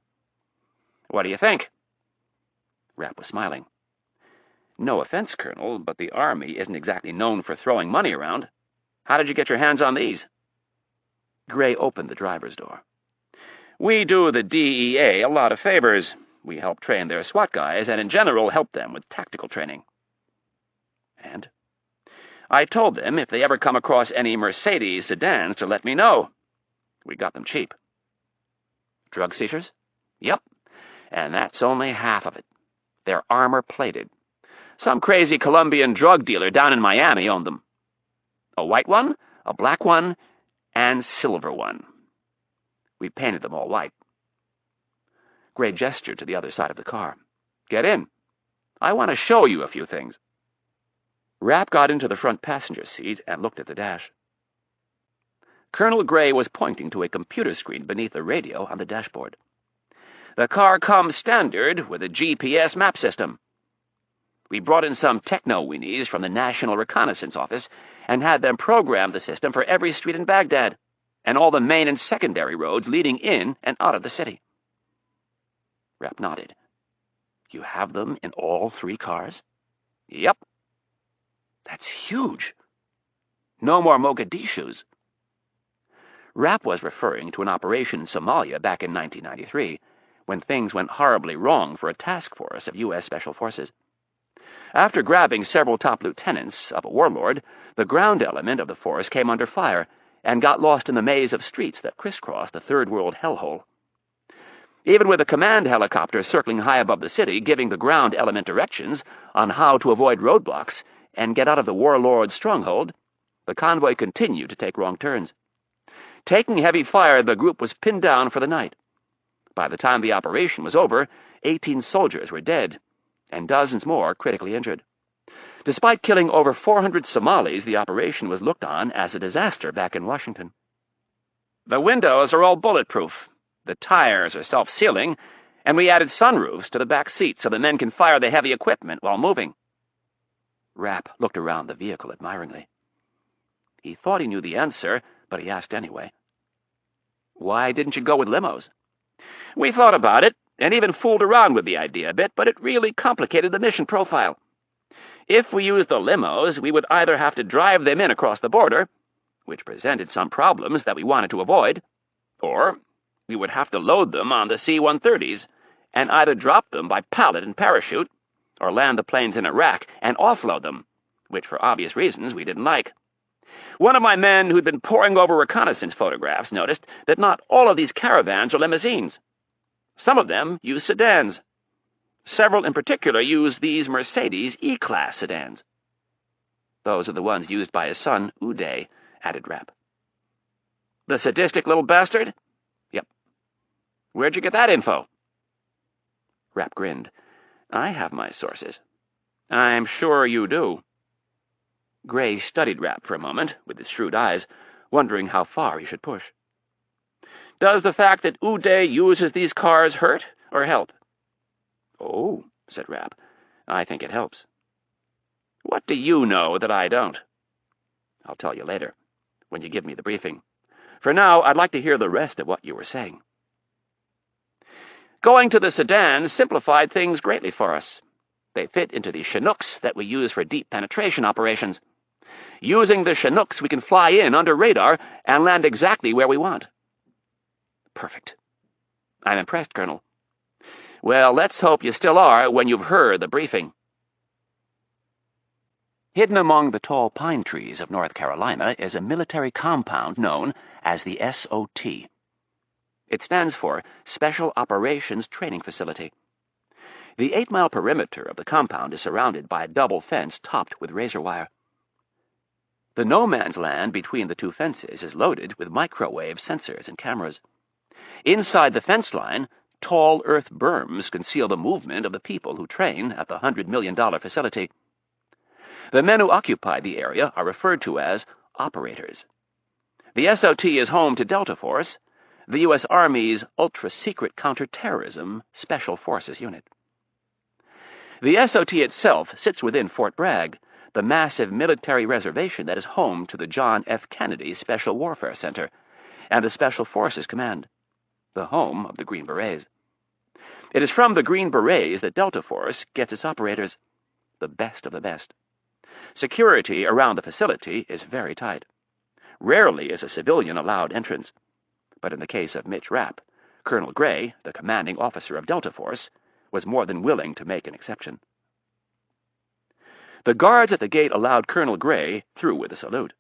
[SPEAKER 1] "What do you think?" Rapp was smiling. "No offense, Colonel, but the Army isn't exactly known for throwing money around. How did you get your hands on these?" Gray opened the driver's door. "We do the DEA a lot of favors. We help train their SWAT guys and in general help them with tactical training." "And?" "I told them if they ever come across any Mercedes sedans to let me know. We got them cheap." "Drug seizures?" "Yep, and that's only half of it. They're armor-plated. Some crazy Colombian drug dealer down in Miami owned them. A white one, a black one, and silver one. We painted them all white." Gray gestured to the other side of the car. "Get in. I want to show you a few things." Rapp got into the front passenger seat and looked at the dash. Colonel Gray was pointing to a computer screen beneath the radio on the dashboard. "The car comes standard with a GPS map system. We brought in some techno-weenies from the National Reconnaissance Office and had them program the system for every street in Baghdad, and all the main and secondary roads leading in and out of the city." Rapp nodded. "You have them in all 3 cars?" "Yep." "That's huge. No more Mogadishus." Rapp was referring to an operation in Somalia back in 1993, when things went horribly wrong for a task force of U.S. Special Forces. After grabbing several top lieutenants of a warlord, the ground element of the force came under fire and got lost in the maze of streets that crisscrossed the Third World hellhole. Even with a command helicopter circling high above the city, giving the ground element directions on how to avoid roadblocks and get out of the warlord's stronghold, the convoy continued to take wrong turns. Taking heavy fire, the group was pinned down for the night. By the time the operation was over, 18 soldiers were dead, and dozens more critically injured. Despite killing over 400 Somalis, the operation was looked on as a disaster back in Washington. "The windows are all bulletproof, the tires are self-sealing, and we added sunroofs to the back seats so the men can fire the heavy equipment while moving." Rapp looked around the vehicle admiringly. He thought he knew the answer, but he asked anyway. "Why didn't you go with limos?" "We thought about it, and even fooled around with the idea a bit, but it really complicated the mission profile. If we used the limos, we would either have to drive them in across the border, which presented some problems that we wanted to avoid, or we would have to load them on the C-130s and either drop them by pallet and parachute, or land the planes in Iraq and offload them, which for obvious reasons we didn't like. One of my men who'd been poring over reconnaissance photographs noticed that not all of these caravans are limousines. Some of them use sedans. Several in particular use these Mercedes E-Class sedans." "Those are the ones used by his son, Uday," added Rapp. "The sadistic little bastard?" "Yep." "Where'd you get that info?" Rapp grinned. "I have my sources." "I'm sure you do." Gray studied Rapp for a moment with his shrewd eyes, wondering how far he should push. "Does the fact that Uday uses these cars hurt or help?" "Oh," said Rapp, I think it helps. What do you know that I don't? I'll tell you later, when you give me the briefing. For now, I'd like to hear the rest of what you were saying. Going to the Sudan simplified things greatly for us. They fit into the Chinooks that we use for deep penetration operations. Using the Chinooks, we can fly in under radar and land exactly where we want. Perfect. I'm impressed, Colonel. Well, let's hope you still are when you've heard the briefing. Hidden among the tall pine trees of North Carolina is a military compound known as the SOT. It stands for Special Operations Training Facility. The 8-mile perimeter of the compound is surrounded by a double fence topped with razor wire. The no-man's land between the two fences is loaded with microwave sensors and cameras. Inside the fence line, tall earth berms conceal the movement of the people who train at the $100 million facility. The men who occupy the area are referred to as operators. The SOT is home to Delta Force, the U.S. Army's ultra-secret counterterrorism Special Forces unit. The SOT itself sits within Fort Bragg, the massive military reservation that is home to the John F. Kennedy Special Warfare Center and the Special Forces Command, the home of the Green Berets. It is from the Green Berets that Delta Force gets its operators, the best of the best. Security around the facility is very tight. Rarely is a civilian allowed entrance, but in the case of Mitch Rapp, Colonel Gray, the commanding officer of Delta Force, was more than willing to make an exception. The guards at the gate allowed Colonel Gray through with a salute.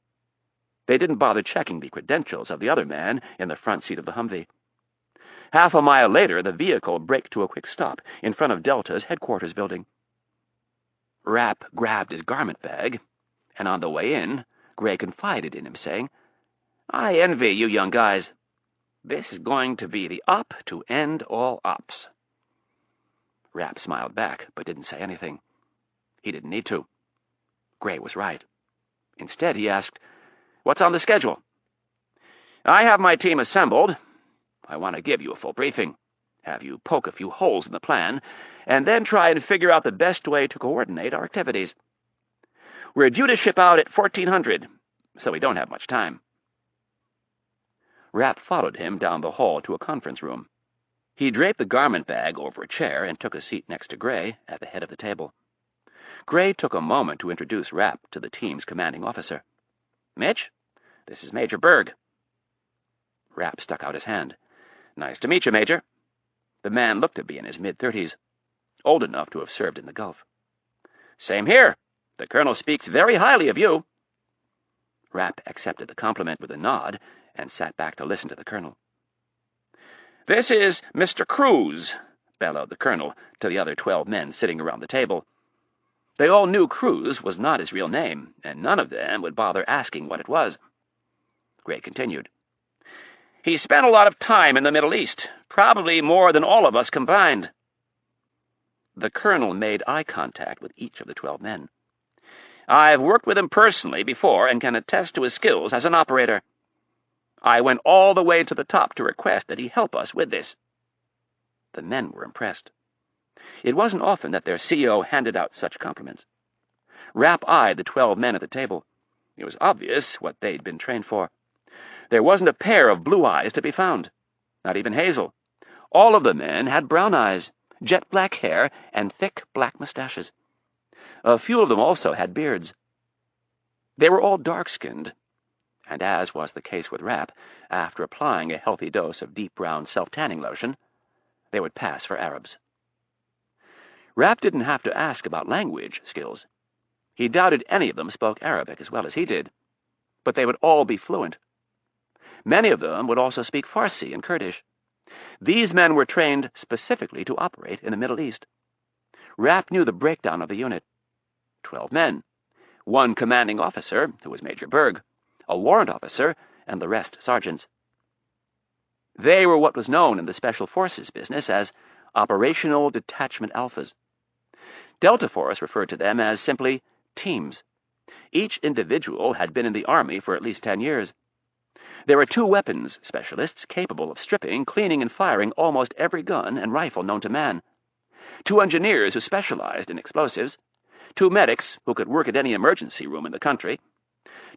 [SPEAKER 1] They didn't bother checking the credentials of the other man in the front seat of the Humvee. Half a mile later, the vehicle braked to a quick stop in front of Delta's headquarters building. Rapp grabbed his garment bag, and on the way in, Gray confided in him, saying, "I envy you young guys. This is going to be the op to end all ops." Rapp smiled back, but didn't say anything. He didn't need to. Gray was right. Instead, he asked, "What's on the schedule?" "I have my team assembled. I want to give you a full briefing, have you poke a few holes in the plan, and then try and figure out the best way to coordinate our activities. We're due to ship out at 1400, so we don't have much time." Rapp followed him down the hall to a conference room. He draped the garment bag over a chair and took a seat next to Gray at the head of the table. Gray took a moment to introduce Rapp to the team's commanding officer. "Mitch, this is Major Berg." Rapp stuck out his hand. "Nice to meet you, Major." The man looked to be in his mid-30s, old enough to have served in the Gulf. "Same here. The Colonel speaks very highly of you." Rapp accepted the compliment with a nod and sat back to listen to the Colonel. "This is Mr. Cruz," bellowed the Colonel to the other 12 men sitting around the table. They all knew Cruz was not his real name, and none of them would bother asking what it was. Gray continued. "He spent a lot of time in the Middle East, probably more than all of us combined." The Colonel made eye contact with each of the 12 men. "I've worked with him personally before and can attest to his skills as an operator. I went all the way to the top to request that he help us with this." The men were impressed. It wasn't often that their CO handed out such compliments. Rapp eyed the 12 men at the table. It was obvious what they'd been trained for. There wasn't a pair of blue eyes to be found, not even hazel. All of the men had brown eyes, jet black hair, and thick black mustaches. A few of them also had beards. They were all dark-skinned, and as was the case with Rapp, after applying a healthy dose of deep brown self-tanning lotion, they would pass for Arabs. Rapp didn't have to ask about language skills. He doubted any of them spoke Arabic as well as he did, but they would all be fluent. Many of them would also speak Farsi and Kurdish. These men were trained specifically to operate in the Middle East. Rapp knew the breakdown of the unit. 12 men, one commanding officer, who was Major Berg, a warrant officer, and the rest sergeants. They were what was known in the Special Forces business as Operational Detachment Alphas. Delta Force referred to them as simply teams. Each individual had been in the Army for at least 10 years. There were 2 weapons specialists capable of stripping, cleaning, and firing almost every gun and rifle known to man. 2 engineers who specialized in explosives, 2 medics who could work at any emergency room in the country,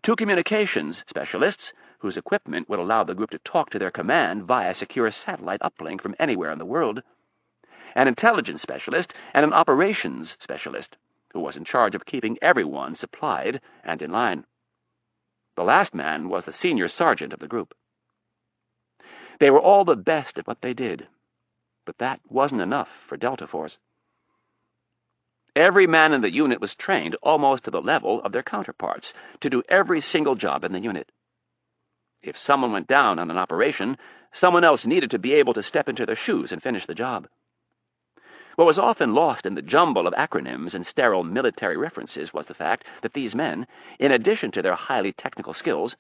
[SPEAKER 1] 2 communications specialists whose equipment would allow the group to talk to their command via secure satellite uplink from anywhere in the world, an intelligence specialist, and an operations specialist who was in charge of keeping everyone supplied and in line. The last man was the senior sergeant of the group. They were all the best at what they did, but that wasn't enough for Delta Force. Every man in the unit was trained almost to the level of their counterparts to do every single job in the unit. If someone went down on an operation, someone else needed to be able to step into their shoes and finish the job. What was often lost in the jumble of acronyms and sterile military references was the fact that these men, in addition to their highly technical skills,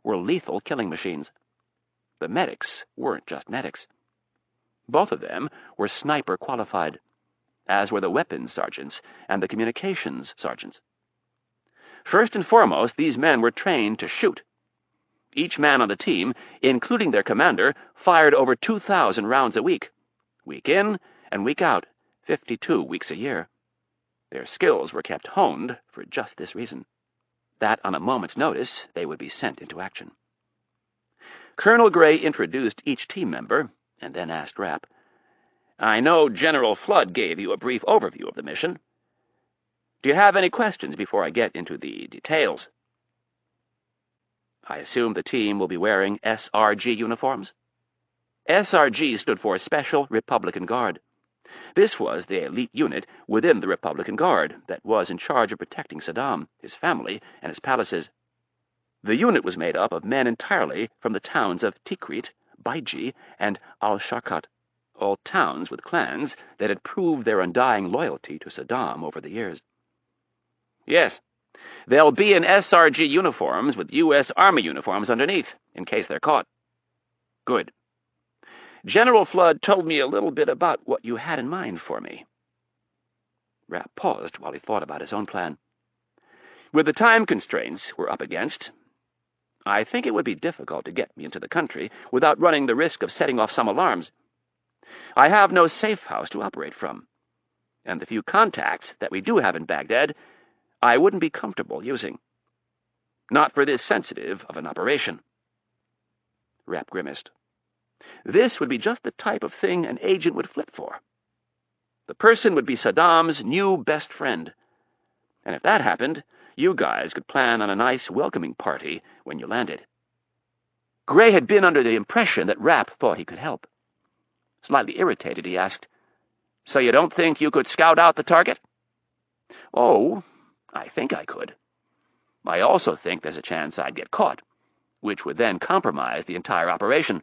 [SPEAKER 1] were lethal killing machines. The medics weren't just medics. Both of them were sniper qualified, as were the weapons sergeants and the communications sergeants. First and foremost, these men were trained to shoot. Each man on the team, including their commander, fired over 2,000 rounds a week in and week out, 52 weeks a year. Their skills were kept honed for just this reason, that on a moment's notice they would be sent into action. Colonel Gray introduced each team member, and then asked Rapp, "I know General Flood gave you a brief overview of the mission. Do you have any questions before I get into the details?" "I assume the team will be wearing SRG uniforms?" SRG stood for Special Republican Guard. This was the elite unit within the Republican Guard that was in charge of protecting Saddam, his family, and his palaces. The unit was made up of men entirely from the towns of Tikrit, Baiji, and Al-Sharqat, all towns with clans that had proved their undying loyalty to Saddam over the years. "Yes, they'll be in SRG uniforms with U.S. Army uniforms underneath, in case they're caught." "Good. General Flood told me a little bit about what you had in mind for me." Rapp paused while he thought about his own plan. "With the time constraints we're up against, I think it would be difficult to get me into the country without running the risk of setting off some alarms. I have no safe house to operate from, and the few contacts that we do have in Baghdad I wouldn't be comfortable using. Not for this sensitive of an operation." Rapp grimaced. This would be just the type of thing an agent would flip for. The person would be Saddam's new best friend, and if that happened, you guys could plan on a nice welcoming party when you landed. Gray had been under the impression that Rapp thought he could help. Slightly irritated, he asked, "So you don't think you could scout out the target?" "Oh, I think I could. I also think there's a chance I'd get caught, which would then compromise the entire operation.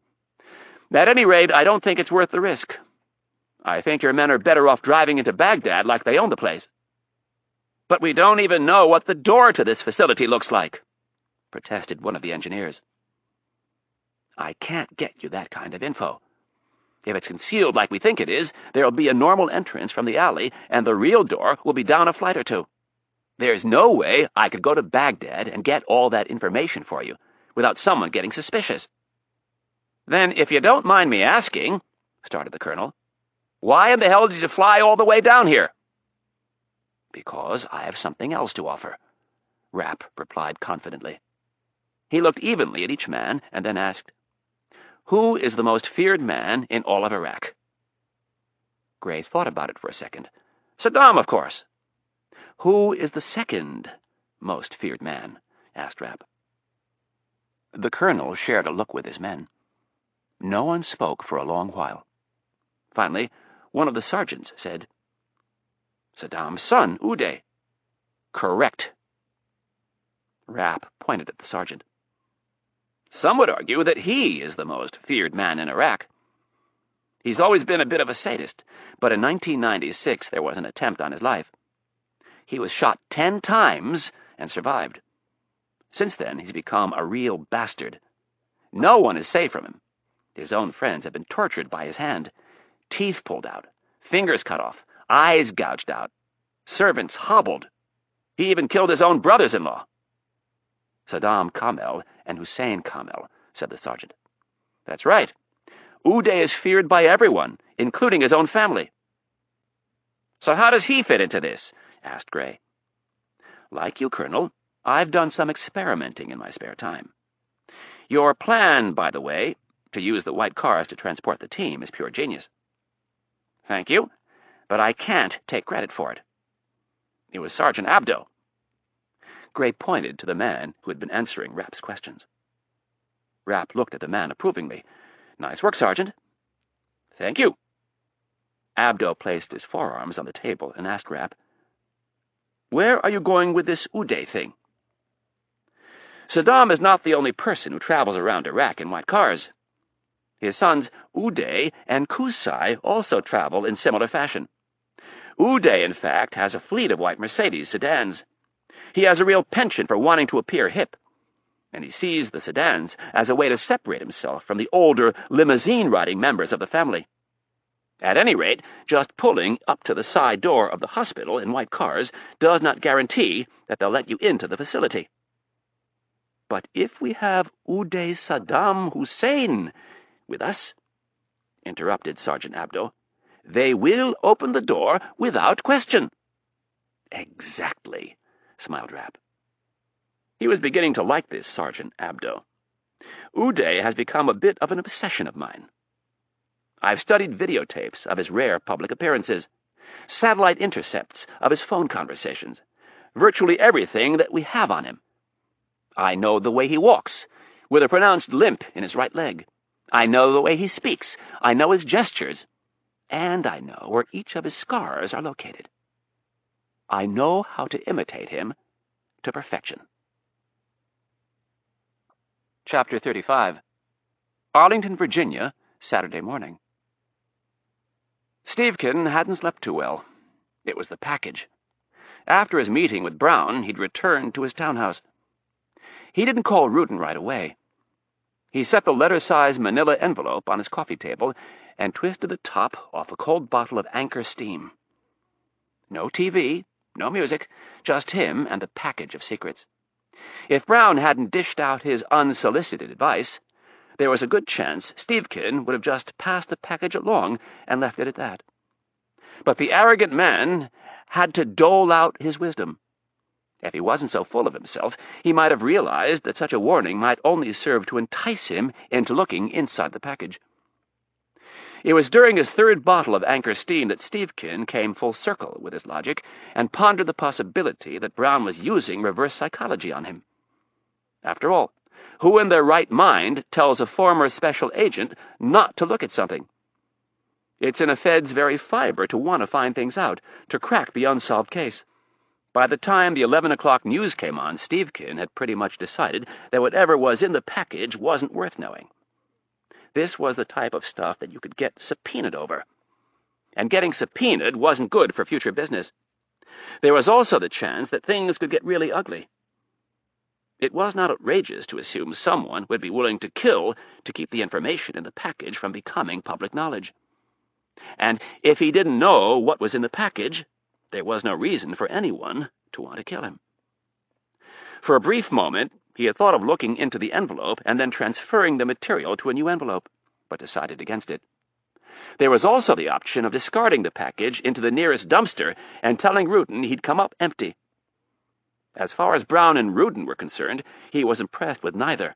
[SPEAKER 1] At any rate, I don't think it's worth the risk. I think your men are better off driving into Baghdad like they own the place." "But we don't even know what the door to this facility looks like," protested one of the engineers. "I can't get you that kind of info. If it's concealed like we think it is, there'll be a normal entrance from the alley, and the real door will be down a flight or 2. There's no way I could go to Baghdad and get all that information for you without someone getting suspicious." "Then, if you don't mind me asking," started the colonel, "why in the hell did you fly all the way down here?" "Because I have something else to offer," Rapp replied confidently. He looked evenly at each man and then asked, "Who is the most feared man in all of Iraq?" Gray thought about it for a second. "Saddam, of course." "Who is the second most feared man?" asked Rapp. The colonel shared a look with his men. No one spoke for a long while. Finally, one of the sergeants said, "Saddam's son, Uday." "Correct." Rapp pointed at the sergeant. "Some would argue that he is the most feared man in Iraq. He's always been a bit of a sadist, but in 1996 there was an attempt on his life. He was shot 10 times and survived. Since then, he's become a real bastard. No one is safe from him. His own friends have been tortured by his hand, teeth pulled out, fingers cut off, eyes gouged out, servants hobbled. He even killed his own brothers-in-law." "Saddam Kamel and Hussein Kamel," said the sergeant. "That's right. Uday is feared by everyone, including his own family." "So how does he fit into this?" asked Gray. "Like you, Colonel, I've done some experimenting in my spare time. Your plan, by the way, to use the white cars to transport the team is pure genius." "Thank you, but I can't take credit for it. It was Sergeant Abdo." Gray pointed to the man who had been answering Rapp's questions. Rapp looked at the man approvingly. "Nice work, Sergeant." "Thank you." Abdo placed his forearms on the table and asked Rapp, "Where are you going with this Uday thing?" "Saddam is not the only person who travels around Iraq in white cars. His sons Uday and Qusay also travel in similar fashion. Uday, in fact, has a fleet of white Mercedes sedans. He has a real penchant for wanting to appear hip, and he sees the sedans as a way to separate himself from the older, limousine-riding members of the family. At any rate, just pulling up to the side door of the hospital in white cars does not guarantee that they'll let you into the facility." "But if we have Uday Saddam Hussein with us," interrupted Sergeant Abdo, "they will open the door without question." "Exactly," smiled Rapp. He was beginning to like this Sergeant Abdo. "Uday has become a bit of an obsession of mine. I've studied videotapes of his rare public appearances, satellite intercepts of his phone conversations, virtually everything that we have on him. I know the way he walks, with a pronounced limp in his right leg. I know the way he speaks. I know his gestures. And I know where each of his scars are located. I know how to imitate him to perfection." Chapter 35. Arlington, Virginia, Saturday morning. Stevkin hadn't slept too well. It was the package. After his meeting with Brown, he'd returned to his townhouse. He didn't call Ruden right away. He set the letter-sized manila envelope on his coffee table and twisted the top off a cold bottle of Anchor Steam. No TV, no music, just him and the package of secrets. If Brown hadn't dished out his unsolicited advice, there was a good chance Stevkin would have just passed the package along and left it at that. But the arrogant man had to dole out his wisdom. If he wasn't so full of himself, he might have realized that such a warning might only serve to entice him into looking inside the package. It was during his third bottle of Anchor Steam that Stevkin came full circle with his logic and pondered the possibility that Brown was using reverse psychology on him. After all, who in their right mind tells a former special agent not to look at something? It's in a Fed's very fiber to want to find things out, to crack the unsolved case. By the time the 11 o'clock news came on, Stevkin had pretty much decided that whatever was in the package wasn't worth knowing. This was the type of stuff that you could get subpoenaed over. And getting subpoenaed wasn't good for future business. There was also the chance that things could get really ugly. It was not outrageous to assume someone would be willing to kill to keep the information in the package from becoming public knowledge. And if he didn't know what was in the package, there was no reason for anyone to want to kill him. For a brief moment, he had thought of looking into the envelope and then transferring the material to a new envelope, but decided against it. There was also the option of discarding the package into the nearest dumpster and telling Ruden he'd come up empty. As far as Brown and Ruden were concerned, he was impressed with neither.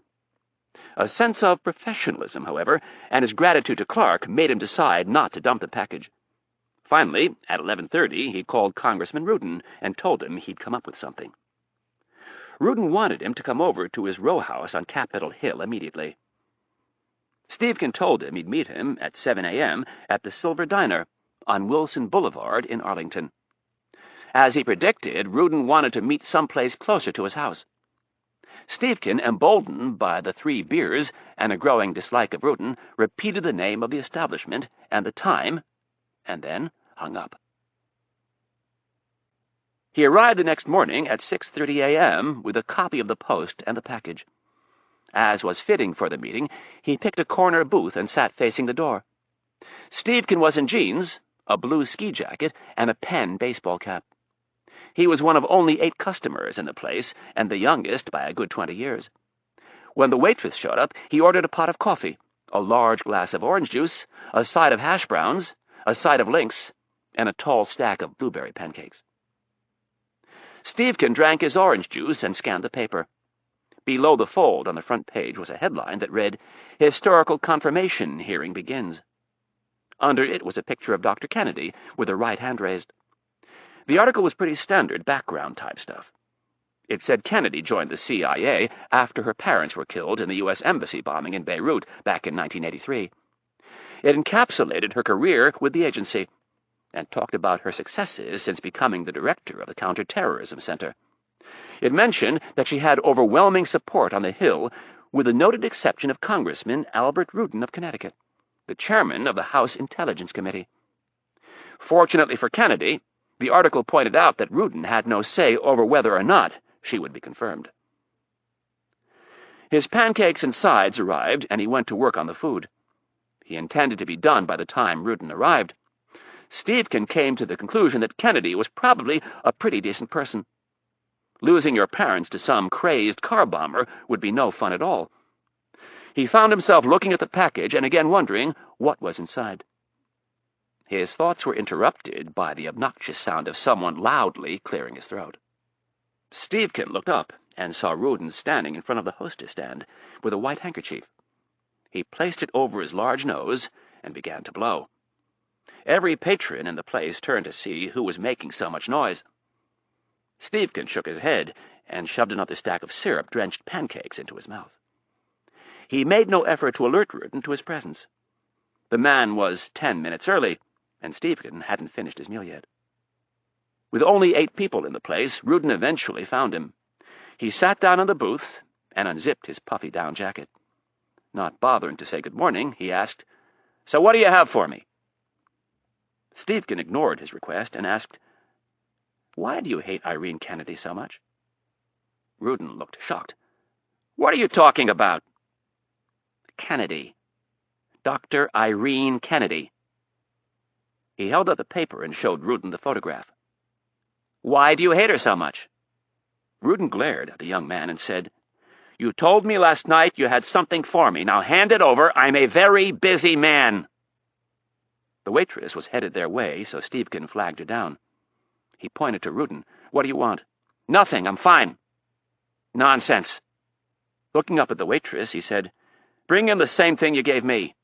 [SPEAKER 1] A sense of professionalism, however, and his gratitude to Clark made him decide not to dump the package. Finally, at 11:30, he called Congressman Ruden and told him he'd come up with something. Ruden wanted him to come over to his row house on Capitol Hill immediately. Stevkin told him he'd meet him at 7 a.m. at the Silver Diner on Wilson Boulevard in Arlington. As he predicted, Ruden wanted to meet someplace closer to his house. Stevkin, emboldened by the 3 beers and a growing dislike of Ruden, repeated the name of the establishment and the time, and then hung up. He arrived the next morning at 6:30 a.m. with a copy of the Post and the package. As was fitting for the meeting, he picked a corner booth and sat facing the door. Stevkin was in jeans, a blue ski jacket, and a pen baseball cap. He was one of only 8 customers in the place, and the youngest by a good 20 years. When the waitress showed up, he ordered a pot of coffee, a large glass of orange juice, a side of hash browns, a side of links, and a tall stack of blueberry pancakes. Stevkin drank his orange juice and scanned the paper. Below the fold on the front page was a headline that read, "Historical Confirmation Hearing Begins." Under it was a picture of Dr. Kennedy with her right hand raised. The article was pretty standard background-type stuff. It said Kennedy joined the CIA after her parents were killed in the U.S. Embassy bombing in Beirut back in 1983. It encapsulated her career with the agency and talked about her successes since becoming the director of the Counterterrorism Center. It mentioned that she had overwhelming support on the Hill, with the noted exception of Congressman Albert Ruden of Connecticut, the chairman of the House Intelligence Committee. Fortunately for Kennedy, the article pointed out that Ruden had no say over whether or not she would be confirmed. His pancakes and sides arrived, and he went to work on the food. He intended to be done by the time Ruden arrived. Stevkin came to the conclusion that Kennedy was probably a pretty decent person. Losing your parents to some crazed car bomber would be no fun at all. He found himself looking at the package and again wondering what was inside. His thoughts were interrupted by the obnoxious sound of someone loudly clearing his throat. Stevkin looked up and saw Ruden standing in front of the hostess stand with a white handkerchief. He placed it over his large nose and began to blow. Every patron in the place turned to see who was making so much noise. Stevkin shook his head and shoved another stack of syrup-drenched pancakes into his mouth. He made no effort to alert Ruden to his presence. The man was 10 minutes early, and Stevkin hadn't finished his meal yet. With only 8 people in the place, Ruden eventually found him. He sat down in the booth and unzipped his puffy down jacket. Not bothering to say good morning, he asked, "So what do you have for me?" Stevkin ignored his request and asked, "Why do you hate Irene Kennedy so much?" Ruden looked shocked. "What are you talking about?" "Kennedy. Dr. Irene Kennedy." He held up the paper and showed Ruden the photograph. "Why do you hate her so much?" Ruden glared at the young man and said, "You told me last night you had something for me. Now hand it over. I'm a very busy man." The waitress was headed their way, so Stevkin flagged her down. He pointed to Ruden. "What do you want?" "Nothing. I'm fine." "Nonsense." Looking up at the waitress, he said, "Bring him the same thing you gave me."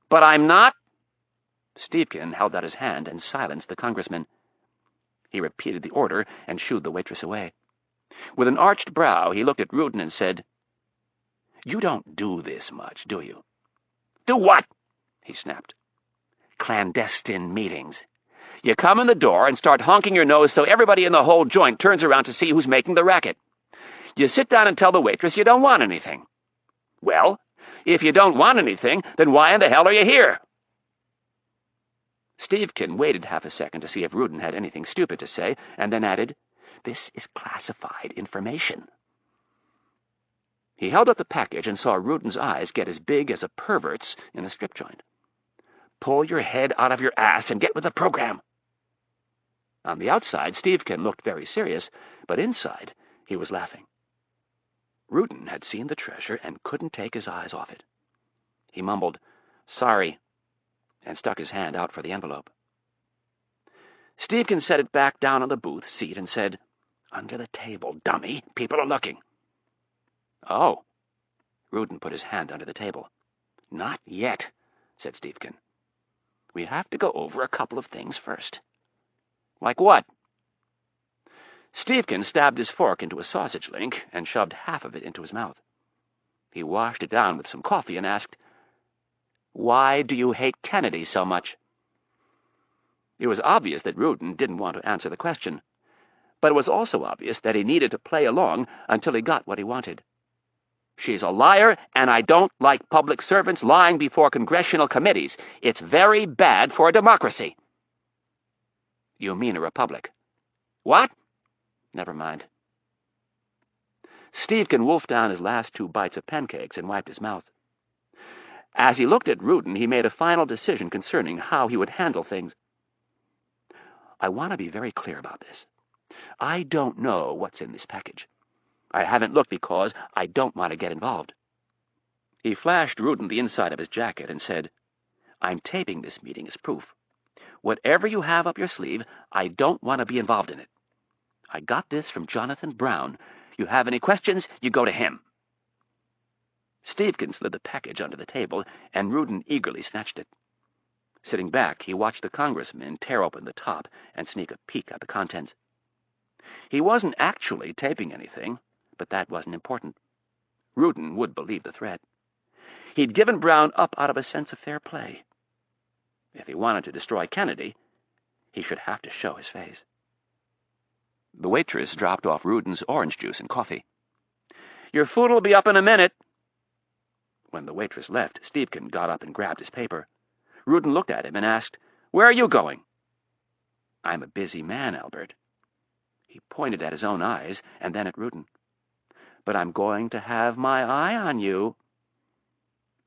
[SPEAKER 1] "But I'm not—" Stevkin held out his hand and silenced the congressman. He repeated the order and shooed the waitress away. With an arched brow, he looked at Ruden and said, "You don't do this much, do you?" "Do what?" he snapped. "Clandestine meetings. You come in the door and start honking your nose so everybody in the whole joint turns around to see who's making the racket. You sit down and tell the waitress you don't want anything. Well, if you don't want anything, then why in the hell are you here?" Stevkin waited half a second to see if Ruden had anything stupid to say, and then added, "This is classified information." He held up the package and saw Ruden's eyes get as big as a pervert's in a strip joint. "Pull your head out of your ass and get with the program." On the outside, Stevkin looked very serious, but inside he was laughing. Ruden had seen the treasure and couldn't take his eyes off it. He mumbled, "Sorry," and stuck his hand out for the envelope. Stevkin set it back down on the booth seat and said, "Under the table, dummy. People are looking." "Oh." Ruden put his hand under the table. "Not yet," said Stevkin. "We have to go over a couple of things first." "Like what?" Stevkin stabbed his fork into a sausage link and shoved half of it into his mouth. He washed it down with some coffee and asked, "Why do you hate Kennedy so much?" It was obvious that Ruden didn't want to answer the question, but it was also obvious that he needed to play along until he got what he wanted. "She's a liar, and I don't like public servants lying before congressional committees. It's very bad for a democracy." "You mean a republic." "What?" "Never mind." Stevkin wolfed down his last 2 bites of pancakes and wiped his mouth. As he looked at Ruden, he made a final decision concerning how he would handle things. "I want to be very clear about this. I don't know what's in this package. I haven't looked because I don't want to get involved." He flashed Ruden the inside of his jacket and said, "I'm taping this meeting as proof. Whatever you have up your sleeve, I don't want to be involved in it. I got this from Jonathan Brown. You have any questions, you go to him." Stevkin slid the package under the table, and Ruden eagerly snatched it. Sitting back, he watched the congressman tear open the top and sneak a peek at the contents. He wasn't actually taping anything, but that wasn't important. Ruden would believe the threat. He'd given Brown up out of a sense of fair play. If he wanted to destroy Kennedy, he should have to show his face. The waitress dropped off Ruden's orange juice and coffee. "Your food will be up in a minute." When the waitress left, Stevkin got up and grabbed his paper. Ruden looked at him and asked, "Where are you going?" "I'm a busy man, Albert." He pointed at his own eyes and then at Ruden. "But I'm going to have my eye on you."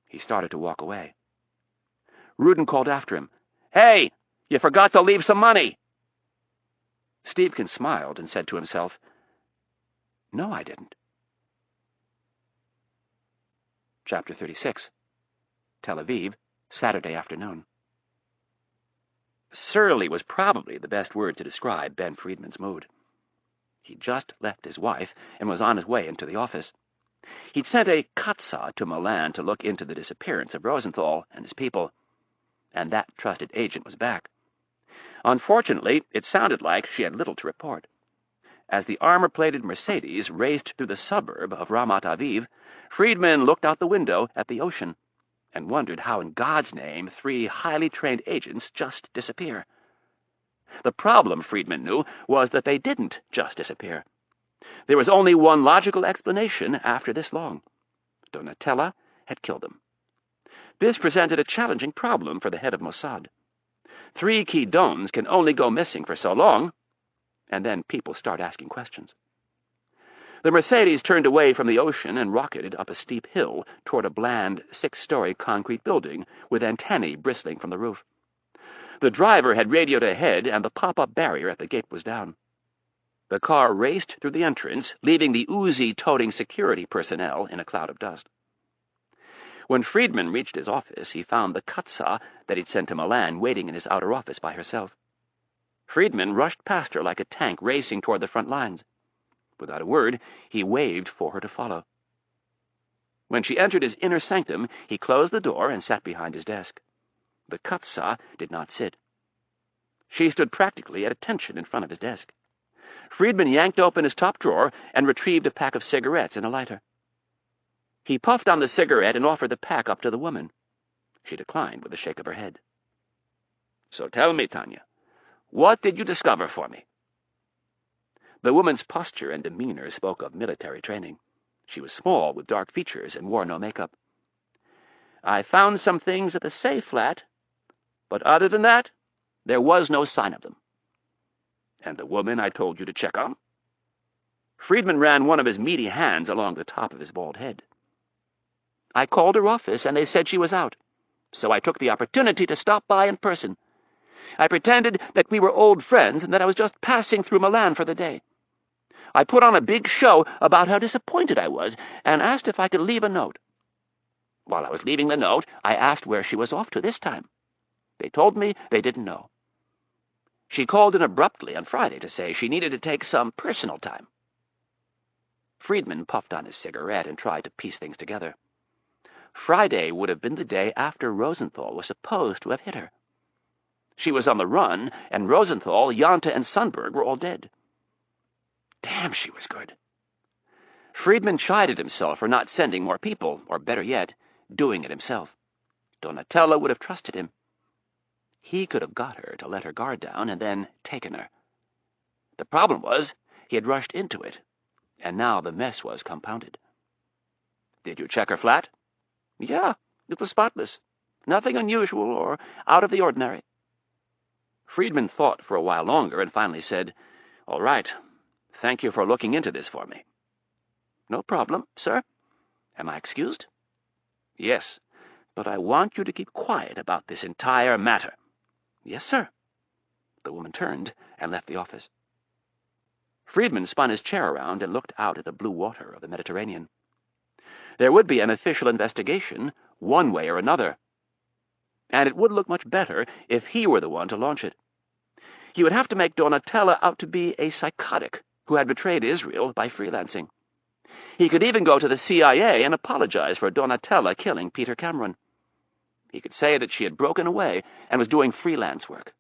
[SPEAKER 1] He started to walk away. Ruden called after him, "Hey, you forgot to leave some money." Stevkin smiled and said to himself, "No, I didn't." Chapter 36. Tel Aviv, Saturday afternoon. Surly was probably the best word to describe Ben Friedman's mood. He'd just left his wife and was on his way into the office. He'd sent a katsa to Milan to look into the disappearance of Rosenthal and his people, and that trusted agent was back. Unfortunately, it sounded like she had little to report. As the armor-plated Mercedes raced through the suburb of Ramat Aviv, Friedman looked out the window at the ocean and wondered how in God's name 3 highly trained agents just disappear. The problem, Friedman knew, was that they didn't just disappear. There was only one logical explanation after this long. Donatella had killed them. This presented a challenging problem for the head of Mossad. 3 key dons can only go missing for so long, and then people start asking questions. The Mercedes turned away from the ocean and rocketed up a steep hill toward a bland 6-story concrete building with antennae bristling from the roof. The driver had radioed ahead, and the pop-up barrier at the gate was down. The car raced through the entrance, leaving the Uzi-toting security personnel in a cloud of dust. When Friedman reached his office, he found the katsa that he'd sent to Milan waiting in his outer office by herself. Friedman rushed past her like a tank racing toward the front lines. Without a word, he waved for her to follow. When she entered his inner sanctum, he closed the door and sat behind his desk. The katsa did not sit. She stood practically at attention in front of his desk. Friedman yanked open his top drawer and retrieved a pack of cigarettes and a lighter. He puffed on the cigarette and offered the pack up to the woman. She declined with a shake of her head. "So tell me, Tanya, what did you discover for me?" The woman's posture and demeanor spoke of military training. She was small, with dark features, and wore no makeup. "I found some things at the safe flat, but other than that, there was no sign of them." "And the woman I told you to check on?" Friedman ran one of his meaty hands along the top of his bald head. "I called her office, and they said she was out, so I took the opportunity to stop by in person. I pretended that we were old friends and that I was just passing through Milan for the day. I put on a big show about how disappointed I was and asked if I could leave a note. While I was leaving the note, I asked where she was off to this time. They told me they didn't know. She called in abruptly on Friday to say she needed to take some personal time." Friedman puffed on his cigarette and tried to piece things together. Friday would have been the day after Rosenthal was supposed to have hit her. She was on the run, and Rosenthal, Jante, and Sundberg were all dead. Damn, she was good. Friedman chided himself for not sending more people, or better yet, doing it himself. Donatella would have trusted him. He could have got her to let her guard down and then taken her. The problem was, he had rushed into it, and now the mess was compounded. "Did you check her flat?" "Yeah, it was spotless. Nothing unusual or out of the ordinary." Friedman thought for a while longer and finally said, "All right. Thank you for looking into this for me." "No problem, sir. Am I excused?" "Yes, but I want you to keep quiet about this entire matter." "Yes, sir." The woman turned and left the office. Friedman spun his chair around and looked out at the blue water of the Mediterranean. There would be an official investigation, one way or another. and it would look much better if he were the one to launch it. He would have to make Donatella out to be a psychotic who had betrayed Israel by freelancing. He could even go to the CIA and apologize for Donatella killing Peter Cameron. He could say that she had broken away and was doing freelance work.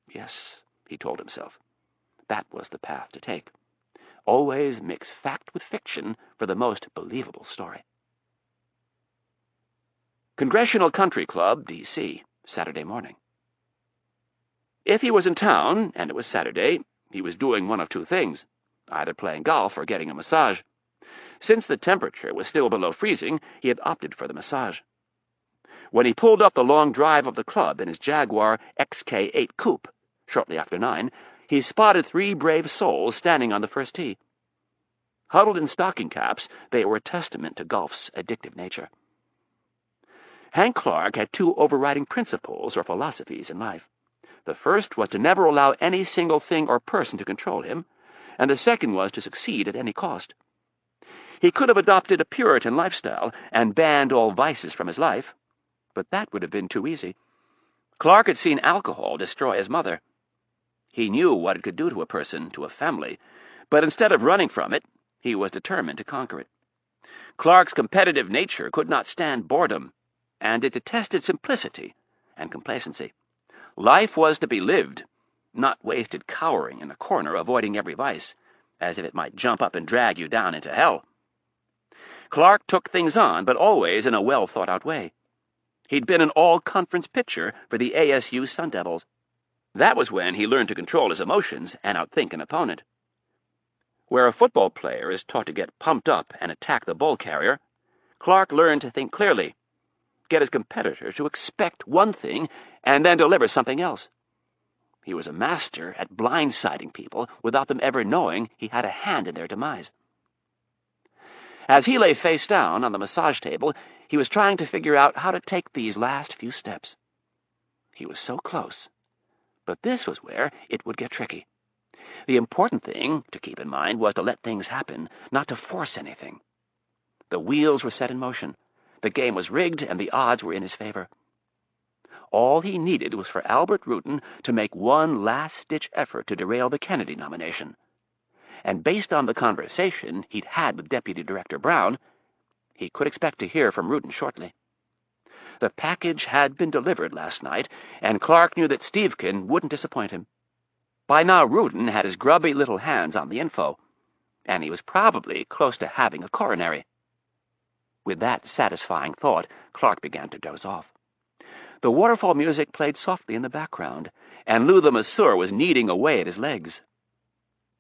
[SPEAKER 1] Yes, he told himself, that was the path to take. Always mix fact with fiction for the most believable story. Congressional Country Club, D.C., Saturday morning. If he was in town, and it was Saturday, he was doing one of two things, either playing golf or getting a massage. Since the temperature was still below freezing, he had opted for the massage. When he pulled up the long drive of the club in his Jaguar XK8 coupe, shortly after 9, he spotted 3 brave souls standing on the first tee. Huddled in stocking caps, they were a testament to golf's addictive nature. Hank Clark had 2 overriding principles or philosophies in life. The first was to never allow any single thing or person to control him, and the second was to succeed at any cost. He could have adopted a Puritan lifestyle and banned all vices from his life, but that would have been too easy. Clark had seen alcohol destroy his mother. He knew what it could do to a person, to a family, but instead of running from it, he was determined to conquer it. Clark's competitive nature could not stand boredom, and it detested simplicity and complacency. Life was to be lived, not wasted cowering in a corner avoiding every vice, as if it might jump up and drag you down into hell. Clark took things on, but always in a well-thought-out way. He'd been an all-conference pitcher for the ASU Sun Devils. That was when he learned to control his emotions and outthink an opponent. Where a football player is taught to get pumped up and attack the ball carrier, Clark learned to think clearly, get his competitor to expect one thing and then deliver something else. He was a master at blindsiding people without them ever knowing he had a hand in their demise. As he lay face down on the massage table, he was trying to figure out how to take these last few steps. He was so close, but this was where it would get tricky. The important thing to keep in mind was to let things happen, not to force anything. The wheels were set in motion. The game was rigged, and the odds were in his favor. All he needed was for Albert Ruden to make one last-ditch effort to derail the Kennedy nomination. And based on the conversation he'd had with Deputy Director Brown, he could expect to hear from Ruden shortly. The package had been delivered last night, and Clark knew that Stevkin wouldn't disappoint him. By now Ruden had his grubby little hands on the info, and he was probably close to having a coronary. With that satisfying thought, Clark began to doze off. The waterfall music played softly in the background, and Lou the masseur was kneading away at his legs.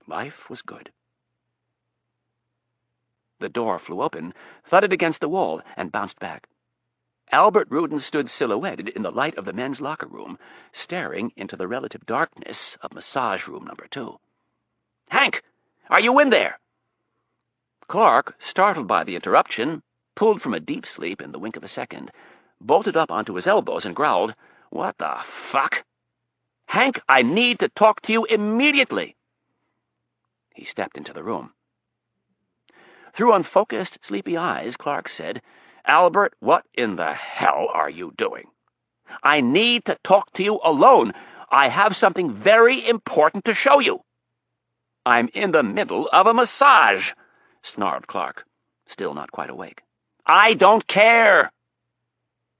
[SPEAKER 1] Life was good. The door flew open, thudded against the wall, and bounced back. Albert Ruden stood silhouetted in the light of the men's locker room, staring into the relative darkness of massage room number 2. "Hank, are you in there?" Clark, startled by the interruption, pulled from a deep sleep in the wink of a second, bolted up onto his elbows and growled, "What the fuck? Hank, I need to talk to you immediately." He stepped into the room. Through unfocused, sleepy eyes, Clark said, "Albert, what in the hell are you doing? I need to talk to you alone. I have something very important to show you." "I'm in the middle of a massage," snarled Clark, still not quite awake. "I don't care."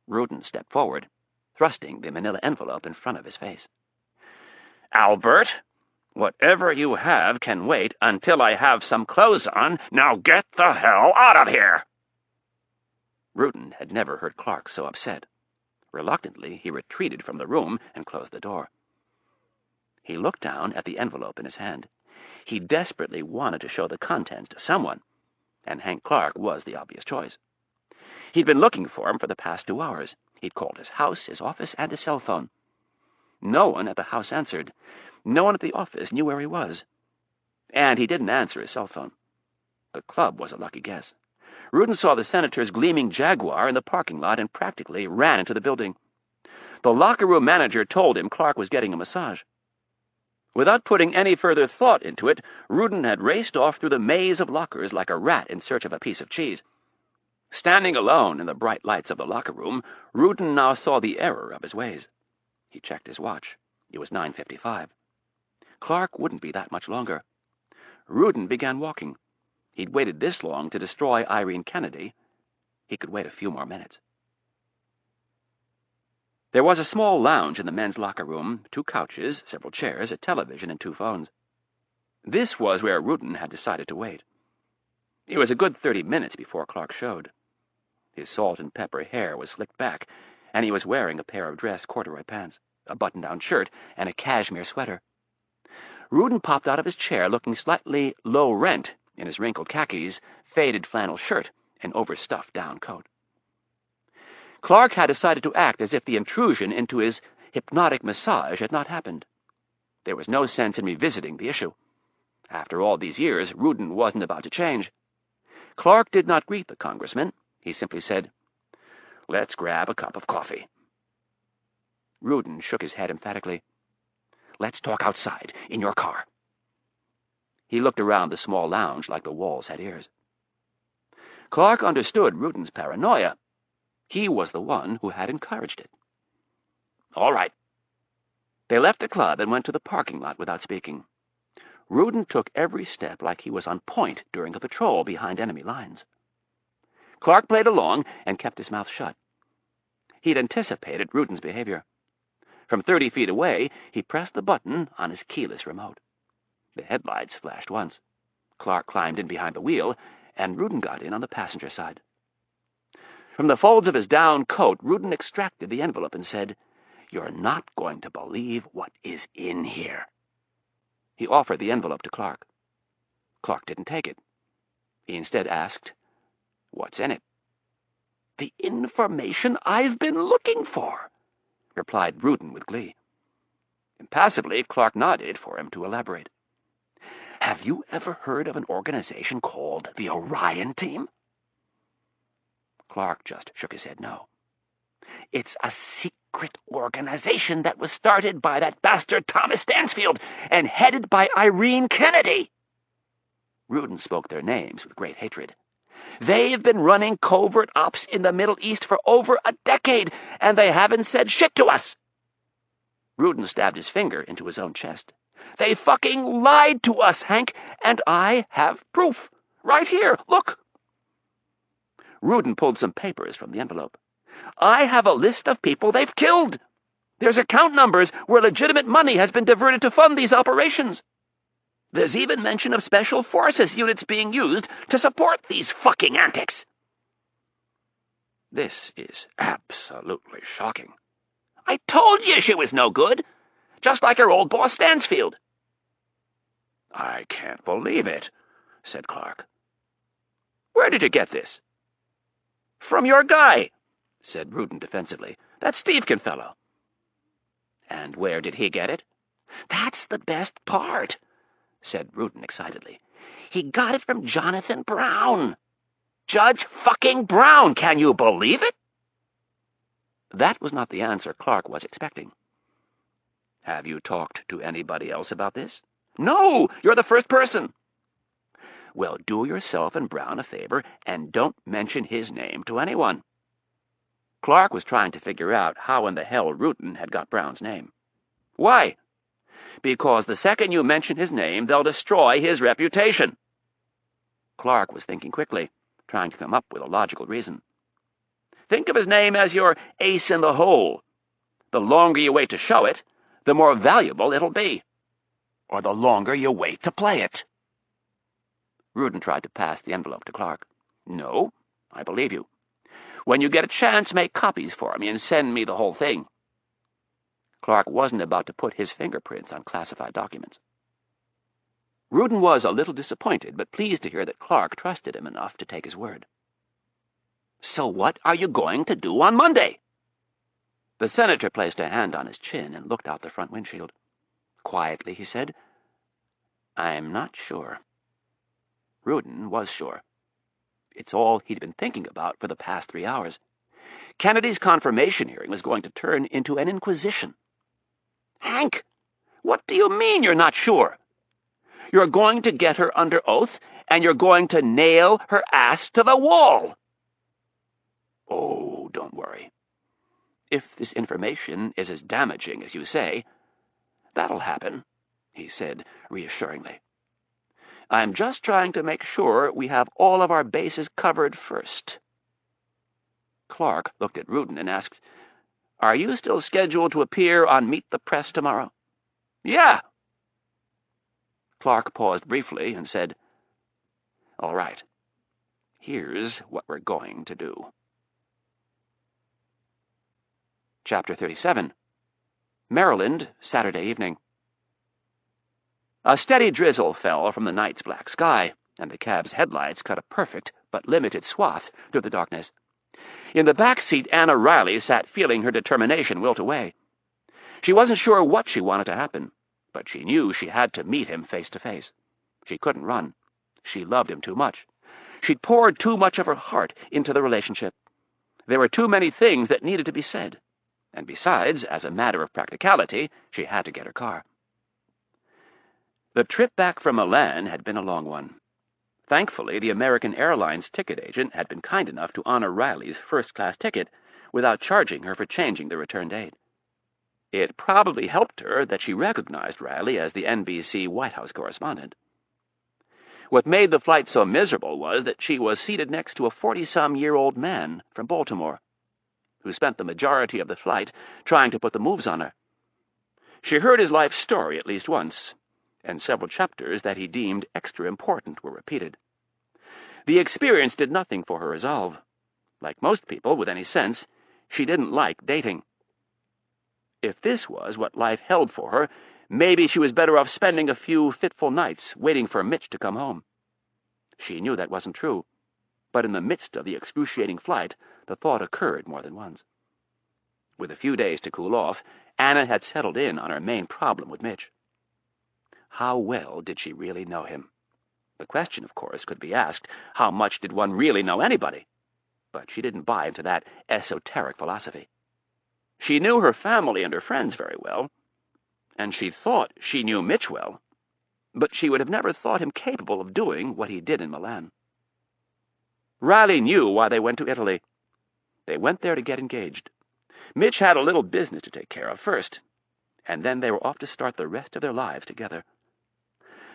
[SPEAKER 1] Ruden stepped forward, thrusting the manila envelope in front of his face. "Albert, whatever you have can wait until I have some clothes on. Now get the hell out of here!" Ruden had never heard Clark so upset. Reluctantly, he retreated from the room and closed the door. He looked down at the envelope in his hand. He desperately wanted to show the contents to someone, and Hank Clark was the obvious choice. He'd been looking for him for the past 2 hours. He'd called his house, his office, and his cell phone. No one at the house answered. No one at the office knew where he was. And he didn't answer his cell phone. The club was a lucky guess. Ruden saw the senator's gleaming Jaguar in the parking lot and practically ran into the building. The locker room manager told him Clark was getting a massage. Without putting any further thought into it, Ruden had raced off through the maze of lockers like a rat in search of a piece of cheese. Standing alone in the bright lights of the locker room, Ruden now saw the error of his ways. He checked his watch. It was 9:55. Clark wouldn't be that much longer. Ruden began walking. He'd waited this long to destroy Irene Kennedy. He could wait a few more minutes. There was a small lounge in the men's locker room, 2 couches, several chairs, a television, and 2 phones. This was where Ruden had decided to wait. It was a good 30 minutes before Clark showed. His salt and pepper hair was slicked back, and he was wearing a pair of dress corduroy pants, a button-down shirt, and a cashmere sweater. Ruden popped out of his chair looking slightly low-rent in his wrinkled khakis, faded flannel shirt, and overstuffed down coat. Clark had decided to act as if the intrusion into his hypnotic massage had not happened. There was no sense in revisiting the issue. After all these years, Ruden wasn't about to change. Clark did not greet the congressman. He simply said, "Let's grab a cup of coffee." Ruden shook his head emphatically. "Let's talk outside, in your car." He looked around the small lounge like the walls had ears. Clark understood Ruden's paranoia. He was the one who had encouraged it. "All right." They left the club and went to the parking lot without speaking. Ruden took every step like he was on point during a patrol behind enemy lines. Clark played along and kept his mouth shut. He'd anticipated Ruden's behavior. From 30 feet away, he pressed the button on his keyless remote. The headlights flashed once. Clark climbed in behind the wheel, and Ruden got in on the passenger side. From the folds of his down coat, Ruden extracted the envelope and said, "You're not going to believe what is in here." He offered the envelope to Clark. Clark didn't take it. He instead asked, "What's in it?" "The information I've been looking for," replied Ruden with glee. Impassively, Clark nodded for him to elaborate. "Have you ever heard of an organization called the Orion Team?" Clark just shook his head no. "It's a secret organization that was started by that bastard Thomas Stansfield and headed by Irene Kennedy." Ruden spoke their names with great hatred. "They've been running covert ops in the Middle East for over a decade, and they haven't said shit to us." Ruden stabbed his finger into his own chest. "They fucking lied to us, Hank, and I have proof. Right here, look." Ruden pulled some papers from the envelope. "I have a list of people they've killed. There's account numbers where legitimate money has been diverted to fund these operations. There's even mention of special forces units being used to support these fucking antics." "This is absolutely shocking." "I told you she was no good, just like her old boss Stansfield." "I can't believe it," said Clark. "Where did you get this?" "From your guy," said Ruden defensively. "That Stevkin fellow." "And where did he get it?" "That's the best part," said Ruden excitedly. "He got it from Jonathan Brown. Judge fucking Brown, can you believe it?" That was not the answer Clark was expecting. "Have you talked to anybody else about this?" "No, you're the first person." "Well, do yourself and Brown a favor and don't mention his name to anyone." Clark was trying to figure out how in the hell Ruden had got Brown's name. "Why?" "Because the second you mention his name, they'll destroy his reputation." Clark was thinking quickly, trying to come up with a logical reason. "Think of his name as your ace in the hole. The longer you wait to show it, the more valuable it'll be. Or the longer you wait to play it." Ruden tried to pass the envelope to Clark. "No, I believe you. When you get a chance, make copies for me and send me the whole thing." Clark wasn't about to put his fingerprints on classified documents. Ruden was a little disappointed, but pleased to hear that Clark trusted him enough to take his word. "So what are you going to do on Monday?" The senator placed a hand on his chin and looked out the front windshield. Quietly, he said, "I'm not sure." Ruden was sure. It's all he'd been thinking about for the past 3 hours. Kennedy's confirmation hearing was going to turn into an inquisition. "Hank, what do you mean you're not sure? You're going to get her under oath, and you're going to nail her ass to the wall." If this information is as damaging as you say, that'll happen," he said reassuringly. "I'm just trying to make sure we have all of our bases covered first." Clark looked at Ruden and asked, "Are you still scheduled to appear on Meet the Press tomorrow?" "Yeah." Clark paused briefly and said, "All right. Here's what we're going to do." Chapter 37. Maryland, Saturday evening. A steady drizzle fell from the night's black sky, and the cab's headlights cut a perfect but limited swath through the darkness. In the back seat, Anna Riley sat feeling her determination wilt away. She wasn't sure what she wanted to happen, but she knew she had to meet him face to face. She couldn't run. She loved him too much. She'd poured too much of her heart into the relationship. There were too many things that needed to be said. And besides, as a matter of practicality, she had to get her car. The trip back from Milan had been a long one. Thankfully, the American Airlines ticket agent had been kind enough to honor Riley's first-class ticket without charging her for changing the return date. It probably helped her that she recognized Riley as the NBC White House correspondent. What made the flight so miserable was that she was seated next to a 40-some-year-old man from Baltimore, who spent the majority of the flight trying to put the moves on her. She heard his life story at least once, and several chapters that he deemed extra important were repeated. The experience did nothing for her resolve. Like most people with any sense, she didn't like dating. If this was what life held for her, maybe she was better off spending a few fitful nights waiting for Mitch to come home. She knew that wasn't true, but in the midst of the excruciating flight, the thought occurred more than once. With a few days to cool off, Anna had settled in on her main problem with Mitch. How well did she really know him? The question, of course, could be asked, how much did one really know anybody? But she didn't buy into that esoteric philosophy. She knew her family and her friends very well, and she thought she knew Mitch well, but she would have never thought him capable of doing what he did in Milan. Riley knew why they went to Italy. They went there to get engaged. Mitch had a little business to take care of first, and then they were off to start the rest of their lives together.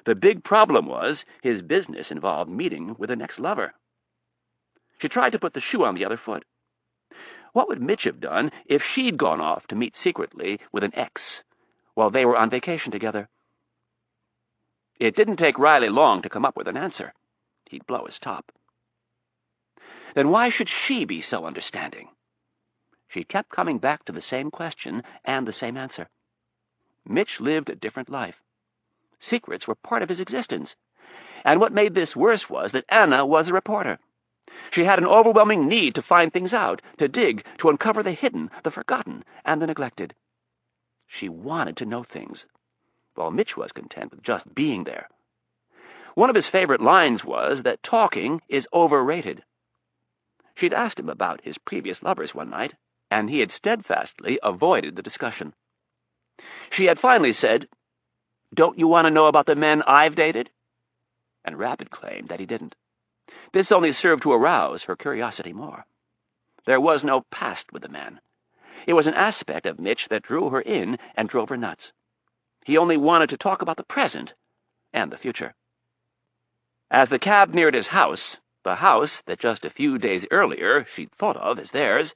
[SPEAKER 1] The big problem was his business involved meeting with an ex-lover. She tried to put the shoe on the other foot. What would Mitch have done if she'd gone off to meet secretly with an ex while they were on vacation together? It didn't take Riley long to come up with an answer. He'd blow his top. Then why should she be so understanding? She kept coming back to the same question and the same answer. Mitch lived a different life. Secrets were part of his existence. And what made this worse was that Anna was a reporter. She had an overwhelming need to find things out, to dig, to uncover the hidden, the forgotten, and the neglected. She wanted to know things, while Mitch was content with just being there. One of his favorite lines was that talking is overrated. She'd asked him about his previous lovers one night, and he had steadfastly avoided the discussion. She had finally said, "Don't you want to know about the men I've dated?" And Rapp had claimed that he didn't. This only served to arouse her curiosity more. There was no past with the man. It was an aspect of Mitch that drew her in and drove her nuts. He only wanted to talk about the present and the future. As the cab neared his house, the house that just a few days earlier she'd thought of as theirs,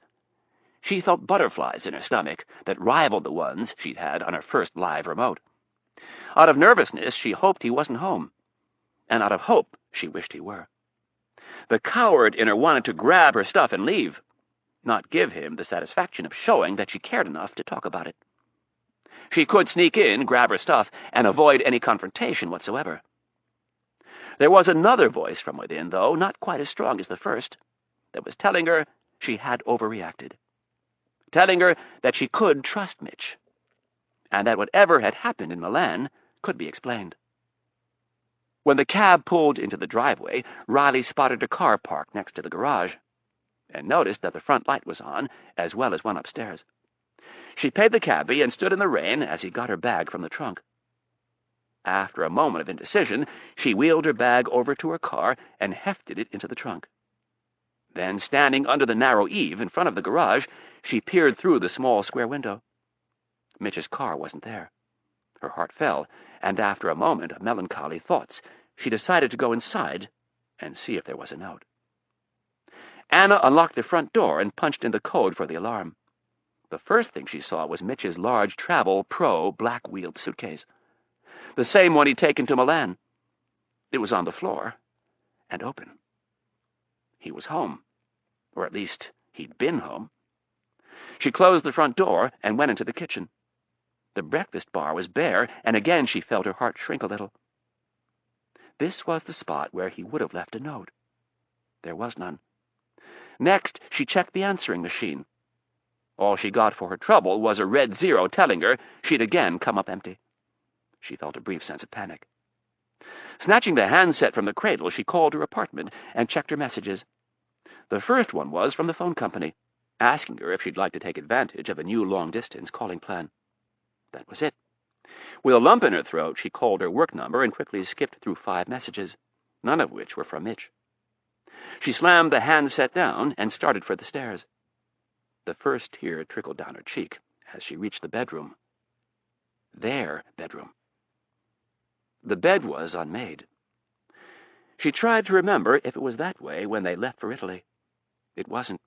[SPEAKER 1] she felt butterflies in her stomach that rivaled the ones she'd had on her first live remote. Out of nervousness, she hoped he wasn't home, and out of hope, she wished he were. The coward in her wanted to grab her stuff and leave, not give him the satisfaction of showing that she cared enough to talk about it. She could sneak in, grab her stuff, and avoid any confrontation whatsoever. There was another voice from within, though not quite as strong as the first, that was telling her she had overreacted, telling her that she could trust Mitch, and that whatever had happened in Milan could be explained. When the cab pulled into the driveway, Riley spotted a car parked next to the garage, and noticed that the front light was on, as well as one upstairs. She paid the cabbie and stood in the rain as he got her bag from the trunk. After a moment of indecision, she wheeled her bag over to her car and hefted it into the trunk. Then, standing under the narrow eave in front of the garage, She peered through the small square window. Mitch's car wasn't there. Her heart fell, and after a moment of melancholy thoughts, she decided to go inside and see if there was a note. Anna unlocked the front door and punched in the code for the alarm. The first thing she saw was Mitch's large Travel Pro black-wheeled suitcase, the same one he'd taken to Milan. It was on the floor, and open. He was home, or at least he'd been home. She closed the front door and went into the kitchen. The breakfast bar was bare, and again she felt her heart shrink a little. This was the spot where he would have left a note. There was none. Next, she checked the answering machine. All she got for her trouble was a red 0 telling her she'd again come up empty. She felt a brief sense of panic. Snatching the handset from the cradle, she called her apartment and checked her messages. The first one was from the phone company, asking her if she'd like to take advantage of a new long-distance calling plan. That was it. With a lump in her throat, she called her work number and quickly skipped through 5 messages, none of which were from Mitch. She slammed the handset down and started for the stairs. The first tear trickled down her cheek as she reached the bedroom. Their bedroom. The bed was unmade. She tried to remember if it was that way when they left for Italy. It wasn't.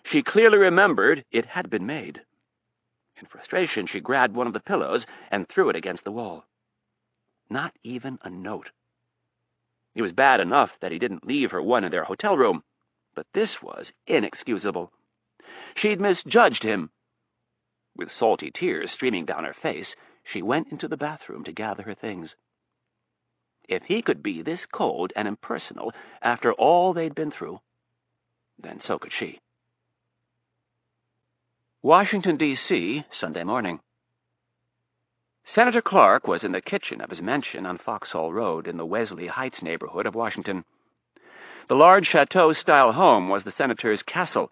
[SPEAKER 1] She clearly remembered it had been made. In frustration, she grabbed one of the pillows and threw it against the wall. Not even a note. It was bad enough that he didn't leave her one in their hotel room, but this was inexcusable. She'd misjudged him. With salty tears streaming down her face, she went into the bathroom to gather her things. If he could be this cold and impersonal after all they'd been through, then so could she. Washington, D.C., Sunday morning. Senator Clark was in the kitchen of his mansion on Foxhall Road in the Wesley Heights neighborhood of Washington. The large chateau-style home was the senator's castle.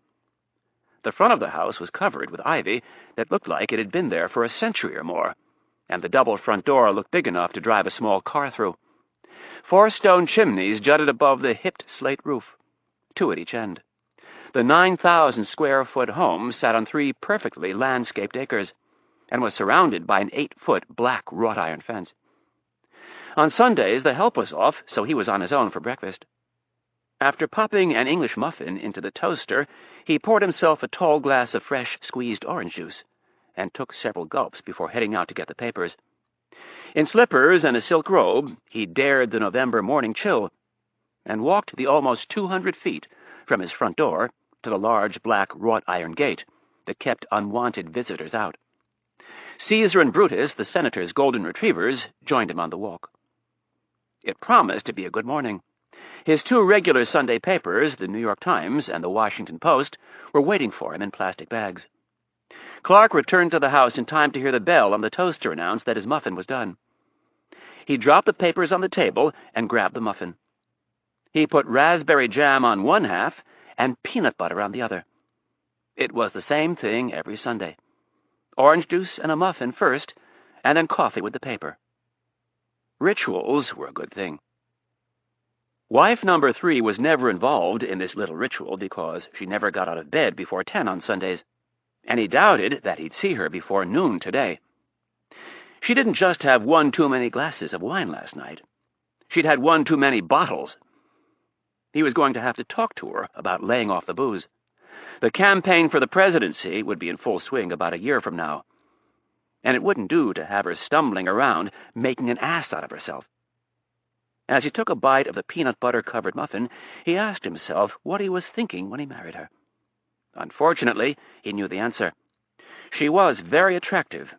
[SPEAKER 1] The front of the house was covered with ivy that looked like it had been there for a century or more, and the double front door looked big enough to drive a small car through. 4 stone chimneys jutted above the hipped slate roof, 2 at each end. The 9,000-square-foot home sat on 3 perfectly landscaped acres, and was surrounded by an 8-foot black wrought-iron fence. On Sundays the help was off, so he was on his own for breakfast. After popping an English muffin into the toaster, he poured himself a tall glass of fresh squeezed orange juice, and took several gulps before heading out to get the papers. In slippers and a silk robe, he dared the November morning chill, and walked the almost 200 feet from his front door to the large black wrought-iron gate that kept unwanted visitors out. Caesar and Brutus, the senator's golden retrievers, joined him on the walk. It promised to be a good morning. His 2 regular Sunday papers, the New York Times and the Washington Post, were waiting for him in plastic bags. Clark returned to the house in time to hear the bell on the toaster announce that his muffin was done. He dropped the papers on the table and grabbed the muffin. He put raspberry jam on one half and peanut butter on the other. It was the same thing every Sunday. Orange juice and a muffin first, and then coffee with the paper. Rituals were a good thing. Wife number 3 was never involved in this little ritual because she never got out of bed before 10 on Sundays, and he doubted that he'd see her before noon today. She didn't just have 1 too many glasses of wine last night. She'd had 1 too many bottles. He was going to have to talk to her about laying off the booze. The campaign for the presidency would be in full swing about a year from now, and it wouldn't do to have her stumbling around making an ass out of herself. As he took a bite of the peanut butter-covered muffin, he asked himself what he was thinking when he married her. Unfortunately, he knew the answer. She was very attractive,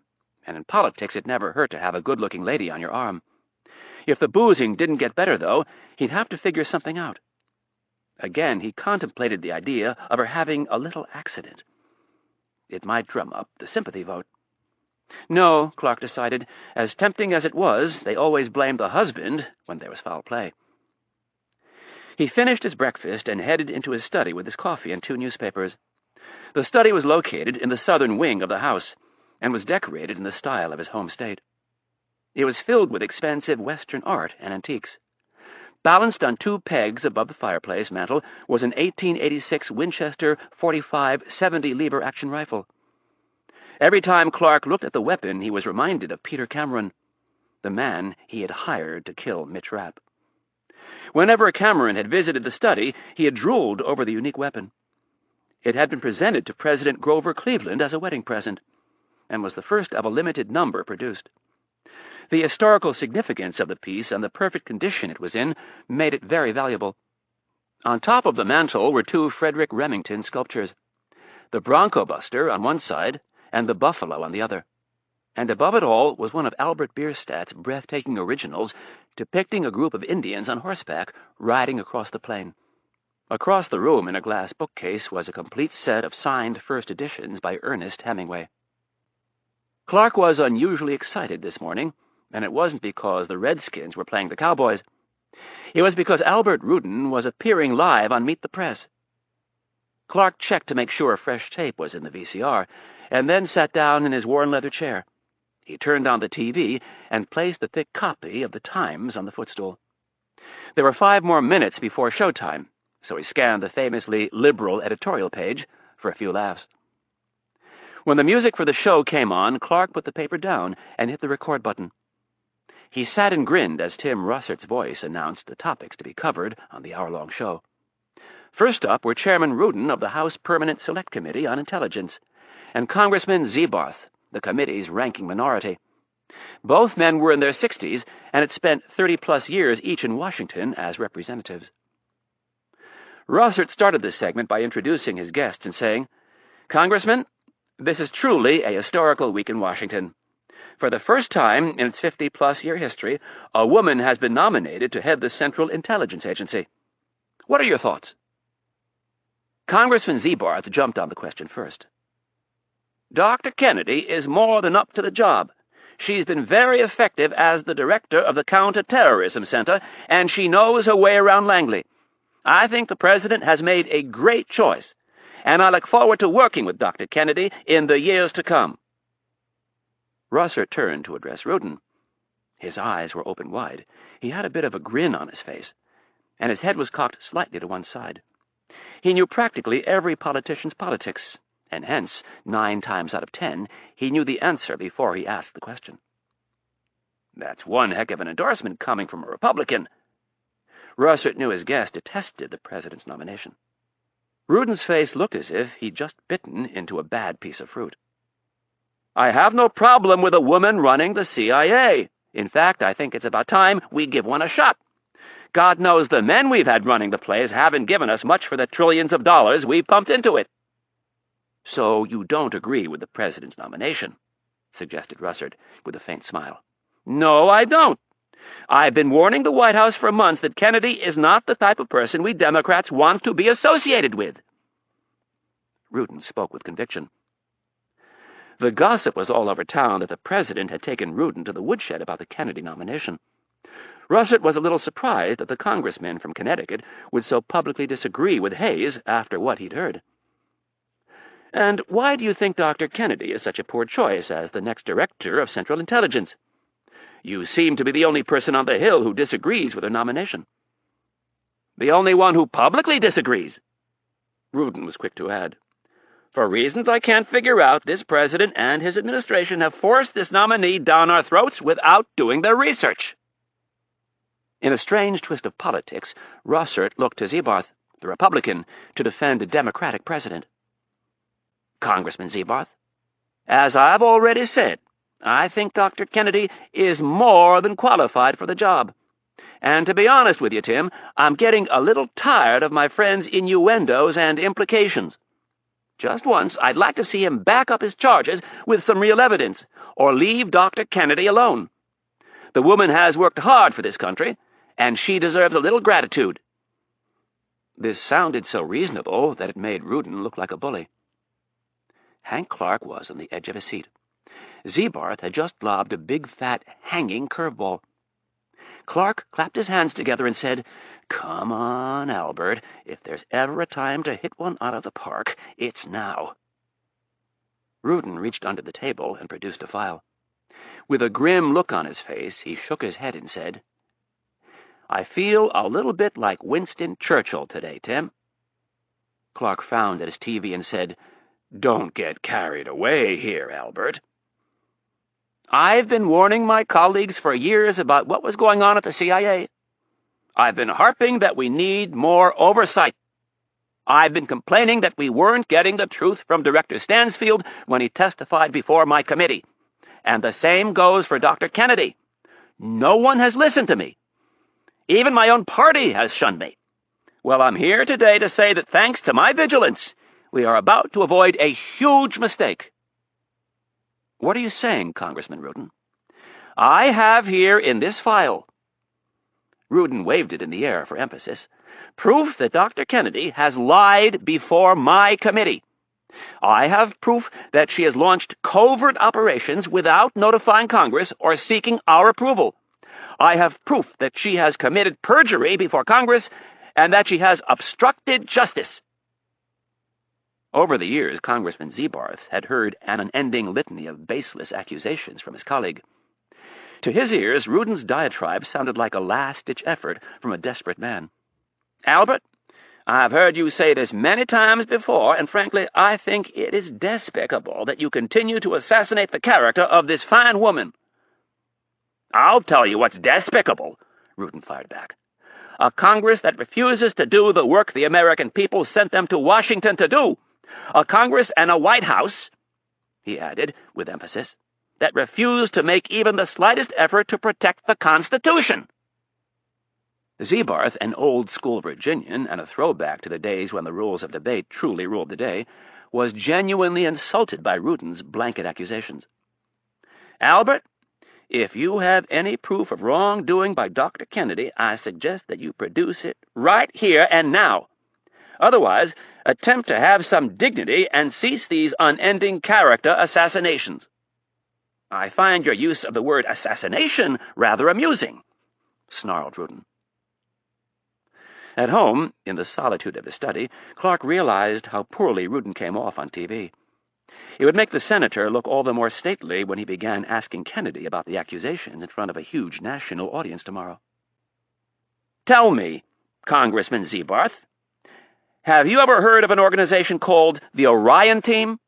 [SPEAKER 1] and in politics it never hurt to have a good-looking lady on your arm. If the boozing didn't get better, though, he'd have to figure something out. Again, he contemplated the idea of her having a little accident. It might drum up the sympathy vote. No, Clark decided, as tempting as it was, they always blamed the husband when there was foul play. He finished his breakfast and headed into his study with his coffee and 2 newspapers. The study was located in the southern wing of the house, and was decorated in the style of his home state. It was filled with expensive Western art and antiques. Balanced on 2 pegs above the fireplace mantel was an 1886 Winchester .45 70-lever action rifle. Every time Clark looked at the weapon, he was reminded of Peter Cameron, the man he had hired to kill Mitch Rapp. Whenever Cameron had visited the study, he had drooled over the unique weapon. It had been presented to President Grover Cleveland as a wedding present, and was the first of a limited number produced. The historical significance of the piece and the perfect condition it was in made it very valuable. On top of the mantel were 2 Frederick Remington sculptures, the Bronco Buster on one side and the Buffalo on the other. And above it all was one of Albert Bierstadt's breathtaking originals depicting a group of Indians on horseback riding across the plain. Across the room in a glass bookcase was a complete set of signed first editions by Ernest Hemingway. Clark was unusually excited this morning, and it wasn't because the Redskins were playing the Cowboys. It was because Albert Ruden was appearing live on Meet the Press. Clark checked to make sure fresh tape was in the VCR, and then sat down in his worn leather chair. He turned on the TV and placed the thick copy of the Times on the footstool. There were 5 more minutes before showtime, so he scanned the famously liberal editorial page for a few laughs. When the music for the show came on, Clark put the paper down and hit the record button. He sat and grinned as Tim Russert's voice announced the topics to be covered on the hour-long show. First up were Chairman Ruden of the House Permanent Select Committee on Intelligence, and Congressman Zebarth, the committee's ranking minority. Both men were in their 60s and had spent 30-plus years each in Washington as representatives. Russert started this segment by introducing his guests and saying, "Congressman, this is truly a historical week in Washington. For the first time in its 50-plus year history, a woman has been nominated to head the Central Intelligence Agency. What are your thoughts?" Congressman Zebarth jumped on the question first. "Dr. Kennedy is more than up to the job. She's been very effective as the director of the Counter-Terrorism Center, and she knows her way around Langley. I think the President has made a great choice, and I look forward to working with Dr. Kennedy in the years to come." Russert turned to address Ruden. His eyes were open wide. He had a bit of a grin on his face, and his head was cocked slightly to one side. He knew practically every politician's politics, and hence, 9 times out of 10, he knew the answer before he asked the question. "That's one heck of an endorsement coming from a Republican." Russert knew his guest detested the President's nomination. Ruden's face looked as if he'd just bitten into a bad piece of fruit. "I have no problem with a woman running the CIA. In fact, I think it's about time we give one a shot. God knows the men we've had running the place haven't given us much for the trillions of dollars we've pumped into it." "So you don't agree with the President's nomination?" suggested Russert, with a faint smile. "No, I don't. I've been warning the White House for months that Kennedy is not the type of person we Democrats want to be associated with." Ruden spoke with conviction. The gossip was all over town that the President had taken Ruden to the woodshed about the Kennedy nomination. Russert was a little surprised that the congressman from Connecticut would so publicly disagree with Hayes after what he'd heard. "And why do you think Dr. Kennedy is such a poor choice as the next director of Central Intelligence? You seem to be the only person on the Hill who disagrees with her nomination." "The only one who publicly disagrees," Ruden was quick to add. "For reasons I can't figure out, this President and his administration have forced this nominee down our throats without doing their research." In a strange twist of politics, Russert looked to Zebarth, the Republican, to defend a Democratic president. "Congressman Zebarth, as I've already said, I think Dr. Kennedy is more than qualified for the job. And to be honest with you, Tim, I'm getting a little tired of my friend's innuendos and implications. Just once, I'd like to see him back up his charges with some real evidence, or leave Dr. Kennedy alone. The woman has worked hard for this country, and she deserves a little gratitude." This sounded so reasonable that it made Ruden look like a bully. Hank Clark was on the edge of his seat. Zebarth had just lobbed a big, fat, hanging curveball. Clark clapped his hands together and said, "Come on, Albert. If there's ever a time to hit one out of the park, it's now." Ruden reached under the table and produced a file. With a grim look on his face, he shook his head and said, I feel a little bit like Winston Churchill today, Tim." Clark frowned at his TV and said, "Don't get carried away here, Albert." "I've been warning my colleagues for years about what was going on at the CIA. I've been harping that we need more oversight. I've been complaining that we weren't getting the truth from Director Stansfield when he testified before my committee. And the same goes for Dr. Kennedy. No one has listened to me. Even my own party has shunned me. Well, I'm here today to say that thanks to my vigilance, we are about to avoid a huge mistake." "What are you saying, Congressman Ruden?" "I have here in this file," Ruden waved it in the air for emphasis, "proof that Dr. Kennedy has lied before my committee. I have proof that she has launched covert operations without notifying Congress or seeking our approval. I have proof that she has committed perjury before Congress and that she has obstructed justice." Over the years, Congressman Zebarth had heard an unending litany of baseless accusations from his colleague. To his ears, Ruden's diatribe sounded like a last-ditch effort from a desperate man. "Albert, I've heard you say this many times before, and frankly, I think it is despicable that you continue to assassinate the character of this fine woman." "I'll tell you what's despicable," Ruden fired back. "A Congress that refuses to do the work the American people sent them to Washington to do. A Congress and a White House," he added with emphasis, "that refuse to make even the slightest effort to protect the Constitution." Zebarth, an old-school Virginian and a throwback to the days when the rules of debate truly ruled the day, was genuinely insulted by Ruden's blanket accusations. "Albert, if you have any proof of wrongdoing by Dr. Kennedy, I suggest that you produce it right here and now. Otherwise, attempt to have some dignity and cease these unending character assassinations." "I find your use of the word assassination rather amusing," snarled Ruden. At home, in the solitude of his study, Clark realized how poorly Ruden came off on TV. It would make the senator look all the more stately when he began asking Kennedy about the accusations in front of a huge national audience tomorrow. "Tell me, Congressman Zebarth, have you ever heard of an organization called the Orion Team?"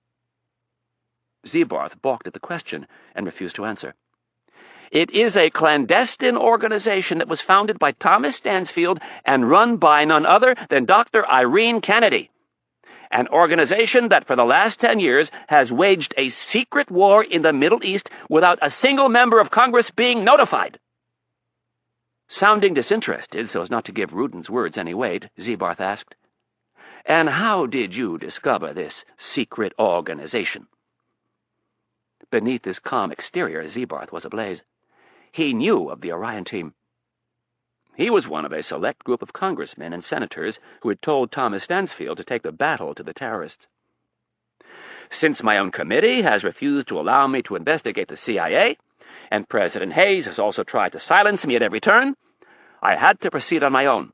[SPEAKER 1] Zebarth balked at the question and refused to answer. "It is a clandestine organization that was founded by Thomas Stansfield and run by none other than Dr. Irene Kennedy. An organization that for the last 10 years has waged a secret war in the Middle East without a single member of Congress being notified." Sounding disinterested so as not to give Ruden's words any weight, Zebarth asked, "And how did you discover this secret organization?" Beneath his calm exterior, Zebarth was ablaze. He knew of the Orion Team. He was one of a select group of congressmen and senators who had told Thomas Stansfield to take the battle to the terrorists. "Since my own committee has refused to allow me to investigate the CIA, and President Hayes has also tried to silence me at every turn, I had to proceed on my own.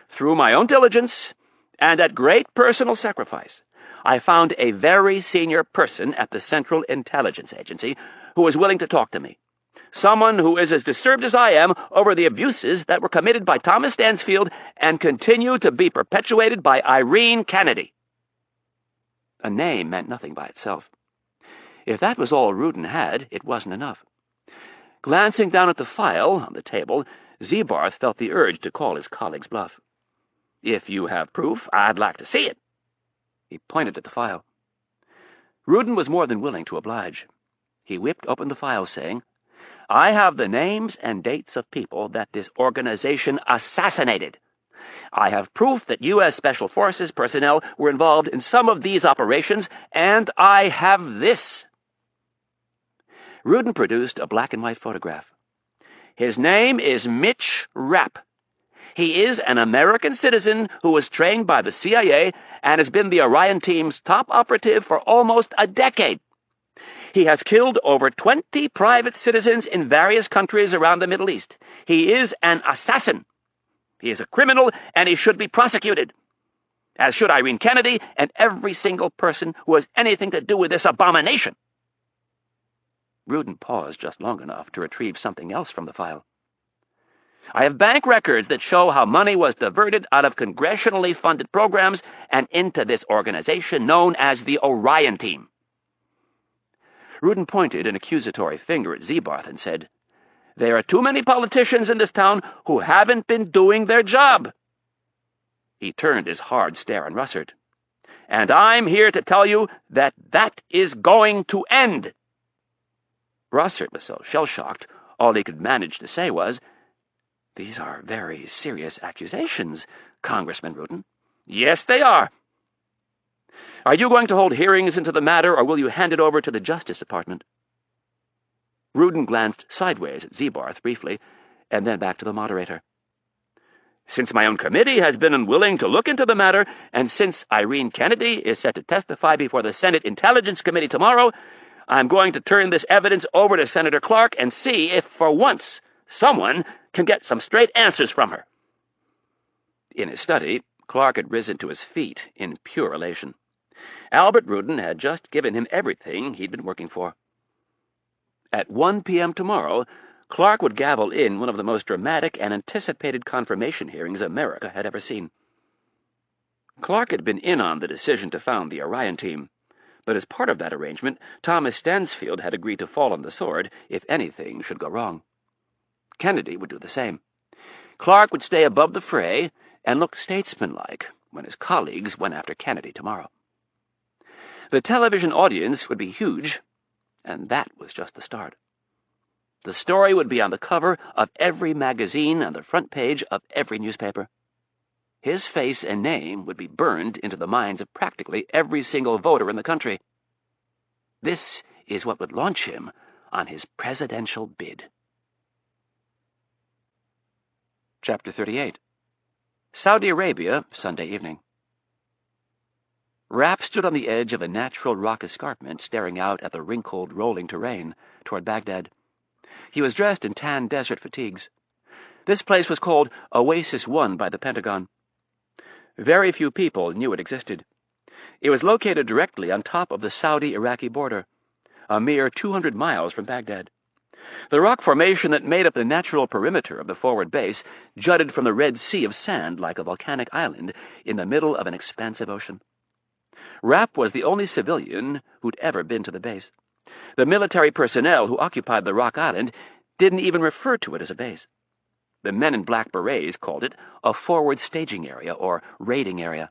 [SPEAKER 1] Through my own diligence, and at great personal sacrifice, I found a very senior person at the Central Intelligence Agency who was willing to talk to me. Someone who is as disturbed as I am over the abuses that were committed by Thomas Stansfield and continue to be perpetuated by Irene Kennedy." A name meant nothing by itself. If that was all Ruden had, it wasn't enough. Glancing down at the file on the table, Zebarth felt the urge to call his colleague's bluff. "If you have proof, I'd like to see it." He pointed at the file. Ruden was more than willing to oblige. He whipped open the file, saying, "I have the names and dates of people that this organization assassinated. I have proof that U.S. Special Forces personnel were involved in some of these operations, and I have this." Ruden produced a black-and-white photograph. "His name is Mitch Rapp. He is an American citizen who was trained by the CIA and has been the Orion Team's top operative for almost a decade. He has killed over 20 private citizens in various countries around the Middle East. He is an assassin. He is a criminal, and he should be prosecuted, as should Irene Kennedy and every single person who has anything to do with this abomination." Ruden paused just long enough to retrieve something else from the file. I have bank records that show how money was diverted out of congressionally funded programs and into this organization known as the Orion Team." Ruden pointed an accusatory finger at Zebarth and said, "There are too many politicians in this town who haven't been doing their job." He turned his hard stare on Russert. "And I'm here to tell you that that is going to end." Russert was so shell-shocked, all he could manage to say was, "These are very serious accusations, Congressman Ruden." "Yes, they are." "Are you going to hold hearings into the matter, or will you hand it over to the Justice Department?" Ruden glanced sideways at Zebarth briefly, and then back to the moderator. "Since my own committee has been unwilling to look into the matter, and since Irene Kennedy is set to testify before the Senate Intelligence Committee tomorrow, I'm going to turn this evidence over to Senator Clark and see if, for once, someone can get some straight answers from her." In his study, Clark had risen to his feet in pure elation. Albert Ruden had just given him everything he'd been working for. At 1 p.m. tomorrow, Clark would gavel in one of the most dramatic and anticipated confirmation hearings America had ever seen. Clark had been in on the decision to found the Orion Team, but as part of that arrangement, Thomas Stansfield had agreed to fall on the sword if anything should go wrong. Kennedy would do the same. Clark would stay above the fray and look statesmanlike when his colleagues went after Kennedy tomorrow. The television audience would be huge, and that was just the start. The story would be on the cover of every magazine and the front page of every newspaper. His face and name would be burned into the minds of practically every single voter in the country. This is what would launch him on his presidential bid. Chapter 38. Saudi Arabia, Sunday evening. Rapp stood on the edge of a natural rock escarpment, staring out at the wrinkled, rolling terrain toward Baghdad. He was dressed in tan desert fatigues. This place was called Oasis 1 by the Pentagon. Very few people knew it existed. It was located directly on top of the Saudi-Iraqi border, a mere 200 miles from Baghdad. The rock formation that made up the natural perimeter of the forward base jutted from the Red Sea of sand like a volcanic island in the middle of an expansive ocean. Rapp was the only civilian who'd ever been to the base. The military personnel who occupied the rock island didn't even refer to it as a base. The men in black berets called it a forward staging area or raiding area.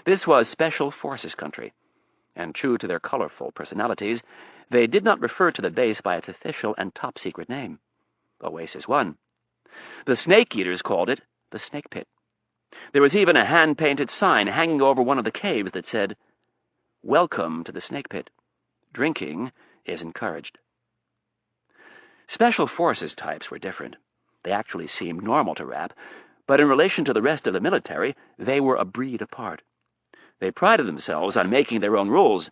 [SPEAKER 1] This was Special Forces country, and true to their colorful personalities, they did not refer to the base by its official and top-secret name, Oasis 1. The Snake Eaters called it the Snake Pit. There was even a hand-painted sign hanging over one of the caves that said, "Welcome to the Snake Pit. Drinking is encouraged." Special Forces types were different. They actually seemed normal to Rapp, but in relation to the rest of the military, they were a breed apart. They prided themselves on making their own rules,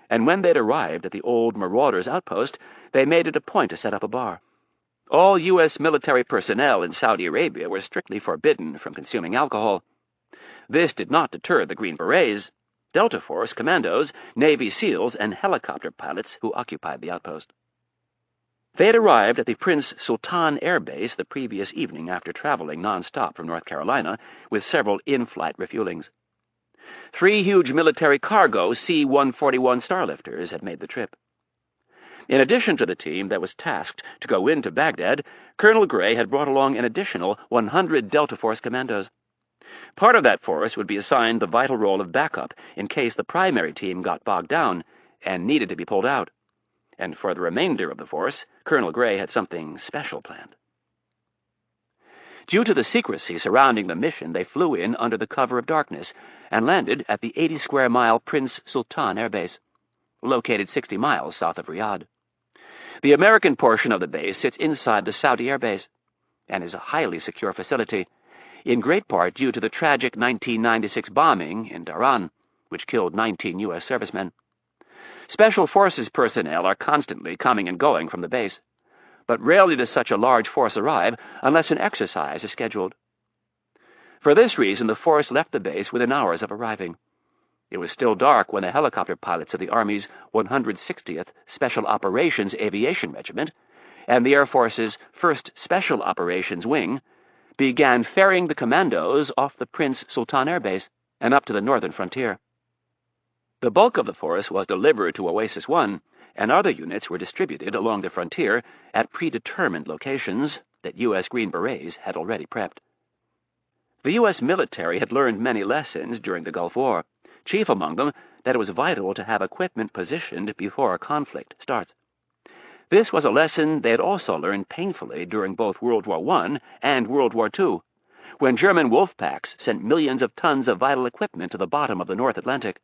[SPEAKER 1] and when they'd arrived at the old Marauders' outpost, they made it a point to set up a bar. All U.S. military personnel in Saudi Arabia were strictly forbidden from consuming alcohol. This did not deter the Green Berets, Delta Force commandos, Navy SEALs, and helicopter pilots who occupied the outpost. They had arrived at the Prince Sultan Air Base the previous evening after traveling non-stop from North Carolina with several in-flight refuelings. 3 huge military cargo C-141 Starlifters had made the trip. In addition to the team that was tasked to go into Baghdad, Colonel Gray had brought along an additional 100 Delta Force commandos. Part of that force would be assigned the vital role of backup in case the primary team got bogged down and needed to be pulled out. And for the remainder of the force, Colonel Gray had something special planned. Due to the secrecy surrounding the mission, they flew in under the cover of darkness and landed at the 80-square-mile Prince Sultan Air Base, located 60 miles south of Riyadh. The American portion of the base sits inside the Saudi Air Base and is a highly secure facility, in great part due to the tragic 1996 bombing in Tehran, which killed 19 U.S. servicemen. Special Forces personnel are constantly coming and going from the base, but rarely does such a large force arrive unless an exercise is scheduled. For this reason, the force left the base within hours of arriving. It was still dark when the helicopter pilots of the Army's 160th Special Operations Aviation Regiment and the Air Force's 1st Special Operations Wing began ferrying the commandos off the Prince Sultan Air Base and up to the northern frontier. The bulk of the force was delivered to Oasis 1, and other units were distributed along the frontier at predetermined locations that U.S. Green Berets had already prepped. The U.S. military had learned many lessons during the Gulf War, chief among them that it was vital to have equipment positioned before a conflict starts. This was a lesson they had also learned painfully during both World War I and World War II, when German wolf packs sent millions of tons of vital equipment to the bottom of the North Atlantic.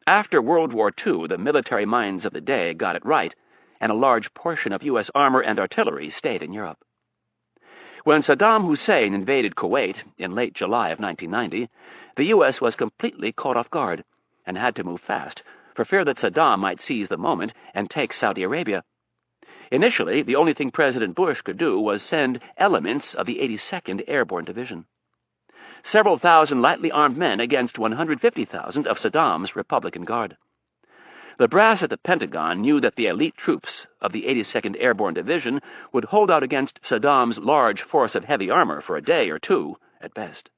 [SPEAKER 1] After World War II, the military minds of the day got it right, and a large portion of U.S. armor and artillery stayed in Europe. When Saddam Hussein invaded Kuwait in late July of 1990, the U.S. was completely caught off guard and had to move fast, for fear that Saddam might seize the moment and take Saudi Arabia. Initially, the only thing President Bush could do was send elements of the 82nd Airborne Division. Several thousand lightly armed men against 150,000 of Saddam's Republican Guard. The brass at the Pentagon knew that the elite troops of the 82nd Airborne Division would hold out against Saddam's large force of heavy armor for a day or two, at best.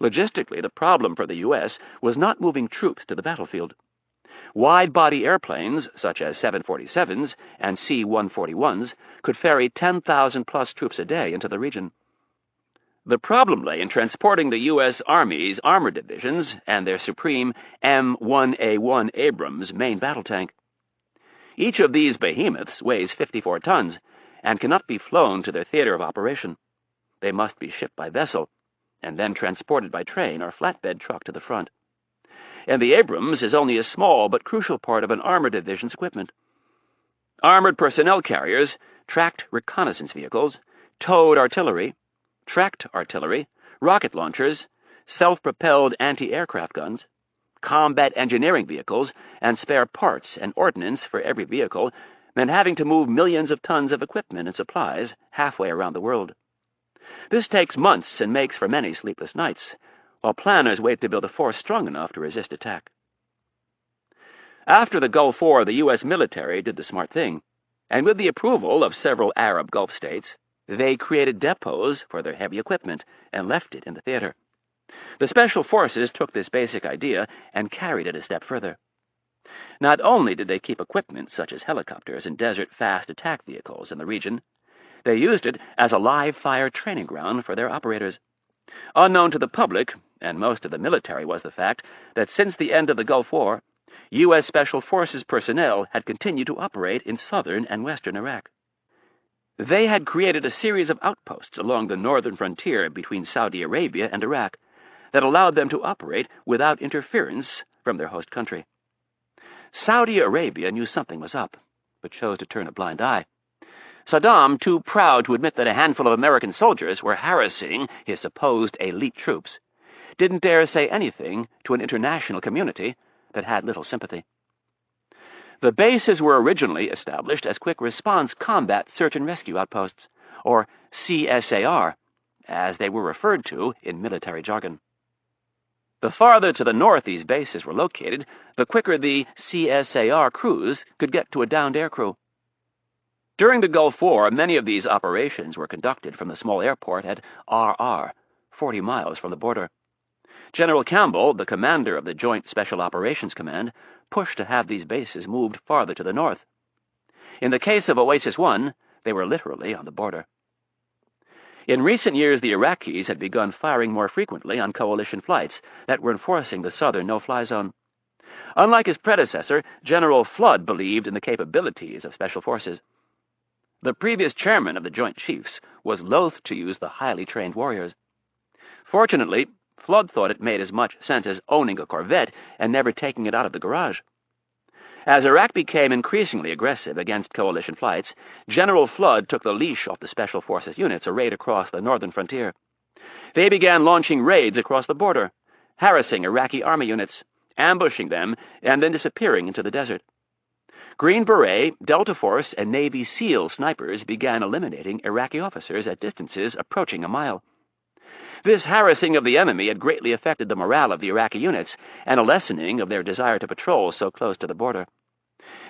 [SPEAKER 1] Logistically, the problem for the U.S. was not moving troops to the battlefield. Wide-body airplanes, such as 747s and C-141s, could ferry 10,000-plus troops a day into the region. The problem lay in transporting the U.S. Army's armored divisions and their supreme M1A1 Abrams main battle tank. Each of these behemoths weighs 54 tons and cannot be flown to their theater of operation. They must be shipped by vessel and then transported by train or flatbed truck to the front. And the Abrams is only a small but crucial part of an armored division's equipment. Armored personnel carriers, tracked reconnaissance vehicles, towed artillery, tracked artillery, rocket launchers, self-propelled anti-aircraft guns, combat engineering vehicles, and spare parts and ordnance for every vehicle meant having to move millions of tons of equipment and supplies halfway around the world. This takes months and makes for many sleepless nights, while planners wait to build a force strong enough to resist attack. After the Gulf War, the U.S. military did the smart thing, and with the approval of several Arab Gulf states, they created depots for their heavy equipment and left it in the theater. The Special Forces took this basic idea and carried it a step further. Not only did they keep equipment such as helicopters and desert fast attack vehicles in the region, they used it as a live-fire training ground for their operators. Unknown to the public, and most of the military, was the fact that since the end of the Gulf War, U.S. Special Forces personnel had continued to operate in southern and western Iraq. They had created a series of outposts along the northern frontier between Saudi Arabia and Iraq that allowed them to operate without interference from their host country. Saudi Arabia knew something was up, but chose to turn a blind eye. Saddam, too proud to admit that a handful of American soldiers were harassing his supposed elite troops, didn't dare say anything to an international community that had little sympathy. The bases were originally established as Quick Response Combat Search and Rescue Outposts, or CSAR, as they were referred to in military jargon. The farther to the north these bases were located, the quicker the CSAR crews could get to a downed aircrew. During the Gulf War, many of these operations were conducted from the small airport at RR, 40 miles from the border. General Campbell, the commander of the Joint Special Operations Command, pushed to have these bases moved farther to the north. In the case of Oasis 1, they were literally on the border. In recent years, the Iraqis had begun firing more frequently on coalition flights that were enforcing the southern no-fly zone. Unlike his predecessor, General Flood believed in the capabilities of Special Forces. The previous chairman of the Joint Chiefs was loath to use the highly trained warriors. Fortunately, Flood thought it made as much sense as owning a Corvette and never taking it out of the garage. As Iraq became increasingly aggressive against coalition flights, General Flood took the leash off the Special Forces units arrayed across the northern frontier. They began launching raids across the border, harassing Iraqi army units, ambushing them, and then disappearing into the desert. Green Beret, Delta Force, and Navy SEAL snipers began eliminating Iraqi officers at distances approaching a mile. This harassing of the enemy had greatly affected the morale of the Iraqi units and a lessening of their desire to patrol so close to the border.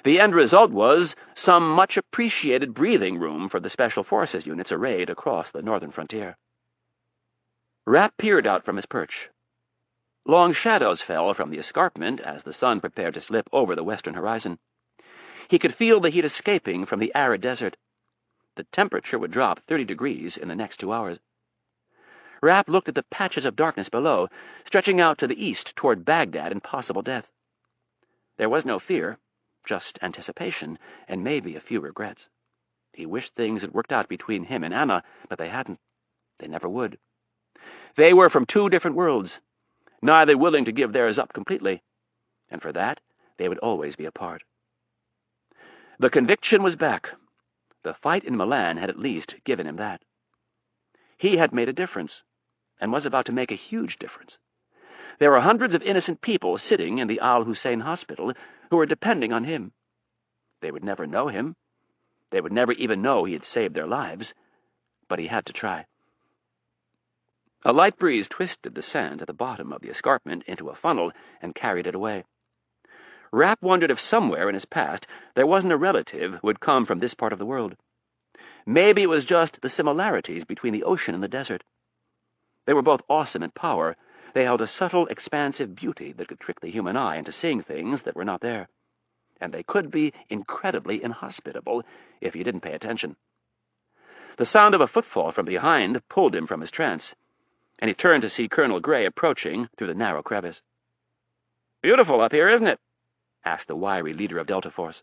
[SPEAKER 1] The end result was some much-appreciated breathing room for the Special Forces units arrayed across the northern frontier. Rapp peered out from his perch. Long shadows fell from the escarpment as the sun prepared to slip over the western horizon. He could feel the heat escaping from the arid desert. The temperature would drop 30 degrees in the next 2 hours. Rapp looked at the patches of darkness below, stretching out to the east toward Baghdad and possible death. There was no fear, just anticipation, and maybe a few regrets. He wished things had worked out between him and Anna, but they hadn't. They never would. They were from 2 different worlds, neither willing to give theirs up completely, and for that they would always be apart. The conviction was back. The fight in Milan had at least given him that. He had made a difference, and was about to make a huge difference. There were hundreds of innocent people sitting in the Al-Hussein hospital who were depending on him. They would never know him. They would never even know he had saved their lives, but he had to try. A light breeze twisted the sand at the bottom of the escarpment into a funnel and carried it away. Rapp wondered if somewhere in his past there wasn't a relative who had come from this part of the world. Maybe it was just the similarities between the ocean and the desert. They were both awesome in power. They held a subtle, expansive beauty that could trick the human eye into seeing things that were not there. And they could be incredibly inhospitable if you didn't pay attention. The sound of a footfall from behind pulled him from his trance, and he turned to see Colonel Gray approaching through the narrow crevice. "Beautiful up here, isn't it?" asked the wiry leader of Delta Force.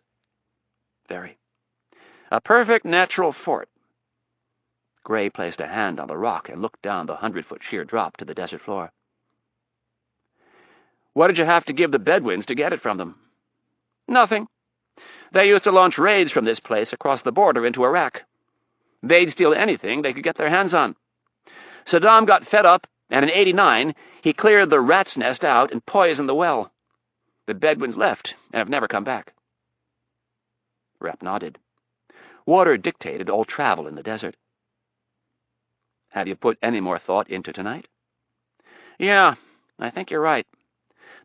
[SPEAKER 1] "Very. A perfect natural fort." Gray placed a hand on the rock and looked down the 100-foot sheer drop to the desert floor. "What did you have to give the Bedouins to get it from them?" "Nothing. They used to launch raids from this place across the border into Iraq. They'd steal anything they could get their hands on. Saddam got fed up, and in '89 he cleared the rat's nest out and poisoned the well. The Bedouins left and have never come back." Rapp nodded. Water dictated all travel in the desert. "Have you put any more thought into tonight?" "Yeah, I think you're right.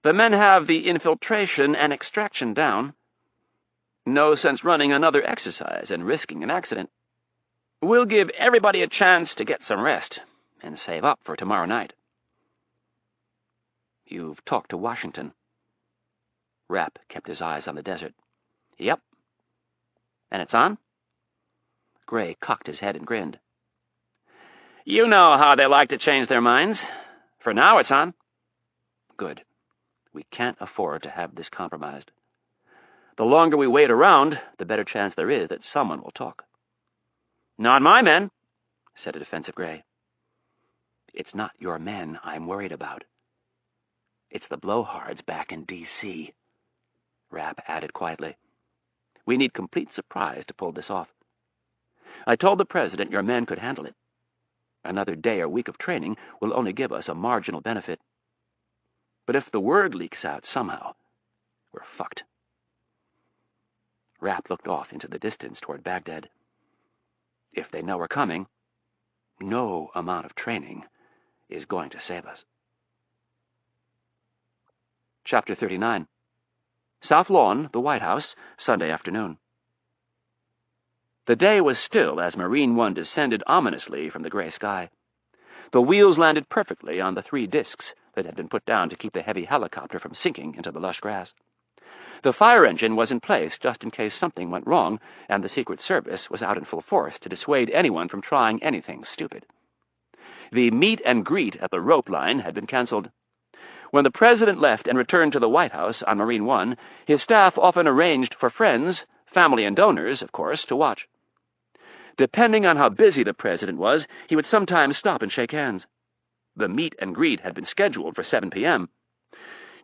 [SPEAKER 1] The men have the infiltration and extraction down. No sense running another exercise and risking an accident. We'll give everybody a chance to get some rest and save up for tomorrow night." "You've talked to Washington?" Rapp kept his eyes on the desert. "Yep. And it's on?" Gray cocked his head and grinned. "You know how they like to change their minds. For now, it's on." "Good. We can't afford to have this compromised. The longer we wait around, the better chance there is that someone will talk." "Not my men," said a defensive Gray. "It's not your men I'm worried about. It's the blowhards back in D.C., Rapp added quietly. "We need complete surprise to pull this off. I told the President your men could handle it. Another day or week of training will only give us a marginal benefit. But if the word leaks out somehow, we're fucked." Rapp looked off into the distance toward Baghdad. If they know we're coming, no amount of training is going to save us. Chapter 39. South Lawn, the White House, Sunday afternoon. The day was still as Marine One descended ominously from the gray sky. The wheels landed perfectly on the 3 discs that had been put down to keep the heavy helicopter from sinking into the lush grass. The fire engine was in place just in case something went wrong, and the Secret Service was out in full force to dissuade anyone from trying anything stupid. The meet and greet at the rope line had been canceled. When the President left and returned to the White House on Marine One, his staff often arranged for friends, family and donors, of course, to watch. Depending on how busy the President was, he would sometimes stop and shake hands. The meet and greet had been scheduled for 7 p.m.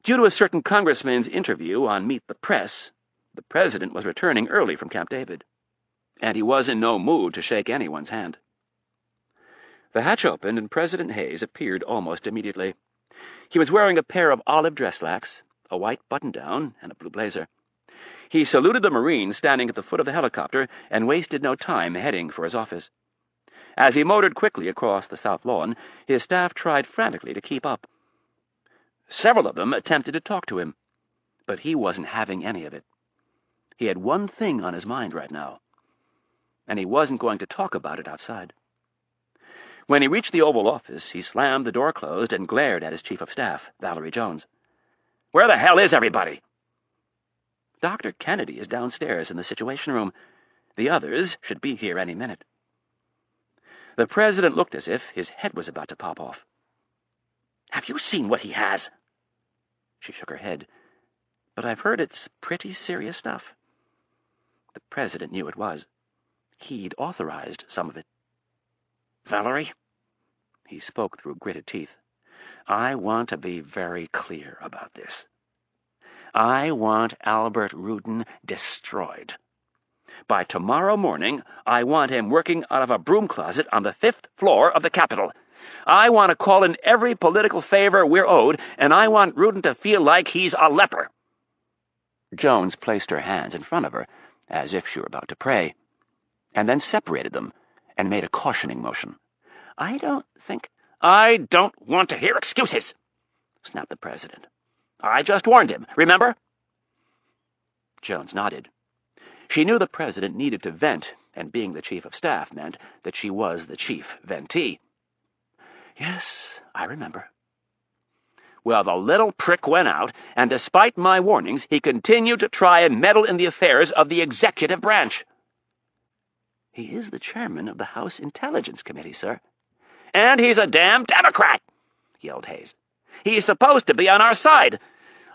[SPEAKER 1] Due to a certain congressman's interview on Meet the Press, the President was returning early from Camp David, and he was in no mood to shake anyone's hand. The hatch opened and President Hayes appeared almost immediately. He was wearing a pair of olive dress slacks, a white button-down, and a blue blazer. He saluted the Marine standing at the foot of the helicopter and wasted no time heading for his office. As he motored quickly across the South Lawn, his staff tried frantically to keep up. Several of them attempted to talk to him, but he wasn't having any of it. He had one thing on his mind right now, and he wasn't going to talk about it outside. When he reached the Oval Office, he slammed the door closed and glared at his Chief of Staff, Valerie Jones. "Where the hell is everybody?" "Dr. Kennedy is downstairs in the Situation Room. The others should be here any minute." The President looked as if his head was about to pop off. "Have you seen what he has?" She shook her head. "But I've heard it's pretty serious stuff." The President knew it was. He'd authorized some of it. "Valerie," he spoke through gritted teeth, "I want to be very clear about this. I want Albert Ruden destroyed. By tomorrow morning, I want him working out of a broom closet on the 5th floor of the Capitol. I want to call in every political favor we're owed, and I want Ruden to feel like he's a leper." Jones placed her hands in front of her, as if she were about to pray, and then separated them and made a cautioning motion. "I don't want to hear excuses," snapped the President. "I just warned him, remember?" Jones nodded. She knew the President needed to vent, and being the Chief of Staff meant that she was the chief ventee. "Yes, I remember." "Well, the little prick went out, and despite my warnings, he continued to try and meddle in the affairs of the executive branch." "He is the chairman of the House Intelligence Committee, sir." "And he's a damn Democrat!" yelled Hayes. "He's supposed to be on our side.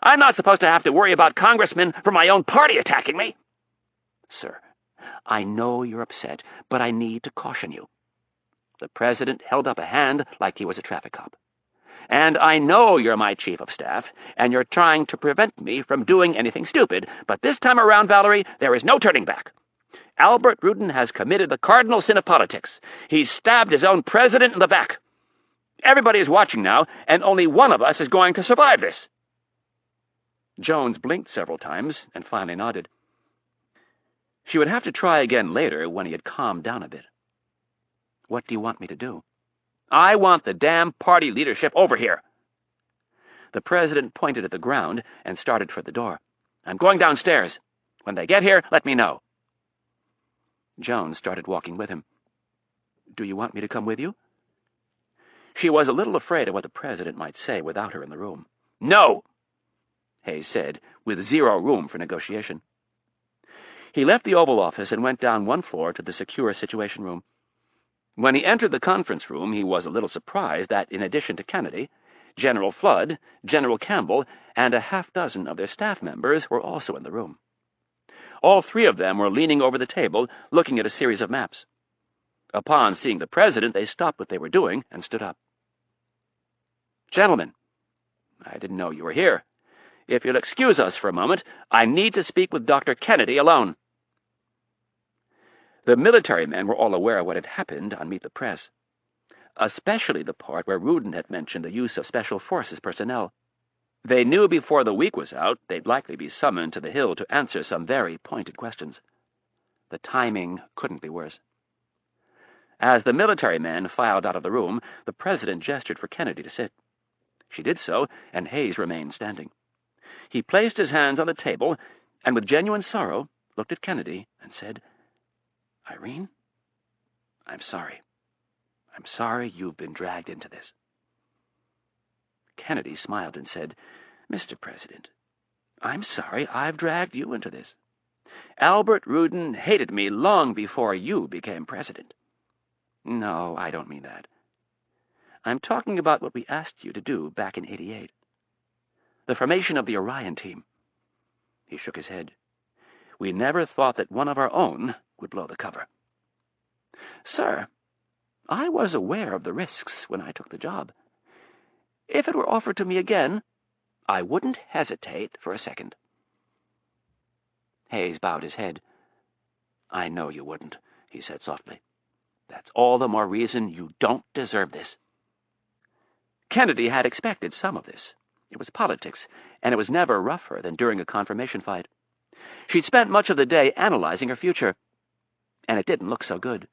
[SPEAKER 1] I'm not supposed to have to worry about congressmen from my own party attacking me." "Sir, I know you're upset, but I need to caution you." The President held up a hand like he was a traffic cop. "And I know you're my Chief of Staff, and you're trying to prevent me from doing anything stupid, but this time around, Valerie, there is no turning back. Albert Ruden has committed the cardinal sin of politics. He's stabbed his own president in the back. Everybody is watching now, and only one of us is going to survive this." Jones blinked several times and finally nodded. She would have to try again later when he had calmed down a bit. "What do you want me to do?" "I want the damn party leadership over here." The President pointed at the ground and started for the door. "I'm going downstairs. When they get here, let me know." Jones started walking with him. "Do you want me to come with you?" She was a little afraid of what the President might say without her in the room. "No," Hayes said, with zero room for negotiation. He left the Oval Office and went down one floor to the secure Situation Room. When he entered the conference room, he was a little surprised that, in addition to Kennedy, General Flood, General Campbell, and a half-dozen of their staff members were also in the room. All three of them were leaning over the table, looking at a series of maps. Upon seeing the President, they stopped what they were doing and stood up. "Gentlemen, I didn't know you were here. If you'll excuse us for a moment, I need to speak with Dr. Kennedy alone." The military men were all aware of what had happened on Meet the Press, especially the part where Ruden had mentioned the use of Special Forces personnel. They knew before the week was out they'd likely be summoned to the Hill to answer some very pointed questions. The timing couldn't be worse. As the military men filed out of the room, the President gestured for Kennedy to sit. She did so, and Hayes remained standing. He placed his hands on the table, and with genuine sorrow looked at Kennedy and said, "Irene, I'm sorry. I'm sorry you've been dragged into this." Kennedy smiled and said, "Mr. President, I'm sorry I've dragged you into this. Albert Ruden hated me long before you became president." "No, I don't mean that. I'm talking about what we asked you to do back in '88. The formation of the Orion team." He shook his head. "We never thought that one of our own would blow the cover." "Sir, I was aware of the risks when I took the job. If it were offered to me again, I wouldn't hesitate for a second." Hayes bowed his head. "I know you wouldn't," he said softly. "That's all the more reason you don't deserve this." Kennedy had expected some of this. It was politics, and it was never rougher than during a confirmation fight. She'd spent much of the day analyzing her future, and it didn't look so good,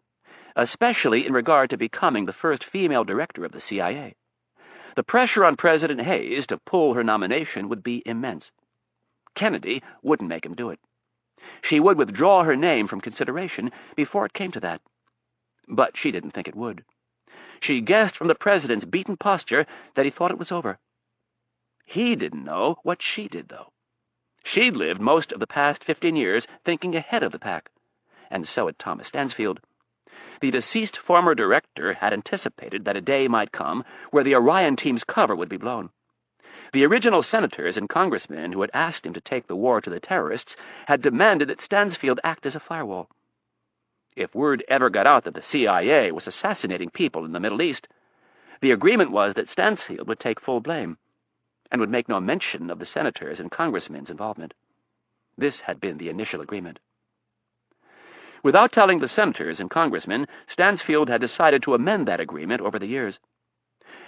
[SPEAKER 1] especially in regard to becoming the first female director of the CIA. The pressure on President Hayes to pull her nomination would be immense. Kennedy wouldn't make him do it. She would withdraw her name from consideration before it came to that. But she didn't think it would. She guessed from the president's beaten posture that he thought it was over. He didn't know what she did, though. She'd lived most of the past 15 years thinking ahead of the pack, and so had Thomas Stansfield. The deceased former director had anticipated that a day might come where the Orion team's cover would be blown. The original senators and congressmen who had asked him to take the war to the terrorists had demanded that Stansfield act as a firewall. If word ever got out that the CIA was assassinating people in the Middle East, the agreement was that Stansfield would take full blame, and would make no mention of the senators' and congressmen's involvement. This had been the initial agreement. Without telling the senators and congressmen, Stansfield had decided to amend that agreement over the years.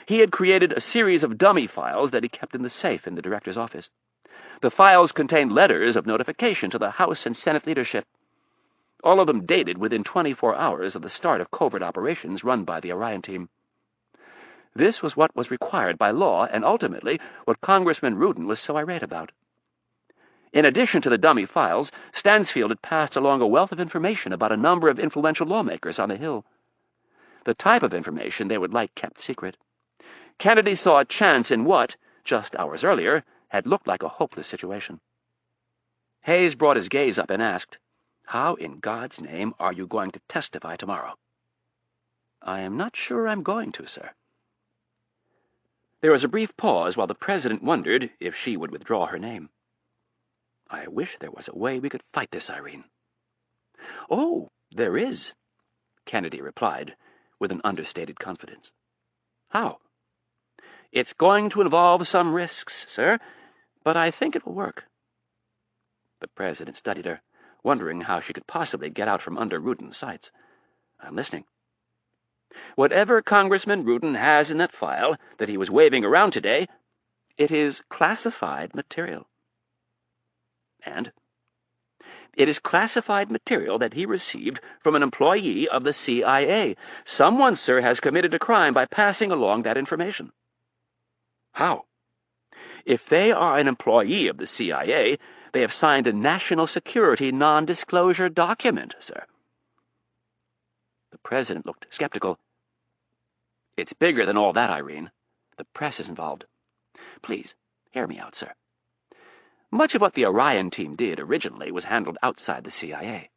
[SPEAKER 1] He had created a series of dummy files that he kept in the safe in the director's office. The files contained letters of notification to the House and Senate leadership, all of them dated within 24 hours of the start of covert operations run by the Orion team. This was what was required by law, and ultimately what Congressman Ruden was so irate about. In addition to the dummy files, Stansfield had passed along a wealth of information about a number of influential lawmakers on the Hill. The type of information they would like kept secret. Kennedy saw a chance in what, just hours earlier, had looked like a hopeless situation. Hayes brought his gaze up and asked, "How in God's name are you going to testify tomorrow?" "I am not sure I'm going to, sir." There was a brief pause while the president wondered if she would withdraw her name. "I wish there was a way we could fight this, Irene." "Oh, there is," Kennedy replied, with an understated confidence. "How?" "It's going to involve some risks, sir, but I think it will work." The president studied her, wondering how she could possibly get out from under Ruden's sights. "I'm listening." "Whatever Congressman Ruden has in that file that he was waving around today, it is classified material." "And?" "It is classified material that he received from an employee of the CIA. Someone, sir, has committed a crime by passing along that information." "How?" "If they are an employee of the CIA, they have signed a national security non-disclosure document, sir." The president looked skeptical. "It's bigger than all that, Irene. The press is involved. Please, hear me out, sir. Much of what the Orion team did originally was handled outside the CIA.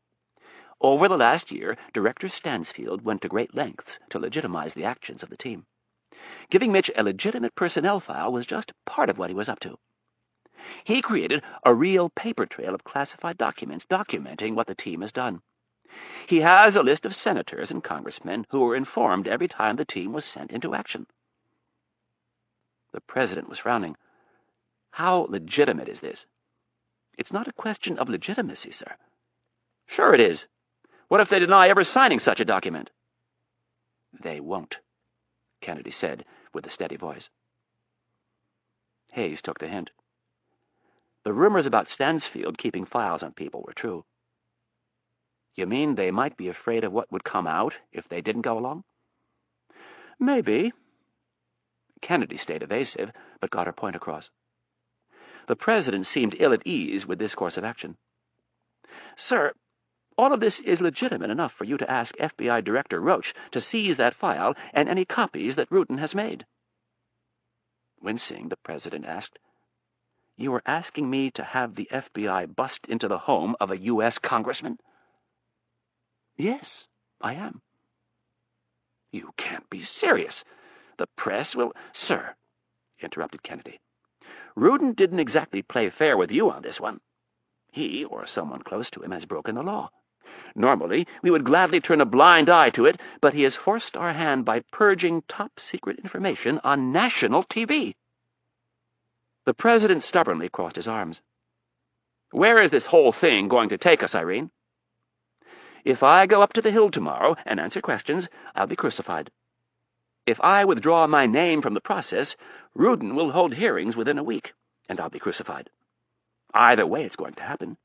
[SPEAKER 1] Over the last year, Director Stansfield went to great lengths to legitimize the actions of the team. Giving Mitch a legitimate personnel file was just part of what he was up to. He created a real paper trail of classified documents documenting what the team has done. He has a list of senators and congressmen who were informed every time the team was sent into action." The president was frowning. "How legitimate is this?" "It's not a question of legitimacy, sir." "Sure it is. What if they deny ever signing such a document?" "They won't," Kennedy said with a steady voice. Hayes took the hint. The rumors about Stansfield keeping files on people were true. "You mean they might be afraid of what would come out if they didn't go along?" "Maybe." Kennedy stayed evasive, but got her point across. The president seemed ill at ease with this course of action. "Sir, all of this is legitimate enough for you to ask FBI Director Roach to seize that file and any copies that Ruden has made." Wincing, the president asked, "You are asking me to have the FBI bust into the home of a U.S. congressman?" "Yes, I am." "You can't be serious. The press will—" "Sir," interrupted Kennedy, "Ruden didn't exactly play fair with you on this one. He, or someone close to him, has broken the law. Normally, we would gladly turn a blind eye to it, but he has forced our hand by purging top-secret information on national TV." The president stubbornly crossed his arms. "Where is this whole thing going to take us, Irene?" "If I go up to the Hill tomorrow and answer questions, I'll be crucified. If I withdraw my name from the process, Ruden will hold hearings within a week, and I'll be crucified. Either way it's going to happen.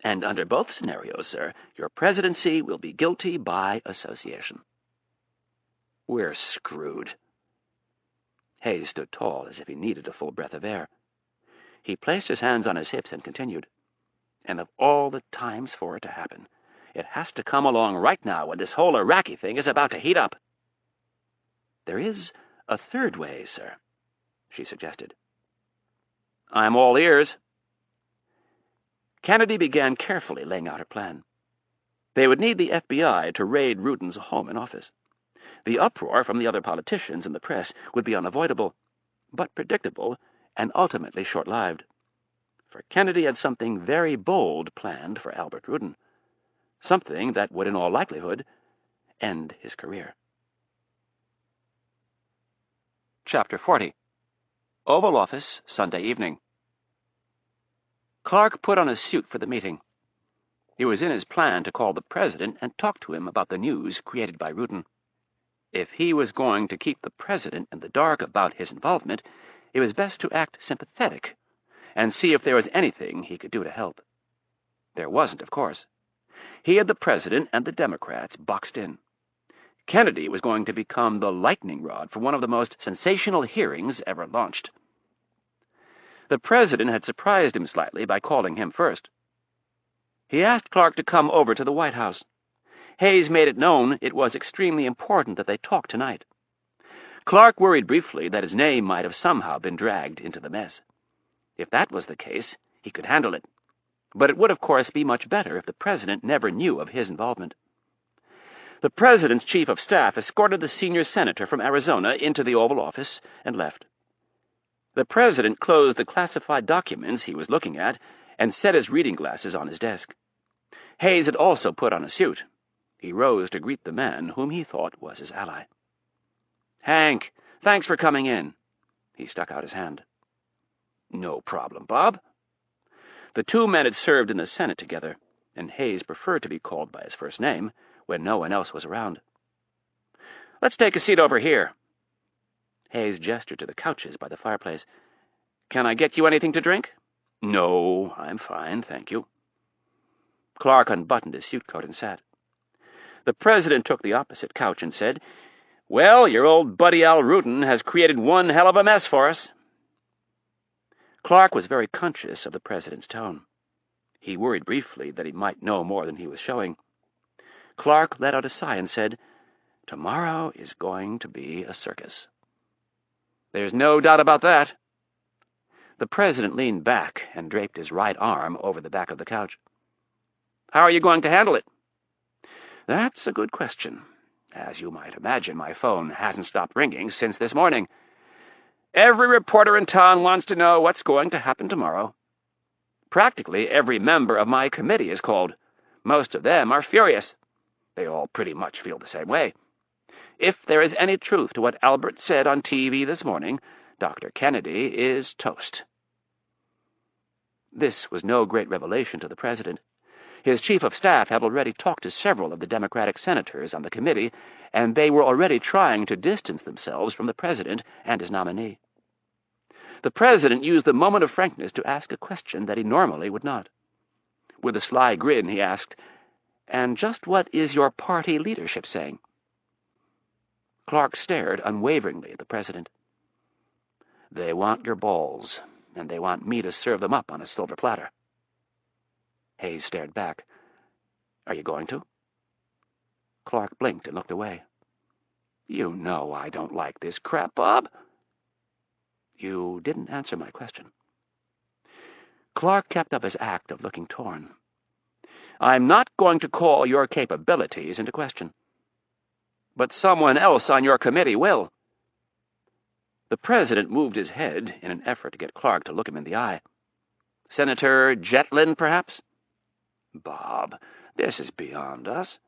[SPEAKER 1] And under both scenarios, sir, your presidency will be guilty by association." "We're screwed." Hayes stood tall as if he needed a full breath of air. He placed his hands on his hips and continued, And of all the times for it to happen, it has to come along right now when this whole Iraqi thing is about to heat up. There is a third way, sir, she suggested. I'm all ears. Kennedy began carefully laying out her plan. They would need the FBI to raid Ruden's home and office. The uproar from the other politicians and the press would be unavoidable, but predictable and ultimately short-lived. For Kennedy had something very bold planned for Albert Ruden, something that would in all likelihood end his career. Chapter 40. Oval Office, Sunday evening. Clark put on a suit for the meeting. It was in his plan to call the president and talk to him about the news created by Ruden. If he was going to keep the president in the dark about his involvement, it was best to act sympathetic and see if there was anything he could do to help. There wasn't, of course. He had the president and the Democrats boxed in. Kennedy was going to become the lightning rod for one of the most sensational hearings ever launched. The president had surprised him slightly by calling him first. He asked Clark to come over to the White House. Hayes made it known it was extremely important that they talk tonight. Clark worried briefly that his name might have somehow been dragged into the mess. If that was the case, he could handle it. But it would, of course, be much better if the president never knew of his involvement. The president's chief of staff escorted the senior senator from Arizona into the Oval Office and left. The president closed the classified documents he was looking at and set his reading glasses on his desk. Hayes had also put on a suit. He rose to greet the man whom he thought was his ally. "Hank, thanks for coming in." He stuck out his hand. "No problem, Bob." The two men had served in the Senate together, and Hayes preferred to be called by his first name when no one else was around. "Let's take a seat over here." Hayes gestured to the couches by the fireplace. "Can I get you anything to drink?" "No, I'm fine, thank you." Clark unbuttoned his suit coat and sat. The president took the opposite couch and said, "Well, your old buddy Al Ruden has created one hell of a mess for us." Clark was very conscious of the president's tone. He worried briefly that he might know more than he was showing. Clark let out a sigh and said, "Tomorrow is going to be a circus." "There's no doubt about that." The president leaned back and draped his right arm over the back of the couch. "How are you going to handle it?" "That's a good question. As you might imagine, my phone hasn't stopped ringing since this morning. Every reporter in town wants to know what's going to happen tomorrow. Practically every member of my committee is called. Most of them are furious. They all pretty much feel the same way. If there is any truth to what Albert said on TV this morning, Dr. Kennedy is toast." This was no great revelation to the president. His chief of staff had already talked to several of the Democratic senators on the committee, and they were already trying to distance themselves from the president and his nominee. The president used the moment of frankness to ask a question that he normally would not. With a sly grin, he asked, "And just what is your party leadership saying?" Clark stared unwaveringly at the president. "They want your balls, and they want me to serve them up on a silver platter." Hayes stared back. "Are you going to?" Clark blinked and looked away. "You know I don't like this crap, Bob." "You didn't answer my question." Clark kept up his act of looking torn. "I'm not going to call your capabilities into question." "But someone else on your committee will." The president moved his head in an effort to get Clark to look him in the eye. "Senator Jetlin, perhaps?" "Bob, this is beyond us."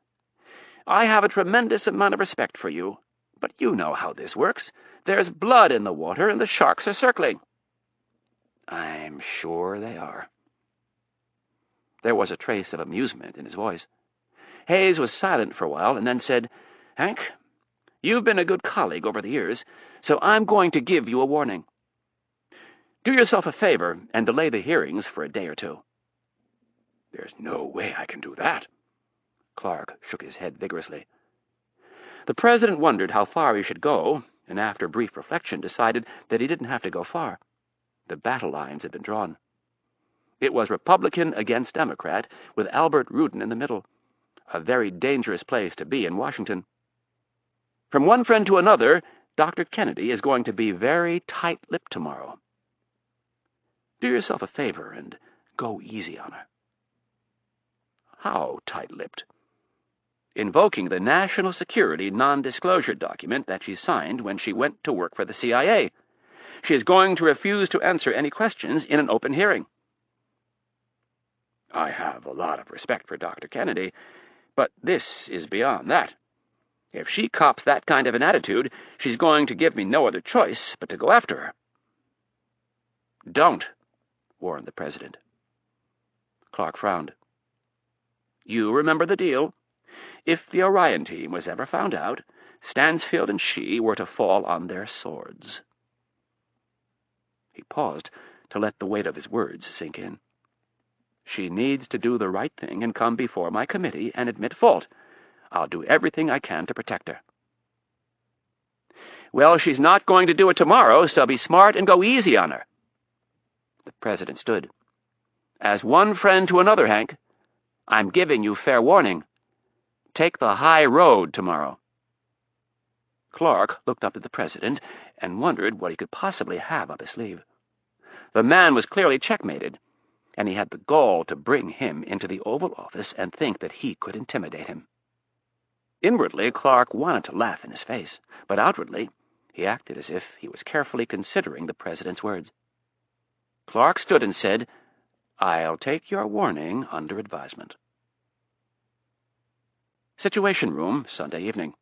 [SPEAKER 1] "I have a tremendous amount of respect for you, but you know how this works. There's blood in the water, and the sharks are circling." "I'm sure they are." There was a trace of amusement in his voice. Hayes was silent for a while, and then said, "Hank, you've been a good colleague over the years, so I'm going to give you a warning. Do yourself a favor and delay the hearings for a day or two." "There's no way I can do that." Clark shook his head vigorously. The president wondered how far he should go, and after brief reflection decided that he didn't have to go far. The battle lines had been drawn. It was Republican against Democrat, with Albert Ruden in the middle. A very dangerous place to be in Washington. From one friend to another, Dr. Kennedy is going to be very tight-lipped tomorrow. Do yourself a favor and go easy on her. How tight-lipped? Invoking the national security non-disclosure document that she signed when she went to work for the CIA. She is going to refuse to answer any questions in an open hearing. I have a lot of respect for Dr. Kennedy, but this is beyond that. If she cops that kind of an attitude, she's going to give me no other choice but to go after her. Don't, warned the president. Clark frowned. You remember the deal. If the Orion team was ever found out, Stansfield and she were to fall on their swords. He paused to let the weight of his words sink in. She needs to do the right thing and come before my committee and admit fault. I'll do everything I can to protect her. Well, she's not going to do it tomorrow, so be smart and go easy on her. The president stood. As one friend to another, Hank, I'm giving you fair warning. Take the high road tomorrow. Clark looked up at the president and wondered what he could possibly have up his sleeve. The man was clearly checkmated, and he had the gall to bring him into the Oval Office and think that he could intimidate him. Inwardly, Clark wanted to laugh in his face, but outwardly, he acted as if he was carefully considering the president's words. Clark stood and said, I'll take your warning under advisement. Situation Room, Sunday evening.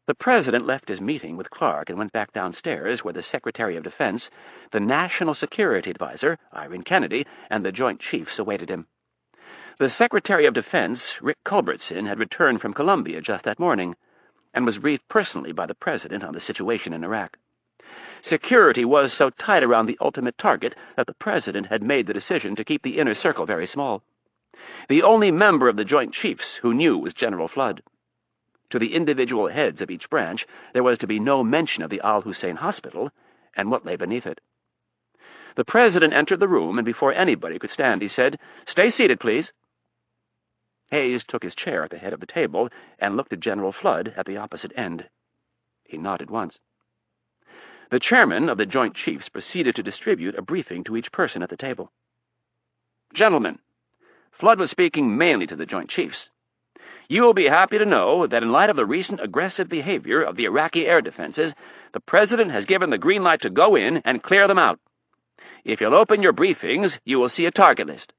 [SPEAKER 1] The president left his meeting with Clark and went back downstairs where the Secretary of Defense, the National Security Advisor, Irene Kennedy, and the Joint Chiefs awaited him. The Secretary of Defense, Rick Culbertson, had returned from Columbia just that morning, and was briefed personally by the president on the situation in Iraq. Security was so tight around the ultimate target that the president had made the decision to keep the inner circle very small. The only member of the Joint Chiefs who knew was General Flood. To the individual heads of each branch, there was to be no mention of the Al-Hussein Hospital and what lay beneath it. The president entered the room, and before anybody could stand, he said, Stay seated, please. Hayes took his chair at the head of the table and looked at General Flood at the opposite end. He nodded once. The chairman of the Joint Chiefs proceeded to distribute a briefing to each person at the table. Gentlemen, Flood was speaking mainly to the Joint Chiefs. You will be happy to know that in light of the recent aggressive behavior of the Iraqi air defenses, the President has given the green light to go in and clear them out. If you'll open your briefings, you will see a target list.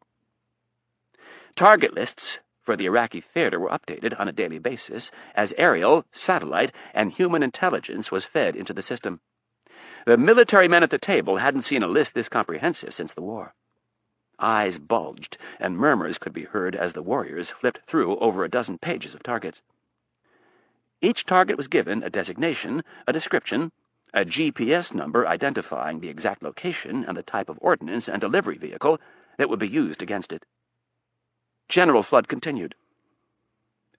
[SPEAKER 1] Target lists for the Iraqi theater were updated on a daily basis as aerial, satellite, and human intelligence was fed into the system. The military men at the table hadn't seen a list this comprehensive since the war. Eyes bulged, and murmurs could be heard as the warriors flipped through over a dozen pages of targets. Each target was given a designation, a description, a GPS number identifying the exact location and the type of ordnance and delivery vehicle that would be used against it. General Flood continued.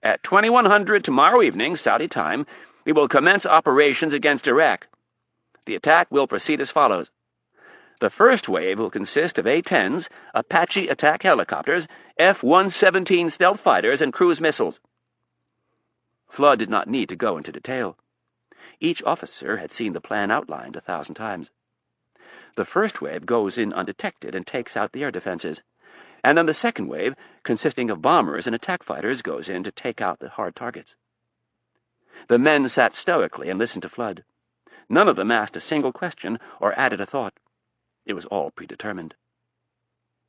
[SPEAKER 1] At 2100 tomorrow evening, Saudi time, we will commence operations against Iraq. The attack will proceed as follows. The first wave will consist of A-10s, Apache attack helicopters, F-117 stealth fighters, and cruise missiles. Flood did not need to go into detail. Each officer had seen the plan outlined 1,000 times. The first wave goes in undetected and takes out the air defenses, and then the second wave, consisting of bombers and attack fighters, goes in to take out the hard targets. The men sat stoically and listened to Flood. None of them asked a single question or added a thought. It was all predetermined.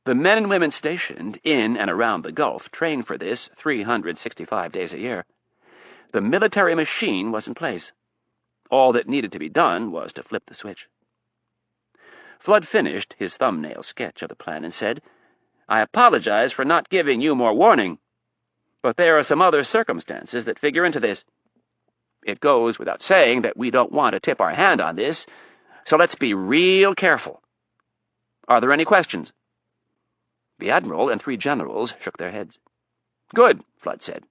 [SPEAKER 1] The men and women stationed in and around the Gulf trained for this 365 days a year. The military machine was in place. All that needed to be done was to flip the switch. Flood finished his thumbnail sketch of the plan and said, I apologize for not giving you more warning, but there are some other circumstances that figure into this. It goes without saying that we don't want to tip our hand on this, so let's be real careful. Are there any questions? The Admiral and 3 generals shook their heads. Good, Flood said.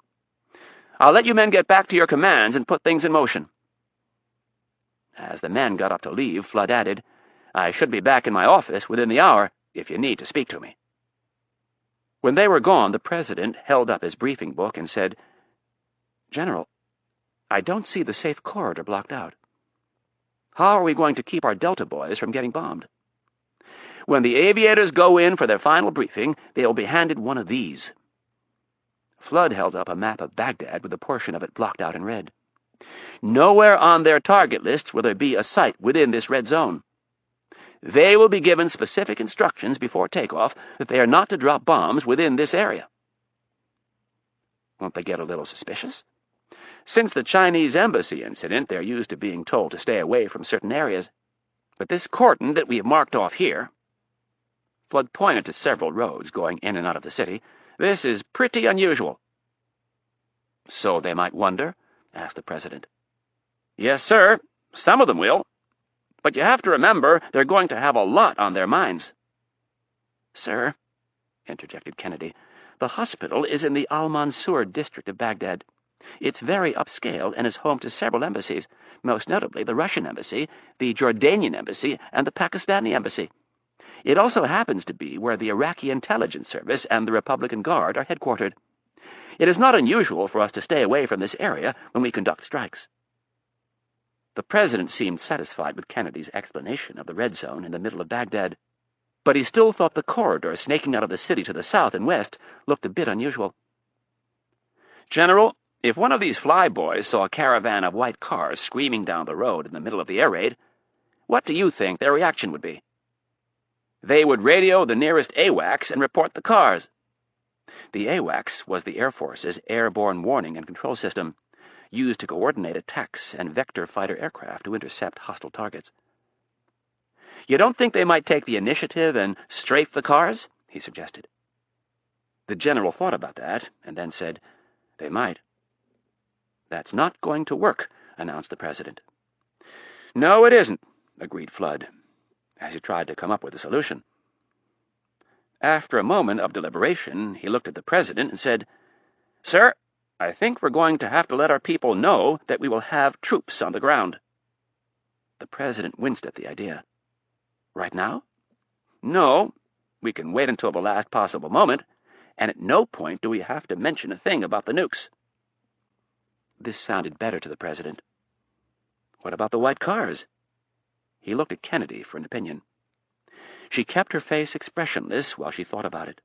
[SPEAKER 1] I'll let you men get back to your commands and put things in motion. As the men got up to leave, Flood added, I should be back in my office within the hour. if you need to speak to me." When they were gone, the President held up his briefing book and said, "General, I don't see the safe corridor blocked out. How are we going to keep our Delta boys from getting bombed? When the aviators go in for their final briefing, they will be handed one of these." Flood held up a map of Baghdad with a portion of it blocked out in red. "Nowhere on their target lists will there be a site within this red zone. They will be given specific instructions before takeoff that they are not to drop bombs within this area." Won't they get a little suspicious? Since the Chinese embassy incident, they're used to being told to stay away from certain areas. But this cordon that we have marked off here— Flood pointed to several roads going in and out of the city. "This is pretty unusual." "So they might wonder?" asked the President. "Yes, sir. Some of them will. But you have to remember they're going to have a lot on their minds." "Sir," interjected Kennedy, "the hospital is in the Al-Mansur district of Baghdad. It's very upscale and is home to several embassies, most notably the Russian embassy, the Jordanian embassy, and the Pakistani embassy. It also happens to be where the Iraqi intelligence service and the Republican Guard are headquartered. It is not unusual for us to stay away from this area when we conduct strikes." The President seemed satisfied with Kennedy's explanation of the red zone in the middle of Baghdad, but he still thought the corridor snaking out of the city to the south and west looked a bit unusual. "General, if one of these flyboys saw a caravan of white cars screaming down the road in the middle of the air raid, what do you think their reaction would be?" "They would radio the nearest AWACS and report the cars." The AWACS was the Air Force's airborne warning and control system, used to coordinate attacks and vector fighter aircraft to intercept hostile targets. "You don't think they might take the initiative and strafe the cars?" he suggested. The general thought about that, and then said, "They might." "That's not going to work," announced the President. "No, it isn't," agreed Flood, as he tried to come up with a solution. After a moment of deliberation, he looked at the President and said, "Sir, I think we're going to have to let our people know that we will have troops on the ground." The President winced at the idea. "Right now?" "No. We can wait until the last possible moment, and at no point do we have to mention a thing about the nukes." This sounded better to the President. "What about the white cars?" He looked at Kennedy for an opinion. She kept her face expressionless while she thought about it.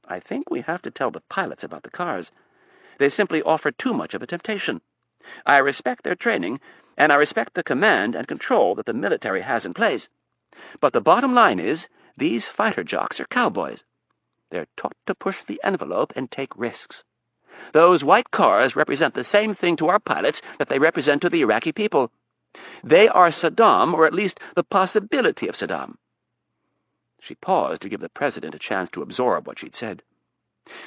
[SPEAKER 1] "I think we have to tell the pilots about the cars. They simply offer too much of a temptation. I respect their training, and I respect the command and control that the military has in place. But the bottom line is, these fighter jocks are cowboys. They're taught to push the envelope and take risks. Those white cars represent the same thing to our pilots that they represent to the Iraqi people. They are Saddam, or at least the possibility of Saddam." She paused to give the President a chance to absorb what she'd said.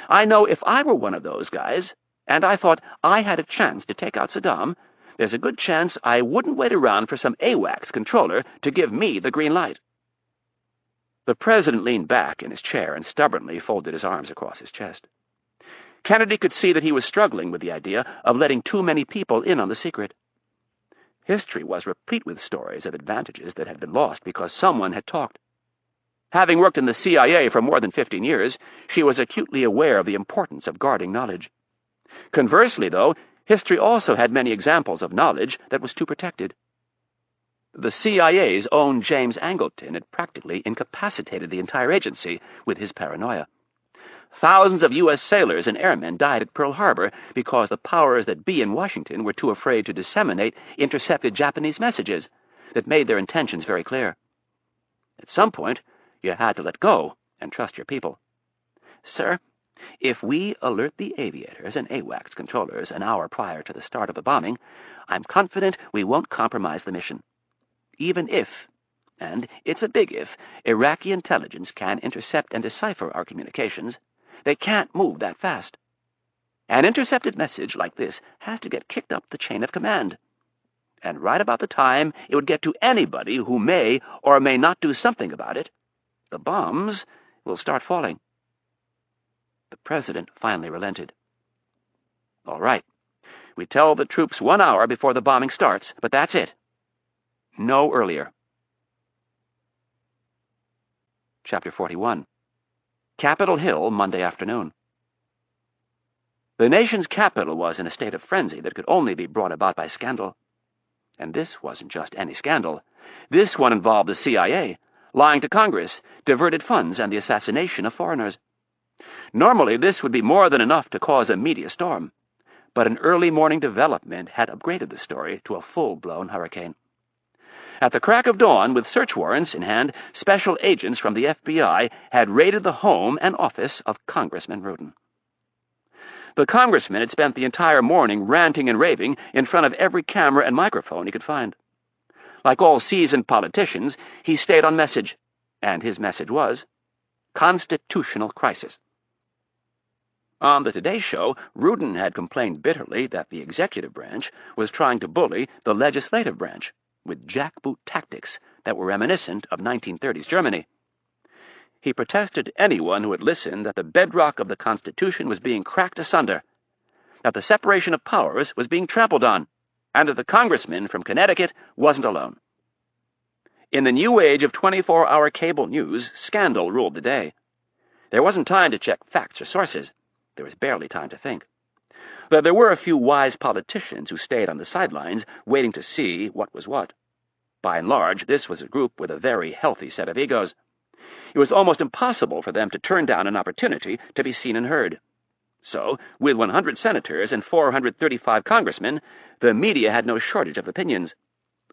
[SPEAKER 1] "I know if I were one of those guys, and I thought I had a chance to take out Saddam, there's a good chance I wouldn't wait around for some AWACS controller to give me the green light." The President leaned back in his chair and stubbornly folded his arms across his chest. Kennedy could see that he was struggling with the idea of letting too many people in on the secret. History was replete with stories of advantages that had been lost because someone had talked. Having worked in the CIA for more than 15 years, she was acutely aware of the importance of guarding knowledge. Conversely, though, history also had many examples of knowledge that was too protected. The CIA's own James Angleton had practically incapacitated the entire agency with his paranoia. Thousands of U.S. sailors and airmen died at Pearl Harbor because the powers that be in Washington were too afraid to disseminate intercepted Japanese messages that made their intentions very clear. At some point, you had to let go and trust your people. "Sir, if we alert the aviators and AWACS controllers an hour prior to the start of the bombing, I'm confident we won't compromise the mission. Even if, and it's a big if, Iraqi intelligence can intercept and decipher our communications, they can't move that fast. An intercepted message like this has to get kicked up the chain of command. And right about the time it would get to anybody who may or may not do something about it, the bombs will start falling." The President finally relented. "All right. We tell the troops 1 hour before the bombing starts, but that's it. No earlier." Chapter 41. Capitol Hill, Monday afternoon. The nation's capital was in a state of frenzy that could only be brought about by scandal. And this wasn't just any scandal. This one involved the CIA, lying to Congress, diverted funds, and the assassination of foreigners. Normally, this would be more than enough to cause a media storm, but an early morning development had upgraded the story to a full-blown hurricane. At the crack of dawn, with search warrants in hand, special agents from the FBI had raided the home and office of Congressman Ruden. The congressman had spent the entire morning ranting and raving in front of every camera and microphone he could find. Like all seasoned politicians, he stayed on message, and his message was constitutional crisis. On the Today Show, Ruden had complained bitterly that the executive branch was trying to bully the legislative branch with jackboot tactics that were reminiscent of 1930s Germany. He protested to anyone who would listen that the bedrock of the Constitution was being cracked asunder, that the separation of powers was being trampled on, and that the congressman from Connecticut wasn't alone. In the new age of 24-hour cable news, scandal ruled the day. There wasn't time to check facts or sources. There was barely time to think. Though there were a few wise politicians who stayed on the sidelines, waiting to see what was what. By and large, this was a group with a very healthy set of egos. It was almost impossible for them to turn down an opportunity to be seen and heard. So, with 100 senators and 435 congressmen, the media had no shortage of opinions,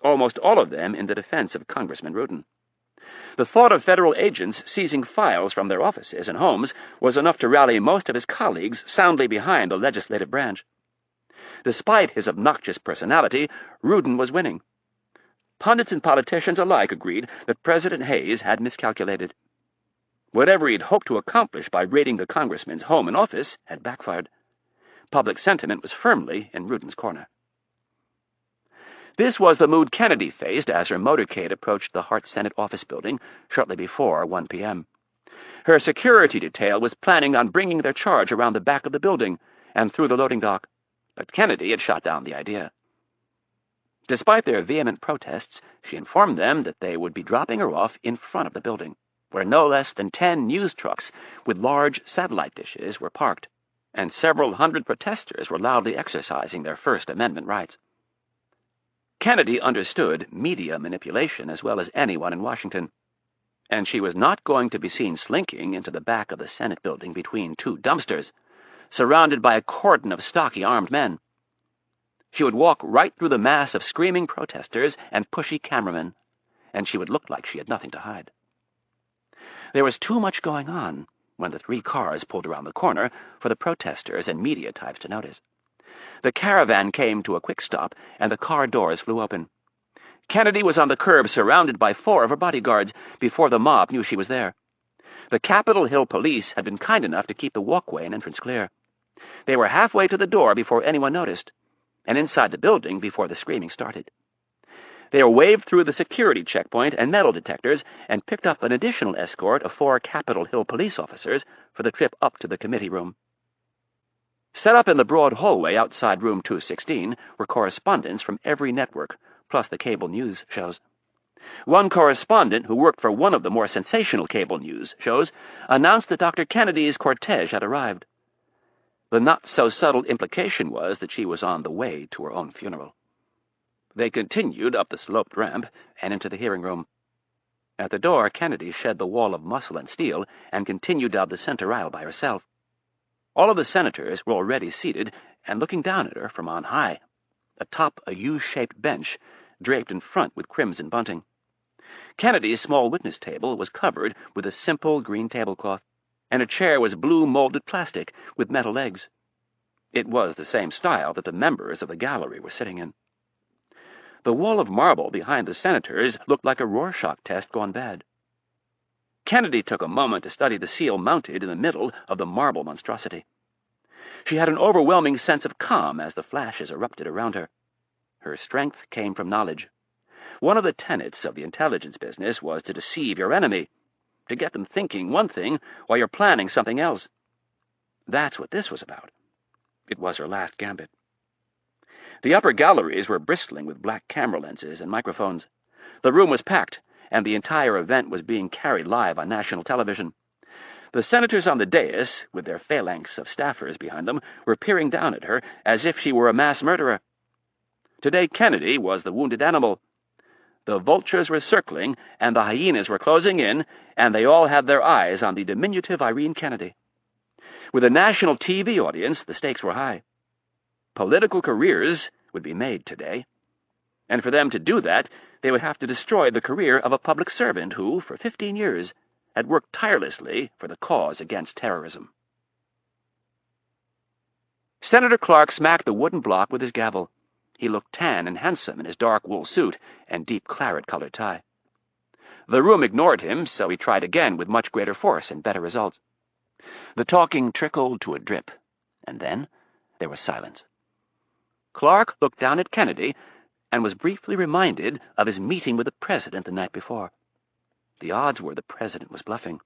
[SPEAKER 1] almost all of them in the defense of Congressman Ruden. The thought of federal agents seizing files from their offices and homes was enough to rally most of his colleagues soundly behind the legislative branch. Despite his obnoxious personality, Ruden was winning. Pundits and politicians alike agreed that President Hayes had miscalculated. Whatever he'd hoped to accomplish by raiding the congressman's home and office had backfired. Public sentiment was firmly in Ruden's corner. This was the mood Kennedy faced as her motorcade approached the Hart Senate office building shortly before 1 p.m. Her security detail was planning on bringing their charge around the back of the building and through the loading dock, but Kennedy had shot down the idea. Despite their vehement protests, she informed them that they would be dropping her off in front of the building, where no less than 10 news trucks with large satellite dishes were parked, and several hundred protesters were loudly exercising their First Amendment rights. Kennedy understood media manipulation as well as anyone in Washington, and she was not going to be seen slinking into the back of the Senate building between two dumpsters, surrounded by a cordon of stocky armed men. She would walk right through the mass of screaming protesters and pushy cameramen, and she would look like she had nothing to hide. There was too much going on when the 3 cars pulled around the corner for the protesters and media types to notice. The caravan came to a quick stop, and the car doors flew open. Kennedy was on the curb surrounded by 4 of her bodyguards before the mob knew she was there. The Capitol Hill police had been kind enough to keep the walkway and entrance clear. They were halfway to the door before anyone noticed, and inside the building before the screaming started. They were waved through the security checkpoint and metal detectors and picked up an additional escort of 4 Capitol Hill police officers for the trip up to the committee room. Set up in the broad hallway outside room 216 were correspondents from every network, plus the cable news shows. One correspondent, who worked for one of the more sensational cable news shows, announced that Dr. Kennedy's cortege had arrived. The not-so-subtle implication was that she was on the way to her own funeral. They continued up the sloped ramp and into the hearing room. At the door, Kennedy shed the wall of muscle and steel and continued down the center aisle by herself. All of the senators were already seated and looking down at her from on high, atop a U-shaped bench draped in front with crimson bunting. Kennedy's small witness table was covered with a simple green tablecloth, and a chair was blue-molded plastic with metal legs. It was the same style that the members of the gallery were sitting in. The wall of marble behind the senators looked like a Rorschach test gone bad. Kennedy took a moment to study the seal mounted in the middle of the marble monstrosity. She had an overwhelming sense of calm as the flashes erupted around her. Her strength came from knowledge. One of the tenets of the intelligence business was to deceive your enemy, to get them thinking one thing while you're planning something else. That's what this was about. It was her last gambit. The upper galleries were bristling with black camera lenses and microphones. The room was packed, and the entire event was being carried live on national television. The senators on the dais, with their phalanx of staffers behind them, were peering down at her as if she were a mass murderer. Today Kennedy was the wounded animal. The vultures were circling, and the hyenas were closing in, and they all had their eyes on the diminutive Irene Kennedy. With a national TV audience, the stakes were high. Political careers would be made today. And for them to do that, they would have to destroy the career of a public servant who, for 15 years, had worked tirelessly for the cause against terrorism. Senator Clark smacked the wooden block with his gavel. He looked tan and handsome in his dark wool suit and deep claret-colored tie. The room ignored him, so he tried again with much greater force and better results. The talking trickled to a drip, and then there was silence. Clark looked down at Kennedy and was briefly reminded of his meeting with the president the night before. The odds were the president was bluffing,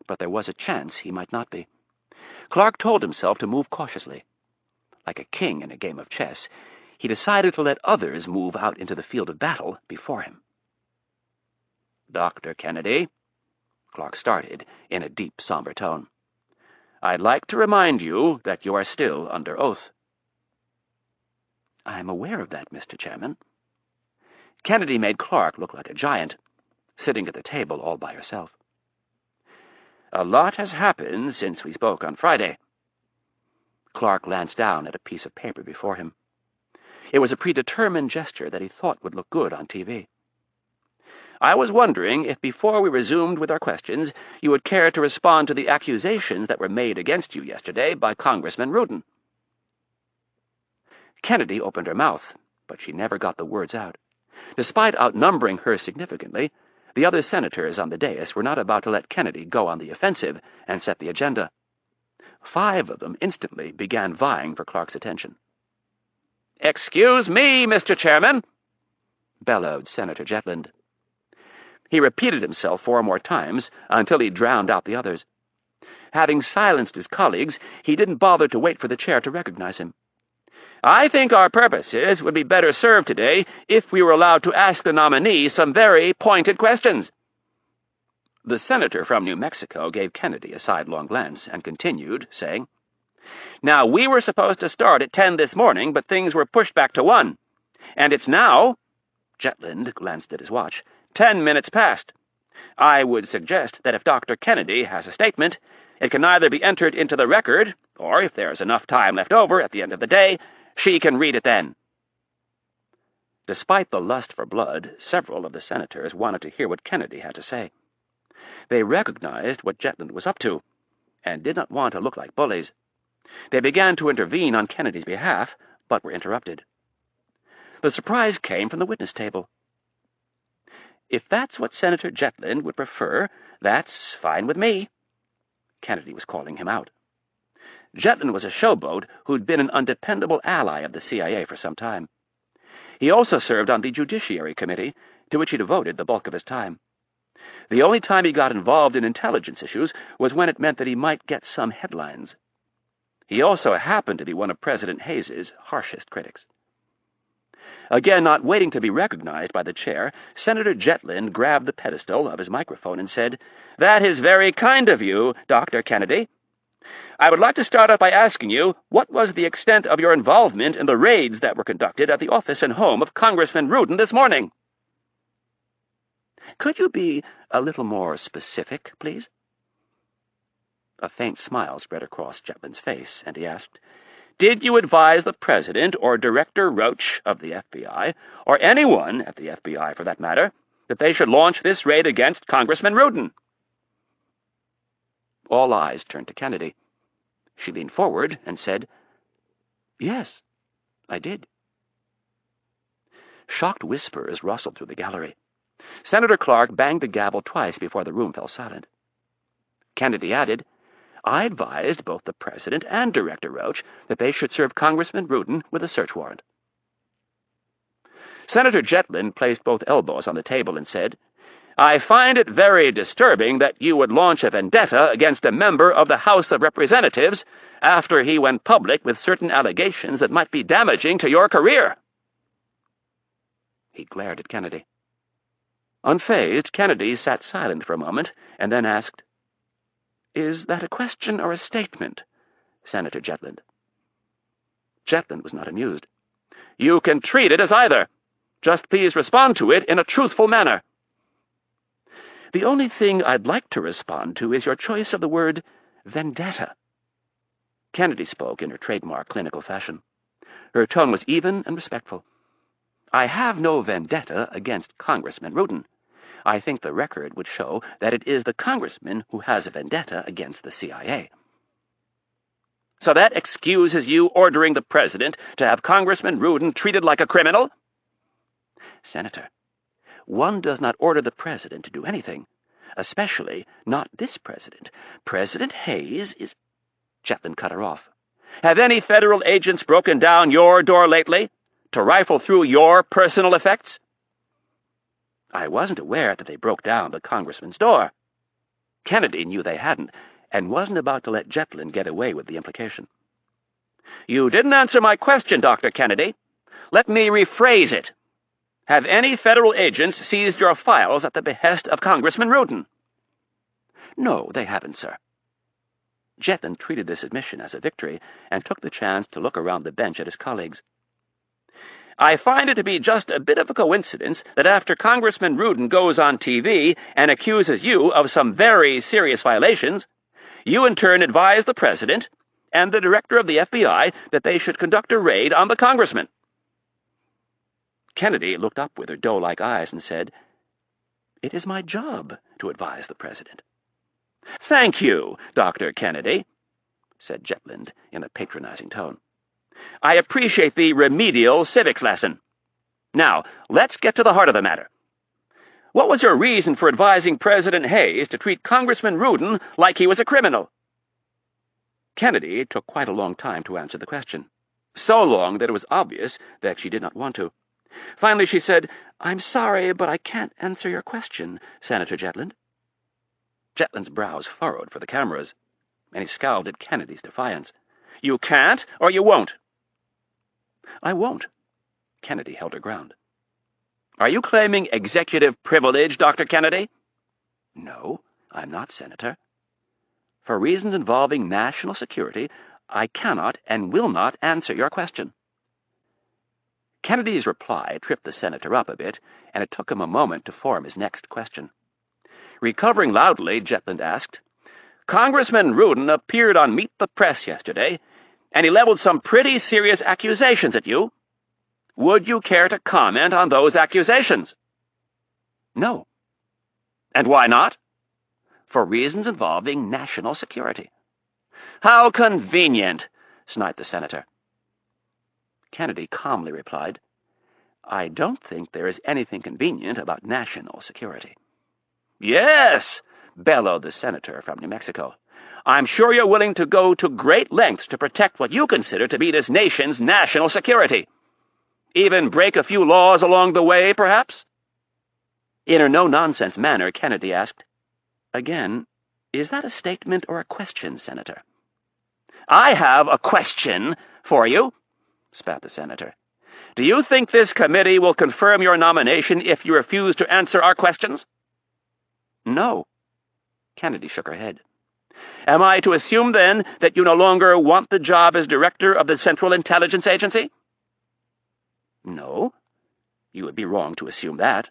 [SPEAKER 1] but there was a chance he might not be. Clark told himself to move cautiously. Like a king in a game of chess, he decided to let others move out into the field of battle before him. "Dr. Kennedy," Clark started in a deep, somber tone, "I'd like to remind you that you are still under oath." "I am aware of that, Mr. Chairman." Kennedy made Clark look like a giant, sitting at the table all by herself. "A lot has happened since we spoke on Friday." Clark glanced down at a piece of paper before him. It was a predetermined gesture that he thought would look good on TV. "I was wondering if before we resumed with our questions, you would care to respond to the accusations that were made against you yesterday by Congressman Ruden." Kennedy opened her mouth, but she never got the words out. Despite outnumbering her significantly, the other senators on the dais were not about to let Kennedy go on the offensive and set the agenda. 5 of them instantly began vying for Clark's attention. "Excuse me, Mr. Chairman," bellowed Senator Jetland. He repeated himself 4 more times until he drowned out the others. Having silenced his colleagues, he didn't bother to wait for the chair to recognize him. "I think our purposes would be better served today if we were allowed to ask the nominee some very pointed questions." The senator from New Mexico gave Kennedy a sidelong glance and continued, saying, "Now, we were supposed to start at 10 this morning, but things were pushed back to 1. And it's now," Jetland glanced at his watch, 10 minutes past. I would suggest that if Dr. Kennedy has a statement, it can either be entered into the record, or if there is enough time left over at the end of the day, she can read it then." Despite the lust for blood, several of the senators wanted to hear what Kennedy had to say. They recognized what Jetland was up to, and did not want to look like bullies. They began to intervene on Kennedy's behalf, but were interrupted. The surprise came from the witness table. "If that's what Senator Jetland would prefer, that's fine with me." Kennedy was calling him out. Jetland was a showboat who'd been an undependable ally of the CIA for some time. He also served on the Judiciary Committee, to which he devoted the bulk of his time. The only time he got involved in intelligence issues was when it meant that he might get some headlines. He also happened to be one of President Hayes's harshest critics. Again, not waiting to be recognized by the chair, Senator Jetland grabbed the pedestal of his microphone and said, "That is very kind of you, Dr. Kennedy. I would like to start out by asking you, what was the extent of your involvement in the raids that were conducted at the office and home of Congressman Ruden this morning?" "Could you be a little more specific, please?" A faint smile spread across Jetland's face, and he asked, "Did you advise the President or Director Roach of the FBI, or anyone at the FBI for that matter, that they should launch this raid against Congressman Ruden?" All eyes turned to Kennedy. She leaned forward and said, "Yes, I did." Shocked whispers rustled through the gallery. Senator Clark banged the gavel twice before the room fell silent. Kennedy added, "I advised both the President and Director Roach that they should serve Congressman Ruden with a search warrant." Senator Jetland placed both elbows on the table and said, "I find it very disturbing that you would launch a vendetta against a member of the House of Representatives after he went public with certain allegations that might be damaging to your career." He glared at Kennedy. Unfazed, Kennedy sat silent for a moment, and then asked, "Is that a question or a statement, Senator Jetland?" Jetland was not amused. "You can treat it as either. Just please respond to it in a truthful manner." "The only thing I'd like to respond to is your choice of the word vendetta." Kennedy spoke in her trademark clinical fashion. Her tone was even and respectful. "I have no vendetta against Congressman Ruden. I think the record would show that it is the congressman who has a vendetta against the CIA." "So that excuses you ordering the president to have Congressman Ruden treated like a criminal?" "Senator, one does not order the president to do anything, especially not this president. President Hayes is—" Jetland cut her off. "Have any federal agents broken down your door lately to rifle through your personal effects?" "I wasn't aware that they broke down the congressman's door." Kennedy knew they hadn't, and wasn't about to let Jetland get away with the implication. "You didn't answer my question, Dr. Kennedy. Let me rephrase it. Have any federal agents seized your files at the behest of Congressman Ruden?" "No, they haven't, sir." Jetland treated this admission as a victory, and took the chance to look around the bench at his colleagues. "I find it to be just a bit of a coincidence that after Congressman Ruden goes on TV and accuses you of some very serious violations, you in turn advise the President and the Director of the FBI that they should conduct a raid on the congressman." Kennedy looked up with her doe-like eyes and said, "It is my job to advise the President." "Thank you, Dr. Kennedy," said Jetland in a patronizing tone. "I appreciate the remedial civics lesson. Now, let's get to the heart of the matter. What was your reason for advising President Hayes to treat Congressman Ruden like he was a criminal?" Kennedy took quite a long time to answer the question, so long that it was obvious that she did not want to. Finally she said, "I'm sorry, but I can't answer your question, Senator Jetland." Jetland's brows furrowed for the cameras, and he scowled at Kennedy's defiance. "You can't, or you won't?" "I won't." Kennedy held her ground. "Are you claiming executive privilege, Dr. Kennedy?" "No, I'm not, Senator. For reasons involving national security, I cannot and will not answer your question." Kennedy's reply tripped the senator up a bit, and it took him a moment to form his next question. Recovering loudly, Jetland asked, "Congressman Ruden appeared on Meet the Press yesterday, and he leveled some pretty serious accusations at you. Would you care to comment on those accusations?" "No." "And why not?" "For reasons involving national security." "How convenient," sniped the senator. Kennedy calmly replied, "I don't think there is anything convenient about national security." "Yes," bellowed the senator from New Mexico. "I'm sure you're willing to go to great lengths to protect what you consider to be this nation's national security. Even break a few laws along the way, perhaps?" In her no-nonsense manner, Kennedy asked, "Again, is that a statement or a question, Senator?" "I have a question for you," spat the senator. "Do you think this committee will confirm your nomination if you refuse to answer our questions?" "No." Kennedy shook her head. "Am I to assume, then, that you no longer want the job as director of the Central Intelligence Agency?" "No. You would be wrong to assume that."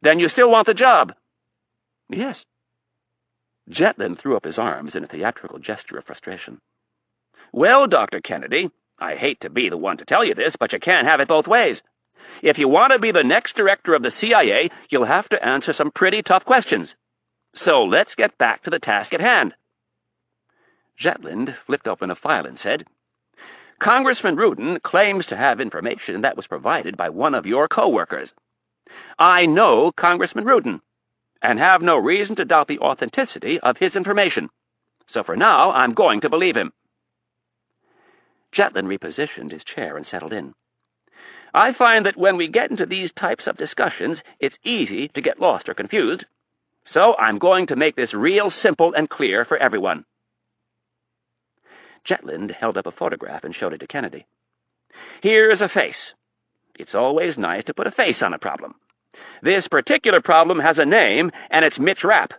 [SPEAKER 1] "Then you still want the job?" "Yes." Jetland threw up his arms in a theatrical gesture of frustration. "Well, Dr. Kennedy, I hate to be the one to tell you this, but you can't have it both ways. If you want to be the next director of the CIA, you'll have to answer some pretty tough questions. So let's get back to the task at hand." Jetland flipped open a file and said, "Congressman Ruden claims to have information that was provided by one of your co-workers. I know Congressman Ruden, and have no reason to doubt the authenticity of his information. So for now, I'm going to believe him." Jetland repositioned his chair and settled in. "I find that when we get into these types of discussions, it's easy to get lost or confused. So I'm going to make this real simple and clear for everyone." Jetland held up a photograph and showed it to Kennedy. "Here's a face. It's always nice to put a face on a problem. This particular problem has a name, and it's Mitch Rapp.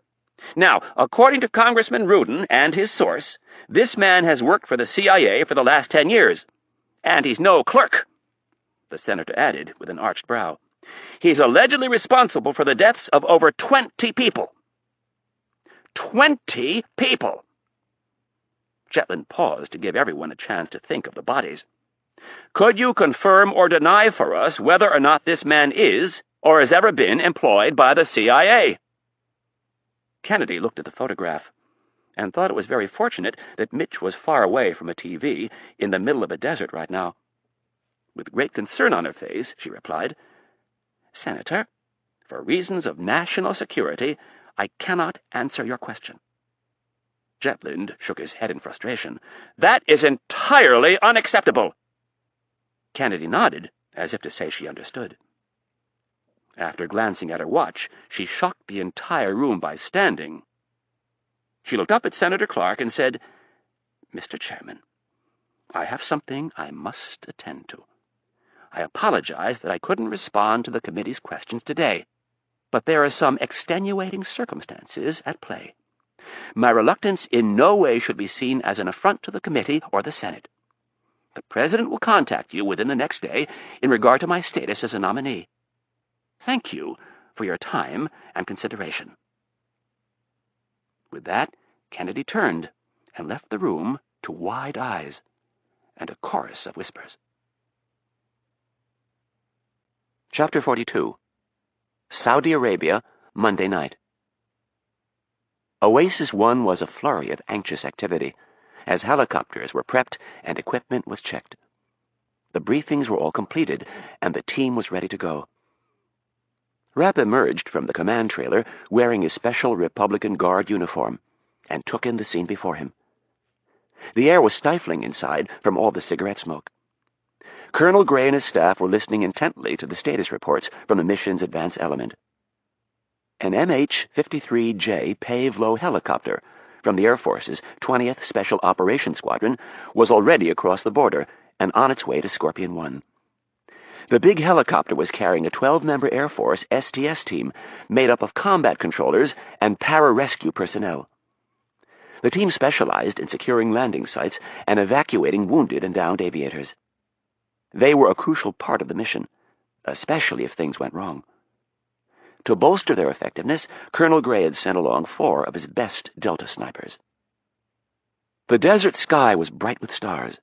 [SPEAKER 1] Now, according to Congressman Ruden and his source, this man has worked for the CIA for the last 10 years. And he's no clerk," the senator added with an arched brow. "He's allegedly responsible for the deaths of over 20 people. 20 people!" Chetland paused to give everyone a chance to think of the bodies. "Could you confirm or deny for us whether or not this man is, or has ever been, employed by the CIA?" Kennedy looked at the photograph and thought it was very fortunate that Mitch was far away from a TV in the middle of a desert right now. With great concern on her face, she replied, "Senator, for reasons of national security, I cannot answer your question." Chetland shook his head in frustration. "That is entirely unacceptable." Kennedy nodded, as if to say she understood. After glancing at her watch, she shocked the entire room by standing. She looked up at Senator Clark and said, "Mr. Chairman, I have something I must attend to. I apologize that I couldn't respond to the committee's questions today, but there are some extenuating circumstances at play. My reluctance in no way should be seen as an affront to the committee or the Senate. The President will contact you within the next day in regard to my status as a nominee. Thank you for your time and consideration." With that, Kennedy turned and left the room to wide eyes and a chorus of whispers. Chapter 42. Saudi Arabia, Monday night. Oasis 1 was a flurry of anxious activity, as helicopters were prepped and equipment was checked. The briefings were all completed, and the team was ready to go. Rapp emerged from the command trailer wearing his special Republican Guard uniform and took in the scene before him. The air was stifling inside from all the cigarette smoke. Colonel Gray and his staff were listening intently to the status reports from the mission's advance element. An MH-53J Pave-Low helicopter from the Air Force's 20th Special Operations Squadron was already across the border and on its way to Scorpion 1. The big helicopter was carrying a 12-member Air Force STS team made up of combat controllers and para-rescue personnel. The team specialized in securing landing sites and evacuating wounded and downed aviators. They were a crucial part of the mission, especially if things went wrong. To bolster their effectiveness, Colonel Gray had sent along 4 of his best Delta snipers. The desert sky was bright with stars.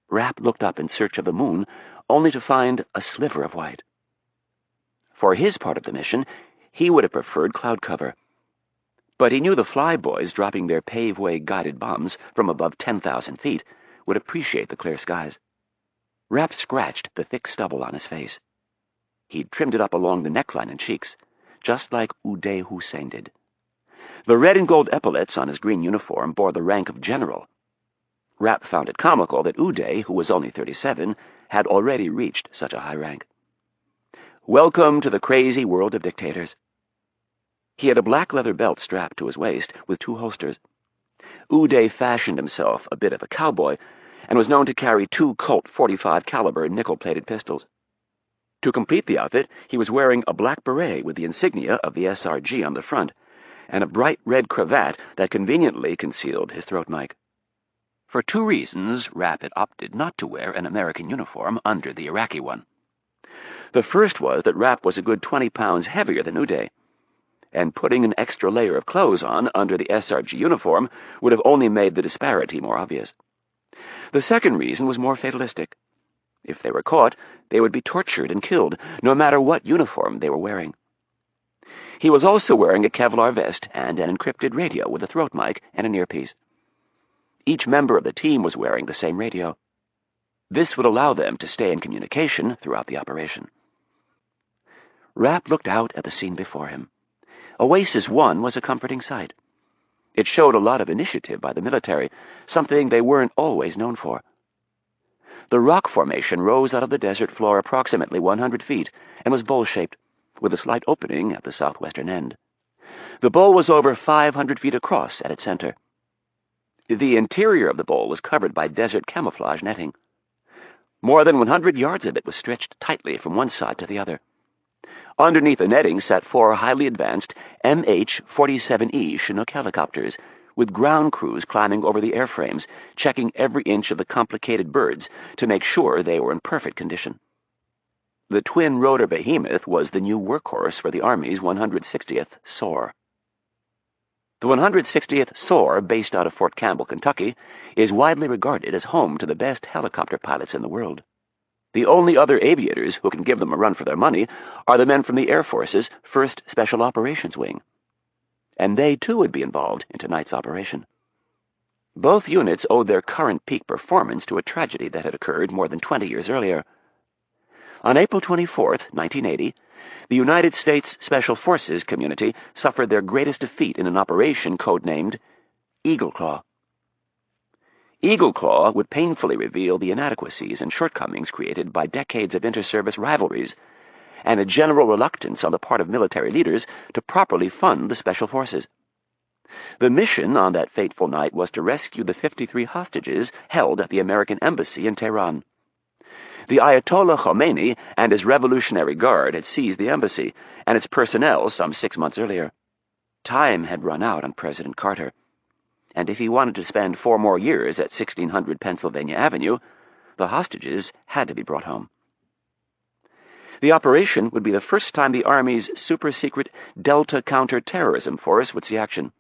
[SPEAKER 1] Rapp looked up in search of the moon, only to find a sliver of white. For his part of the mission, he would have preferred cloud cover. But he knew the flyboys dropping their paveway guided bombs from above 10,000 feet would appreciate the clear skies. Rapp scratched the thick stubble on his face. He'd trimmed it up along the neckline and cheeks, just like Uday Hussein did. The red and gold epaulets on his green uniform bore the rank of general. Rapp found it comical that Uday, who was only 37, had already reached such a high rank. Welcome to the crazy world of dictators. He had a black leather belt strapped to his waist with 2 holsters. Uday fashioned himself a bit of a cowboy and was known to carry 2 Colt .45 caliber nickel-plated pistols. To complete the outfit, he was wearing a black beret with the insignia of the SRG on the front and a bright red cravat that conveniently concealed his throat mic. For 2 reasons, Rapp had opted not to wear an American uniform under the Iraqi one. The first was that Rapp was a good 20 pounds heavier than Uday, and putting an extra layer of clothes on under the SRG uniform would have only made the disparity more obvious. The second reason was more fatalistic. If they were caught, they would be tortured and killed, no matter what uniform they were wearing. He was also wearing a Kevlar vest and an encrypted radio with a throat mic and an earpiece. Each member of the team was wearing the same radio. This would allow them to stay in communication throughout the operation. Rapp looked out at the scene before him. Oasis 1 was a comforting sight. It showed a lot of initiative by the military, something they weren't always known for. The rock formation rose out of the desert floor approximately 100 feet and was bowl-shaped, with a slight opening at the southwestern end. The bowl was over 500 feet across at its center. The interior of the bowl was covered by desert camouflage netting. More than 100 yards of it was stretched tightly from one side to the other. Underneath the netting sat 4 highly advanced MH-47E Chinook helicopters, with ground crews climbing over the airframes, checking every inch of the complicated birds to make sure they were in perfect condition. The twin-rotor behemoth was the new workhorse for the Army's 160th SOAR. The 160th SOAR, based out of Fort Campbell, Kentucky, is widely regarded as home to the best helicopter pilots in the world. The only other aviators who can give them a run for their money are the men from the Air Force's 1st Special Operations Wing. And they, too, would be involved in tonight's operation. Both units owed their current peak performance to a tragedy that had occurred more than 20 years earlier. On April 24, 1980, the United States Special Forces community suffered their greatest defeat in an operation codenamed Eagle Claw. Eagle Claw would painfully reveal the inadequacies and shortcomings created by decades of inter-service rivalries and a general reluctance on the part of military leaders to properly fund the Special Forces. The mission on that fateful night was to rescue the 53 hostages held at the American Embassy in Tehran. The Ayatollah Khomeini and his Revolutionary Guard had seized the embassy and its personnel some 6 months earlier. Time had run out on President Carter, and if he wanted to spend 4 more years at 1600 Pennsylvania Avenue, the hostages had to be brought home. The operation would be the first time the Army's super-secret Delta Counter-Terrorism Force would see action.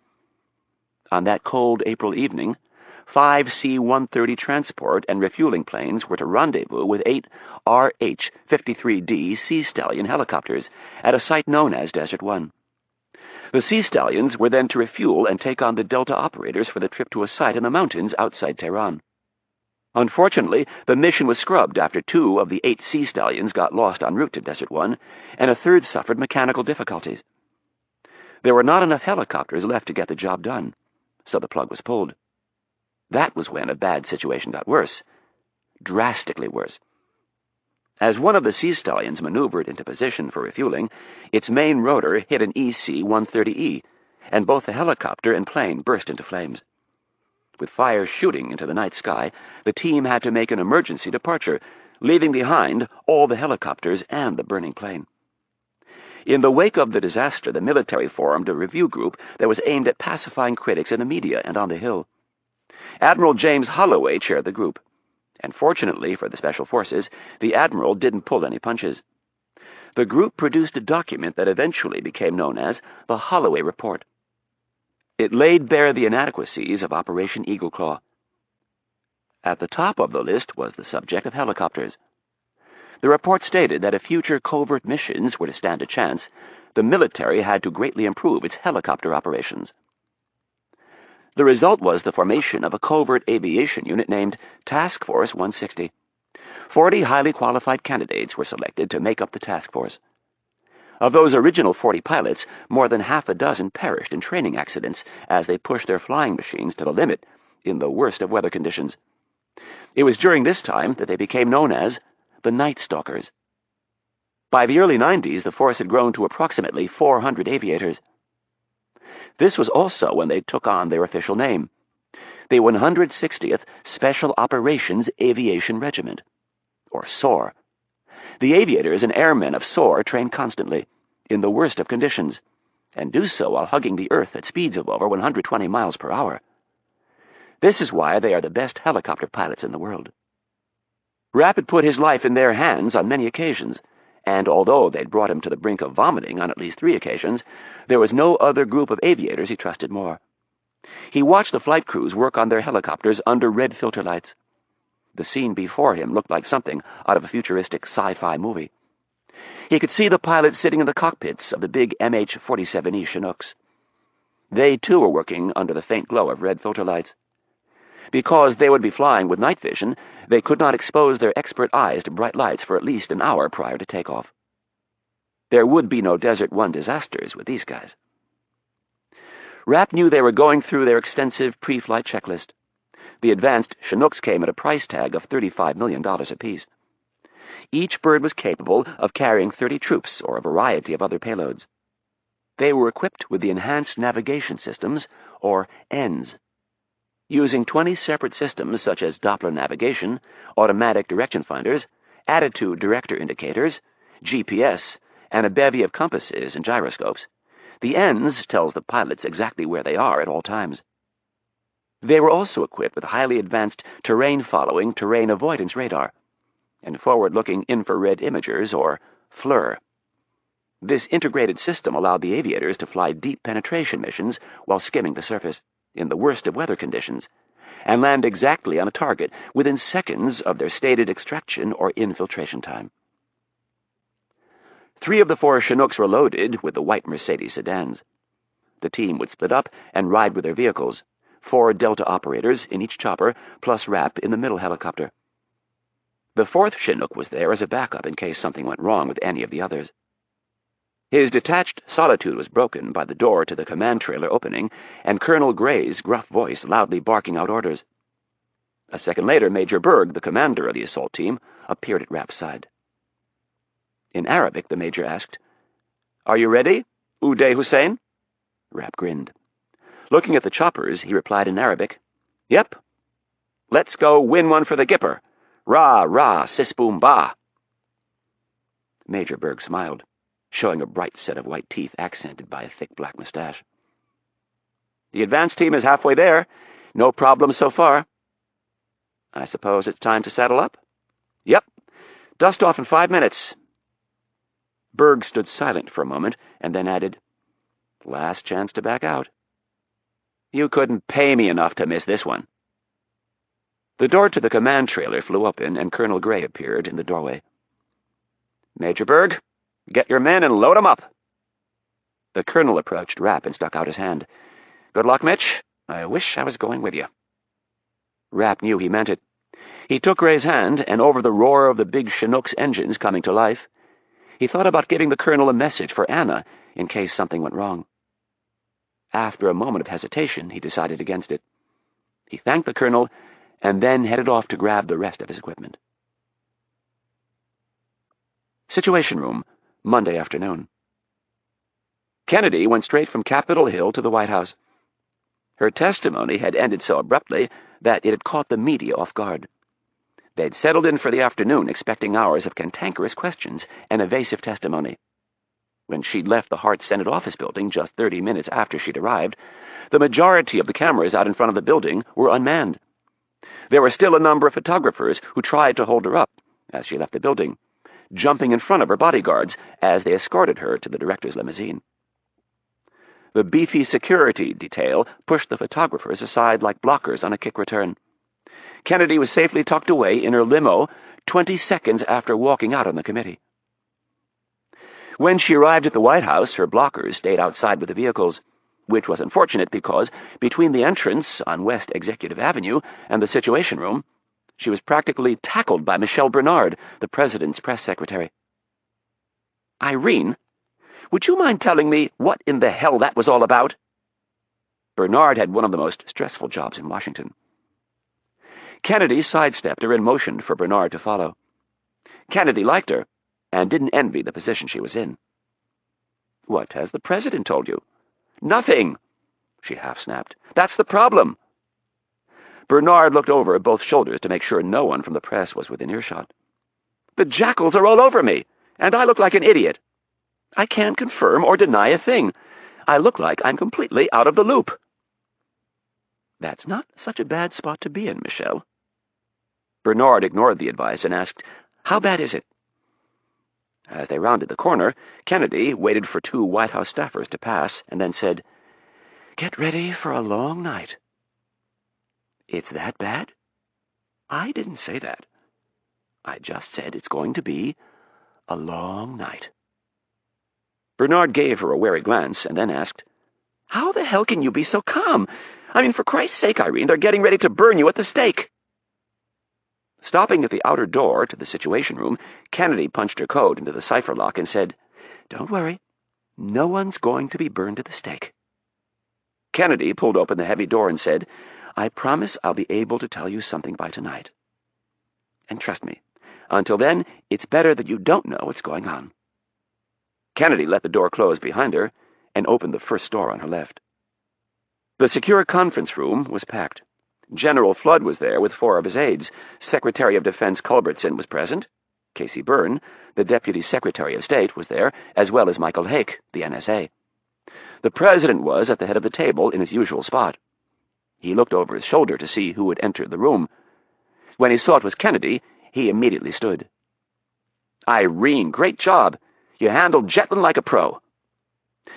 [SPEAKER 1] On that cold April evening, 5 C-130 transport and refueling planes were to rendezvous with 8 RH-53D Sea Stallion helicopters at a site known as Desert One. The Sea Stallions were then to refuel and take on the Delta operators for the trip to a site in the mountains outside Tehran. Unfortunately, the mission was scrubbed after 2 of the 8 Sea Stallions got lost en route to Desert One, and a 3rd suffered mechanical difficulties. There were not enough helicopters left to get the job done, so the plug was pulled. That was when a bad situation got worse, drastically worse. As one of the Sea Stallions maneuvered into position for refueling, its main rotor hit an EC-130E, and both the helicopter and plane burst into flames. With fire shooting into the night sky, the team had to make an emergency departure, leaving behind all the helicopters and the burning plane. In the wake of the disaster, the military formed a review group that was aimed at pacifying critics in the media and on the Hill. Admiral James Holloway chaired the group, and fortunately for the Special Forces, the Admiral didn't pull any punches. The group produced a document that eventually became known as the Holloway Report. It laid bare the inadequacies of Operation Eagle Claw. At the top of the list was the subject of helicopters. The report stated that if future covert missions were to stand a chance, the military had to greatly improve its helicopter operations. The result was the formation of a covert aviation unit named Task Force 160. 40 highly qualified candidates were selected to make up the task force. Of those original 40 pilots, more than half a dozen perished in training accidents as they pushed their flying machines to the limit in the worst of weather conditions. It was during this time that they became known as the Night Stalkers. By the early 90s, the force had grown to approximately 400 aviators. This was also when they took on their official name, the 160th Special Operations Aviation Regiment, or SOAR. The aviators and airmen of SOAR train constantly, in the worst of conditions, and do so while hugging the earth at speeds of over 120 miles per hour. This is why they are the best helicopter pilots in the world. Rapp had put his life in their hands on many occasions, and although they'd brought him to the brink of vomiting on at least 3 occasions, there was no other group of aviators he trusted more. He watched the flight crews work on their helicopters under red filter lights. The scene before him looked like something out of a futuristic sci-fi movie. He could see the pilots sitting in the cockpits of the big MH-47E Chinooks. They, too, were working under the faint glow of red filter lights. Because they would be flying with night vision, they could not expose their expert eyes to bright lights for at least an hour prior to takeoff. There would be no Desert One disasters with these guys. Rapp knew they were going through their extensive pre-flight checklist. The advanced Chinooks came at a price tag of $35 million apiece. Each bird was capable of carrying 30 troops or a variety of other payloads. They were equipped with the Enhanced Navigation Systems, or ENS. Using 20 separate systems such as Doppler navigation, automatic direction finders, attitude director indicators, GPS, and a bevy of compasses and gyroscopes. The ends tells the pilots exactly where they are at all times. They were also equipped with highly advanced terrain-following, terrain avoidance radar, and forward-looking infrared imagers, or FLIR. This integrated system allowed the aviators to fly deep penetration missions while skimming the surface, in the worst of weather conditions, and land exactly on a target within seconds of their stated extraction or infiltration time. 3 of the 4 Chinooks were loaded with the white Mercedes sedans. The team would split up and ride with their vehicles, 4 Delta operators in each chopper, plus Rapp in the middle helicopter. The 4th Chinook was there as a backup in case something went wrong with any of the others. His detached solitude was broken by the door to the command trailer opening and Colonel Gray's gruff voice loudly barking out orders. A second later, Major Berg, the commander of the assault team, appeared at Rapp's side. In Arabic, the major asked, "Are you ready, Uday Hussein?" Rapp grinned. Looking at the choppers, he replied in Arabic, "Yep. Let's go win one for the Gipper. Rah, rah, sis boom bah." Major Berg smiled, showing a bright set of white teeth accented by a thick black mustache. "The advance team is halfway there. No problem so far. I suppose it's time to saddle up?" "Yep. Dust off in 5 minutes." Berg stood silent for a moment and then added, "Last chance to back out." "You couldn't pay me enough to miss this one." The door to the command trailer flew open and Colonel Gray appeared in the doorway. "Major Berg, get your men and load 'em up." The colonel approached Rapp and stuck out his hand. "Good luck, Mitch. I wish I was going with you." Rapp knew he meant it. He took Gray's hand, and over the roar of the big Chinook's engines coming to life, he thought about giving the colonel a message for Anna in case something went wrong. After a moment of hesitation, he decided against it. He thanked the colonel and then headed off to grab the rest of his equipment. Situation Room, Monday afternoon. Kennedy went straight from Capitol Hill to the White House. Her testimony had ended so abruptly that it had caught the media off guard. They'd settled in for the afternoon expecting hours of cantankerous questions and evasive testimony. When she'd left the Hart Senate office building just 30 minutes after she'd arrived, the majority of the cameras out in front of the building were unmanned. There were still a number of photographers who tried to hold her up as she left the building, jumping in front of her bodyguards as they escorted her to the director's limousine. The beefy security detail pushed the photographers aside like blockers on a kick return. Kennedy was safely tucked away in her limo 20 seconds after walking out on the committee. When she arrived at the White House, her blockers stayed outside with the vehicles, which was unfortunate because between the entrance on West Executive Avenue and the Situation Room, she was practically tackled by Michelle Bernard, the president's press secretary. "Irene, would you mind telling me what in the hell that was all about?" Bernard had one of the most stressful jobs in Washington. Kennedy sidestepped her and motioned for Bernard to follow. Kennedy liked her, and didn't envy the position she was in. "What has the president told you?" "Nothing," she half-snapped. "That's the problem." Bernard looked over both shoulders to make sure no one from the press was within earshot. "The jackals are all over me, and I look like an idiot. I can't confirm or deny a thing. I look like I'm completely out of the loop." "That's not such a bad spot to be in, Michelle." Bernard ignored the advice and asked, "How bad is it?" As they rounded the corner, Kennedy waited for 2 White House staffers to pass and then said, "Get ready for a long night." "It's that bad?" "I didn't say that. I just said it's going to be a long night." Bernard gave her a wary glance and then asked, "How the hell can you be so calm? I mean, for Christ's sake, Irene, they're getting ready to burn you at the stake." Stopping at the outer door to the Situation Room, Kennedy punched her code into the cipher lock and said, "Don't worry. No one's going to be burned at the stake." Kennedy pulled open the heavy door and said, "I promise I'll be able to tell you something by tonight. And trust me, until then, it's better that you don't know what's going on." Kennedy let the door close behind her and opened the first door on her left. The secure conference room was packed. General Flood was there with 4 of his aides. Secretary of Defense Culbertson was present. Casey Byrne, the Deputy Secretary of State, was there, as well as Michael Hake, the NSA. The President was at the head of the table in his usual spot. He looked over his shoulder to see who had entered the room. When he saw it was Kennedy, he immediately stood. "Irene, great job. You handled Jetland like a pro."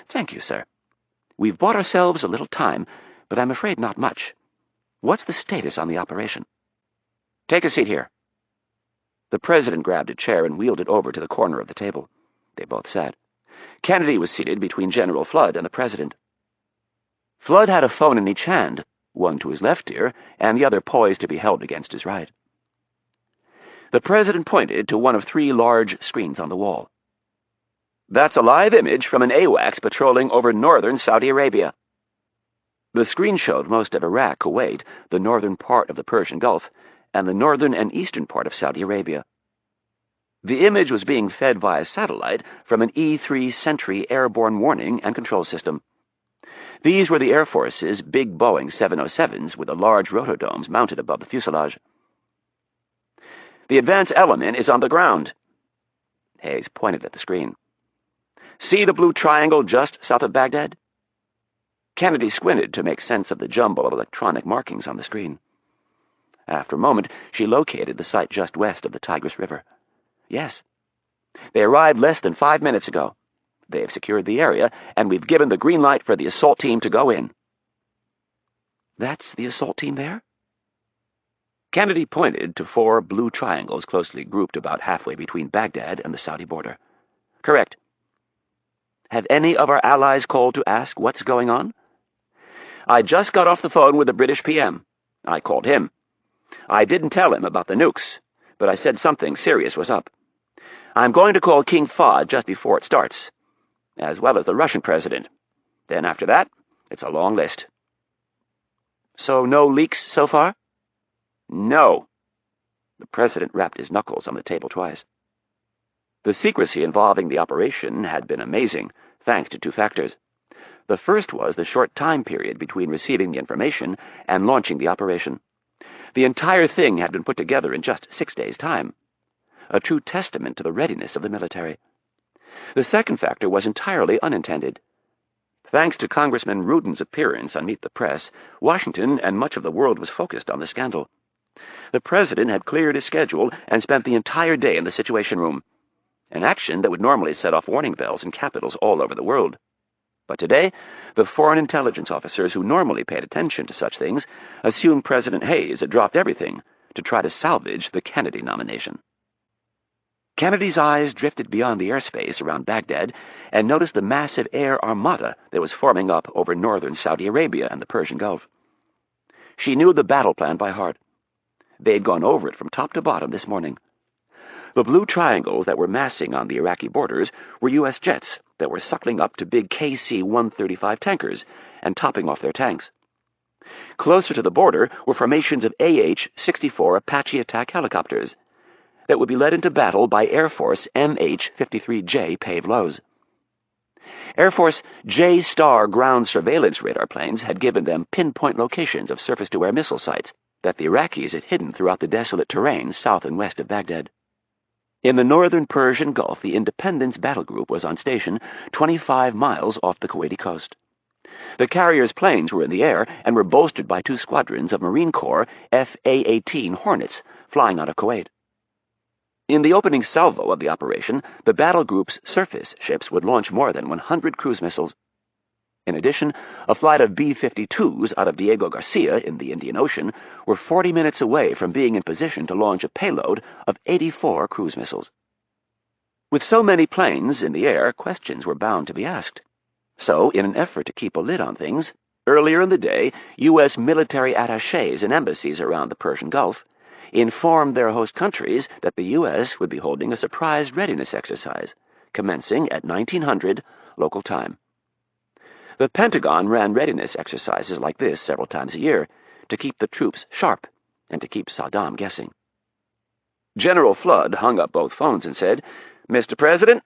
[SPEAKER 1] "Thank you, sir. We've bought ourselves a little time, but I'm afraid not much. What's the status on the operation?" "Take a seat here." The President grabbed a chair and wheeled it over to the corner of the table. They both sat. Kennedy was seated between General Flood and the President. Flood had a phone in each hand, one to his left ear and the other poised to be held against his right. The President pointed to one of 3 large screens on the wall. "That's a live image from an AWACS patrolling over northern Saudi Arabia." The screen showed most of Iraq, Kuwait, the northern part of the Persian Gulf, and the northern and eastern part of Saudi Arabia. The image was being fed via satellite from an E-3 Sentry airborne warning and control system. These were the Air Force's big Boeing 707s with the large rotodomes mounted above the fuselage. "The advance element is on the ground." Hayes pointed at the screen. "See the blue triangle just south of Baghdad?" Kennedy squinted to make sense of the jumble of electronic markings on the screen. After a moment, she located the site just west of the Tigris River. "Yes. They arrived less than 5 minutes ago. They have secured the area, and we've given the green light for the assault team to go in." "That's the assault team there?" Kennedy pointed to 4 blue triangles closely grouped about halfway between Baghdad and the Saudi border. "Correct." "Have any of our allies called to ask what's going on?" "I just got off the phone with the British PM. I called him. I didn't tell him about the nukes, but I said something serious was up. I'm going to call King Fahd just before it starts, as well as the Russian president. Then after that, it's a long list." "So no leaks so far?" "No." The President rapped his knuckles on the table twice. The secrecy involving the operation had been amazing, thanks to 2 factors. The first was the short time period between receiving the information and launching the operation. The entire thing had been put together in just 6 days' time. A true testament to the readiness of the military. The second factor was entirely unintended. Thanks to Congressman Ruden's appearance on Meet the Press, Washington and much of the world was focused on the scandal. The President had cleared his schedule and spent the entire day in the Situation Room, an action that would normally set off warning bells in capitals all over the world. But today, the foreign intelligence officers who normally paid attention to such things assumed President Hayes had dropped everything to try to salvage the Kennedy nomination. Kennedy's eyes drifted beyond the airspace around Baghdad and noticed the massive air armada that was forming up over northern Saudi Arabia and the Persian Gulf. She knew the battle plan by heart. They had gone over it from top to bottom this morning. The blue triangles that were massing on the Iraqi borders were U.S. jets that were suckling up to big KC-135 tankers and topping off their tanks. Closer to the border were formations of AH-64 Apache attack helicopters that would be led into battle by Air Force MH-53J Pave Lows. Air Force J-Star ground surveillance radar planes had given them pinpoint locations of surface-to-air missile sites that the Iraqis had hidden throughout the desolate terrain south and west of Baghdad. In the northern Persian Gulf, the Independence Battle Group was on station 25 miles off the Kuwaiti coast. The carrier's planes were in the air and were bolstered by 2 squadrons of Marine Corps FA-18 Hornets flying out of Kuwait. In the opening salvo of the operation, the battle group's surface ships would launch more than 100 cruise missiles. In addition, a flight of B-52s out of Diego Garcia in the Indian Ocean were 40 minutes away from being in position to launch a payload of 84 cruise missiles. With so many planes in the air, questions were bound to be asked. So, in an effort to keep a lid on things, earlier in the day, U.S. military attachés in embassies around the Persian Gulf informed their host countries that the U.S. would be holding a surprise readiness exercise, commencing at 1900 local time. The Pentagon ran readiness exercises like this several times a year to keep the troops sharp and to keep Saddam guessing. General Flood hung up both phones and said, "Mr. President,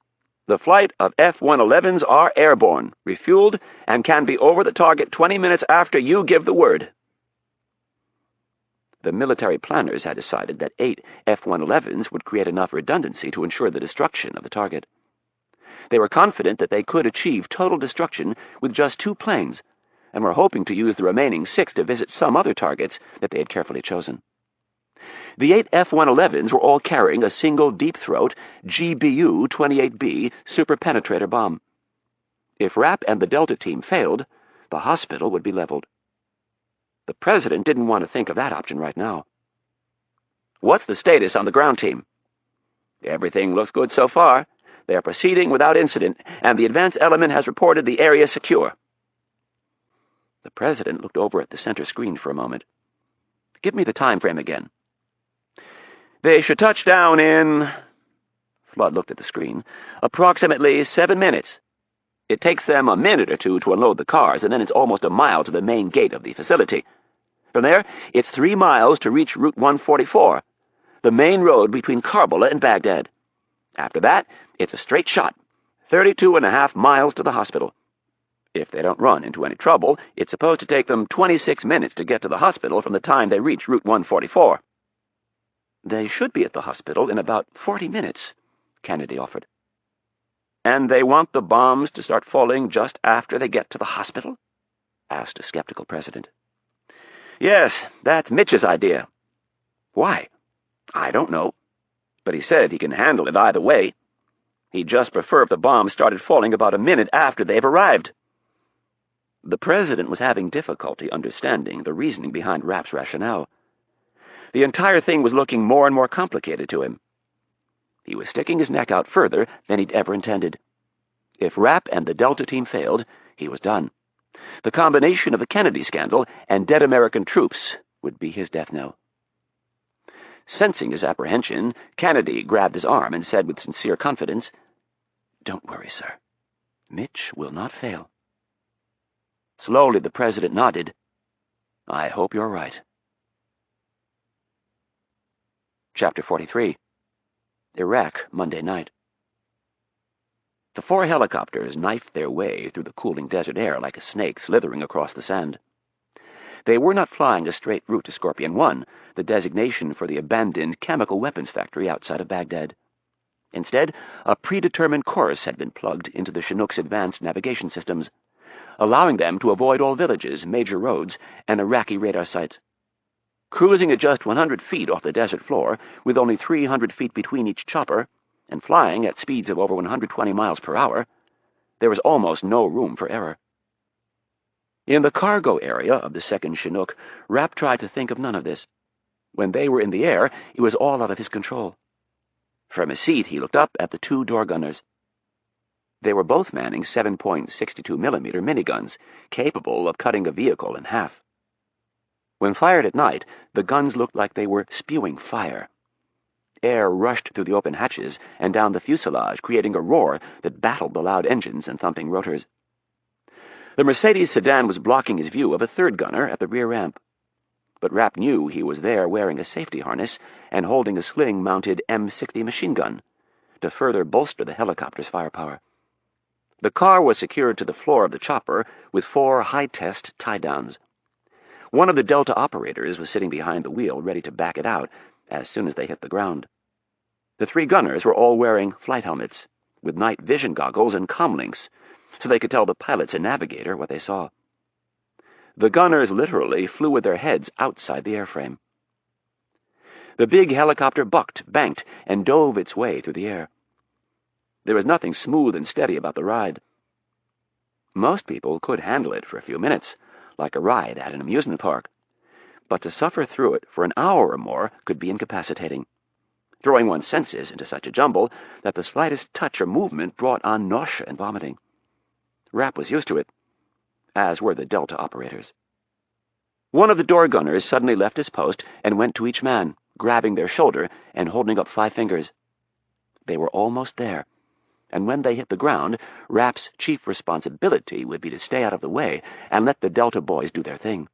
[SPEAKER 1] the flight of F-111s are airborne, refueled, and can be over the target 20 minutes after you give the word." The military planners had decided that 8 F-111s would create enough redundancy to ensure the destruction of the target. They were confident that they could achieve total destruction with just 2 planes, and were hoping to use the remaining 6 to visit some other targets that they had carefully chosen. The 8 F-111s were all carrying a single deep-throat GBU-28B super-penetrator bomb. If Rapp and the Delta team failed, the hospital would be leveled. The president didn't want to think of that option right now. "What's the status on the ground team?" "Everything looks good so far. They are proceeding without incident, and the advance element has reported the area secure." The president looked over at the center screen for a moment. "Give me the time frame again." "They should touch down in—" Flood looked at the screen. "Approximately 7 minutes. It takes them a minute or 2 to unload the cars, and then it's almost a mile to the main gate of the facility. From there, it's 3 miles to reach Route 144, the main road between Karbala and Baghdad. After that, it's a straight shot, 32.5 miles to the hospital. If they don't run into any trouble, it's supposed to take them 26 minutes to get to the hospital from the time they reach Route 144. "They should be at the hospital in about 40 minutes, Kennedy offered. "And they want the bombs to start falling just after they get to the hospital?" asked a skeptical president. "Yes, that's Mitch's idea." "Why?" "I don't know. But he said he can handle it either way. He'd just prefer if the bombs started falling about a minute after they've arrived." The president was having difficulty understanding the reasoning behind Rapp's rationale. The entire thing was looking more and more complicated to him. He was sticking his neck out further than he'd ever intended. If Rapp and the Delta team failed, he was done. The combination of the Kennedy scandal and dead American troops would be his death knell. Sensing his apprehension, Kennedy grabbed his arm and said with sincere confidence, "Don't worry, sir. Mitch will not fail." Slowly the president nodded. "I hope you're right." Chapter 43. Iraq, Monday night. The 4 helicopters knifed their way through the cooling desert air like a snake slithering across the sand. They were not flying a straight route to Scorpion 1, the designation for the abandoned chemical weapons factory outside of Baghdad. Instead, a predetermined course had been plugged into the Chinook's advanced navigation systems, allowing them to avoid all villages, major roads, and Iraqi radar sites. Cruising at just 100 feet off the desert floor, with only 300 feet between each chopper, and flying at speeds of over 120 miles per hour, there was almost no room for error. In the cargo area of the second Chinook, Rapp tried to think of none of this. When they were in the air, it was all out of his control. From his seat, he looked up at the 2 door gunners. They were both manning 7.62mm miniguns, capable of cutting a vehicle in half. When fired at night, the guns looked like they were spewing fire. Air rushed through the open hatches and down the fuselage, creating a roar that battled the loud engines and thumping rotors. The Mercedes sedan was blocking his view of a 3rd gunner at the rear ramp. But Rapp knew he was there wearing a safety harness and holding a sling-mounted M60 machine gun to further bolster the helicopter's firepower. The car was secured to the floor of the chopper with 4 high-test tie-downs. One of the Delta operators was sitting behind the wheel, ready to back it out as soon as they hit the ground. The 3 gunners were all wearing flight helmets, with night vision goggles and comlinks, so they could tell the pilots and navigator what they saw. The gunners literally flew with their heads outside the airframe. The big helicopter bucked, banked, and dove its way through the air. There was nothing smooth and steady about the ride. Most people could handle it for a few minutes, like a ride at an amusement park, but to suffer through it for an hour or more could be incapacitating, throwing one's senses into such a jumble that the slightest touch or movement brought on nausea and vomiting. Rapp was used to it, as were the Delta operators. One of the door gunners suddenly left his post and went to each man, grabbing their shoulder and holding up 5 fingers. They were almost there, and when they hit the ground, Rapp's chief responsibility would be to stay out of the way and let the Delta boys do their thing.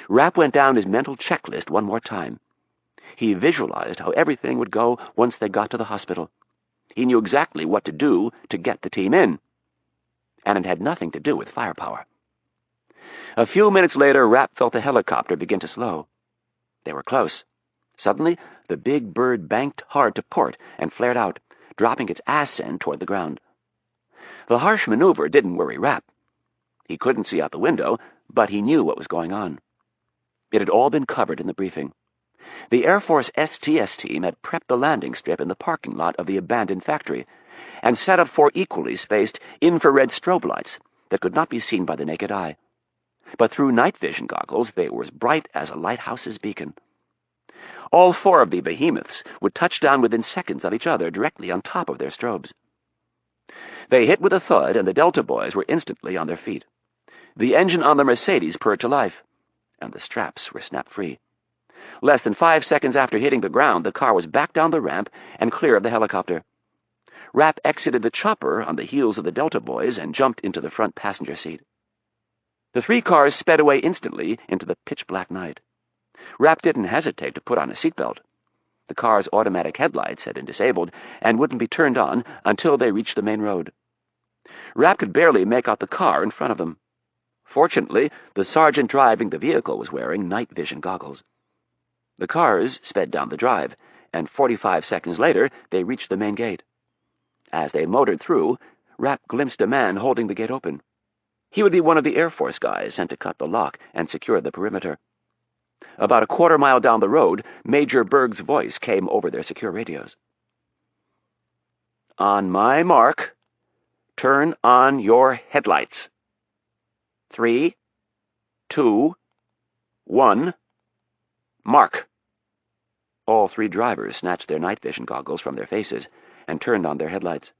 [SPEAKER 1] Rapp went down his mental checklist one more time. He visualized how everything would go once they got to the hospital. He knew exactly what to do to get the team in, and it had nothing to do with firepower. A few minutes later, Rapp felt the helicopter begin to slow. They were close. Suddenly, the big bird banked hard to port and flared out, dropping its ass end toward the ground. The harsh maneuver didn't worry Rapp. He couldn't see out the window, but he knew what was going on. It had all been covered in the briefing. The Air Force STS team had prepped the landing strip in the parking lot of the abandoned factory and set up 4 equally spaced infrared strobe lights that could not be seen by the naked eye. But through night vision goggles, they were as bright as a lighthouse's beacon. All 4 of the behemoths would touch down within seconds of each other, directly on top of their strobes. They hit with a thud, and the Delta boys were instantly on their feet. The engine on the Mercedes purred to life, and the straps were snapped free. Less than 5 seconds after hitting the ground, the car was back down the ramp and clear of the helicopter. Rapp exited the chopper on the heels of the Delta boys and jumped into the front passenger seat. The 3 cars sped away instantly into the pitch-black night. Rapp didn't hesitate to put on a seatbelt. The car's automatic headlights had been disabled and wouldn't be turned on until they reached the main road. Rapp could barely make out the car in front of them. Fortunately, the sergeant driving the vehicle was wearing night vision goggles. The cars sped down the drive, and 45 seconds later they reached the main gate. As they motored through, Rapp glimpsed a man holding the gate open. He would be one of the Air Force guys sent to cut the lock and secure the perimeter. About a quarter-mile down the road, Major Berg's voice came over their secure radios. "On my mark, turn on your headlights. 3, 2, 1, mark." All 3 drivers snatched their night vision goggles from their faces and turned on their headlights.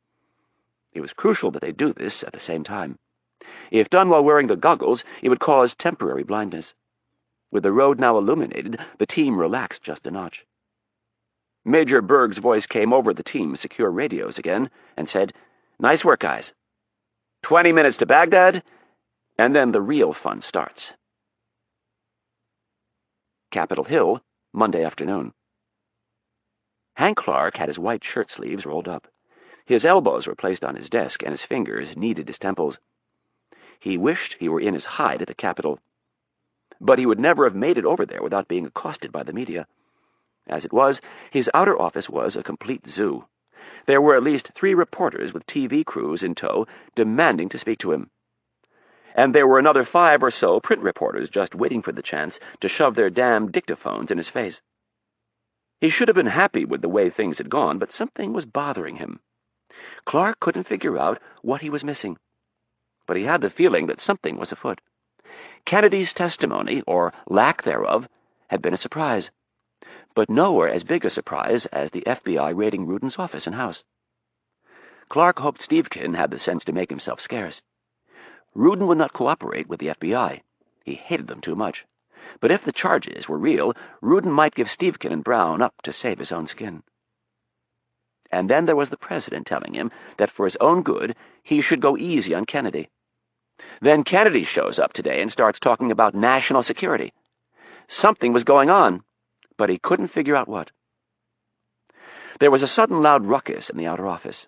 [SPEAKER 1] It was crucial that they do this at the same time. If done while wearing the goggles, it would cause temporary blindness. With the road now illuminated, the team relaxed just a notch. Major Berg's voice came over the team's secure radios again and said, "Nice work, guys. 20 minutes to Baghdad, and then the real fun starts." Capitol Hill, Monday afternoon. Hank Clark had his white shirt sleeves rolled up. His elbows were placed on his desk, and his fingers kneaded his temples. He wished he were in his hide at the Capitol. But he would never have made it over there without being accosted by the media. As it was, his outer office was a complete zoo. There were at least 3 reporters with TV crews in tow demanding to speak to him. And there were another 5 or so print reporters just waiting for the chance to shove their damn dictaphones in his face. He should have been happy with the way things had gone, but something was bothering him. Clark couldn't figure out what he was missing. But he had the feeling that something was afoot. Kennedy's testimony, or lack thereof, had been a surprise, but nowhere as big a surprise as the FBI raiding Ruden's office and house. Clark hoped Stevkin had the sense to make himself scarce. Ruden would not cooperate with the FBI. He hated them too much. But if the charges were real, Ruden might give Stevkin and Brown up to save his own skin. And then there was the president telling him that for his own good, he should go easy on Kennedy. Then Kennedy shows up today and starts talking about national security. Something was going on, but he couldn't figure out what. There was a sudden loud ruckus in the outer office.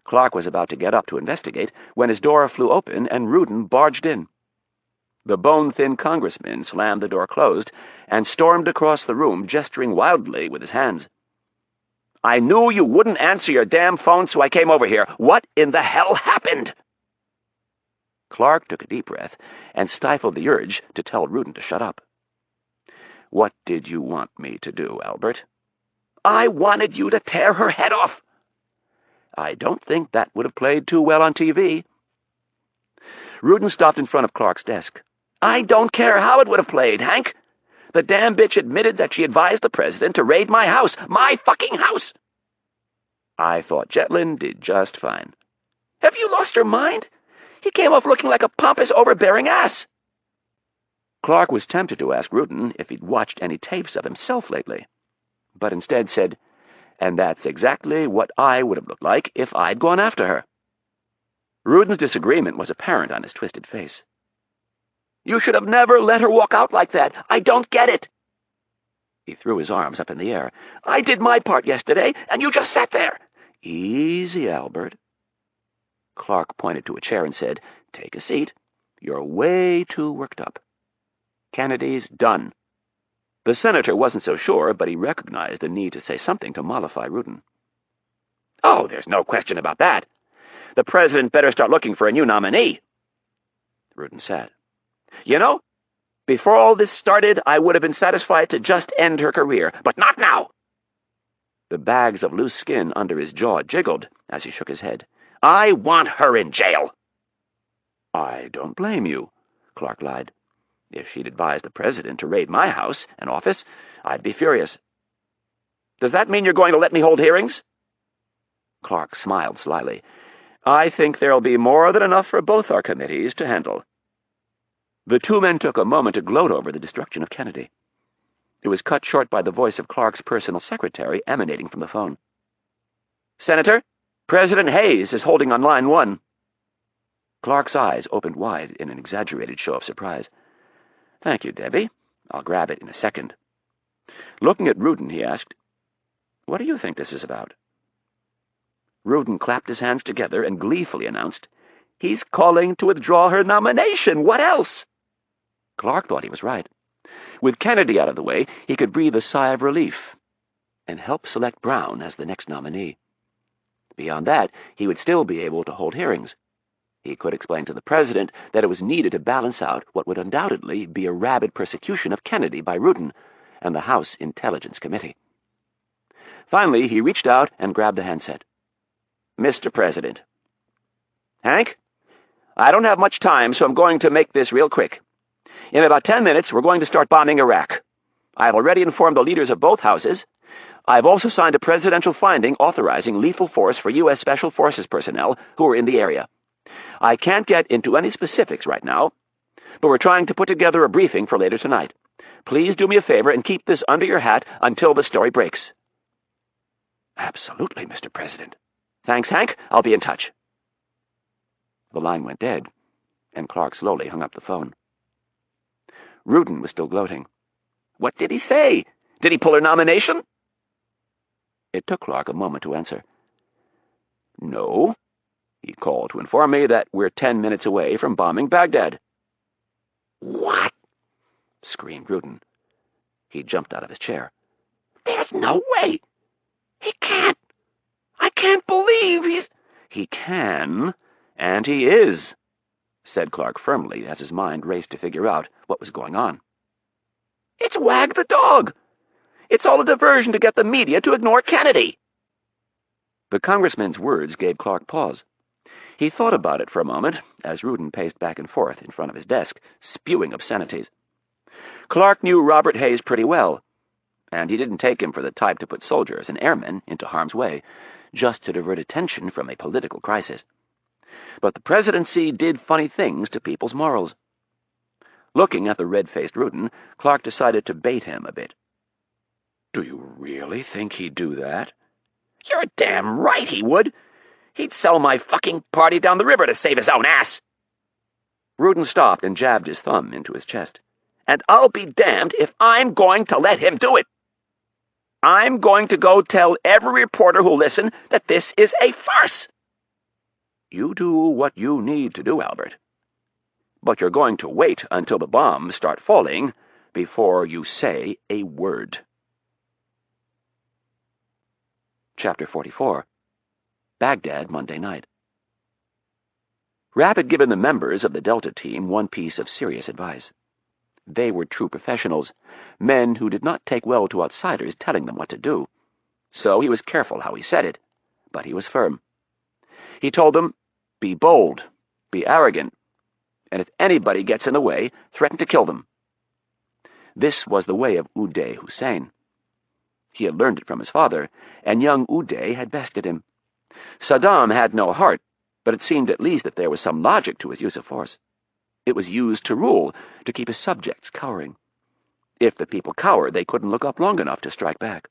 [SPEAKER 1] Clark was about to get up to investigate when his door flew open and Ruden barged in. The bone-thin congressman slammed the door closed and stormed across the room, gesturing wildly with his hands. "I knew you wouldn't answer your damn phone, so I came over here. What in the hell happened?" Clark took a deep breath and stifled the urge to tell Ruden to shut up. "What did you want me to do, Albert?" "I wanted you to tear her head off." "I don't think that would have played too well on TV." Ruden stopped in front of Clark's desk. "I don't care how it would have played, Hank. The damn bitch admitted that she advised the president to raid my house. My fucking house!" "I thought Jetlin did just fine." "Have you lost your mind? He came off looking like a pompous, overbearing ass." Clark was tempted to ask Ruden if he'd watched any tapes of himself lately, but instead said, "And that's exactly what I would have looked like if I'd gone after her." Ruden's disagreement was apparent on his twisted face. "You should have never let her walk out like that. I don't get it." He threw his arms up in the air. "I did my part yesterday, and you just sat there." "Easy, Albert." Clark pointed to a chair and said, "Take a seat. You're way too worked up. Kennedy's done." The senator wasn't so sure, but he recognized the need to say something to mollify Ruden. "Oh, there's no question about that. The president better start looking for a new nominee." Ruden sat. "You know, before all this started, I would have been satisfied to just end her career, but not now." The bags of loose skin under his jaw jiggled as he shook his head. "I want her in jail." "I don't blame you," Clark lied. "If she'd advised the president to raid my house and office, I'd be furious." "Does that mean you're going to let me hold hearings?" Clark smiled slyly. "I think there'll be more than enough for both our committees to handle." The two men took a moment to gloat over the destruction of Kennedy. It was cut short by the voice of Clark's personal secretary emanating from the phone. "Senator, President Hayes is holding on line 1. Clark's eyes opened wide in an exaggerated show of surprise. "Thank you, Debbie. I'll grab it in a second." Looking at Ruden, he asked, "What do you think this is about?" Ruden clapped his hands together and gleefully announced, "He's calling to withdraw her nomination. What else?" Clark thought he was right. With Kennedy out of the way, he could breathe a sigh of relief and help select Brown as the next nominee. Beyond that, he would still be able to hold hearings. He could explain to the president that it was needed to balance out what would undoubtedly be a rabid persecution of Kennedy by Ruden and the House Intelligence Committee. Finally, he reached out and grabbed the handset. "Mr. President." "Hank? I don't have much time, so I'm going to make this real quick. In about 10 minutes, we're going to start bombing Iraq. I've already informed the leaders of both houses. I've also signed a presidential finding authorizing lethal force for U.S. Special Forces personnel who are in the area. I can't get into any specifics right now, but we're trying to put together a briefing for later tonight. Please do me a favor and keep this under your hat until the story breaks." "Absolutely, Mr. President." "Thanks, Hank. I'll be in touch." The line went dead, and Clark slowly hung up the phone. Ruden was still gloating. "What did he say? Did he pull her nomination?" It took Clark a moment to answer. "No. He called to inform me that we're 10 minutes away from bombing Baghdad." "What?" screamed Ruden. He jumped out of his chair. "There's no way! He can't! I can't believe he's—" "He can, and he is," said Clark firmly as his mind raced to figure out what was going on. "It's Wag the dog! It's all a diversion to get the media to ignore Kennedy!" The congressman's words gave Clark pause. He thought about it for a moment as Ruden paced back and forth in front of his desk, spewing obscenities. Clark knew Robert Hayes pretty well, and he didn't take him for the type to put soldiers and airmen into harm's way, just to divert attention from a political crisis. But the presidency did funny things to people's morals. Looking at the red-faced Ruden, Clark decided to bait him a bit. "Do you really think he'd do that?" "You're damn right he would! He'd sell my fucking party down the river to save his own ass!" Ruden stopped and jabbed his thumb into his chest. "And I'll be damned if I'm going to let him do it! I'm going to go tell every reporter who'll listen that this is a farce!" "You do what you need to do, Albert. But you're going to wait until the bombs start falling before you say a word." Chapter 44. Baghdad, Monday night. Rapp had given the members of the Delta team one piece of serious advice. They were true professionals, men who did not take well to outsiders telling them what to do. So he was careful how he said it, but he was firm. He told them, be bold, be arrogant, and if anybody gets in the way, threaten to kill them. This was the way of Uday Hussein. He had learned it from his father, and young Uday had bested him. Saddam had no heart, but it seemed at least that there was some logic to his use of force. It was used to rule, to keep his subjects cowering. If the people cowered, they couldn't look up long enough to strike back.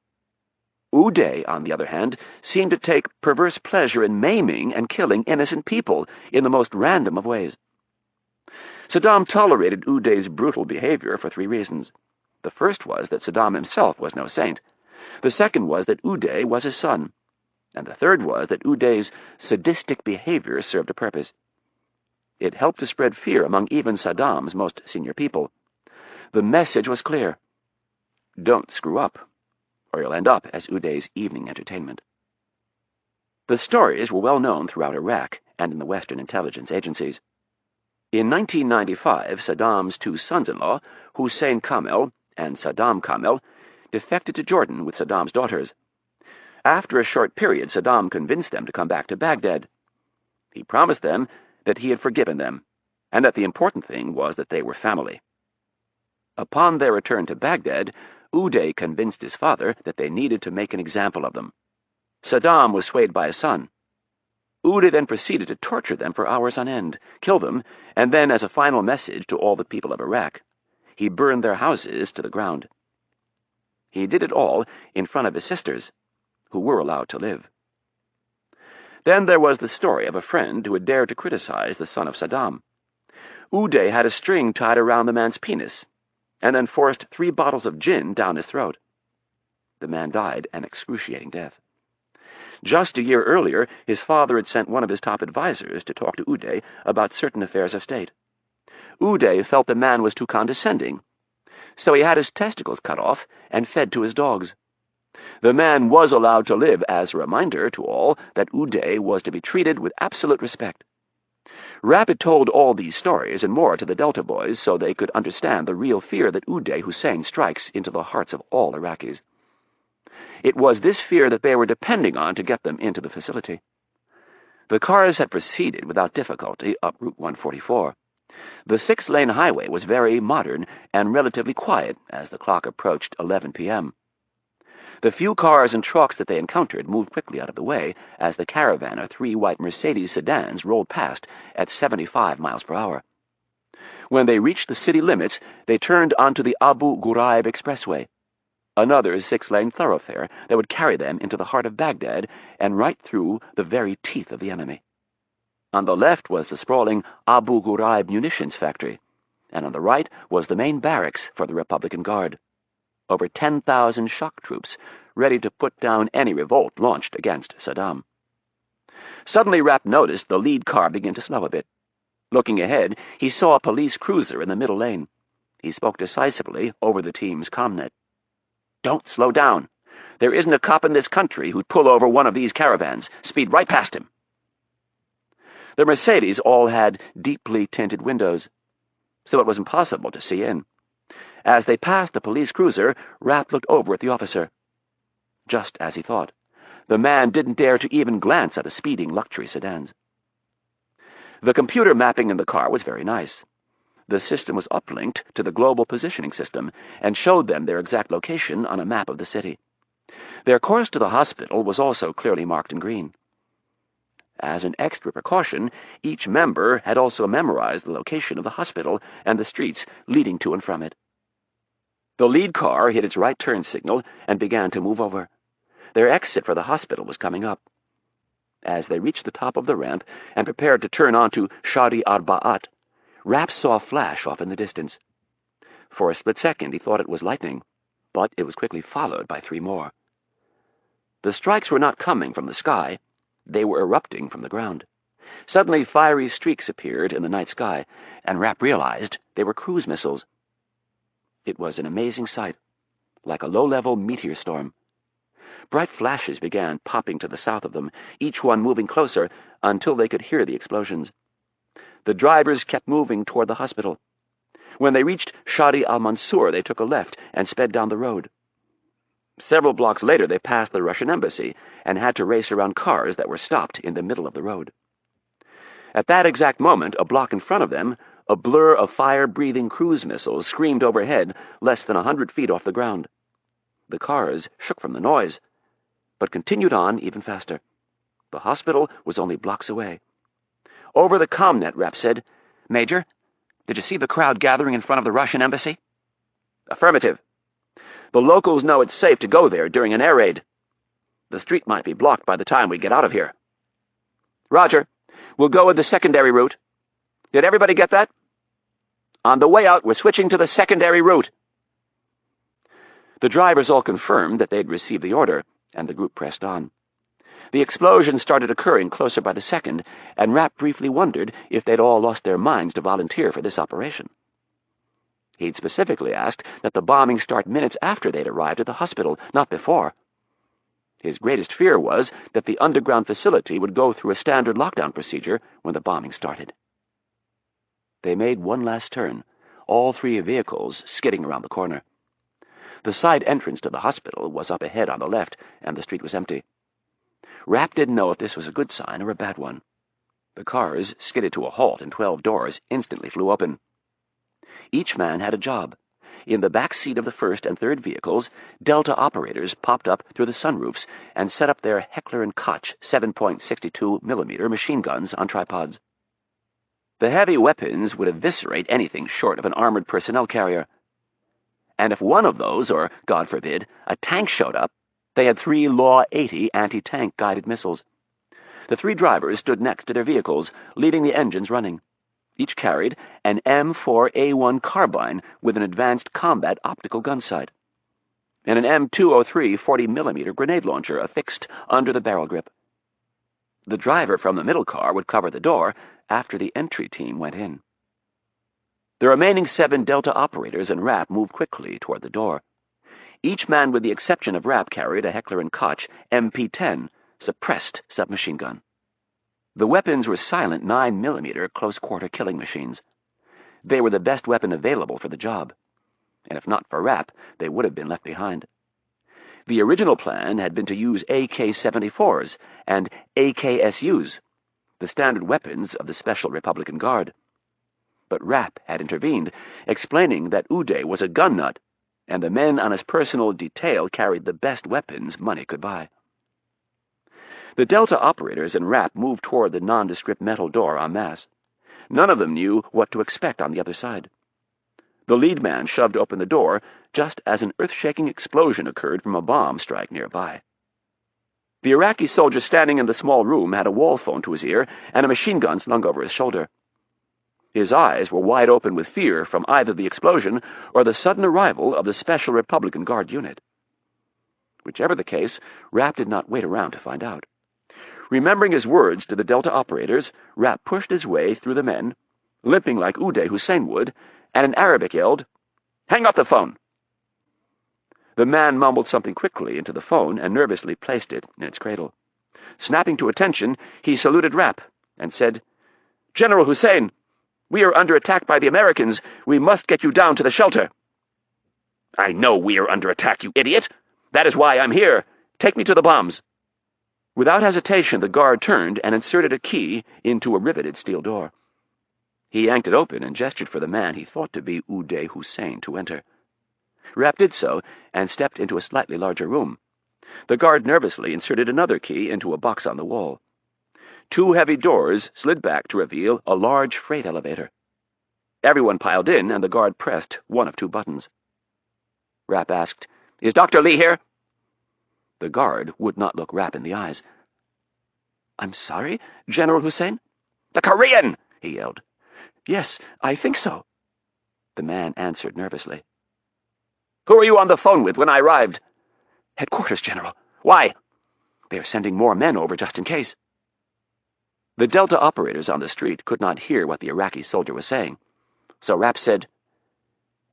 [SPEAKER 1] Uday, on the other hand, seemed to take perverse pleasure in maiming and killing innocent people in the most random of ways. Saddam tolerated Uday's brutal behavior for 3 reasons. The first was that Saddam himself was no saint. The second was that Uday was his son. And the third was that Uday's sadistic behavior served a purpose. It helped to spread fear among even Saddam's most senior people. The message was clear. Don't screw up, or you'll end up as Uday's evening entertainment. The stories were well known throughout Iraq and in the Western intelligence agencies. In 1995, Saddam's two sons-in-law, Hussein Kamel and Saddam Kamel, defected to Jordan with Saddam's daughters. After a short period, Saddam convinced them to come back to Baghdad. He promised them that he had forgiven them, and that the important thing was that they were family. Upon their return to Baghdad, Uday convinced his father that they needed to make an example of them. Saddam was swayed by his son. Uday then proceeded to torture them for hours on end, kill them, and then, as a final message to all the people of Iraq, he burned their houses to the ground. He did it all in front of his sisters, who were allowed to live. Then there was the story of a friend who had dared to criticize the son of Saddam. Uday had a string tied around the man's penis, and then forced 3 bottles of gin down his throat. The man died an excruciating death. Just a year earlier, his father had sent one of his top advisors to talk to Uday about certain affairs of state. Uday felt the man was too condescending, so he had his testicles cut off and fed to his dogs. The man was allowed to live as a reminder to all that Uday was to be treated with absolute respect. Rapp had told all these stories and more to the Delta boys so they could understand the real fear that Uday Hussein strikes into the hearts of all Iraqis. It was this fear that they were depending on to get them into the facility. The cars had proceeded without difficulty up Route 144. The 6-lane highway was very modern and relatively quiet as the clock approached 11 p.m. The few cars and trucks that they encountered moved quickly out of the way as the caravan of 3 white Mercedes sedans rolled past at 75 miles per hour. When they reached the city limits, they turned onto the Abu Ghuraib Expressway, another 6-lane thoroughfare that would carry them into the heart of Baghdad and right through the very teeth of the enemy. On the left was the sprawling Abu Ghuraib munitions factory, and on the right was the main barracks for the Republican Guard. Over 10,000 shock troops, ready to put down any revolt launched against Saddam. Suddenly Rapp noticed the lead car begin to slow a bit. Looking ahead, he saw a police cruiser in the middle lane. He spoke decisively over the team's comnet. "Don't slow down. There isn't a cop in this country who'd pull over one of these caravans. Speed right past him." The Mercedes all had deeply tinted windows, so it was impossible to see in. As they passed the police cruiser, Rapp looked over at the officer. Just as he thought, the man didn't dare to even glance at the speeding luxury sedans. The computer mapping in the car was very nice. The system was uplinked to the global positioning system and showed them their exact location on a map of the city. Their course to the hospital was also clearly marked in green. As an extra precaution, each member had also memorized the location of the hospital and the streets leading to and from it. The lead car hit its right turn signal and began to move over. Their exit for the hospital was coming up. As they reached the top of the ramp and prepared to turn onto Shari Arba'at, Rapp saw a flash off in the distance. For a split second he thought it was lightning, but it was quickly followed by 3 more. The strikes were not coming from the sky. They were erupting from the ground. Suddenly fiery streaks appeared in the night sky, and Rapp realized they were cruise missiles. It was an amazing sight, like a low-level meteor storm. Bright flashes began popping to the south of them, each one moving closer until they could hear the explosions. The drivers kept moving toward the hospital. When they reached Shadi al-Mansur, they took a left and sped down the road. Several blocks later, they passed the Russian embassy and had to race around cars that were stopped in the middle of the road. At that exact moment, a block in front of them, a blur of fire-breathing cruise missiles screamed overhead less than 100 feet off the ground. The cars shook from the noise, but continued on even faster. The hospital was only blocks away. Over the comnet, Rapp said, "Major, did you see the crowd gathering in front of the Russian embassy?" "Affirmative. The locals know it's safe to go there during an air raid. The street might be blocked by the time we get out of here." "Roger. We'll go with the secondary route. Did everybody get that? On the way out, we're switching to the secondary route." The drivers all confirmed that they'd received the order, and the group pressed on. The explosions started occurring closer by the second, and Rapp briefly wondered if they'd all lost their minds to volunteer for this operation. He'd specifically asked that the bombing start minutes after they'd arrived at the hospital, not before. His greatest fear was that the underground facility would go through a standard lockdown procedure when the bombing started. They made one last turn, all three vehicles skidding around the corner. The side entrance to the hospital was up ahead on the left, and the street was empty. Rapp didn't know if this was a good sign or a bad one. The cars skidded to a halt, and 12 doors instantly flew open. Each man had a job. In the back seat of the first and third vehicles, Delta operators popped up through the sunroofs and set up their Heckler & Koch 7.62mm machine guns on tripods. The heavy weapons would eviscerate anything short of an armored personnel carrier. And if one of those, or, God forbid, a tank showed up, they had 3 Law 80 anti-tank guided missiles. The 3 drivers stood next to their vehicles, leaving the engines running. Each carried an M4A1 carbine with an advanced combat optical gun sight, and an M203 40mm grenade launcher affixed under the barrel grip. The driver from the middle car would cover the door after the entry team went in. The remaining 7 Delta operators and Rapp moved quickly toward the door. Each man with the exception of Rapp carried a Heckler & Koch MP-10 suppressed submachine gun. The weapons were silent 9mm close-quarter killing machines. They were the best weapon available for the job, and if not for Rapp, they would have been left behind. The original plan had been to use AK-74s and AKSUs, the standard weapons of the Special Republican Guard. But Rapp had intervened, explaining that Uday was a gun nut, and the men on his personal detail carried the best weapons money could buy. The Delta operators and Rapp moved toward the nondescript metal door en masse. None of them knew what to expect on the other side. The lead man shoved open the door just as an earth-shaking explosion occurred from a bomb strike nearby. The Iraqi soldier standing in the small room had a wall phone to his ear and a machine gun slung over his shoulder. His eyes were wide open with fear from either the explosion or the sudden arrival of the Special Republican Guard unit. Whichever the case, Rapp did not wait around to find out. Remembering his words to the Delta operators, Rapp pushed his way through the men, limping like Uday Hussein would, and in Arabic yelled, "Hang up the phone!" The man mumbled something quickly into the phone and nervously placed it in its cradle. Snapping to attention, he saluted Rapp and said, "General Hussein, we are under attack by the Americans. We must get you down to the shelter." "I know we are under attack, you idiot! That is why I'm here. Take me to the bombs." Without hesitation, the guard turned and inserted a key into a riveted steel door. He yanked it open and gestured for the man he thought to be Uday Hussein to enter. Rapp did so and stepped into a slightly larger room. The guard nervously inserted another key into a box on the wall. 2 heavy doors slid back to reveal a large freight elevator. Everyone piled in, and the guard pressed one of 2 buttons. Rapp asked, "Is Dr. Lee here?" The guard would not look Rapp in the eyes. "I'm sorry, General Hussein?" "The Korean!" he yelled. "Yes, I think so," the man answered nervously. "Who are you on the phone with when I arrived?" "Headquarters, General." "Why?" "They are sending more men over just in case." The Delta operators on the street could not hear what the Iraqi soldier was saying, so Rapp said,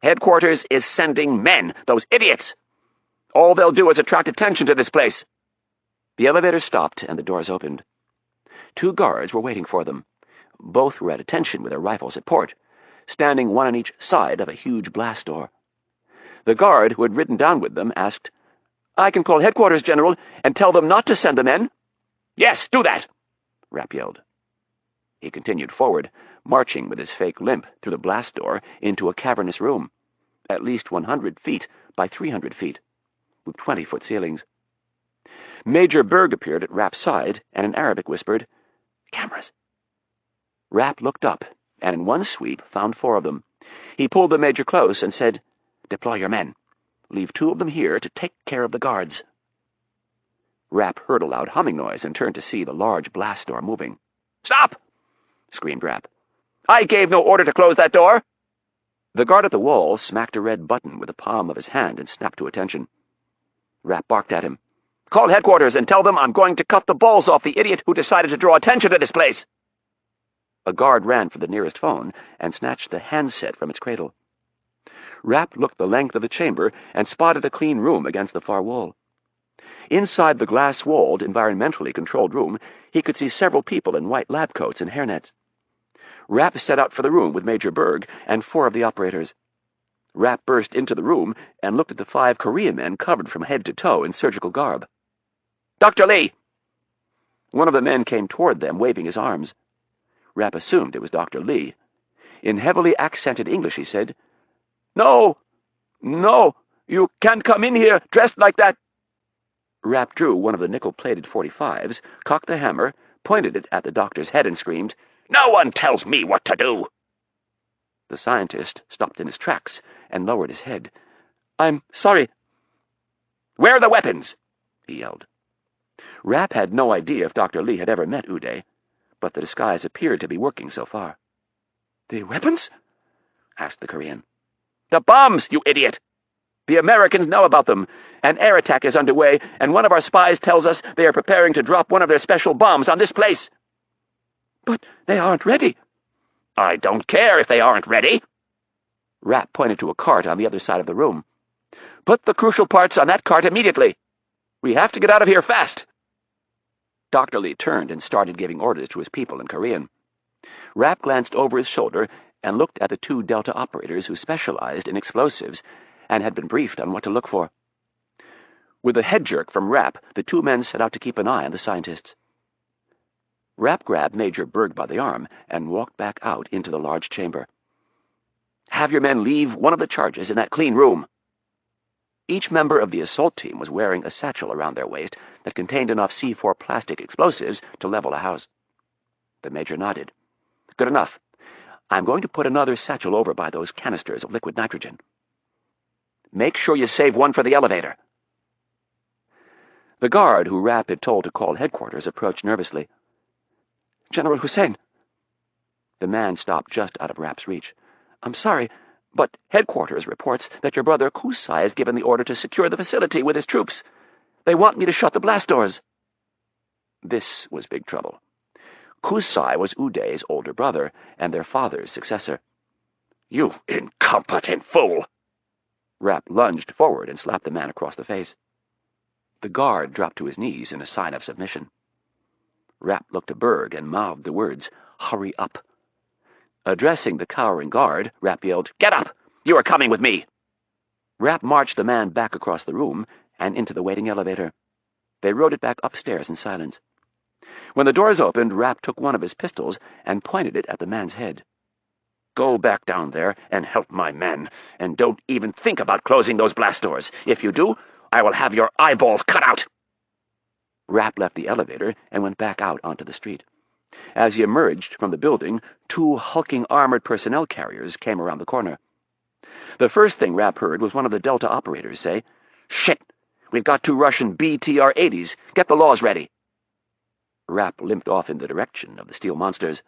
[SPEAKER 1] "Headquarters is sending men, those idiots! All they'll do is attract attention to this place." The elevator stopped and the doors opened. 2 guards were waiting for them. Both were at attention with their rifles at port, standing one on each side of a huge blast door. The guard who had ridden down with them asked, "I can call headquarters, General, and tell them not to send the men?" "Yes, do that!" Rapp yelled. He continued forward, marching with his fake limp through the blast door into a cavernous room, at least 100 feet by 300 feet, with 20-foot ceilings. Major Berg appeared at Rapp's side and in Arabic whispered, "Cameras." Rapp looked up and in one sweep found 4 of them. He pulled the major close and said, "Deploy your men. Leave 2 of them here to take care of the guards." Rapp heard a loud humming noise and turned to see the large blast door moving. "Stop!" screamed Rapp. "I gave no order to close that door." The guard at the wall smacked a red button with the palm of his hand and snapped to attention. Rapp barked at him. "Call headquarters and tell them I'm going to cut the balls off the idiot who decided to draw attention to this place." A guard ran for the nearest phone and snatched the handset from its cradle. Rapp looked the length of the chamber and spotted a clean room against the far wall. Inside the glass-walled, environmentally controlled room, he could see several people in white lab coats and hairnets. Rapp set out for the room with Major Berg and 4 of the operators. Rapp burst into the room and looked at the 5 Korean men covered from head to toe in surgical garb. "Dr. Lee!" One of the men came toward them, waving his arms. Rapp assumed it was Dr. Lee. In heavily accented English he said, "No! No! You can't come in here dressed like that!" Rapp drew one of the nickel-plated .45s, cocked the hammer, pointed it at the doctor's head and screamed, "No one tells me what to do!" The scientist stopped in his tracks and lowered his head. "I'm sorry." "Where are the weapons?" he yelled. Rapp had no idea if Dr. Lee had ever met Uday, but the disguise appeared to be working so far. "The weapons?" asked the Korean. "The bombs, you idiot! The Americans know about them. An air attack is underway, and one of our spies tells us they are preparing to drop one of their special bombs on this place." "But they aren't ready." "I don't care if they aren't ready." Rapp pointed to a cart on the other side of the room. "Put the crucial parts on that cart immediately. We have to get out of here fast." Dr. Lee turned and started giving orders to his people in Korean. Rapp glanced over his shoulder and looked at the 2 Delta operators who specialized in explosives and had been briefed on what to look for. With a head jerk from Rapp, the 2 men set out to keep an eye on the scientists. Rapp grabbed Major Berg by the arm and walked back out into the large chamber. "Have your men leave one of the charges in that clean room." Each member of the assault team was wearing a satchel around their waist that contained enough C4 plastic explosives to level a house. The major nodded. "Good enough. I'm going to put another satchel over by those canisters of liquid nitrogen. Make sure you save one for the elevator." The guard who Rapp had told to call headquarters approached nervously. "General Hussein." The man stopped just out of Rapp's reach. "I'm sorry, but headquarters reports that your brother Kusai has given the order to secure the facility with his troops. They want me to shut the blast doors." This was big trouble. Kusai was Uday's older brother and their father's successor. "You incompetent fool!" Rapp lunged forward and slapped the man across the face. The guard dropped to his knees in a sign of submission. Rapp looked to Berg and mouthed the words, "Hurry up." Addressing the cowering guard, Rapp yelled, "Get up! You are coming with me!" Rapp marched the man back across the room and into the waiting elevator. They rode it back upstairs in silence. When the doors opened, Rapp took one of his pistols and pointed it at the man's head. "Go back down there and help my men, and don't even think about closing those blast doors. If you do, I will have your eyeballs cut out." Rapp left the elevator and went back out onto the street. As he emerged from the building, 2 hulking armored personnel carriers came around the corner. The first thing Rapp heard was one of the Delta operators say, "Shit! We've got 2 Russian BTR-80s. Get the laws ready." Rapp limped off in the direction of the steel monsters.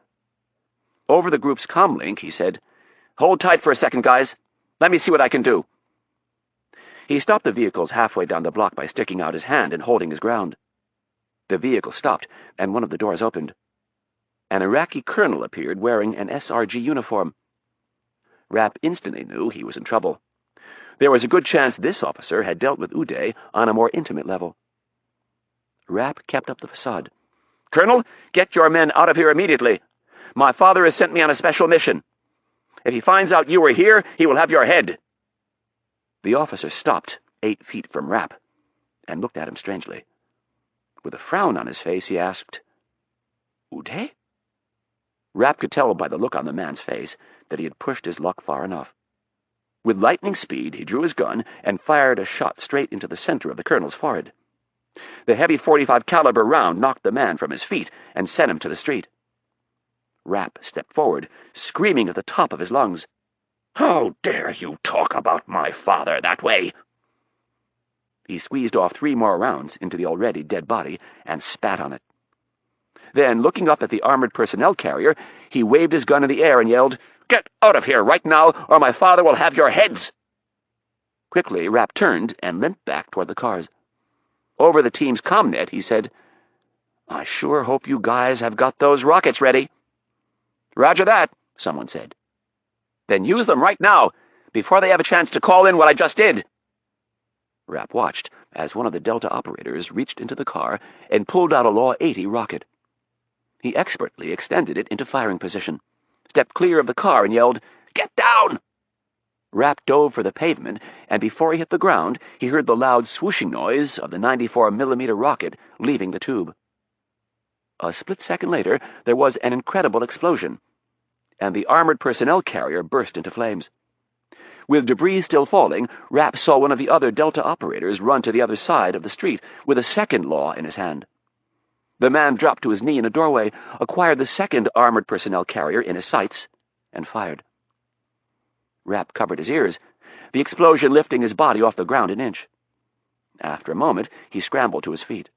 [SPEAKER 1] Over the group's comlink, he said, "Hold tight for a second, guys. Let me see what I can do." He stopped the vehicles halfway down the block by sticking out his hand and holding his ground. The vehicle stopped, and one of the doors opened. An Iraqi colonel appeared wearing an SRG uniform. Rapp instantly knew he was in trouble. There was a good chance this officer had dealt with Uday on a more intimate level. Rapp kept up the facade. "Colonel, get your men out of here immediately. My father has sent me on a special mission. If he finds out you were here, he will have your head." The officer stopped 8 feet from Rapp and looked at him strangely. With a frown on his face, he asked, "Uday?" Rapp could tell by the look on the man's face that he had pushed his luck far enough. With lightning speed, he drew his gun and fired a shot straight into the center of the colonel's forehead. The heavy .45 caliber round knocked the man from his feet and sent him to the street. Rapp stepped forward, screaming at the top of his lungs, "How dare you talk about my father that way?" He squeezed off 3 more rounds into the already dead body and spat on it. Then, looking up at the armored personnel carrier, he waved his gun in the air and yelled, "Get out of here right now, or my father will have your heads!" Quickly, Rapp turned and limped back toward the cars. Over the team's comnet, he said, "I sure hope you guys have got those rockets ready." "Roger that," someone said. "Then use them right now, before they have a chance to call in what I just did." Rapp watched as one of the Delta operators reached into the car and pulled out a Law 80 rocket. He expertly extended it into firing position, stepped clear of the car, and yelled, "Get down!" Rapp dove for the pavement, and before he hit the ground, he heard the loud swooshing noise of the 94mm rocket leaving the tube. A split second later, there was an incredible explosion, and the armored personnel carrier burst into flames. With debris still falling, Rapp saw one of the other Delta operators run to the other side of the street with a second Law in his hand. The man dropped to his knee in a doorway, acquired the second armored personnel carrier in his sights, and fired. Rapp covered his ears, the explosion lifting his body off the ground an inch. After a moment, he scrambled to his feet.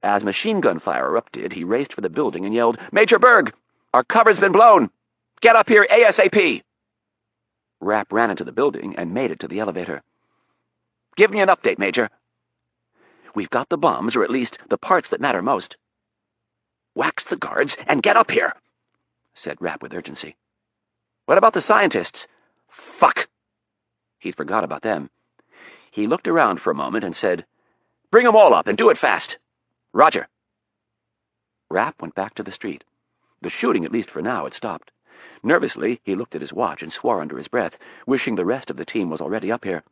[SPEAKER 1] As machine gun fire erupted, he raced for the building and yelled, "Major Berg! Our cover's been blown! Get up here ASAP!" Rapp ran into the building and made it to the elevator. "Give me an update, Major." "We've got the bombs, or at least the parts that matter most." "Wax the guards and get up here," said Rapp with urgency. "What about the scientists?" "Fuck!" He'd forgot about them. He looked around for a moment and said, "Bring 'em all up and do it fast." "Roger." Rapp went back to the street. The shooting, at least for now, had stopped. Nervously, he looked at his watch and swore under his breath, wishing the rest of the team was already up here.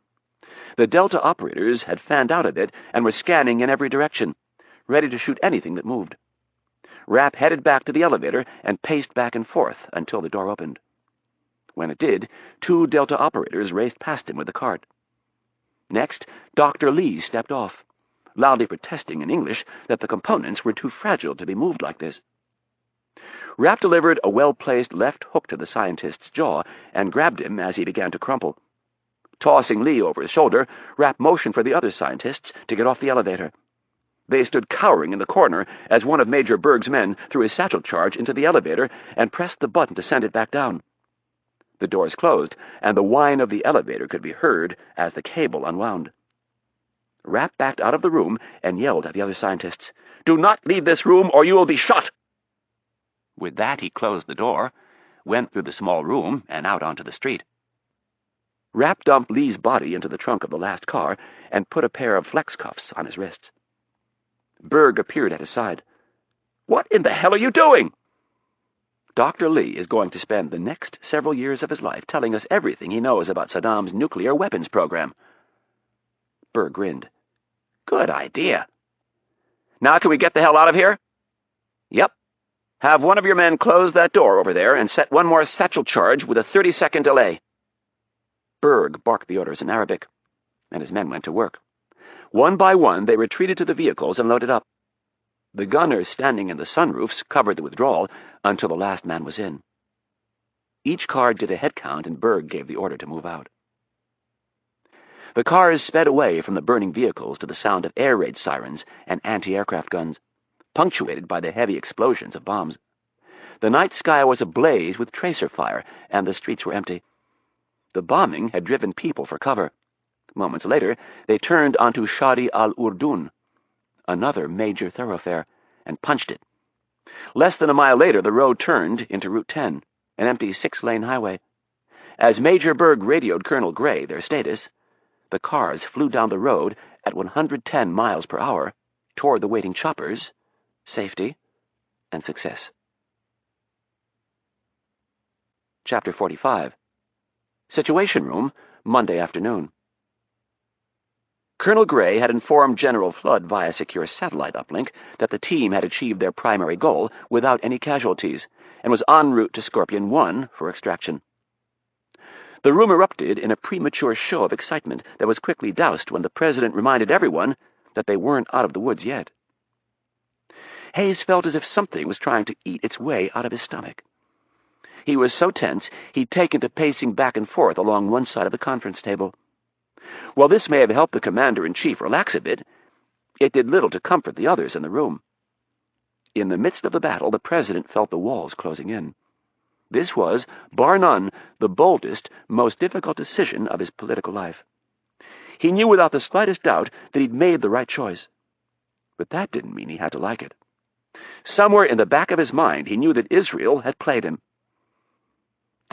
[SPEAKER 1] The Delta operators had fanned out a bit and were scanning in every direction, ready to shoot anything that moved. Rapp headed back to the elevator and paced back and forth until the door opened. When it did, 2 Delta operators raced past him with the cart. Next, Dr. Lee stepped off, loudly protesting in English that the components were too fragile to be moved like this. Rapp delivered a well-placed left hook to the scientist's jaw and grabbed him as he began to crumple. Tossing Lee over his shoulder, Rapp motioned for the other scientists to get off the elevator. They stood cowering in the corner as one of Major Berg's men threw his satchel charge into the elevator and pressed the button to send it back down. The doors closed, and the whine of the elevator could be heard as the cable unwound. Rapp backed out of the room and yelled at the other scientists, "Do not leave this room, or you will be shot!" With that, he closed the door, went through the small room and out onto the street. Rapp dumped Lee's body into the trunk of the last car and put a pair of flex cuffs on his wrists. Berg appeared at his side. "What in the hell are you doing?" "Dr. Lee is going to spend the next several years of his life telling us everything he knows about Saddam's nuclear weapons program." Berg grinned. "Good idea. Now can we get the hell out of here?" "Yep. Have one of your men close that door over there and set one more satchel charge with a 30-second delay." Berg barked the orders in Arabic, and his men went to work. One by one, they retreated to the vehicles and loaded up. The gunners standing in the sunroofs covered the withdrawal until the last man was in. Each car did a head count, and Berg gave the order to move out. The cars sped away from the burning vehicles to the sound of air raid sirens and anti-aircraft guns, punctuated by the heavy explosions of bombs. The night sky was ablaze with tracer fire, and the streets were empty. The bombing had driven people for cover. Moments later, they turned onto Shadi al-Urdun, another major thoroughfare, and punched it. Less than a mile later, the road turned into Route 10, an empty 6-lane highway. As Major Berg radioed Colonel Gray their status, the cars flew down the road at 110 miles per hour toward the waiting choppers, safety, and success. Chapter 45. Situation Room, Monday afternoon. Colonel Gray had informed General Flood via secure satellite uplink that the team had achieved their primary goal without any casualties and was en route to Scorpion 1 for extraction. The room erupted in a premature show of excitement that was quickly doused when the President reminded everyone that they weren't out of the woods yet. Hayes felt as if something was trying to eat its way out of his stomach. He was so tense he'd taken to pacing back and forth along one side of the conference table. While this may have helped the commander-in-chief relax a bit, it did little to comfort the others in the room. In the midst of the battle, the President felt the walls closing in. This was, bar none, the boldest, most difficult decision of his political life. He knew without the slightest doubt that he'd made the right choice. But that didn't mean he had to like it. Somewhere in the back of his mind, he knew that Israel had played him.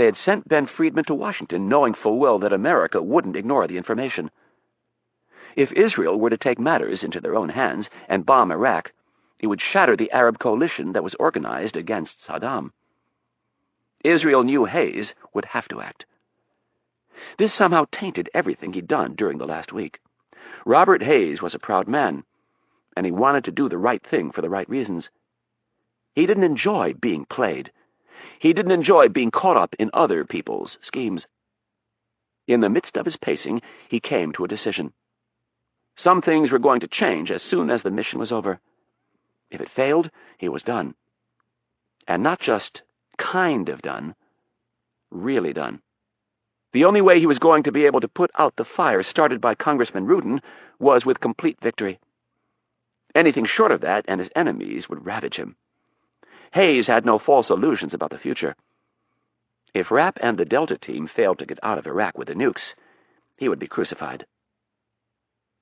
[SPEAKER 1] They had sent Ben Friedman to Washington knowing full well that America wouldn't ignore the information. If Israel were to take matters into their own hands and bomb Iraq, it would shatter the Arab coalition that was organized against Saddam. Israel knew Hayes would have to act. This somehow tainted everything he'd done during the last week. Robert Hayes was a proud man, and he wanted to do the right thing for the right reasons. He didn't enjoy being played. He didn't enjoy being caught up in other people's schemes. In the midst of his pacing, he came to a decision. Some things were going to change as soon as the mission was over. If it failed, he was done. And not just kind of done, really done. The only way he was going to be able to put out the fire started by Congressman Ruden was with complete victory. Anything short of that, and his enemies would ravage him. Hayes had no false illusions about the future. If Rapp and the Delta team failed to get out of Iraq with the nukes, he would be crucified.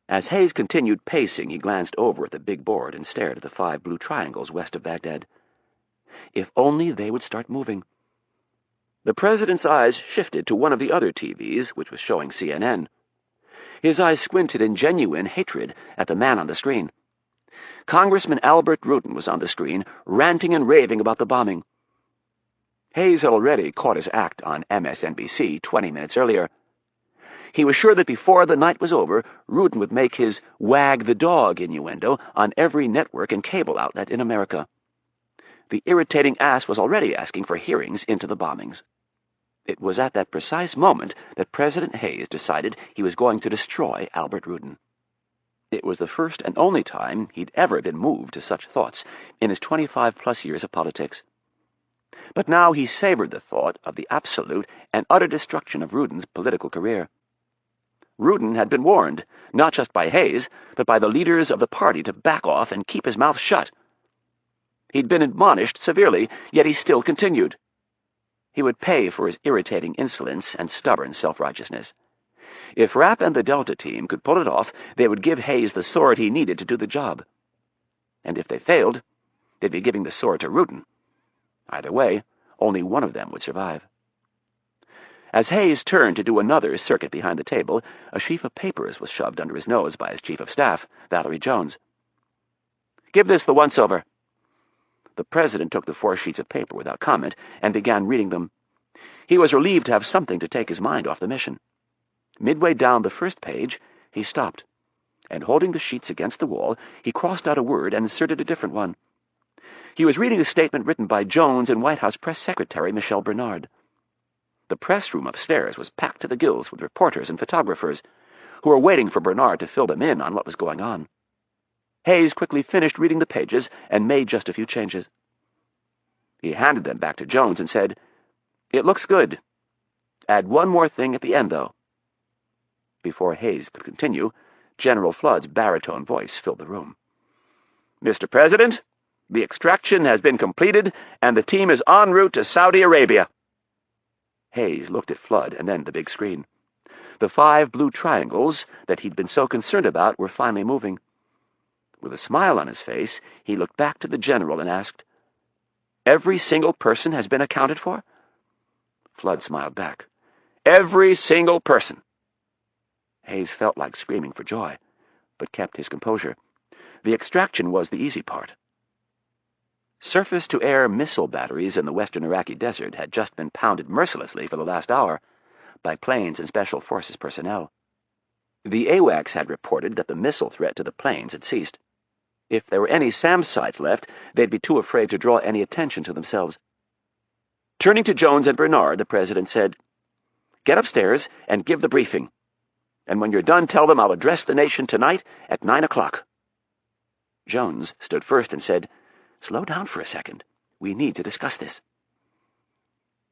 [SPEAKER 1] As Hayes continued pacing, he glanced over at the big board and stared at the 5 blue triangles west of Baghdad. If only they would start moving. The president's eyes shifted to one of the other TVs, which was showing CNN. His eyes squinted in genuine hatred at the man on the screen. Congressman Albert Ruden was on the screen, ranting and raving about the bombing. Hayes had already caught his act on MSNBC 20 minutes earlier. He was sure that before the night was over, Ruden would make his wag the dog innuendo on every network and cable outlet in America. The irritating ass was already asking for hearings into the bombings. It was at that precise moment that President Hayes decided he was going to destroy Albert Ruden. It was the first and only time he'd ever been moved to such thoughts in his 25-plus years of politics. But now he savored the thought of the absolute and utter destruction of Ruden's political career. Ruden had been warned, not just by Hayes, but by the leaders of the party to back off and keep his mouth shut. He'd been admonished severely, yet he still continued. He would pay for his irritating insolence and stubborn self-righteousness. If Rapp and the Delta team could pull it off, they would give Hayes the sword he needed to do the job. And if they failed, they'd be giving the sword to Ruden. Either way, only one of them would survive. As Hayes turned to do another circuit behind the table, a sheaf of papers was shoved under his nose by his chief of staff, Valerie Jones. "Give this the once-over." The president took the 4 sheets of paper without comment and began reading them. He was relieved to have something to take his mind off the mission. Midway down the first page, he stopped, and holding the sheets against the wall, he crossed out a word and inserted a different one. He was reading a statement written by Jones and White House Press Secretary Michelle Bernard. The press room upstairs was packed to the gills with reporters and photographers, who were waiting for Bernard to fill them in on what was going on. Hayes quickly finished reading the pages and made just a few changes. He handed them back to Jones and said, "It looks good. Add one more thing at the end, though." Before Hayes could continue, General Flood's baritone voice filled the room. "Mr. President, the extraction has been completed, and the team is en route to Saudi Arabia." Hayes looked at Flood and then the big screen. The 5 blue triangles that he'd been so concerned about were finally moving. With a smile on his face, he looked back to the general and asked, "Every single person has been accounted for?" Flood smiled back. "Every single person." Hayes felt like screaming for joy, but kept his composure. The extraction was the easy part. Surface-to-air missile batteries in the western Iraqi desert had just been pounded mercilessly for the last hour by planes and Special Forces personnel. The AWACS had reported that the missile threat to the planes had ceased. If there were any SAM sites left, they'd be too afraid to draw any attention to themselves. Turning to Jones and Bernard, the president said, "Get upstairs and give the briefing. And when you're done, tell them I'll address the nation tonight at 9 o'clock. Jones stood first and said, "Slow down for a second. We need to discuss this."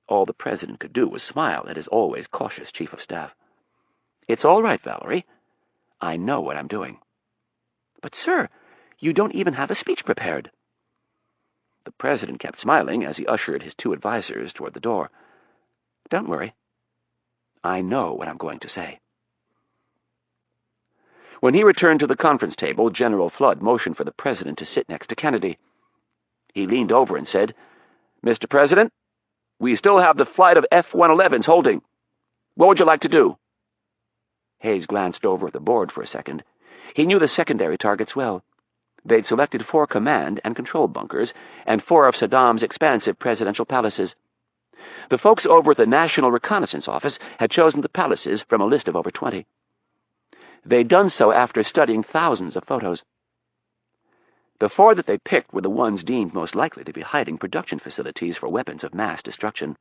[SPEAKER 1] All the president could do was smile at his always cautious chief of staff. "It's all right, Valerie. I know what I'm doing." "But, sir, you don't even have a speech prepared." The president kept smiling as he ushered his 2 advisers toward the door. "Don't worry. I know what I'm going to say." When he returned to the conference table, General Flood motioned for the president to sit next to Kennedy. He leaned over and said, "Mr. President, We still have the flight of F-111s holding. What would you like to do?" Hayes glanced over at the board for a second. He knew the secondary targets well. They'd selected 4 command and control bunkers and 4 of Saddam's expansive presidential palaces. The folks over at the National Reconnaissance Office had chosen the palaces from a list of over 20. They'd done so after studying thousands of photos. The 4 that they picked were the ones deemed most likely to be hiding production facilities for weapons of mass destruction.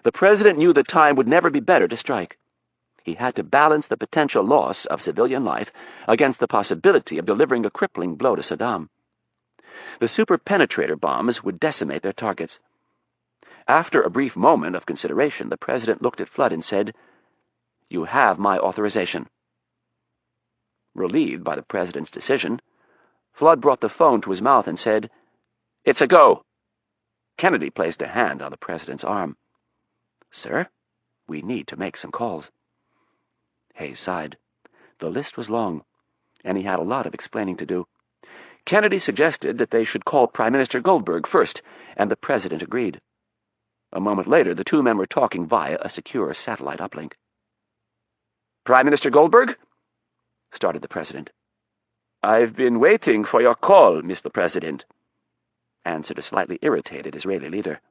[SPEAKER 1] The president knew the time would never be better to strike. He had to balance the potential loss of civilian life against the possibility of delivering a crippling blow to Saddam. The super-penetrator bombs would decimate their targets. After a brief moment of consideration, the president looked at Flood and said, "You have my authorization." Relieved by the president's decision, Flood brought the phone to his mouth and said, "It's a go." Kennedy placed a hand on the president's arm. "Sir, we need to make some calls." Hayes sighed. The list was long, and he had a lot of explaining to do. Kennedy suggested that they should call Prime Minister Goldberg first, and the president agreed. A moment later, the 2 men were talking via a secure satellite uplink. "Prime Minister Goldberg?" started the president. "I've been waiting for your call, Mr. President," answered a slightly irritated Israeli leader.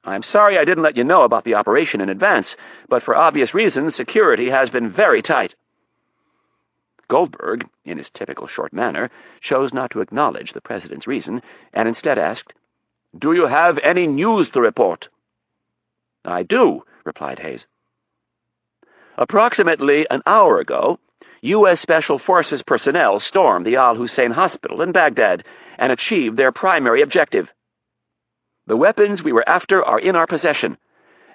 [SPEAKER 1] "I'm sorry I didn't let you know about the operation in advance, but for obvious reasons, security has been very tight." Goldberg, in his typical short manner, chose not to acknowledge the president's reason, and instead asked, "Do you have any news to report?" "I do," replied Hayes. "Approximately an hour ago, U.S. Special Forces personnel stormed the Al-Hussein Hospital in Baghdad and achieved their primary objective. The weapons we were after are in our possession,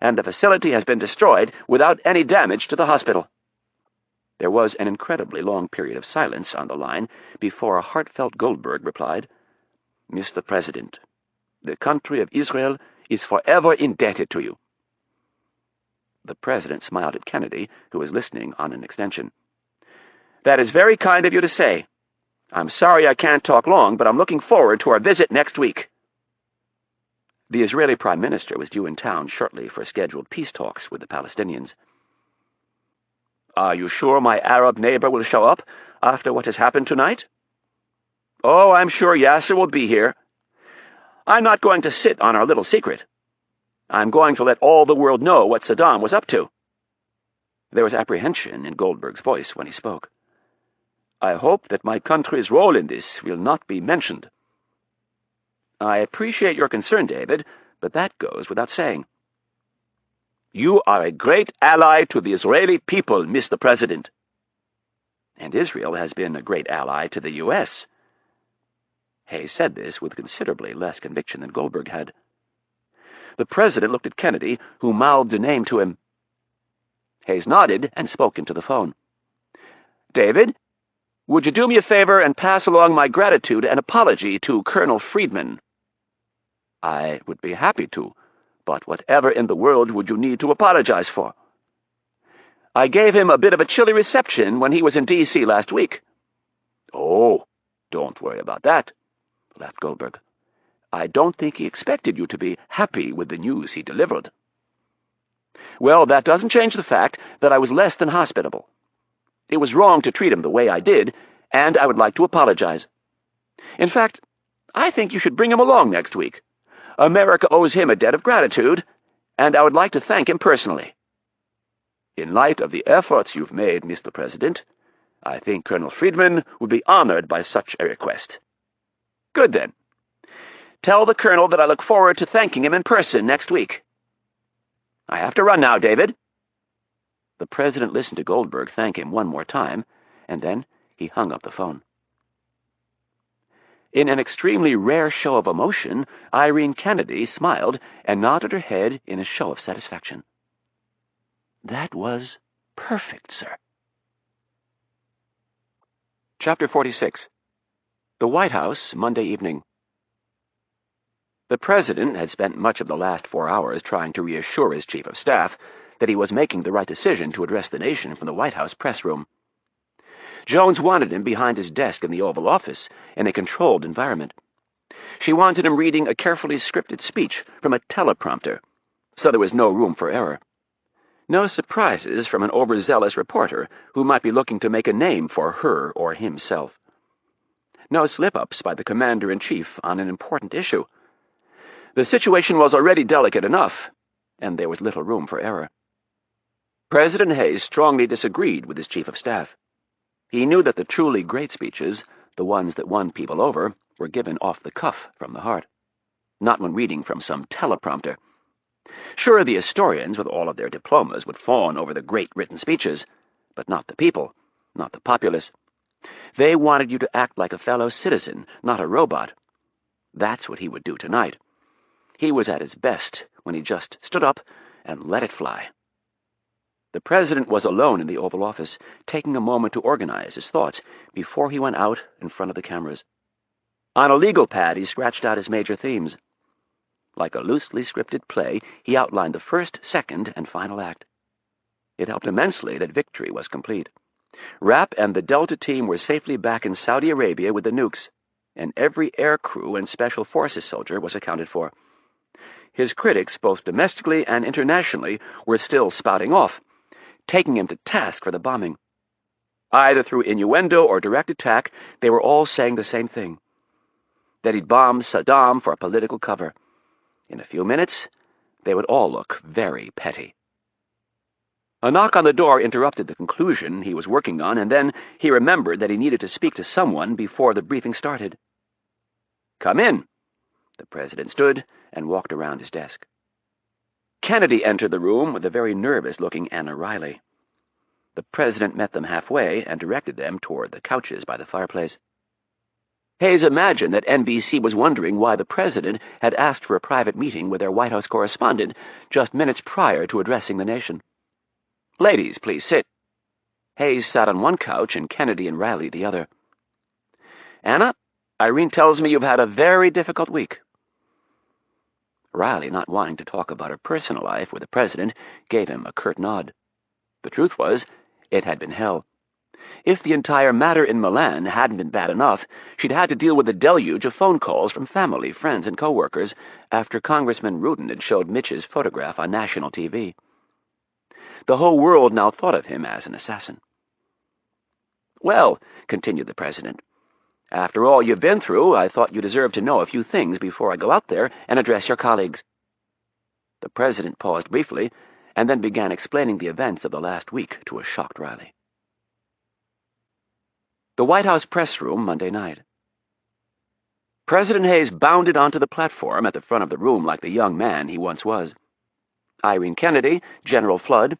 [SPEAKER 1] and the facility has been destroyed without any damage to the hospital." There was an incredibly long period of silence on the line before a heartfelt Goldberg replied, "Mr. President, the country of Israel is forever indebted to you." The president smiled at Kennedy, who was listening on an extension. "That is very kind of you to say. I'm sorry I can't talk long, but I'm looking forward to our visit next week." The Israeli Prime Minister was due in town shortly for scheduled peace talks with the Palestinians. "Are you sure my Arab neighbor will show up after what has happened tonight?" "Oh, I'm sure Yasser will be here. I'm not going to sit on our little secret. I'm going to let all the world know what Saddam was up to." There was apprehension in Goldberg's voice when he spoke. "I hope that my country's role in this will not be mentioned." "I appreciate your concern, David, but that goes without saying." "You are a great ally to the Israeli people, Mr. President." "And Israel has been a great ally to the U.S." Hayes said this with considerably less conviction than Goldberg had. The president looked at Kennedy, who mouthed a name to him. Hayes nodded and spoke into the phone. "David, would you do me a favor and pass along my gratitude and apology to Colonel Friedman?" "I would be happy to, but whatever in the world would you need to apologize for?" "I gave him a bit of a chilly reception when he was in D.C. last week." "Oh, don't worry about that," laughed Goldberg. "I don't think he expected you to be happy with the news he delivered." "Well, that doesn't change the fact that I was less than hospitable. It was wrong to treat him the way I did, and I would like to apologize. In fact, I think you should bring him along next week. America owes him a debt of gratitude, and I would like to thank him personally." "In light of the efforts you've made, Mr. President, I think Colonel Friedman would be honored by such a request." "Good, then. Tell the Colonel that I look forward to thanking him in person next week. I have to run now, David." The president listened to Goldberg thank him one more time, and then he hung up the phone. In an extremely rare show of emotion, Irene Kennedy smiled and nodded her head in a show of satisfaction. "That was perfect, sir." Chapter 46. The White House, Monday evening. The president had spent much of the last 4 hours trying to reassure his chief of staff that he was making the right decision to address the nation from the White House press room. Jones wanted him behind his desk in the Oval Office in a controlled environment. She wanted him reading a carefully scripted speech from a teleprompter, so there was no room for error. No surprises from an overzealous reporter who might be looking to make a name for her or himself. No slip-ups by the commander-in-chief on an important issue. The situation was already delicate enough, and there was little room for error. President Hayes strongly disagreed with his chief of staff. He knew that the truly great speeches, the ones that won people over, were given off the cuff from the heart, not when reading from some teleprompter. Sure, the historians with all of their diplomas would fawn over the great written speeches, but not the people, not the populace. They wanted you to act like a fellow citizen, not a robot. That's what he would do tonight. He was at his best when he just stood up and let it fly. The president was alone in the Oval Office, taking a moment to organize his thoughts before he went out in front of the cameras. On a legal pad, he scratched out his major themes. Like a loosely scripted play, he outlined the first, second, and final act. It helped immensely that victory was complete. Rapp and the Delta team were safely back in Saudi Arabia with the nukes, and every air crew and special forces soldier was accounted for. His critics, both domestically and internationally, were still spouting off, taking him to task for the bombing. Either through innuendo or direct attack, they were all saying the same thing, that he'd bombed Saddam for political cover. In a few minutes, they would all look very petty. A knock on the door interrupted the conclusion he was working on, and then he remembered that he needed to speak to someone before the briefing started. "Come in." The president stood and walked around his desk. Kennedy entered the room with a very nervous-looking Anna Riley. The president met them halfway and directed them toward the couches by the fireplace. Hayes imagined that NBC was wondering why the president had asked for a private meeting with their White House correspondent just minutes prior to addressing the nation. "Ladies, please sit." Hayes sat on one couch and Kennedy and Riley the other. "Anna, Irene tells me you've had a very difficult week." Riley, not wanting to talk about her personal life with the president, gave him a curt nod. The truth was, it had been hell. If the entire matter in Milan hadn't been bad enough, she'd had to deal with a deluge of phone calls from family, friends, and co-workers after Congressman Ruden had showed Mitch's photograph on national TV. The whole world now thought of him as an assassin. "Well," continued the president, "after all you've been through, I thought you deserved to know a few things before I go out there and address your colleagues." The president paused briefly, and then began explaining the events of the last week to a shocked Riley. The White House press room Monday night. President Hayes bounded onto the platform at the front of the room like the young man he once was. Irene Kennedy, General Flood,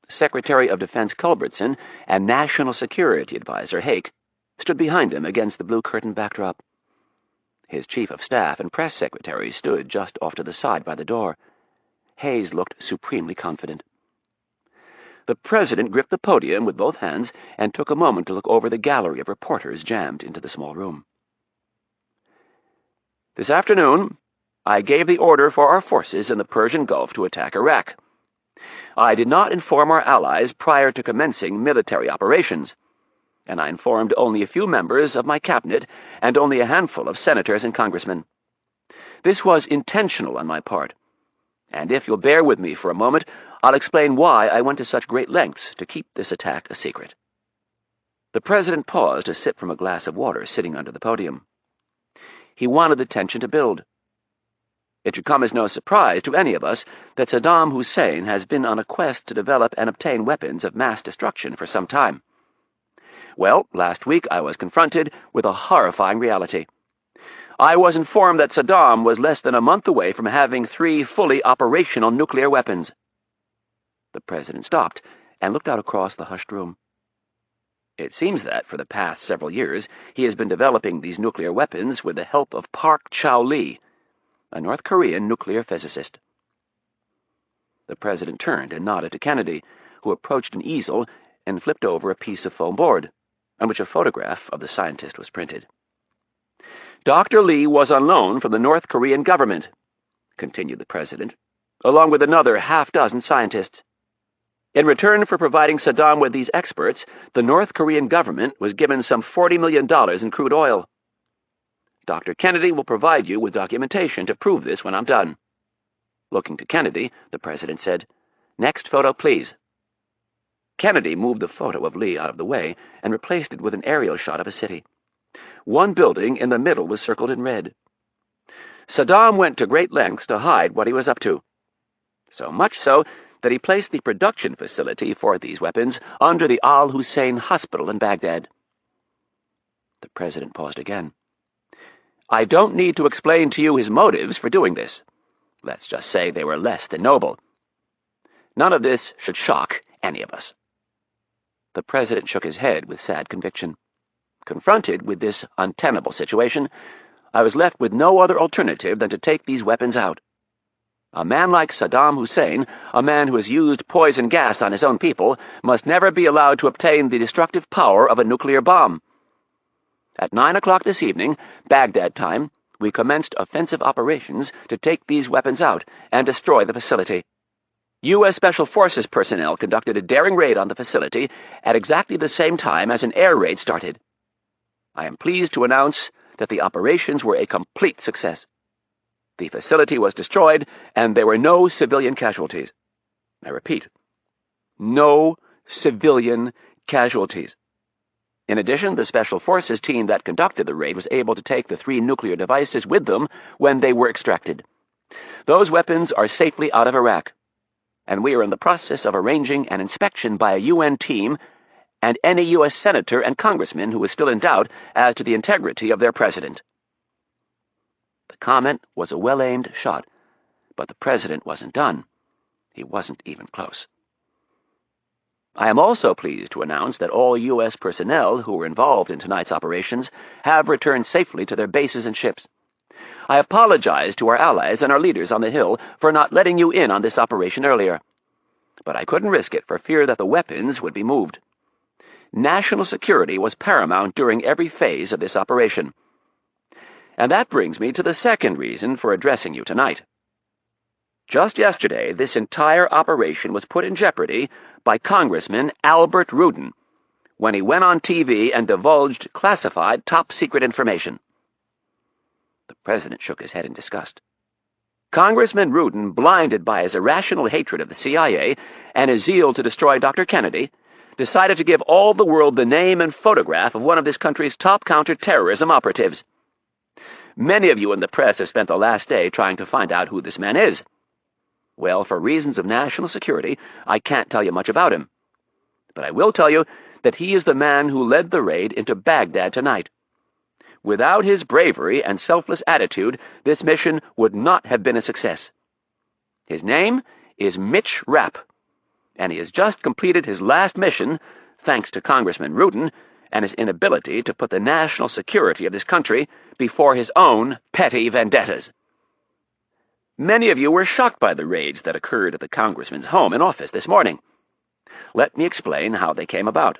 [SPEAKER 1] Secretary of Defense Culbertson, and National Security Advisor Hake stood behind him against the blue curtain backdrop. His chief of staff and press secretary stood just off to the side by the door. Hayes looked supremely confident. The president gripped the podium with both hands and took a moment to look over the gallery of reporters jammed into the small room. "This afternoon, I gave the order for our forces in the Persian Gulf to attack Iraq. I did not inform our allies prior to commencing military operations, and I informed only a few members of my cabinet and only a handful of senators and congressmen. This was intentional on my part, and if you'll bear with me for a moment, I'll explain why I went to such great lengths to keep this attack a secret." The president paused to sip from a glass of water sitting under the podium. He wanted the tension to build. It should come as no surprise to any of us that Saddam Hussein has been on a quest to develop and obtain weapons of mass destruction for some time. Well, last week I was confronted with a horrifying reality. I was informed that Saddam was less than a month away from having 3 fully operational nuclear weapons. The president stopped and looked out across the hushed room. It seems that, for the past several years, he has been developing these nuclear weapons with the help of Park Chow-Lee, a North Korean nuclear physicist. The president turned and nodded to Kennedy, who approached an easel and flipped over a piece of foam board, on which a photograph of the scientist was printed. "Dr. Lee was on loan from the North Korean government," continued the president, "along with another half-dozen scientists. In return for providing Saddam with these experts, the North Korean government was given some $40 million in crude oil. Dr. Kennedy will provide you with documentation to prove this when I'm done." Looking to Kennedy, the president said, "Next photo, please." Kennedy moved the photo of Lee out of the way and replaced it with an aerial shot of a city. One building in the middle was circled in red. Saddam went to great lengths to hide what he was up to. So much so that he placed the production facility for these weapons under the Al-Hussein Hospital in Baghdad. The president paused again. "I don't need to explain to you his motives for doing this. Let's just say they were less than noble. None of this should shock any of us." The president shook his head with sad conviction. Confronted with this untenable situation, I was left with no other alternative than to take these weapons out. A man like Saddam Hussein, a man who has used poison gas on his own people, must never be allowed to obtain the destructive power of a nuclear bomb. At 9 o'clock this evening, Baghdad time, we commenced offensive operations to take these weapons out and destroy the facility. U.S. Special Forces personnel conducted a daring raid on the facility at exactly the same time as an air raid started. I am pleased to announce that the operations were a complete success. The facility was destroyed, and there were no civilian casualties. I repeat, no civilian casualties. In addition, the Special Forces team that conducted the raid was able to take the 3 nuclear devices with them when they were extracted. Those weapons are safely out of Iraq, and we are in the process of arranging an inspection by a UN team and any U.S. senator and congressman who is still in doubt as to the integrity of their president. The comment was a well-aimed shot, but the president wasn't done. He wasn't even close. I am also pleased to announce that all U.S. personnel who were involved in tonight's operations have returned safely to their bases and ships. I apologize to our allies and our leaders on the Hill for not letting you in on this operation earlier, but I couldn't risk it for fear that the weapons would be moved. National security was paramount during every phase of this operation. And that brings me to the second reason for addressing you tonight. Just yesterday, this entire operation was put in jeopardy by Congressman Albert Ruden when he went on TV and divulged classified top-secret information. The president shook his head in disgust. Congressman Ruden, blinded by his irrational hatred of the CIA and his zeal to destroy Dr. Kennedy, decided to give all the world the name and photograph of one of this country's top counter-terrorism operatives. Many of you in the press have spent the last day trying to find out who this man is. Well, for reasons of national security, I can't tell you much about him. But I will tell you that he is the man who led the raid into Baghdad tonight. Without his bravery and selfless attitude, this mission would not have been a success. His name is Mitch Rapp, and he has just completed his last mission, thanks to Congressman Ruden and his inability to put the national security of this country before his own petty vendettas. Many of you were shocked by the raids that occurred at the congressman's home and office this morning. Let me explain how they came about.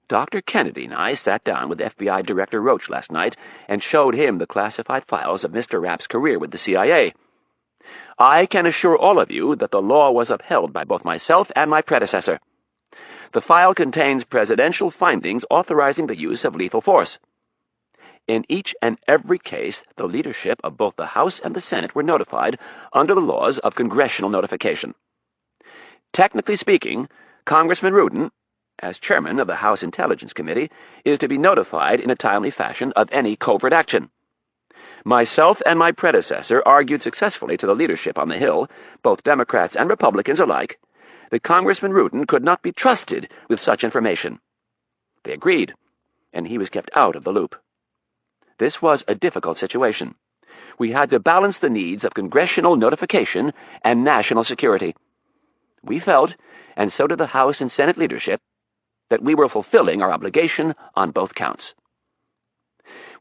[SPEAKER 1] Dr. Kennedy and I sat down with FBI Director Roach last night and showed him the classified files of Mr. Rapp's career with the CIA. I can assure all of you that the law was upheld by both myself and my predecessor. The file contains presidential findings authorizing the use of lethal force. In each and every case, the leadership of both the House and the Senate were notified under the laws of congressional notification. Technically speaking, Congressman Ruden, as chairman of the House Intelligence Committee, is to be notified in a timely fashion of any covert action. Myself and my predecessor argued successfully to the leadership on the Hill, both Democrats and Republicans alike, that Congressman Ruden could not be trusted with such information. They agreed, and he was kept out of the loop. This was a difficult situation. We had to balance the needs of congressional notification and national security. We felt, and so did the House and Senate leadership, that we were fulfilling our obligation on both counts.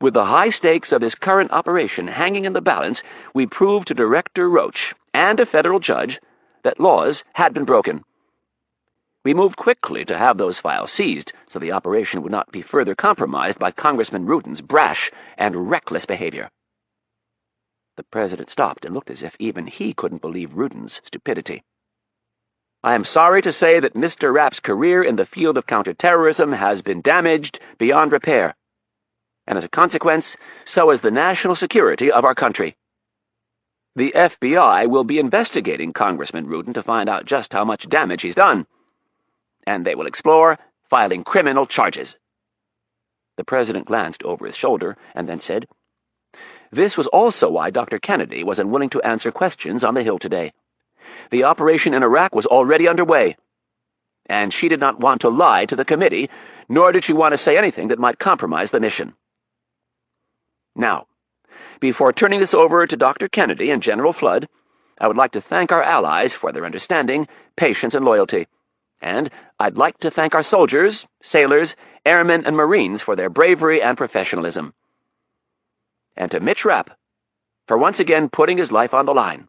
[SPEAKER 1] With the high stakes of this current operation hanging in the balance, we proved to Director Roach and a federal judge that laws had been broken. We moved quickly to have those files seized so the operation would not be further compromised by Congressman Ruden's brash and reckless behavior. The president stopped and looked as if even he couldn't believe Ruden's stupidity. I am sorry to say that Mr. Rapp's career in the field of counterterrorism has been damaged beyond repair. And as a consequence, so is the national security of our country. The FBI will be investigating Congressman Ruden to find out just how much damage he's done. And they will explore filing criminal charges." The president glanced over his shoulder and then said, "This was also why Dr. Kennedy was unwilling to answer questions on the Hill today. The operation in Iraq was already underway, and she did not want to lie to the committee, nor did she want to say anything that might compromise the mission. Now, before turning this over to Dr. Kennedy and General Flood, I would like to thank our allies for their understanding, patience, and loyalty. And I'd like to thank our soldiers, sailors, airmen, and Marines for their bravery and professionalism. And to Mitch Rapp for once again putting his life on the line.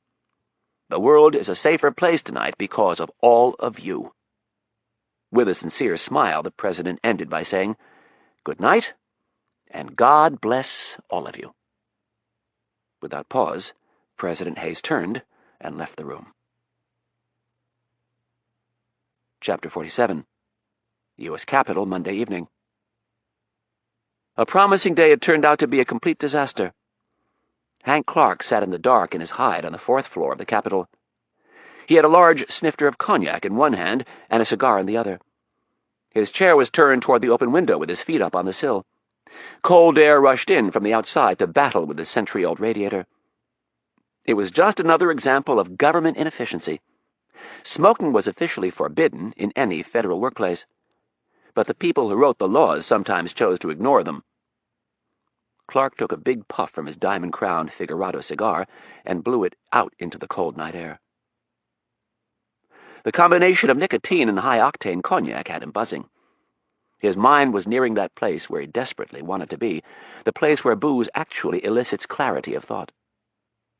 [SPEAKER 1] The world is a safer place tonight because of all of you." With a sincere smile, the president ended by saying, "Good night, and God bless all of you." Without pause, President Hayes turned and left the room. Chapter 47. U.S. Capitol, Monday evening. A promising day had turned out to be a complete disaster. Hank Clark sat in the dark in his hide on the 4th floor of the Capitol. He had a large snifter of cognac in one hand and a cigar in the other. His chair was turned toward the open window with his feet up on the sill. Cold air rushed in from the outside to battle with the century-old radiator. It was just another example of government inefficiency. Smoking was officially forbidden in any federal workplace, but the people who wrote the laws sometimes chose to ignore them. Clark took a big puff from his diamond-crowned Figurado cigar and blew it out into the cold night air. The combination of nicotine and high-octane cognac had him buzzing. His mind was nearing that place where he desperately wanted to be, the place where booze actually elicits clarity of thought.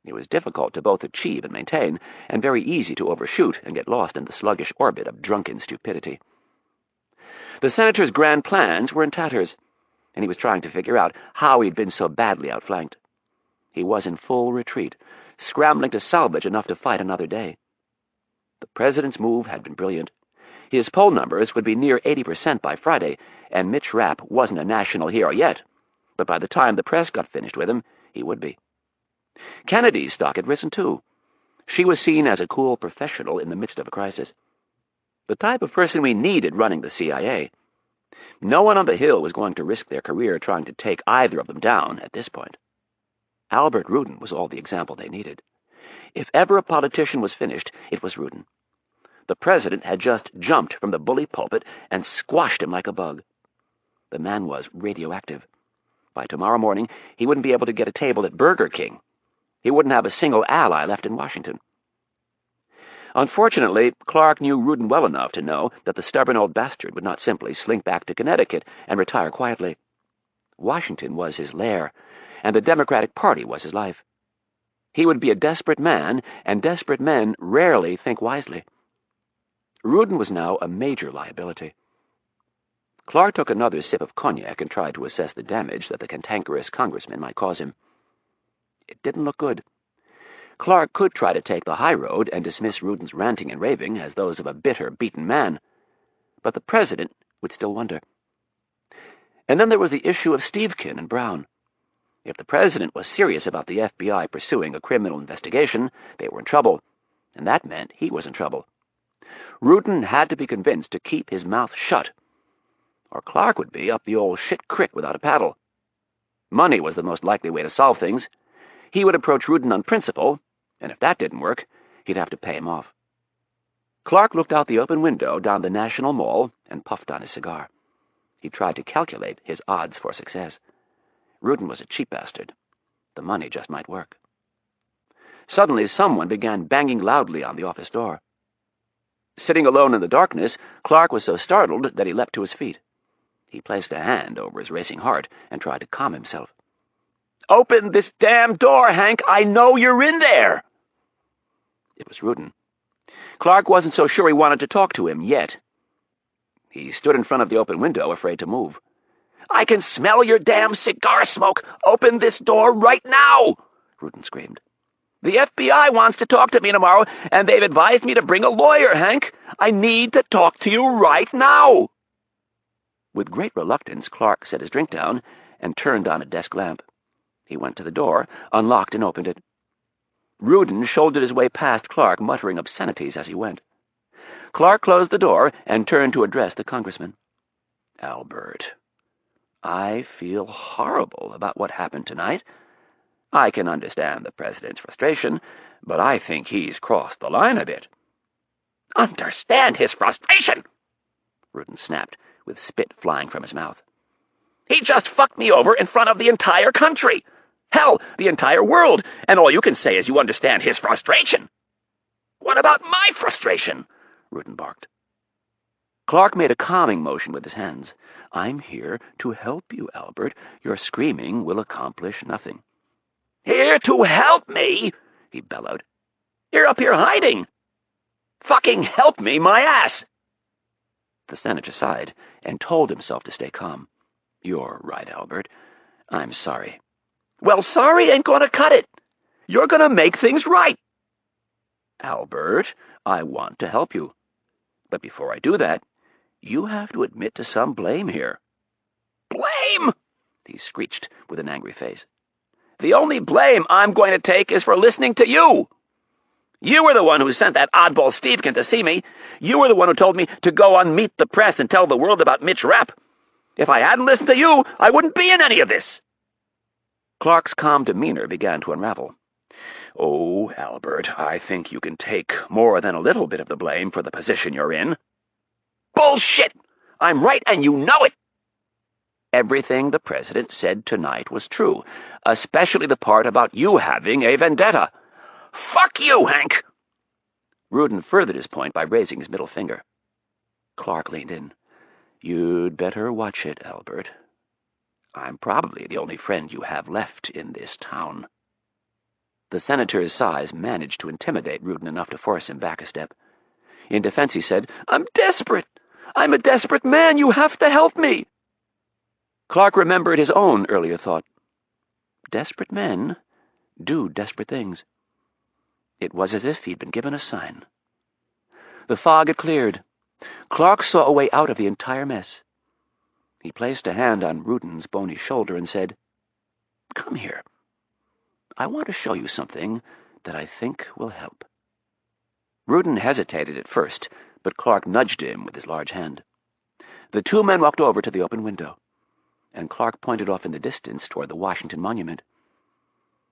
[SPEAKER 1] It was difficult to both achieve and maintain, and very easy to overshoot and get lost in the sluggish orbit of drunken stupidity. The senator's grand plans were in tatters, and he was trying to figure out how he'd been so badly outflanked. He was in full retreat, scrambling to salvage enough to fight another day. The president's move had been brilliant. His poll numbers would be near 80% by Friday, and Mitch Rapp wasn't a national hero yet, but by the time the press got finished with him, he would be. Kennedy's stock had risen, too. She was seen as a cool professional in the midst of a crisis. The type of person we needed running the CIA. No one on the Hill was going to risk their career trying to take either of them down at this point. Albert Ruden was all the example they needed. If ever a politician was finished, it was Ruden. The president had just jumped from the bully pulpit and squashed him like a bug. The man was radioactive. By tomorrow morning, he wouldn't be able to get a table at Burger King. He wouldn't have a single ally left in Washington. Unfortunately, Clark knew Ruden well enough to know that the stubborn old bastard would not simply slink back to Connecticut and retire quietly. Washington was his lair, and the Democratic Party was his life. He would be a desperate man, and desperate men rarely think wisely. Ruden was now a major liability. Clark took another sip of cognac and tried to assess the damage that the cantankerous congressman might cause him. It didn't look good. Clark could try to take the high road and dismiss Ruden's ranting and raving as those of a bitter, beaten man, but the president would still wonder. And then there was the issue of Stevekin and Brown. If the president was serious about the FBI pursuing a criminal investigation, they were in trouble, and that meant he was in trouble. Ruden had to be convinced to keep his mouth shut, or Clark would be up the old shit crick without a paddle. Money was the most likely way to solve things. He would approach Ruden on principle, and if that didn't work, he'd have to pay him off. Clark looked out the open window down the National Mall and puffed on his cigar. He tried to calculate his odds for success. Ruden was a cheap bastard. The money just might work. Suddenly, someone began banging loudly on the office door. Sitting alone in the darkness, Clark was so startled that he leapt to his feet. He placed a hand over his racing heart and tried to calm himself. "Open this damn door, Hank! I know you're in there!" It was Ruden. Clark wasn't so sure he wanted to talk to him yet. He stood in front of the open window, afraid to move. "I can smell your damn cigar smoke! Open this door right now!" Ruden screamed. "The FBI wants to talk to me tomorrow, and they've advised me to bring a lawyer, Hank. I need to talk to you right now." With great reluctance, Clark set his drink down and turned on a desk lamp. He went to the door, unlocked and opened it. Ruden shouldered his way past Clark, muttering obscenities as he went. Clark closed the door and turned to address the congressman. "Albert, I feel horrible about what happened tonight. I can understand the president's frustration, but I think he's crossed the line a bit." "Understand his frustration?" Ruden snapped, with spit flying from his mouth. "He just fucked me over in front of the entire country. Hell, the entire world, and all you can say is you understand his frustration." "What about my frustration?" Ruden barked. Clark made a calming motion with his hands. "I'm here to help you, Albert. Your screaming will accomplish nothing." "Here to help me?" he bellowed. "You're up here hiding. Fucking help me, my ass!" The senator sighed and told himself to stay calm. "You're right, Albert. I'm sorry." "Well, sorry ain't gonna cut it. You're gonna make things right." "Albert, I want to help you. But before I do that, you have to admit to some blame here." "Blame?" he screeched with an angry face. "The only blame I'm going to take is for listening to you. You were the one who sent that oddball Stevekin to see me. You were the one who told me to go on Meet the Press and tell the world about Mitch Rapp. If I hadn't listened to you, I wouldn't be in any of this." Clark's calm demeanor began to unravel. "Oh, Albert, I think you can take more than a little bit of the blame for the position you're in." "Bullshit! I'm right and you know it!" "Everything the president said tonight was true, especially the part about you having a vendetta." "Fuck you, Hank!" Ruden furthered his point by raising his middle finger. Clark leaned in. "You'd better watch it, Albert. I'm probably the only friend you have left in this town." The senator's sighs managed to intimidate Ruden enough to force him back a step. In defense he said, "I'm desperate. I'm a desperate man. You have to help me." Clark remembered his own earlier thought. Desperate men do desperate things. It was as if he'd been given a sign. The fog had cleared. Clark saw a way out of the entire mess. He placed a hand on Ruden's bony shoulder and said, "Come here. I want to show you something that I think will help." Ruden hesitated at first, but Clark nudged him with his large hand. The two men walked over to the open window, and Clark pointed off in the distance toward the Washington Monument.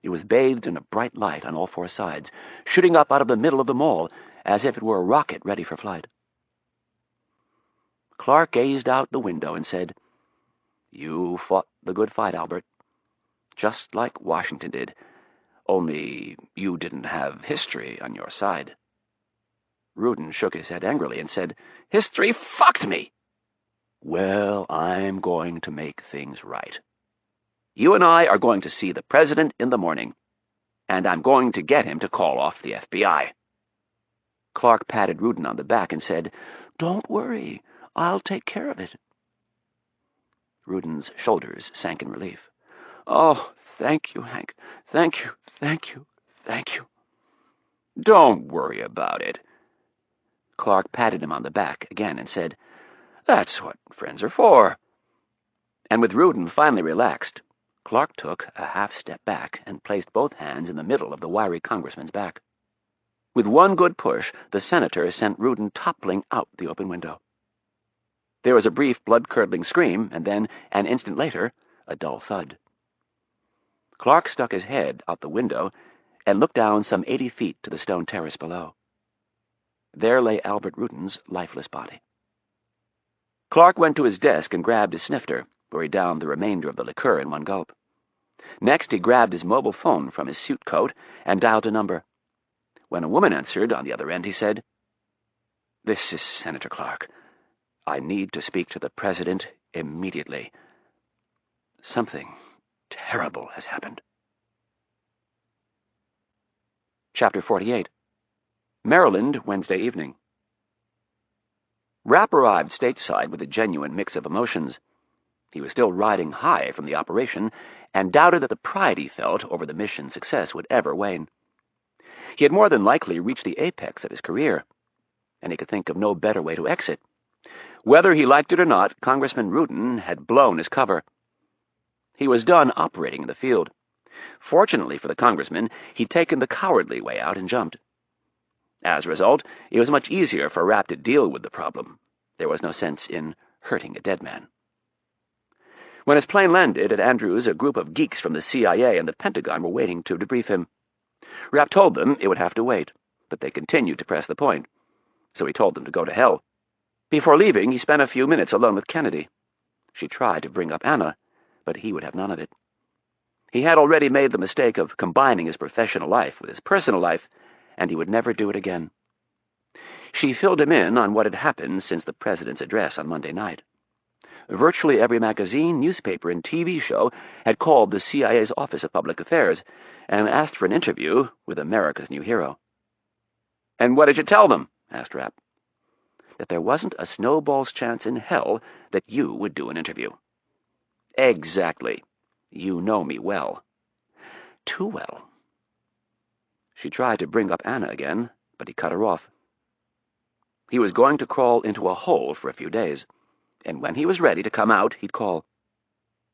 [SPEAKER 1] It was bathed in a bright light on all four sides, shooting up out of the middle of the mall, as if it were a rocket ready for flight. Clark gazed out the window and said, "You fought the good fight, Albert. Just like Washington did, only you didn't have history on your side." Ruden shook his head angrily and said, "History fucked me." "Well, I'm going to make things right. You and I are going to see the president in the morning, and I'm going to get him to call off the FBI." Clark patted Ruden on the back and said, "Don't worry. I'll take care of it." Ruden's shoulders sank in relief. "Oh, thank you, Hank. Thank you, thank you, thank you." "Don't worry about it." Clark patted him on the back again and said, "That's what friends are for." And with Ruden finally relaxed, Clark took a half-step back and placed both hands in the middle of the wiry congressman's back. With one good push, the senator sent Ruden toppling out the open window. There was a brief blood-curdling scream, and then, an instant later, a dull thud. Clark stuck his head out the window and looked down some 80 feet to the stone terrace below. There lay Albert Ruden's lifeless body. Clark went to his desk and grabbed his snifter, where he downed the remainder of the liqueur in one gulp. Next, he grabbed his mobile phone from his suit coat and dialed a number. When a woman answered on the other end, he said, "This is Senator Clark. I need to speak to the president immediately. Something terrible has happened." Chapter 48. Maryland, Wednesday evening. Rapp arrived stateside with a genuine mix of emotions. He was still riding high from the operation and doubted that the pride he felt over the mission's success would ever wane. He had more than likely reached the apex of his career, and he could think of no better way to exit. Whether he liked it or not, Congressman Ruden had blown his cover. He was done operating in the field. Fortunately for the congressman, he'd taken the cowardly way out and jumped. As a result, it was much easier for Rapp to deal with the problem. There was no sense in hurting a dead man. When his plane landed at Andrews, a group of geeks from the CIA and the Pentagon were waiting to debrief him. Rapp told them it would have to wait, but they continued to press the point, so he told them to go to hell. Before leaving, he spent a few minutes alone with Kennedy. She tried to bring up Anna, but he would have none of it. He had already made the mistake of combining his professional life with his personal life, and he would never do it again. She filled him in on what had happened since the president's address on Monday night. Virtually every magazine, newspaper, and TV show had called the CIA's Office of Public Affairs and asked for an interview with America's new hero. "And what did you tell them?" asked Rapp. "That there wasn't a snowball's chance in hell that you would do an interview." "Exactly. You know me well." "Too well." She tried to bring up Anna again, but he cut her off. He was going to crawl into a hole for a few days, and when he was ready to come out, he'd call.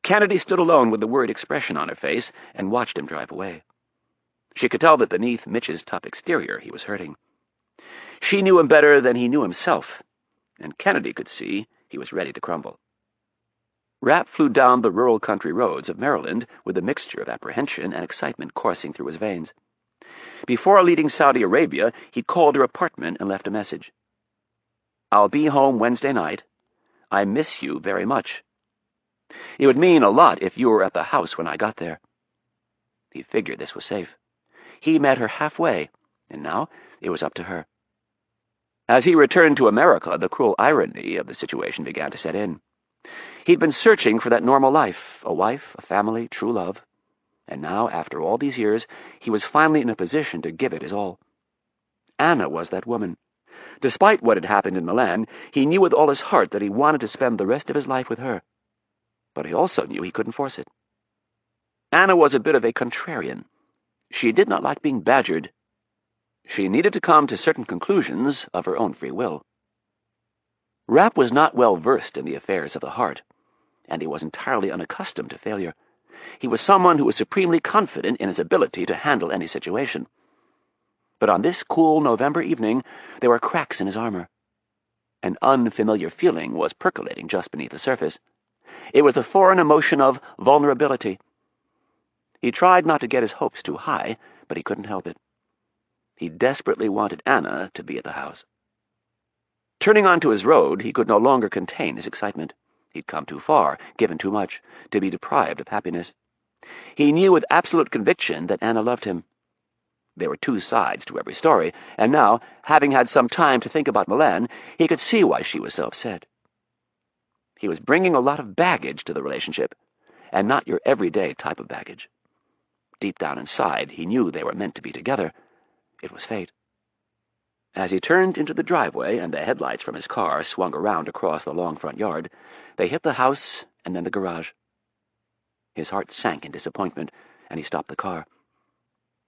[SPEAKER 1] Kennedy stood alone with the worried expression on her face and watched him drive away. She could tell that beneath Mitch's tough exterior he was hurting. She knew him better than he knew himself, and Kennedy could see he was ready to crumble. Rapp flew down the rural country roads of Maryland with a mixture of apprehension and excitement coursing through his veins. Before leaving Saudi Arabia, he'd called her apartment and left a message. "I'll be home Wednesday night. I miss you very much. It would mean a lot if you were at the house when I got there." He figured this was safe. He met her halfway, and now it was up to her. As he returned to America, the cruel irony of the situation began to set in. He'd been searching for that normal life, a wife, a family, true love, and now, after all these years, he was finally in a position to give it his all. Anna was that woman. Despite what had happened in Milan, he knew with all his heart that he wanted to spend the rest of his life with her. But he also knew he couldn't force it. Anna was a bit of a contrarian. She did not like being badgered. She needed to come to certain conclusions of her own free will. Rapp was not well versed in the affairs of the heart, and he was entirely unaccustomed to failure. He was someone who was supremely confident in his ability to handle any situation. But on this cool November evening, there were cracks in his armor. An unfamiliar feeling was percolating just beneath the surface. It was the foreign emotion of vulnerability. He tried not to get his hopes too high, but he couldn't help it. He desperately wanted Anna to be at the house. Turning onto his road, he could no longer contain his excitement. He'd come too far, given too much, to be deprived of happiness. He knew with absolute conviction that Anna loved him. There were two sides to every story, and now, having had some time to think about Milan, he could see why she was so upset. He was bringing a lot of baggage to the relationship, and not your everyday type of baggage. Deep down inside, he knew they were meant to be together. It was fate. As he turned into the driveway and the headlights from his car swung around across the long front yard, they hit the house and then the garage. His heart sank in disappointment, and he stopped the car.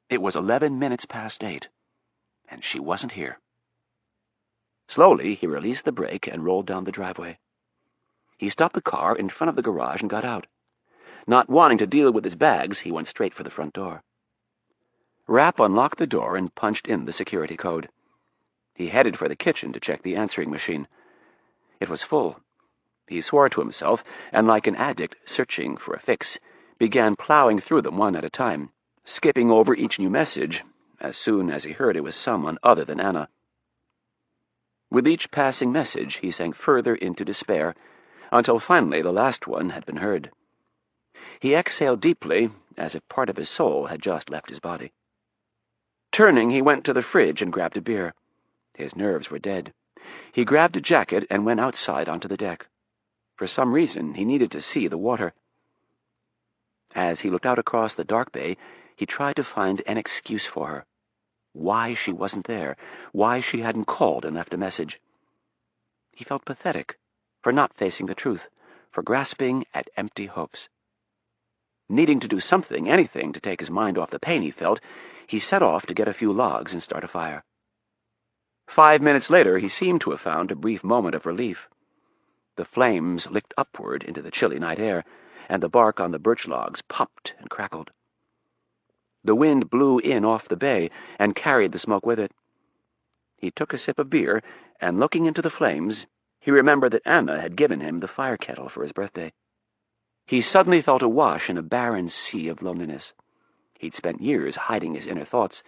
[SPEAKER 1] It was 11 minutes past 8, and she wasn't here. Slowly, he released the brake and rolled down the driveway. He stopped the car in front of the garage and got out. Not wanting to deal with his bags, he went straight for the front door. Rapp unlocked the door and punched in the security code. He headed for the kitchen to check the answering machine. It was full. He swore to himself, and like an addict searching for a fix, began plowing through them one at a time, skipping over each new message as soon as he heard it was someone other than Anna. With each passing message, he sank further into despair, until finally the last one had been heard. He exhaled deeply, as if part of his soul had just left his body. Turning, he went to the fridge and grabbed a beer. His nerves were dead. He grabbed a jacket and went outside onto the deck. For some reason, he needed to see the water. As he looked out across the dark bay, he tried to find an excuse for her. Why she wasn't there, why she hadn't called and left a message. He felt pathetic for not facing the truth, for grasping at empty hopes. Needing to do something, anything, to take his mind off the pain he felt, he set off to get a few logs and start a fire. 5 minutes later, he seemed to have found a brief moment of relief. The flames licked upward into the chilly night air, and the bark on the birch logs popped and crackled. The wind blew in off the bay and carried the smoke with it. He took a sip of beer, and looking into the flames, he remembered that Anna had given him the fire kettle for his birthday. He suddenly felt awash in a barren sea of loneliness. He'd spent years hiding his inner thoughts.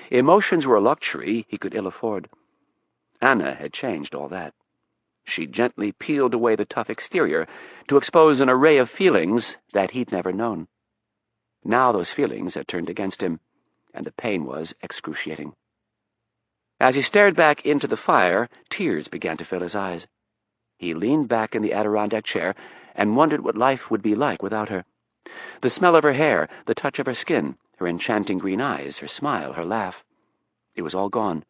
[SPEAKER 1] Emotions were a luxury he could ill afford. Anna had changed all that. She gently peeled away the tough exterior to expose an array of feelings that he'd never known. Now those feelings had turned against him, and the pain was excruciating. As he stared back into the fire, tears began to fill his eyes. He leaned back in the Adirondack chair and wondered what life would be like without her. The smell of her hair, the touch of her skin, her enchanting green eyes, her smile, her laugh. It was all gone,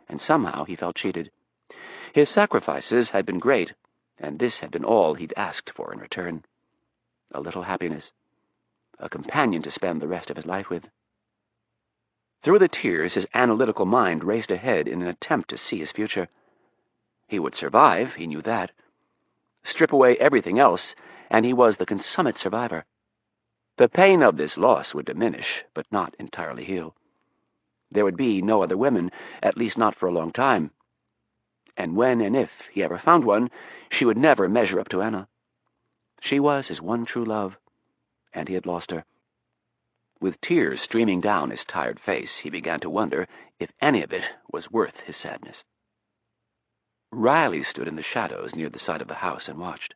[SPEAKER 1] and somehow he felt cheated. His sacrifices had been great, and this had been all he'd asked for in return. A little happiness. A companion to spend the rest of his life with. Through the tears, his analytical mind raced ahead in an attempt to see his future. He would survive, he knew that. Strip away everything else, and he was the consummate survivor. The pain of this loss would diminish, but not entirely heal. There would be no other women, at least not for a long time. And when and if he ever found one, she would never measure up to Anna. She was his one true love, and he had lost her. With tears streaming down his tired face, he began to wonder if any of it was worth his sadness. Riley stood in the shadows near the side of the house and watched.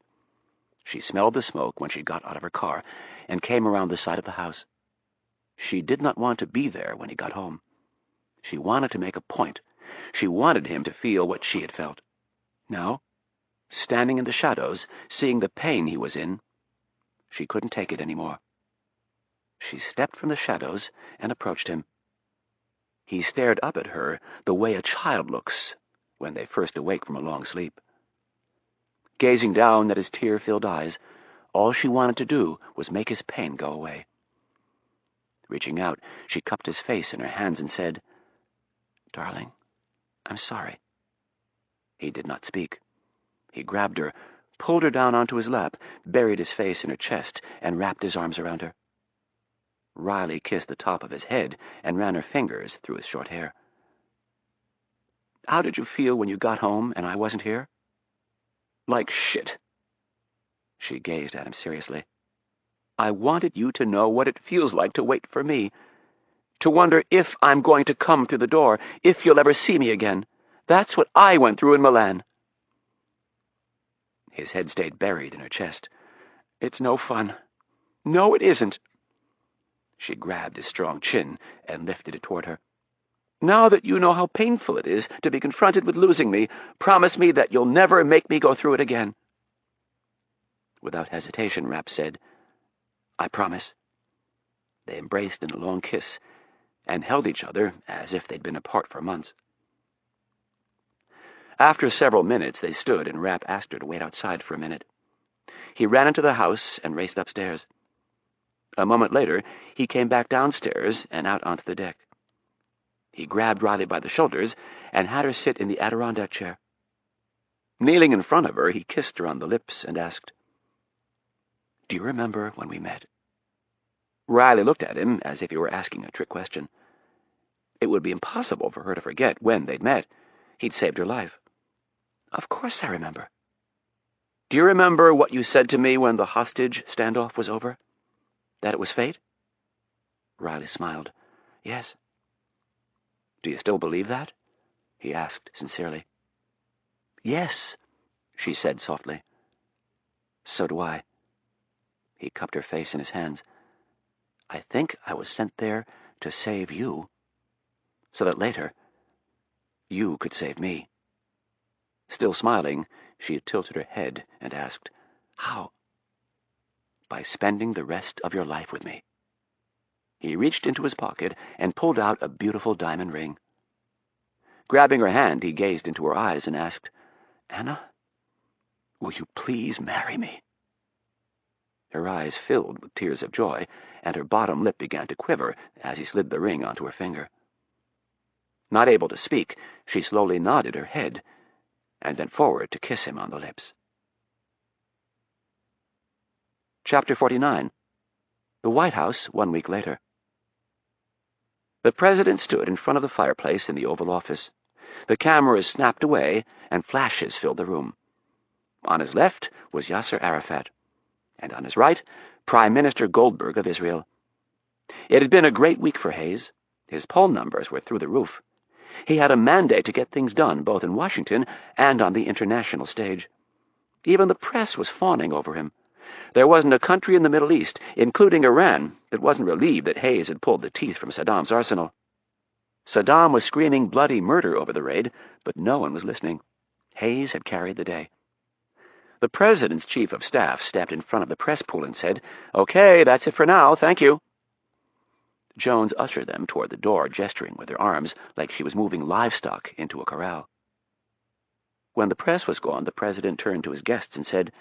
[SPEAKER 1] She smelled the smoke when she got out of her car and came around the side of the house. She did not want to be there when he got home. She wanted to make a point. She wanted him to feel what she had felt. Now, standing in the shadows, seeing the pain he was in, she couldn't take it anymore. She stepped from the shadows and approached him. He stared up at her the way a child looks when they first awake from a long sleep. Gazing down at his tear-filled eyes, all she wanted to do was make his pain go away. Reaching out, she cupped his face in her hands and said, "Darling, I'm sorry." He did not speak. He grabbed her, pulled her down onto his lap, buried his face in her chest, and wrapped his arms around her. Riley kissed the top of his head and ran her fingers through his short hair. "How did you feel when you got home and I wasn't here?" "Like shit." She gazed at him seriously. "I wanted you to know what it feels like to wait for me. To wonder if I'm going to come through the door, if you'll ever see me again. That's what I went through in Milan." His head stayed buried in her chest. "It's no fun. No, it isn't." She grabbed his strong chin and lifted it toward her. "Now that you know how painful it is to be confronted with losing me, promise me that you'll never make me go through it again." Without hesitation, Rapp said, "I promise." They embraced in a long kiss and held each other as if they'd been apart for months. After several minutes, they stood, and Rapp asked her to wait outside for a minute. He ran into the house and raced upstairs. A moment later, he came back downstairs and out onto the deck. He grabbed Riley by the shoulders and had her sit in the Adirondack chair. Kneeling in front of her, he kissed her on the lips and asked, "Do you remember when we met?" Riley looked at him as if he were asking a trick question. It would be impossible for her to forget when they'd met. He'd saved her life. "Of course I remember." "Do you remember what you said to me when the hostage standoff was over? That it was fate?" Riley smiled. "Yes." "Do you still believe that?" he asked sincerely. "Yes," she said softly. "So do I." He cupped her face in his hands. "I think I was sent there to save you, so that later you could save me." Still smiling, she had tilted her head and asked, "How?" "By spending the rest of your life with me." He reached into his pocket and pulled out a beautiful diamond ring. Grabbing her hand, he gazed into her eyes and asked, "Anna, will you please marry me?" Her eyes filled with tears of joy, and her bottom lip began to quiver as he slid the ring onto her finger. Not able to speak, she slowly nodded her head and bent forward to kiss him on the lips. Chapter 49. The White House 1 week later. The President stood in front of the fireplace in the Oval Office. The cameras snapped away, and flashes filled the room. On his left was Yasser Arafat, and on his right, Prime Minister Goldberg of Israel. It had been a great week for Hayes. His poll numbers were through the roof. He had a mandate to get things done both in Washington and on the international stage. Even the press was fawning over him. There wasn't a country in the Middle East, including Iran, that wasn't relieved that Hayes had pulled the teeth from Saddam's arsenal. Saddam was screaming bloody murder over the raid, but no one was listening. Hayes had carried the day. The President's chief of staff stepped in front of the press pool and said, "Okay, that's it for now, thank you." Jones ushered them toward the door, gesturing with her arms like she was moving livestock into a corral. When the press was gone, the President turned to his guests and said,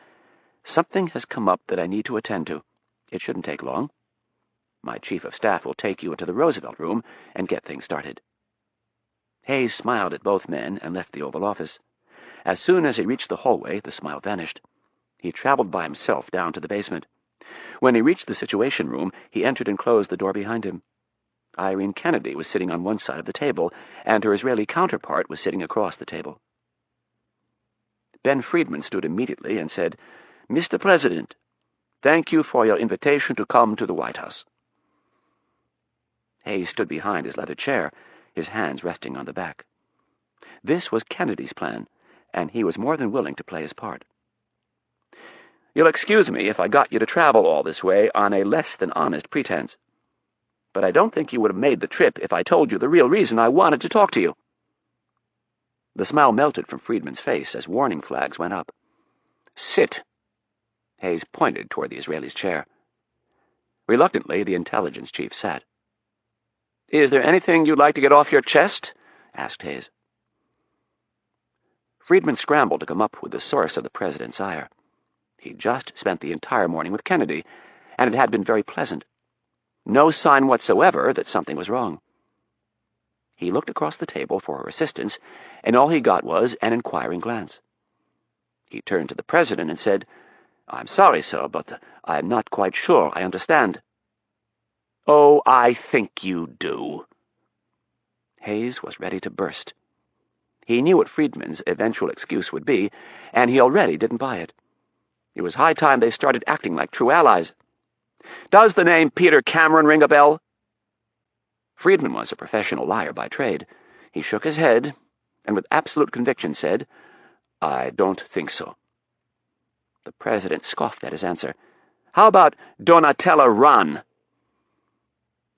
[SPEAKER 1] "Something has come up that I need to attend to. It shouldn't take long. My chief of staff will take you into the Roosevelt room and get things started." Hayes smiled at both men and left the Oval Office. As soon as he reached the hallway, the smile vanished. He traveled by himself down to the basement. When he reached the Situation Room, he entered and closed the door behind him. Irene Kennedy was sitting on one side of the table, and her Israeli counterpart was sitting across the table. Ben Friedman stood immediately and said, "Mr. President, thank you for your invitation to come to the White House." Hayes stood behind his leather chair, his hands resting on the back. This was Kennedy's plan, and he was more than willing to play his part. "You'll excuse me if I got you to travel all this way on a less than honest pretense. But I don't think you would have made the trip if I told you the real reason I wanted to talk to you." The smile melted from Friedman's face as warning flags went up. "Sit." Hayes pointed toward the Israeli's chair. Reluctantly, the intelligence chief sat. "Is there anything you'd like to get off your chest?" asked Hayes. Friedman scrambled to come up with the source of the President's ire. He'd just spent the entire morning with Kennedy, and it had been very pleasant. No sign whatsoever that something was wrong. He looked across the table for her assistance, and all he got was an inquiring glance. He turned to the President and said, "I'm sorry, sir, but I'm not quite sure I understand." "Oh, I think you do." Hayes was ready to burst. He knew what Friedman's eventual excuse would be, and he already didn't buy it. It was high time they started acting like true allies. "Does the name Peter Cameron ring a bell?" Friedman was a professional liar by trade. He shook his head, and with absolute conviction said, "I don't think so." The President scoffed at his answer. "How about Donatella Run?"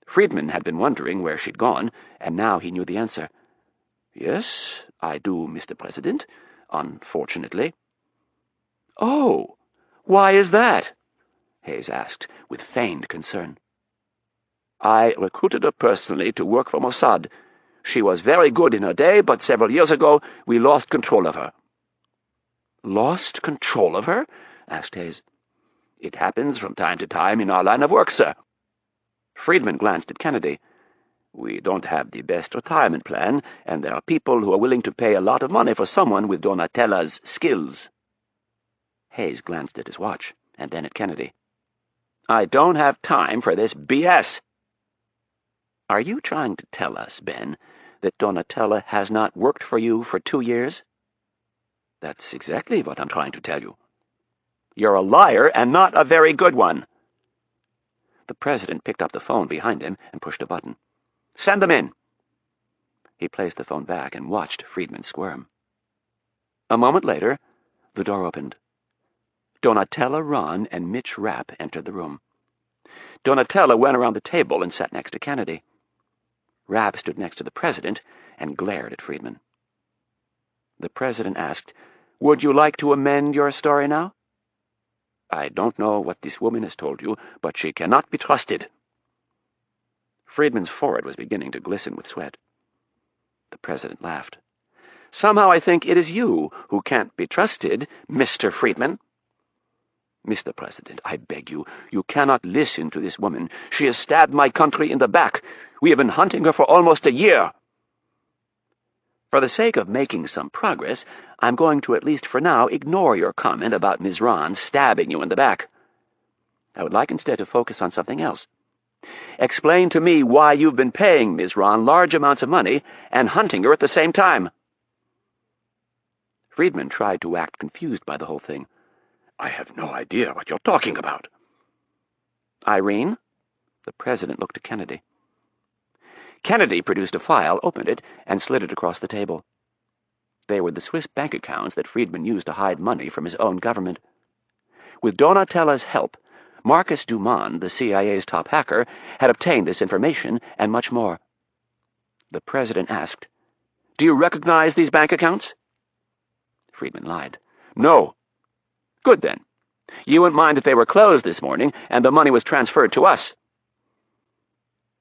[SPEAKER 1] Friedman had been wondering where she'd gone, and now he knew the answer. "Yes, I do, Mr. President, unfortunately." "Oh, why is that?" Hayes asked, with feigned concern. "I recruited her personally to work for Mossad. She was very good in her day, but several years ago we lost control of her." "Lost control of her?" asked Hayes. "It happens from time to time in our line of work, sir." Friedman glanced at Kennedy. "We don't have the best retirement plan, and there are people who are willing to pay a lot of money for someone with Donatella's skills." Hayes glanced at his watch, and then at Kennedy. "I don't have time for this BS. Are you trying to tell us, Ben, that Donatella has not worked for you for 2 years?" "That's exactly what I'm trying to tell you." "You're a liar, and not a very good one." The President picked up the phone behind him and pushed a button. "Send them in." He placed the phone back and watched Friedman squirm. A moment later, the door opened. Donatella Ron and Mitch Rapp entered the room. Donatella went around the table and sat next to Kennedy. Rapp stood next to the President and glared at Friedman. The President asked, "Would you like to amend your story now?" "I don't know what this woman has told you, but she cannot be trusted." Friedman's forehead was beginning to glisten with sweat. The President laughed. "Somehow I think it is you who can't be trusted, Mr. Friedman." "Mr. President, I beg you, you cannot listen to this woman. She has stabbed my country in the back. We have been hunting her for almost a year." "For the sake of making some progress, I'm going to at least for now ignore your comment about Ms. Ron stabbing you in the back." I would like instead to focus on something else. Explain to me why you've been paying Ms. Ron large amounts of money and hunting her at the same time." Friedman tried to act confused by the whole thing. "I have no idea what you're talking about." "Irene?" The president looked at Kennedy. Kennedy produced a file, opened it, and slid it across the table. They were the Swiss bank accounts that Friedman used to hide money from his own government. With Donatella's help, Marcus Dumond, the CIA's top hacker, had obtained this information and much more. The president asked, "Do you recognize these bank accounts?" Friedman lied. "No." "Good, then. You wouldn't mind if they were closed this morning and the money was transferred to us."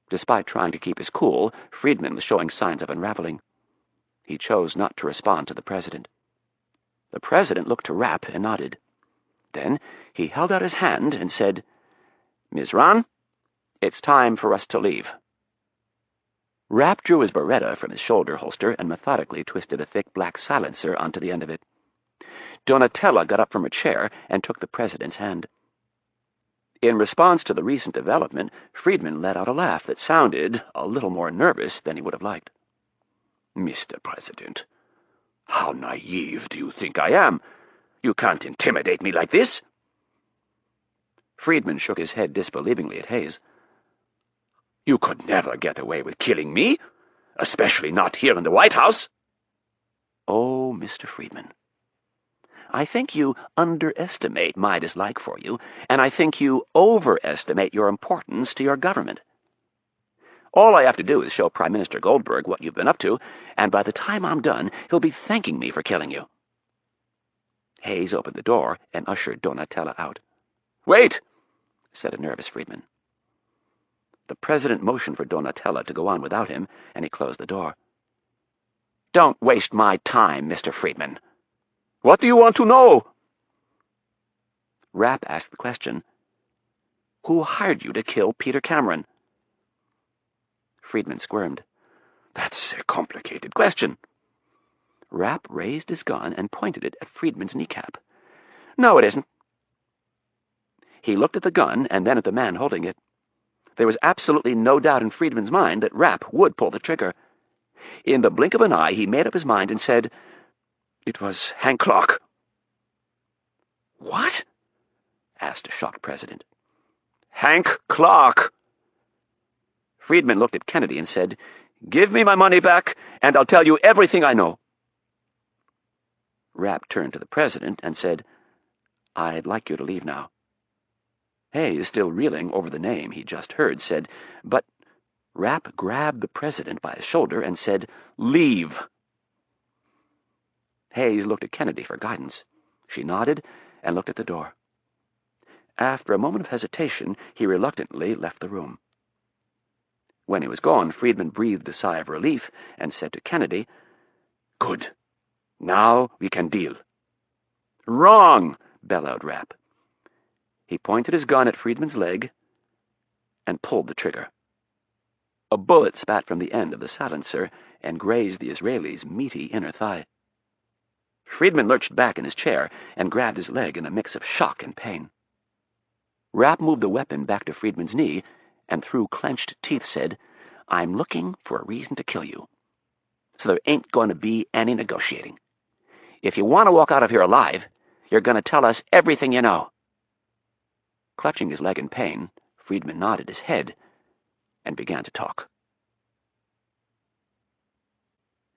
[SPEAKER 1] Despite trying to keep his cool, Friedman was showing signs of unraveling. He chose not to respond to the president. The president looked to Rapp and nodded. Then he held out his hand and said, "Ms. Ron, it's time for us to leave." Rapp drew his Beretta from his shoulder holster and methodically twisted a thick black silencer onto the end of it. Donatella got up from her chair and took the president's hand. In response to the recent development, Friedman let out a laugh that sounded a little more nervous than he would have liked. "Mr. President, how naive do you think I am? You can't intimidate me like this." Friedman shook his head disbelievingly at Hayes. "You could never get away with killing me, especially not here in the White House." "Oh, Mr. Friedman, I think you underestimate my dislike for you, and I think you overestimate your importance to your government. All I have to do is show Prime Minister Goldberg what you've been up to, and by the time I'm done, he'll be thanking me for killing you." Hayes opened the door and ushered Donatella out. "Wait," said a nervous Friedman. The president motioned for Donatella to go on without him, and he closed the door. "Don't waste my time, Mr. Friedman." "What do you want to know?" Rapp asked the question. "Who hired you to kill Peter Cameron?" Friedman squirmed. "That's a complicated question." Rapp raised his gun and pointed it at Friedman's kneecap. "No, it isn't." He looked at the gun and then at the man holding it. There was absolutely no doubt in Friedman's mind that Rapp would pull the trigger. In the blink of an eye, he made up his mind and said, "It was Hank Clark." "What?" asked a shocked president. "Hank Clark." Friedman looked at Kennedy and said, "Give me my money back, and I'll tell you everything I know." Rapp turned to the president and said, "I'd like you to leave now." Hayes, still reeling over the name he just heard, said, "But—" Rapp grabbed the president by his shoulder and said, "Leave." Hayes looked at Kennedy for guidance. She nodded and looked at the door. After a moment of hesitation, he reluctantly left the room. When he was gone, Friedman breathed a sigh of relief and said to Kennedy, "Good. Now we can deal." "Wrong!" bellowed Rapp. He pointed his gun at Friedman's leg and pulled the trigger. A bullet spat from the end of the silencer and grazed the Israeli's meaty inner thigh. Friedman lurched back in his chair and grabbed his leg in a mix of shock and pain. Rapp moved the weapon back to Friedman's knee and through clenched teeth said, "I'm looking for a reason to kill you. So there ain't going to be any negotiating. If you want to walk out of here alive, you're going to tell us everything you know." Clutching his leg in pain, Friedman nodded his head and began to talk.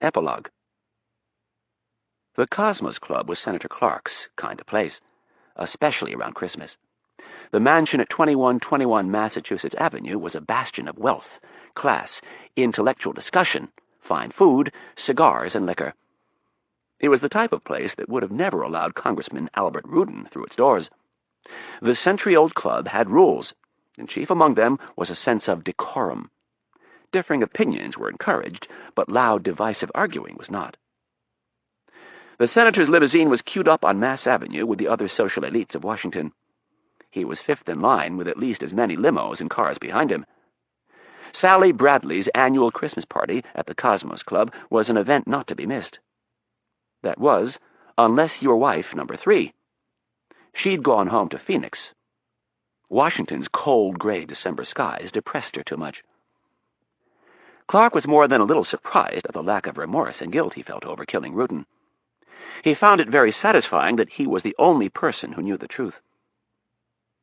[SPEAKER 1] Epilogue. The Cosmos Club was Senator Clark's kind of place, especially around Christmas. The mansion at 2121 Massachusetts Avenue was a bastion of wealth, class, intellectual discussion, fine food, cigars, and liquor. It was the type of place that would have never allowed Congressman Albert Ruden through its doors. The century-old club had rules, and chief among them was a sense of decorum. Differing opinions were encouraged, but loud, divisive arguing was not. The senator's limousine was queued up on Mass Avenue with the other social elites of Washington. He was fifth in line with at least as many limos and cars behind him. Sally Bradley's annual Christmas party at the Cosmos Club was an event not to be missed. That was, unless you were wife number 3. She'd gone home to Phoenix. Washington's cold gray December skies depressed her too much. Clark was more than a little surprised at the lack of remorse and guilt he felt over killing Ruden. He found it very satisfying that he was the only person who knew the truth.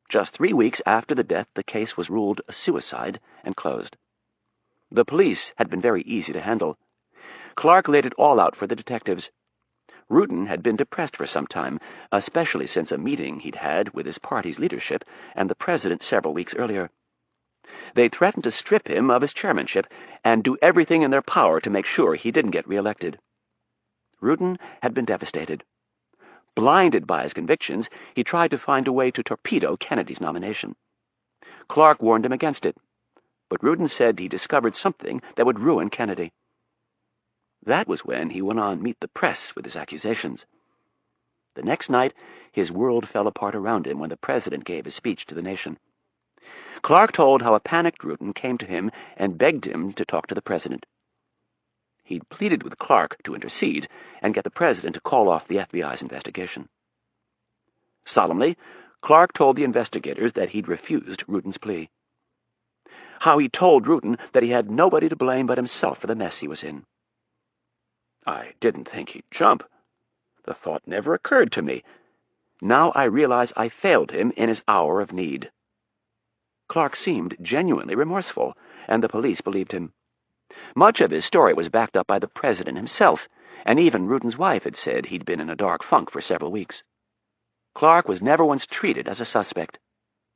[SPEAKER 1] Just 3 weeks after the death, the case was ruled a suicide and closed. The police had been very easy to handle. Clark laid it all out for the detectives. Ruden had been depressed for some time, especially since a meeting he'd had with his party's leadership and the president several weeks earlier. They threatened to strip him of his chairmanship and do everything in their power to make sure he didn't get reelected. Ruden had been devastated. Blinded by his convictions, he tried to find a way to torpedo Kennedy's nomination. Clark warned him against it, but Ruden said he discovered something that would ruin Kennedy. That was when he went on Meet the Press with his accusations. The next night, his world fell apart around him when the president gave his speech to the nation. Clark told how a panicked Ruden came to him and begged him to talk to the president. He'd pleaded with Clark to intercede and get the president to call off the FBI's investigation. Solemnly, Clark told the investigators that he'd refused Ruden's plea. How he told Ruden that he had nobody to blame but himself for the mess he was in. "I didn't think he'd jump. The thought never occurred to me. Now I realize I failed him in his hour of need." Clark seemed genuinely remorseful, and the police believed him. Much of his story was backed up by the president himself, and even Ruden's wife had said he'd been in a dark funk for several weeks. Clark was never once treated as a suspect,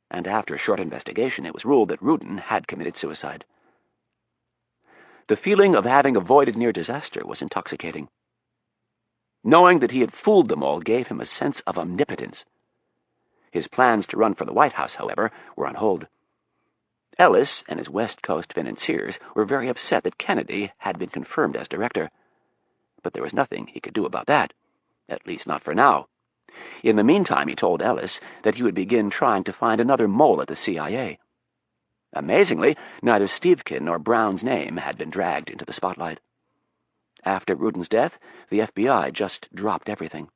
[SPEAKER 1] and after a short investigation it was ruled that Ruden had committed suicide. The feeling of having avoided near disaster was intoxicating. Knowing that he had fooled them all gave him a sense of omnipotence. His plans to run for the White House, however, were on hold. Ellis and his West Coast financiers were very upset that Kennedy had been confirmed as director. But there was nothing he could do about that, at least not for now. In the meantime, he told Ellis that he would begin trying to find another mole at the CIA. Amazingly, neither Stevkin nor Brown's name had been dragged into the spotlight. After Ruden's death, the FBI just dropped everything.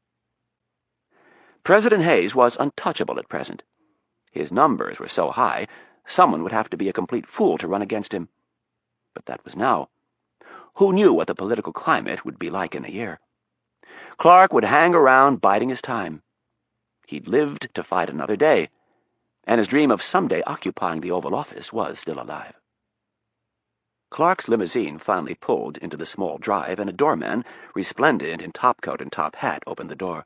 [SPEAKER 1] President Hayes was untouchable at present. His numbers were so high, someone would have to be a complete fool to run against him. But that was now. Who knew what the political climate would be like in a year? Clark would hang around biding his time. He'd lived to fight another day, and his dream of someday occupying the Oval Office was still alive. Clark's limousine finally pulled into the small drive, and a doorman, resplendent in topcoat and top hat, opened the door.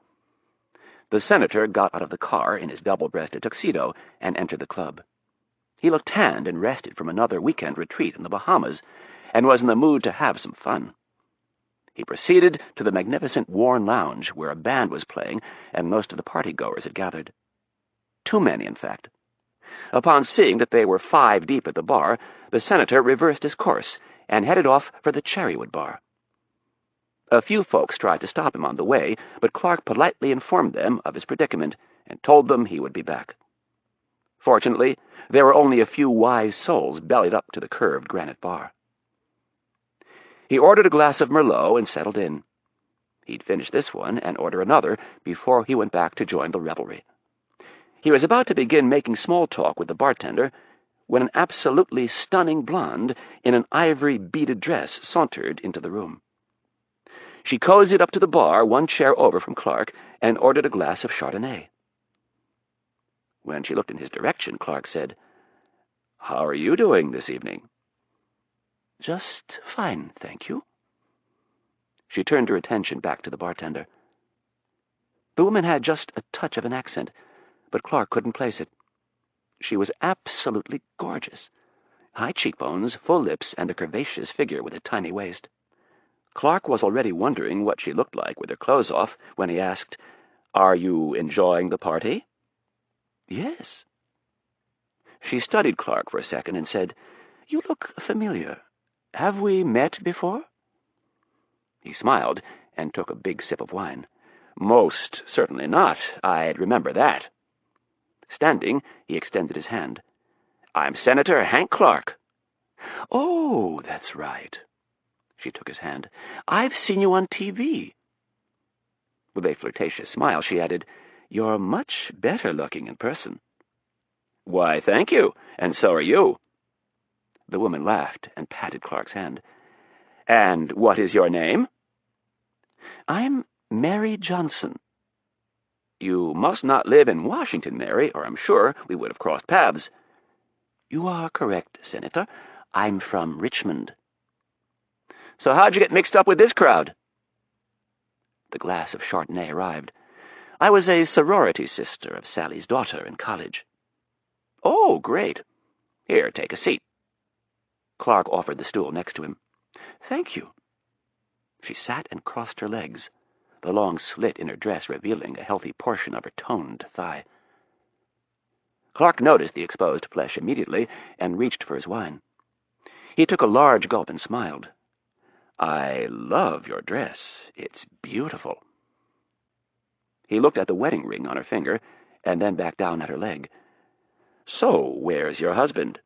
[SPEAKER 1] The senator got out of the car in his double-breasted tuxedo and entered the club. He looked tanned and rested from another weekend retreat in the Bahamas, and was in the mood to have some fun. He proceeded to the magnificent worn lounge where a band was playing and most of the party-goers had gathered. Too many, in fact. Upon seeing that they were 5 deep at the bar, the senator reversed his course and headed off for the Cherrywood bar. A few folks tried to stop him on the way, but Clark politely informed them of his predicament and told them he would be back. Fortunately, there were only a few wise souls bellied up to the curved granite bar. He ordered a glass of Merlot and settled in. He'd finish this one and order another before he went back to join the revelry. He was about to begin making small talk with the bartender when an absolutely stunning blonde in an ivory beaded dress sauntered into the room. She cozied up to the bar 1 chair over from Clark and ordered a glass of Chardonnay. When she looked in his direction, Clark said, "How are you doing this evening?" "Just fine, thank you." She turned her attention back to the bartender. The woman had just a touch of an accent, but Clark couldn't place it. She was absolutely gorgeous. High cheekbones, full lips, and a curvaceous figure with a tiny waist. Clark was already wondering what she looked like with her clothes off when he asked, "Are you enjoying the party?" "Yes." She studied Clark for a second and said, "You look familiar. Have we met before?" He smiled and took a big sip of wine. "Most certainly not. I'd remember that." Standing, he extended his hand. "I'm Senator Hank Clark." "Oh, that's right." She took his hand. "I've seen you on TV." With a flirtatious smile, she added, "You're much better looking in person." "Why, thank you, and so are you." The woman laughed and patted Clark's hand. "And what is your name?" "I'm Mary Johnson." "You must not live in Washington, Mary, or I'm sure we would have crossed paths." "You are correct, Senator. I'm from Richmond." "So how'd you get mixed up with this crowd?" The glass of Chardonnay arrived. "I was a sorority sister of Sally's daughter in college." "Oh, great. Here, take a seat." Clark offered the stool next to him. "Thank you." She sat and crossed her legs, the long slit in her dress revealing a healthy portion of her toned thigh. Clark noticed the exposed flesh immediately and reached for his wine. He took a large gulp and smiled. "I love your dress. It's beautiful." He looked at the wedding ring on her finger and then back down at her leg. "So, where's your husband?"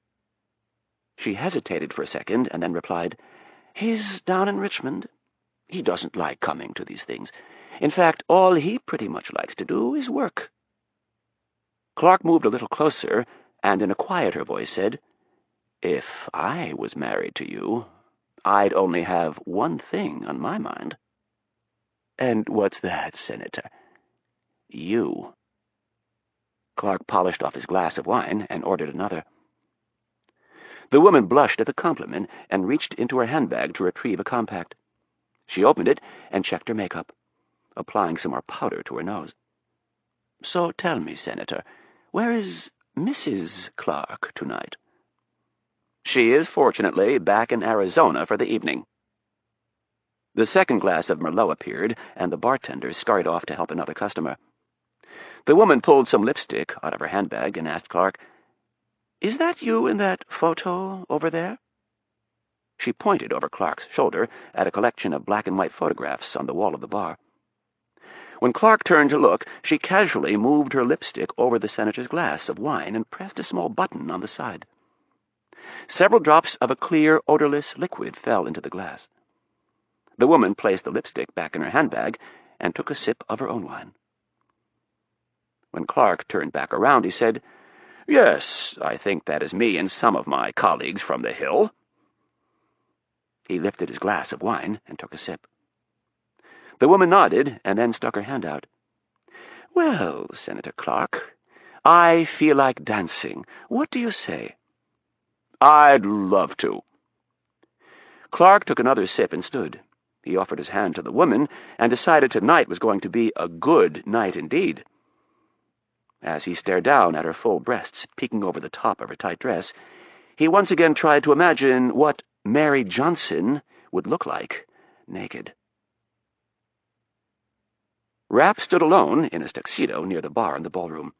[SPEAKER 1] She hesitated for a second and then replied, "He's down in Richmond. He doesn't like coming to these things. In fact, all he pretty much likes to do is work." Clark moved a little closer and in a quieter voice said, "If I was married to you, I'd only have one thing on my mind." "And what's that, Senator?" "You." Clark polished off his glass of wine and ordered another. The woman blushed at the compliment and reached into her handbag to retrieve a compact. She opened it and checked her makeup, applying some more powder to her nose. "So tell me, Senator, where is Mrs. Clark tonight?" "She is fortunately back in Arizona for the evening." The second glass of Merlot appeared, and the bartender scurried off to help another customer. The woman pulled some lipstick out of her handbag and asked Clark, "Is that you in that photo over there?" She pointed over Clark's shoulder at a collection of black and white photographs on the wall of the bar. When Clark turned to look, she casually moved her lipstick over the senator's glass of wine and pressed a small button on the side. Several drops of a clear, odorless liquid fell into the glass. The woman placed the lipstick back in her handbag and took a sip of her own wine. When Clark turned back around, he said, "Yes, I think that is me and some of my colleagues from the Hill." He lifted his glass of wine and took a sip. The woman nodded and then stuck her hand out. "Well, Senator Clark, I feel like dancing. What do you say?" "I'd love to." Clark took another sip and stood. He offered his hand to the woman and decided tonight was going to be a good night indeed. As he stared down at her full breasts peeking over the top of her tight dress, he once again tried to imagine what Mary Johnson would look like naked. Rapp stood alone in his tuxedo near the bar in the ballroom.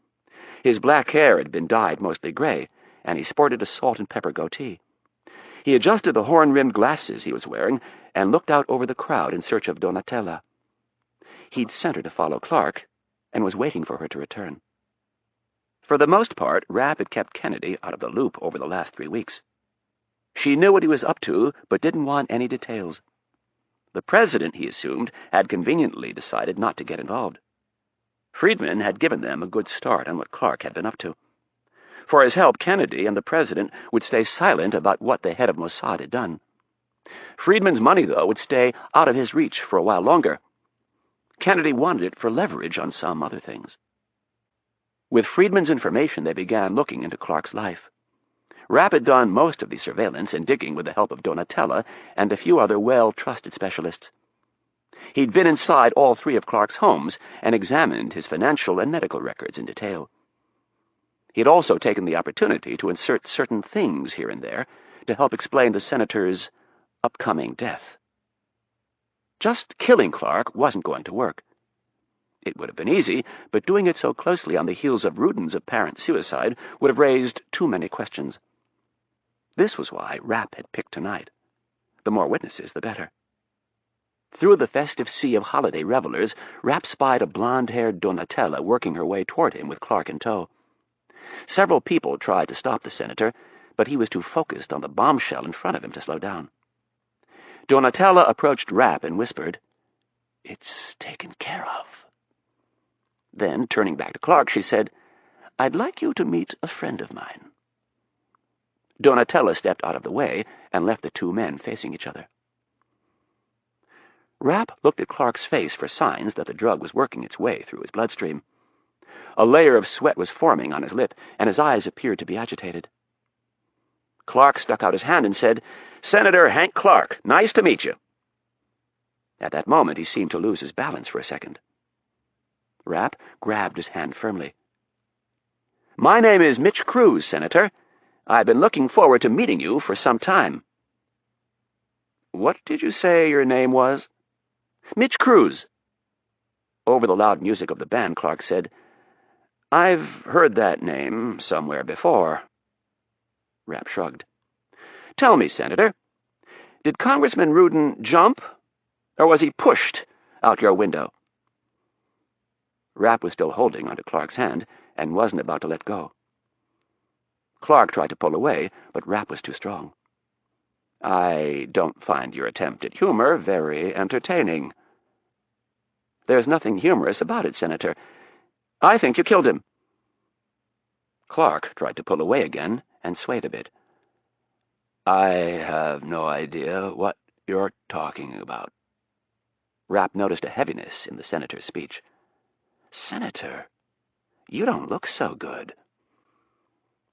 [SPEAKER 1] His black hair had been dyed mostly gray, and he sported a salt-and-pepper goatee. He adjusted the horn-rimmed glasses he was wearing and looked out over the crowd in search of Donatella. He'd sent her to follow Clark and was waiting for her to return. For the most part, Rapp had kept Kennedy out of the loop over the last 3 weeks. She knew what he was up to, but didn't want any details. The president, he assumed, had conveniently decided not to get involved. Friedman had given them a good start on what Clark had been up to. For his help, Kennedy and the president would stay silent about what the head of Mossad had done. Friedman's money, though, would stay out of his reach for a while longer. Kennedy wanted it for leverage on some other things. With Friedman's information, they began looking into Clark's life. Rapp had done most of the surveillance and digging with the help of Donatella and a few other well-trusted specialists. He'd been inside all 3 of Clark's homes and examined his financial and medical records in detail. He had also taken the opportunity to insert certain things here and there to help explain the senator's upcoming death. Just killing Clark wasn't going to work. It would have been easy, but doing it so closely on the heels of Ruden's apparent suicide would have raised too many questions. This was why Rapp had picked tonight. The more witnesses, the better. Through the festive sea of holiday revelers, Rapp spied a blonde-haired Donatella working her way toward him with Clark in tow. Several people tried to stop the senator, but he was too focused on the bombshell in front of him to slow down. Donatella approached Rapp and whispered, "It's taken care of." Then, turning back to Clark, she said, I'd like you to meet a friend of mine." Donatella stepped out of the way and left the two men facing each other. Rapp looked at Clark's face for signs that the drug was working its way through his bloodstream. A layer of sweat was forming on his lip, and his eyes appeared to be agitated. Clark stuck out his hand and said, "Senator Hank Clark, nice to meet you." At that moment, he seemed to lose his balance for a second. Rapp grabbed his hand firmly. "My name is Mitch Cruz, Senator. I've been looking forward to meeting you for some time." "What did you say your name was?" "Mitch Cruz." Over the loud music of the band, Clark said, "I've heard that name somewhere before." Rapp shrugged. "Tell me, Senator, did Congressman Ruden jump, or was he pushed out your window?" Rapp was still holding onto Clark's hand and wasn't about to let go. Clark tried to pull away, but Rapp was too strong. "I don't find your attempt at humor very entertaining." "There's nothing humorous about it, Senator. I think you killed him." Clark tried to pull away again and swayed a bit. "I have no idea what you're talking about." Rapp noticed a heaviness in the senator's speech. "Senator, you don't look so good."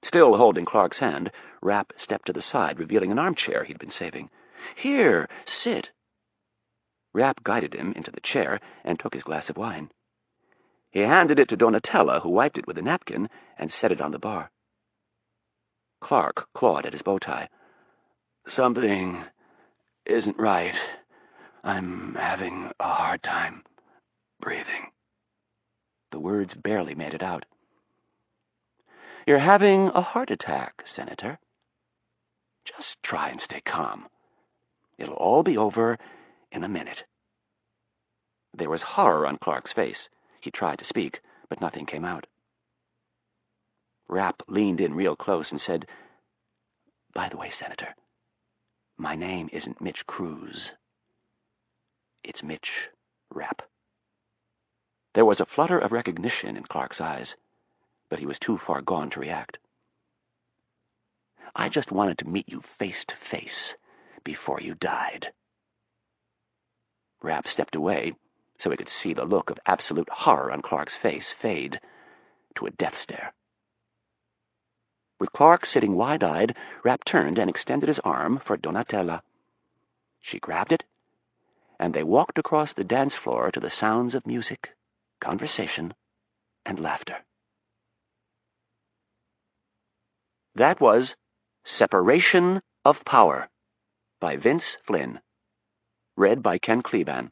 [SPEAKER 1] Still holding Clark's hand, Rapp stepped to the side, revealing an armchair he'd been saving. "Here, sit." Rapp guided him into the chair and took his glass of wine. He handed it to Donatella, who wiped it with a napkin and set it on the bar. Clark clawed at his bow tie. "Something isn't right. I'm having a hard time breathing." The words barely made it out. "You're having a heart attack, Senator. Just try and stay calm. It'll all be over in a minute." There was horror on Clark's face. He tried to speak, but nothing came out. Rapp leaned in real close and said, "By the way, Senator, my name isn't Mitch Cruz. It's Mitch Rapp." There was a flutter of recognition in Clark's eyes, but he was too far gone to react. "I just wanted to meet you face to face before you died." Rapp stepped away so he could see the look of absolute horror on Clark's face fade to a death stare. With Clark sitting wide-eyed, Rapp turned and extended his arm for Donatella. She grabbed it, and they walked across the dance floor to the sounds of music, conversation, and laughter. That was Separation of Power by Vince Flynn, read by Ken Kleban.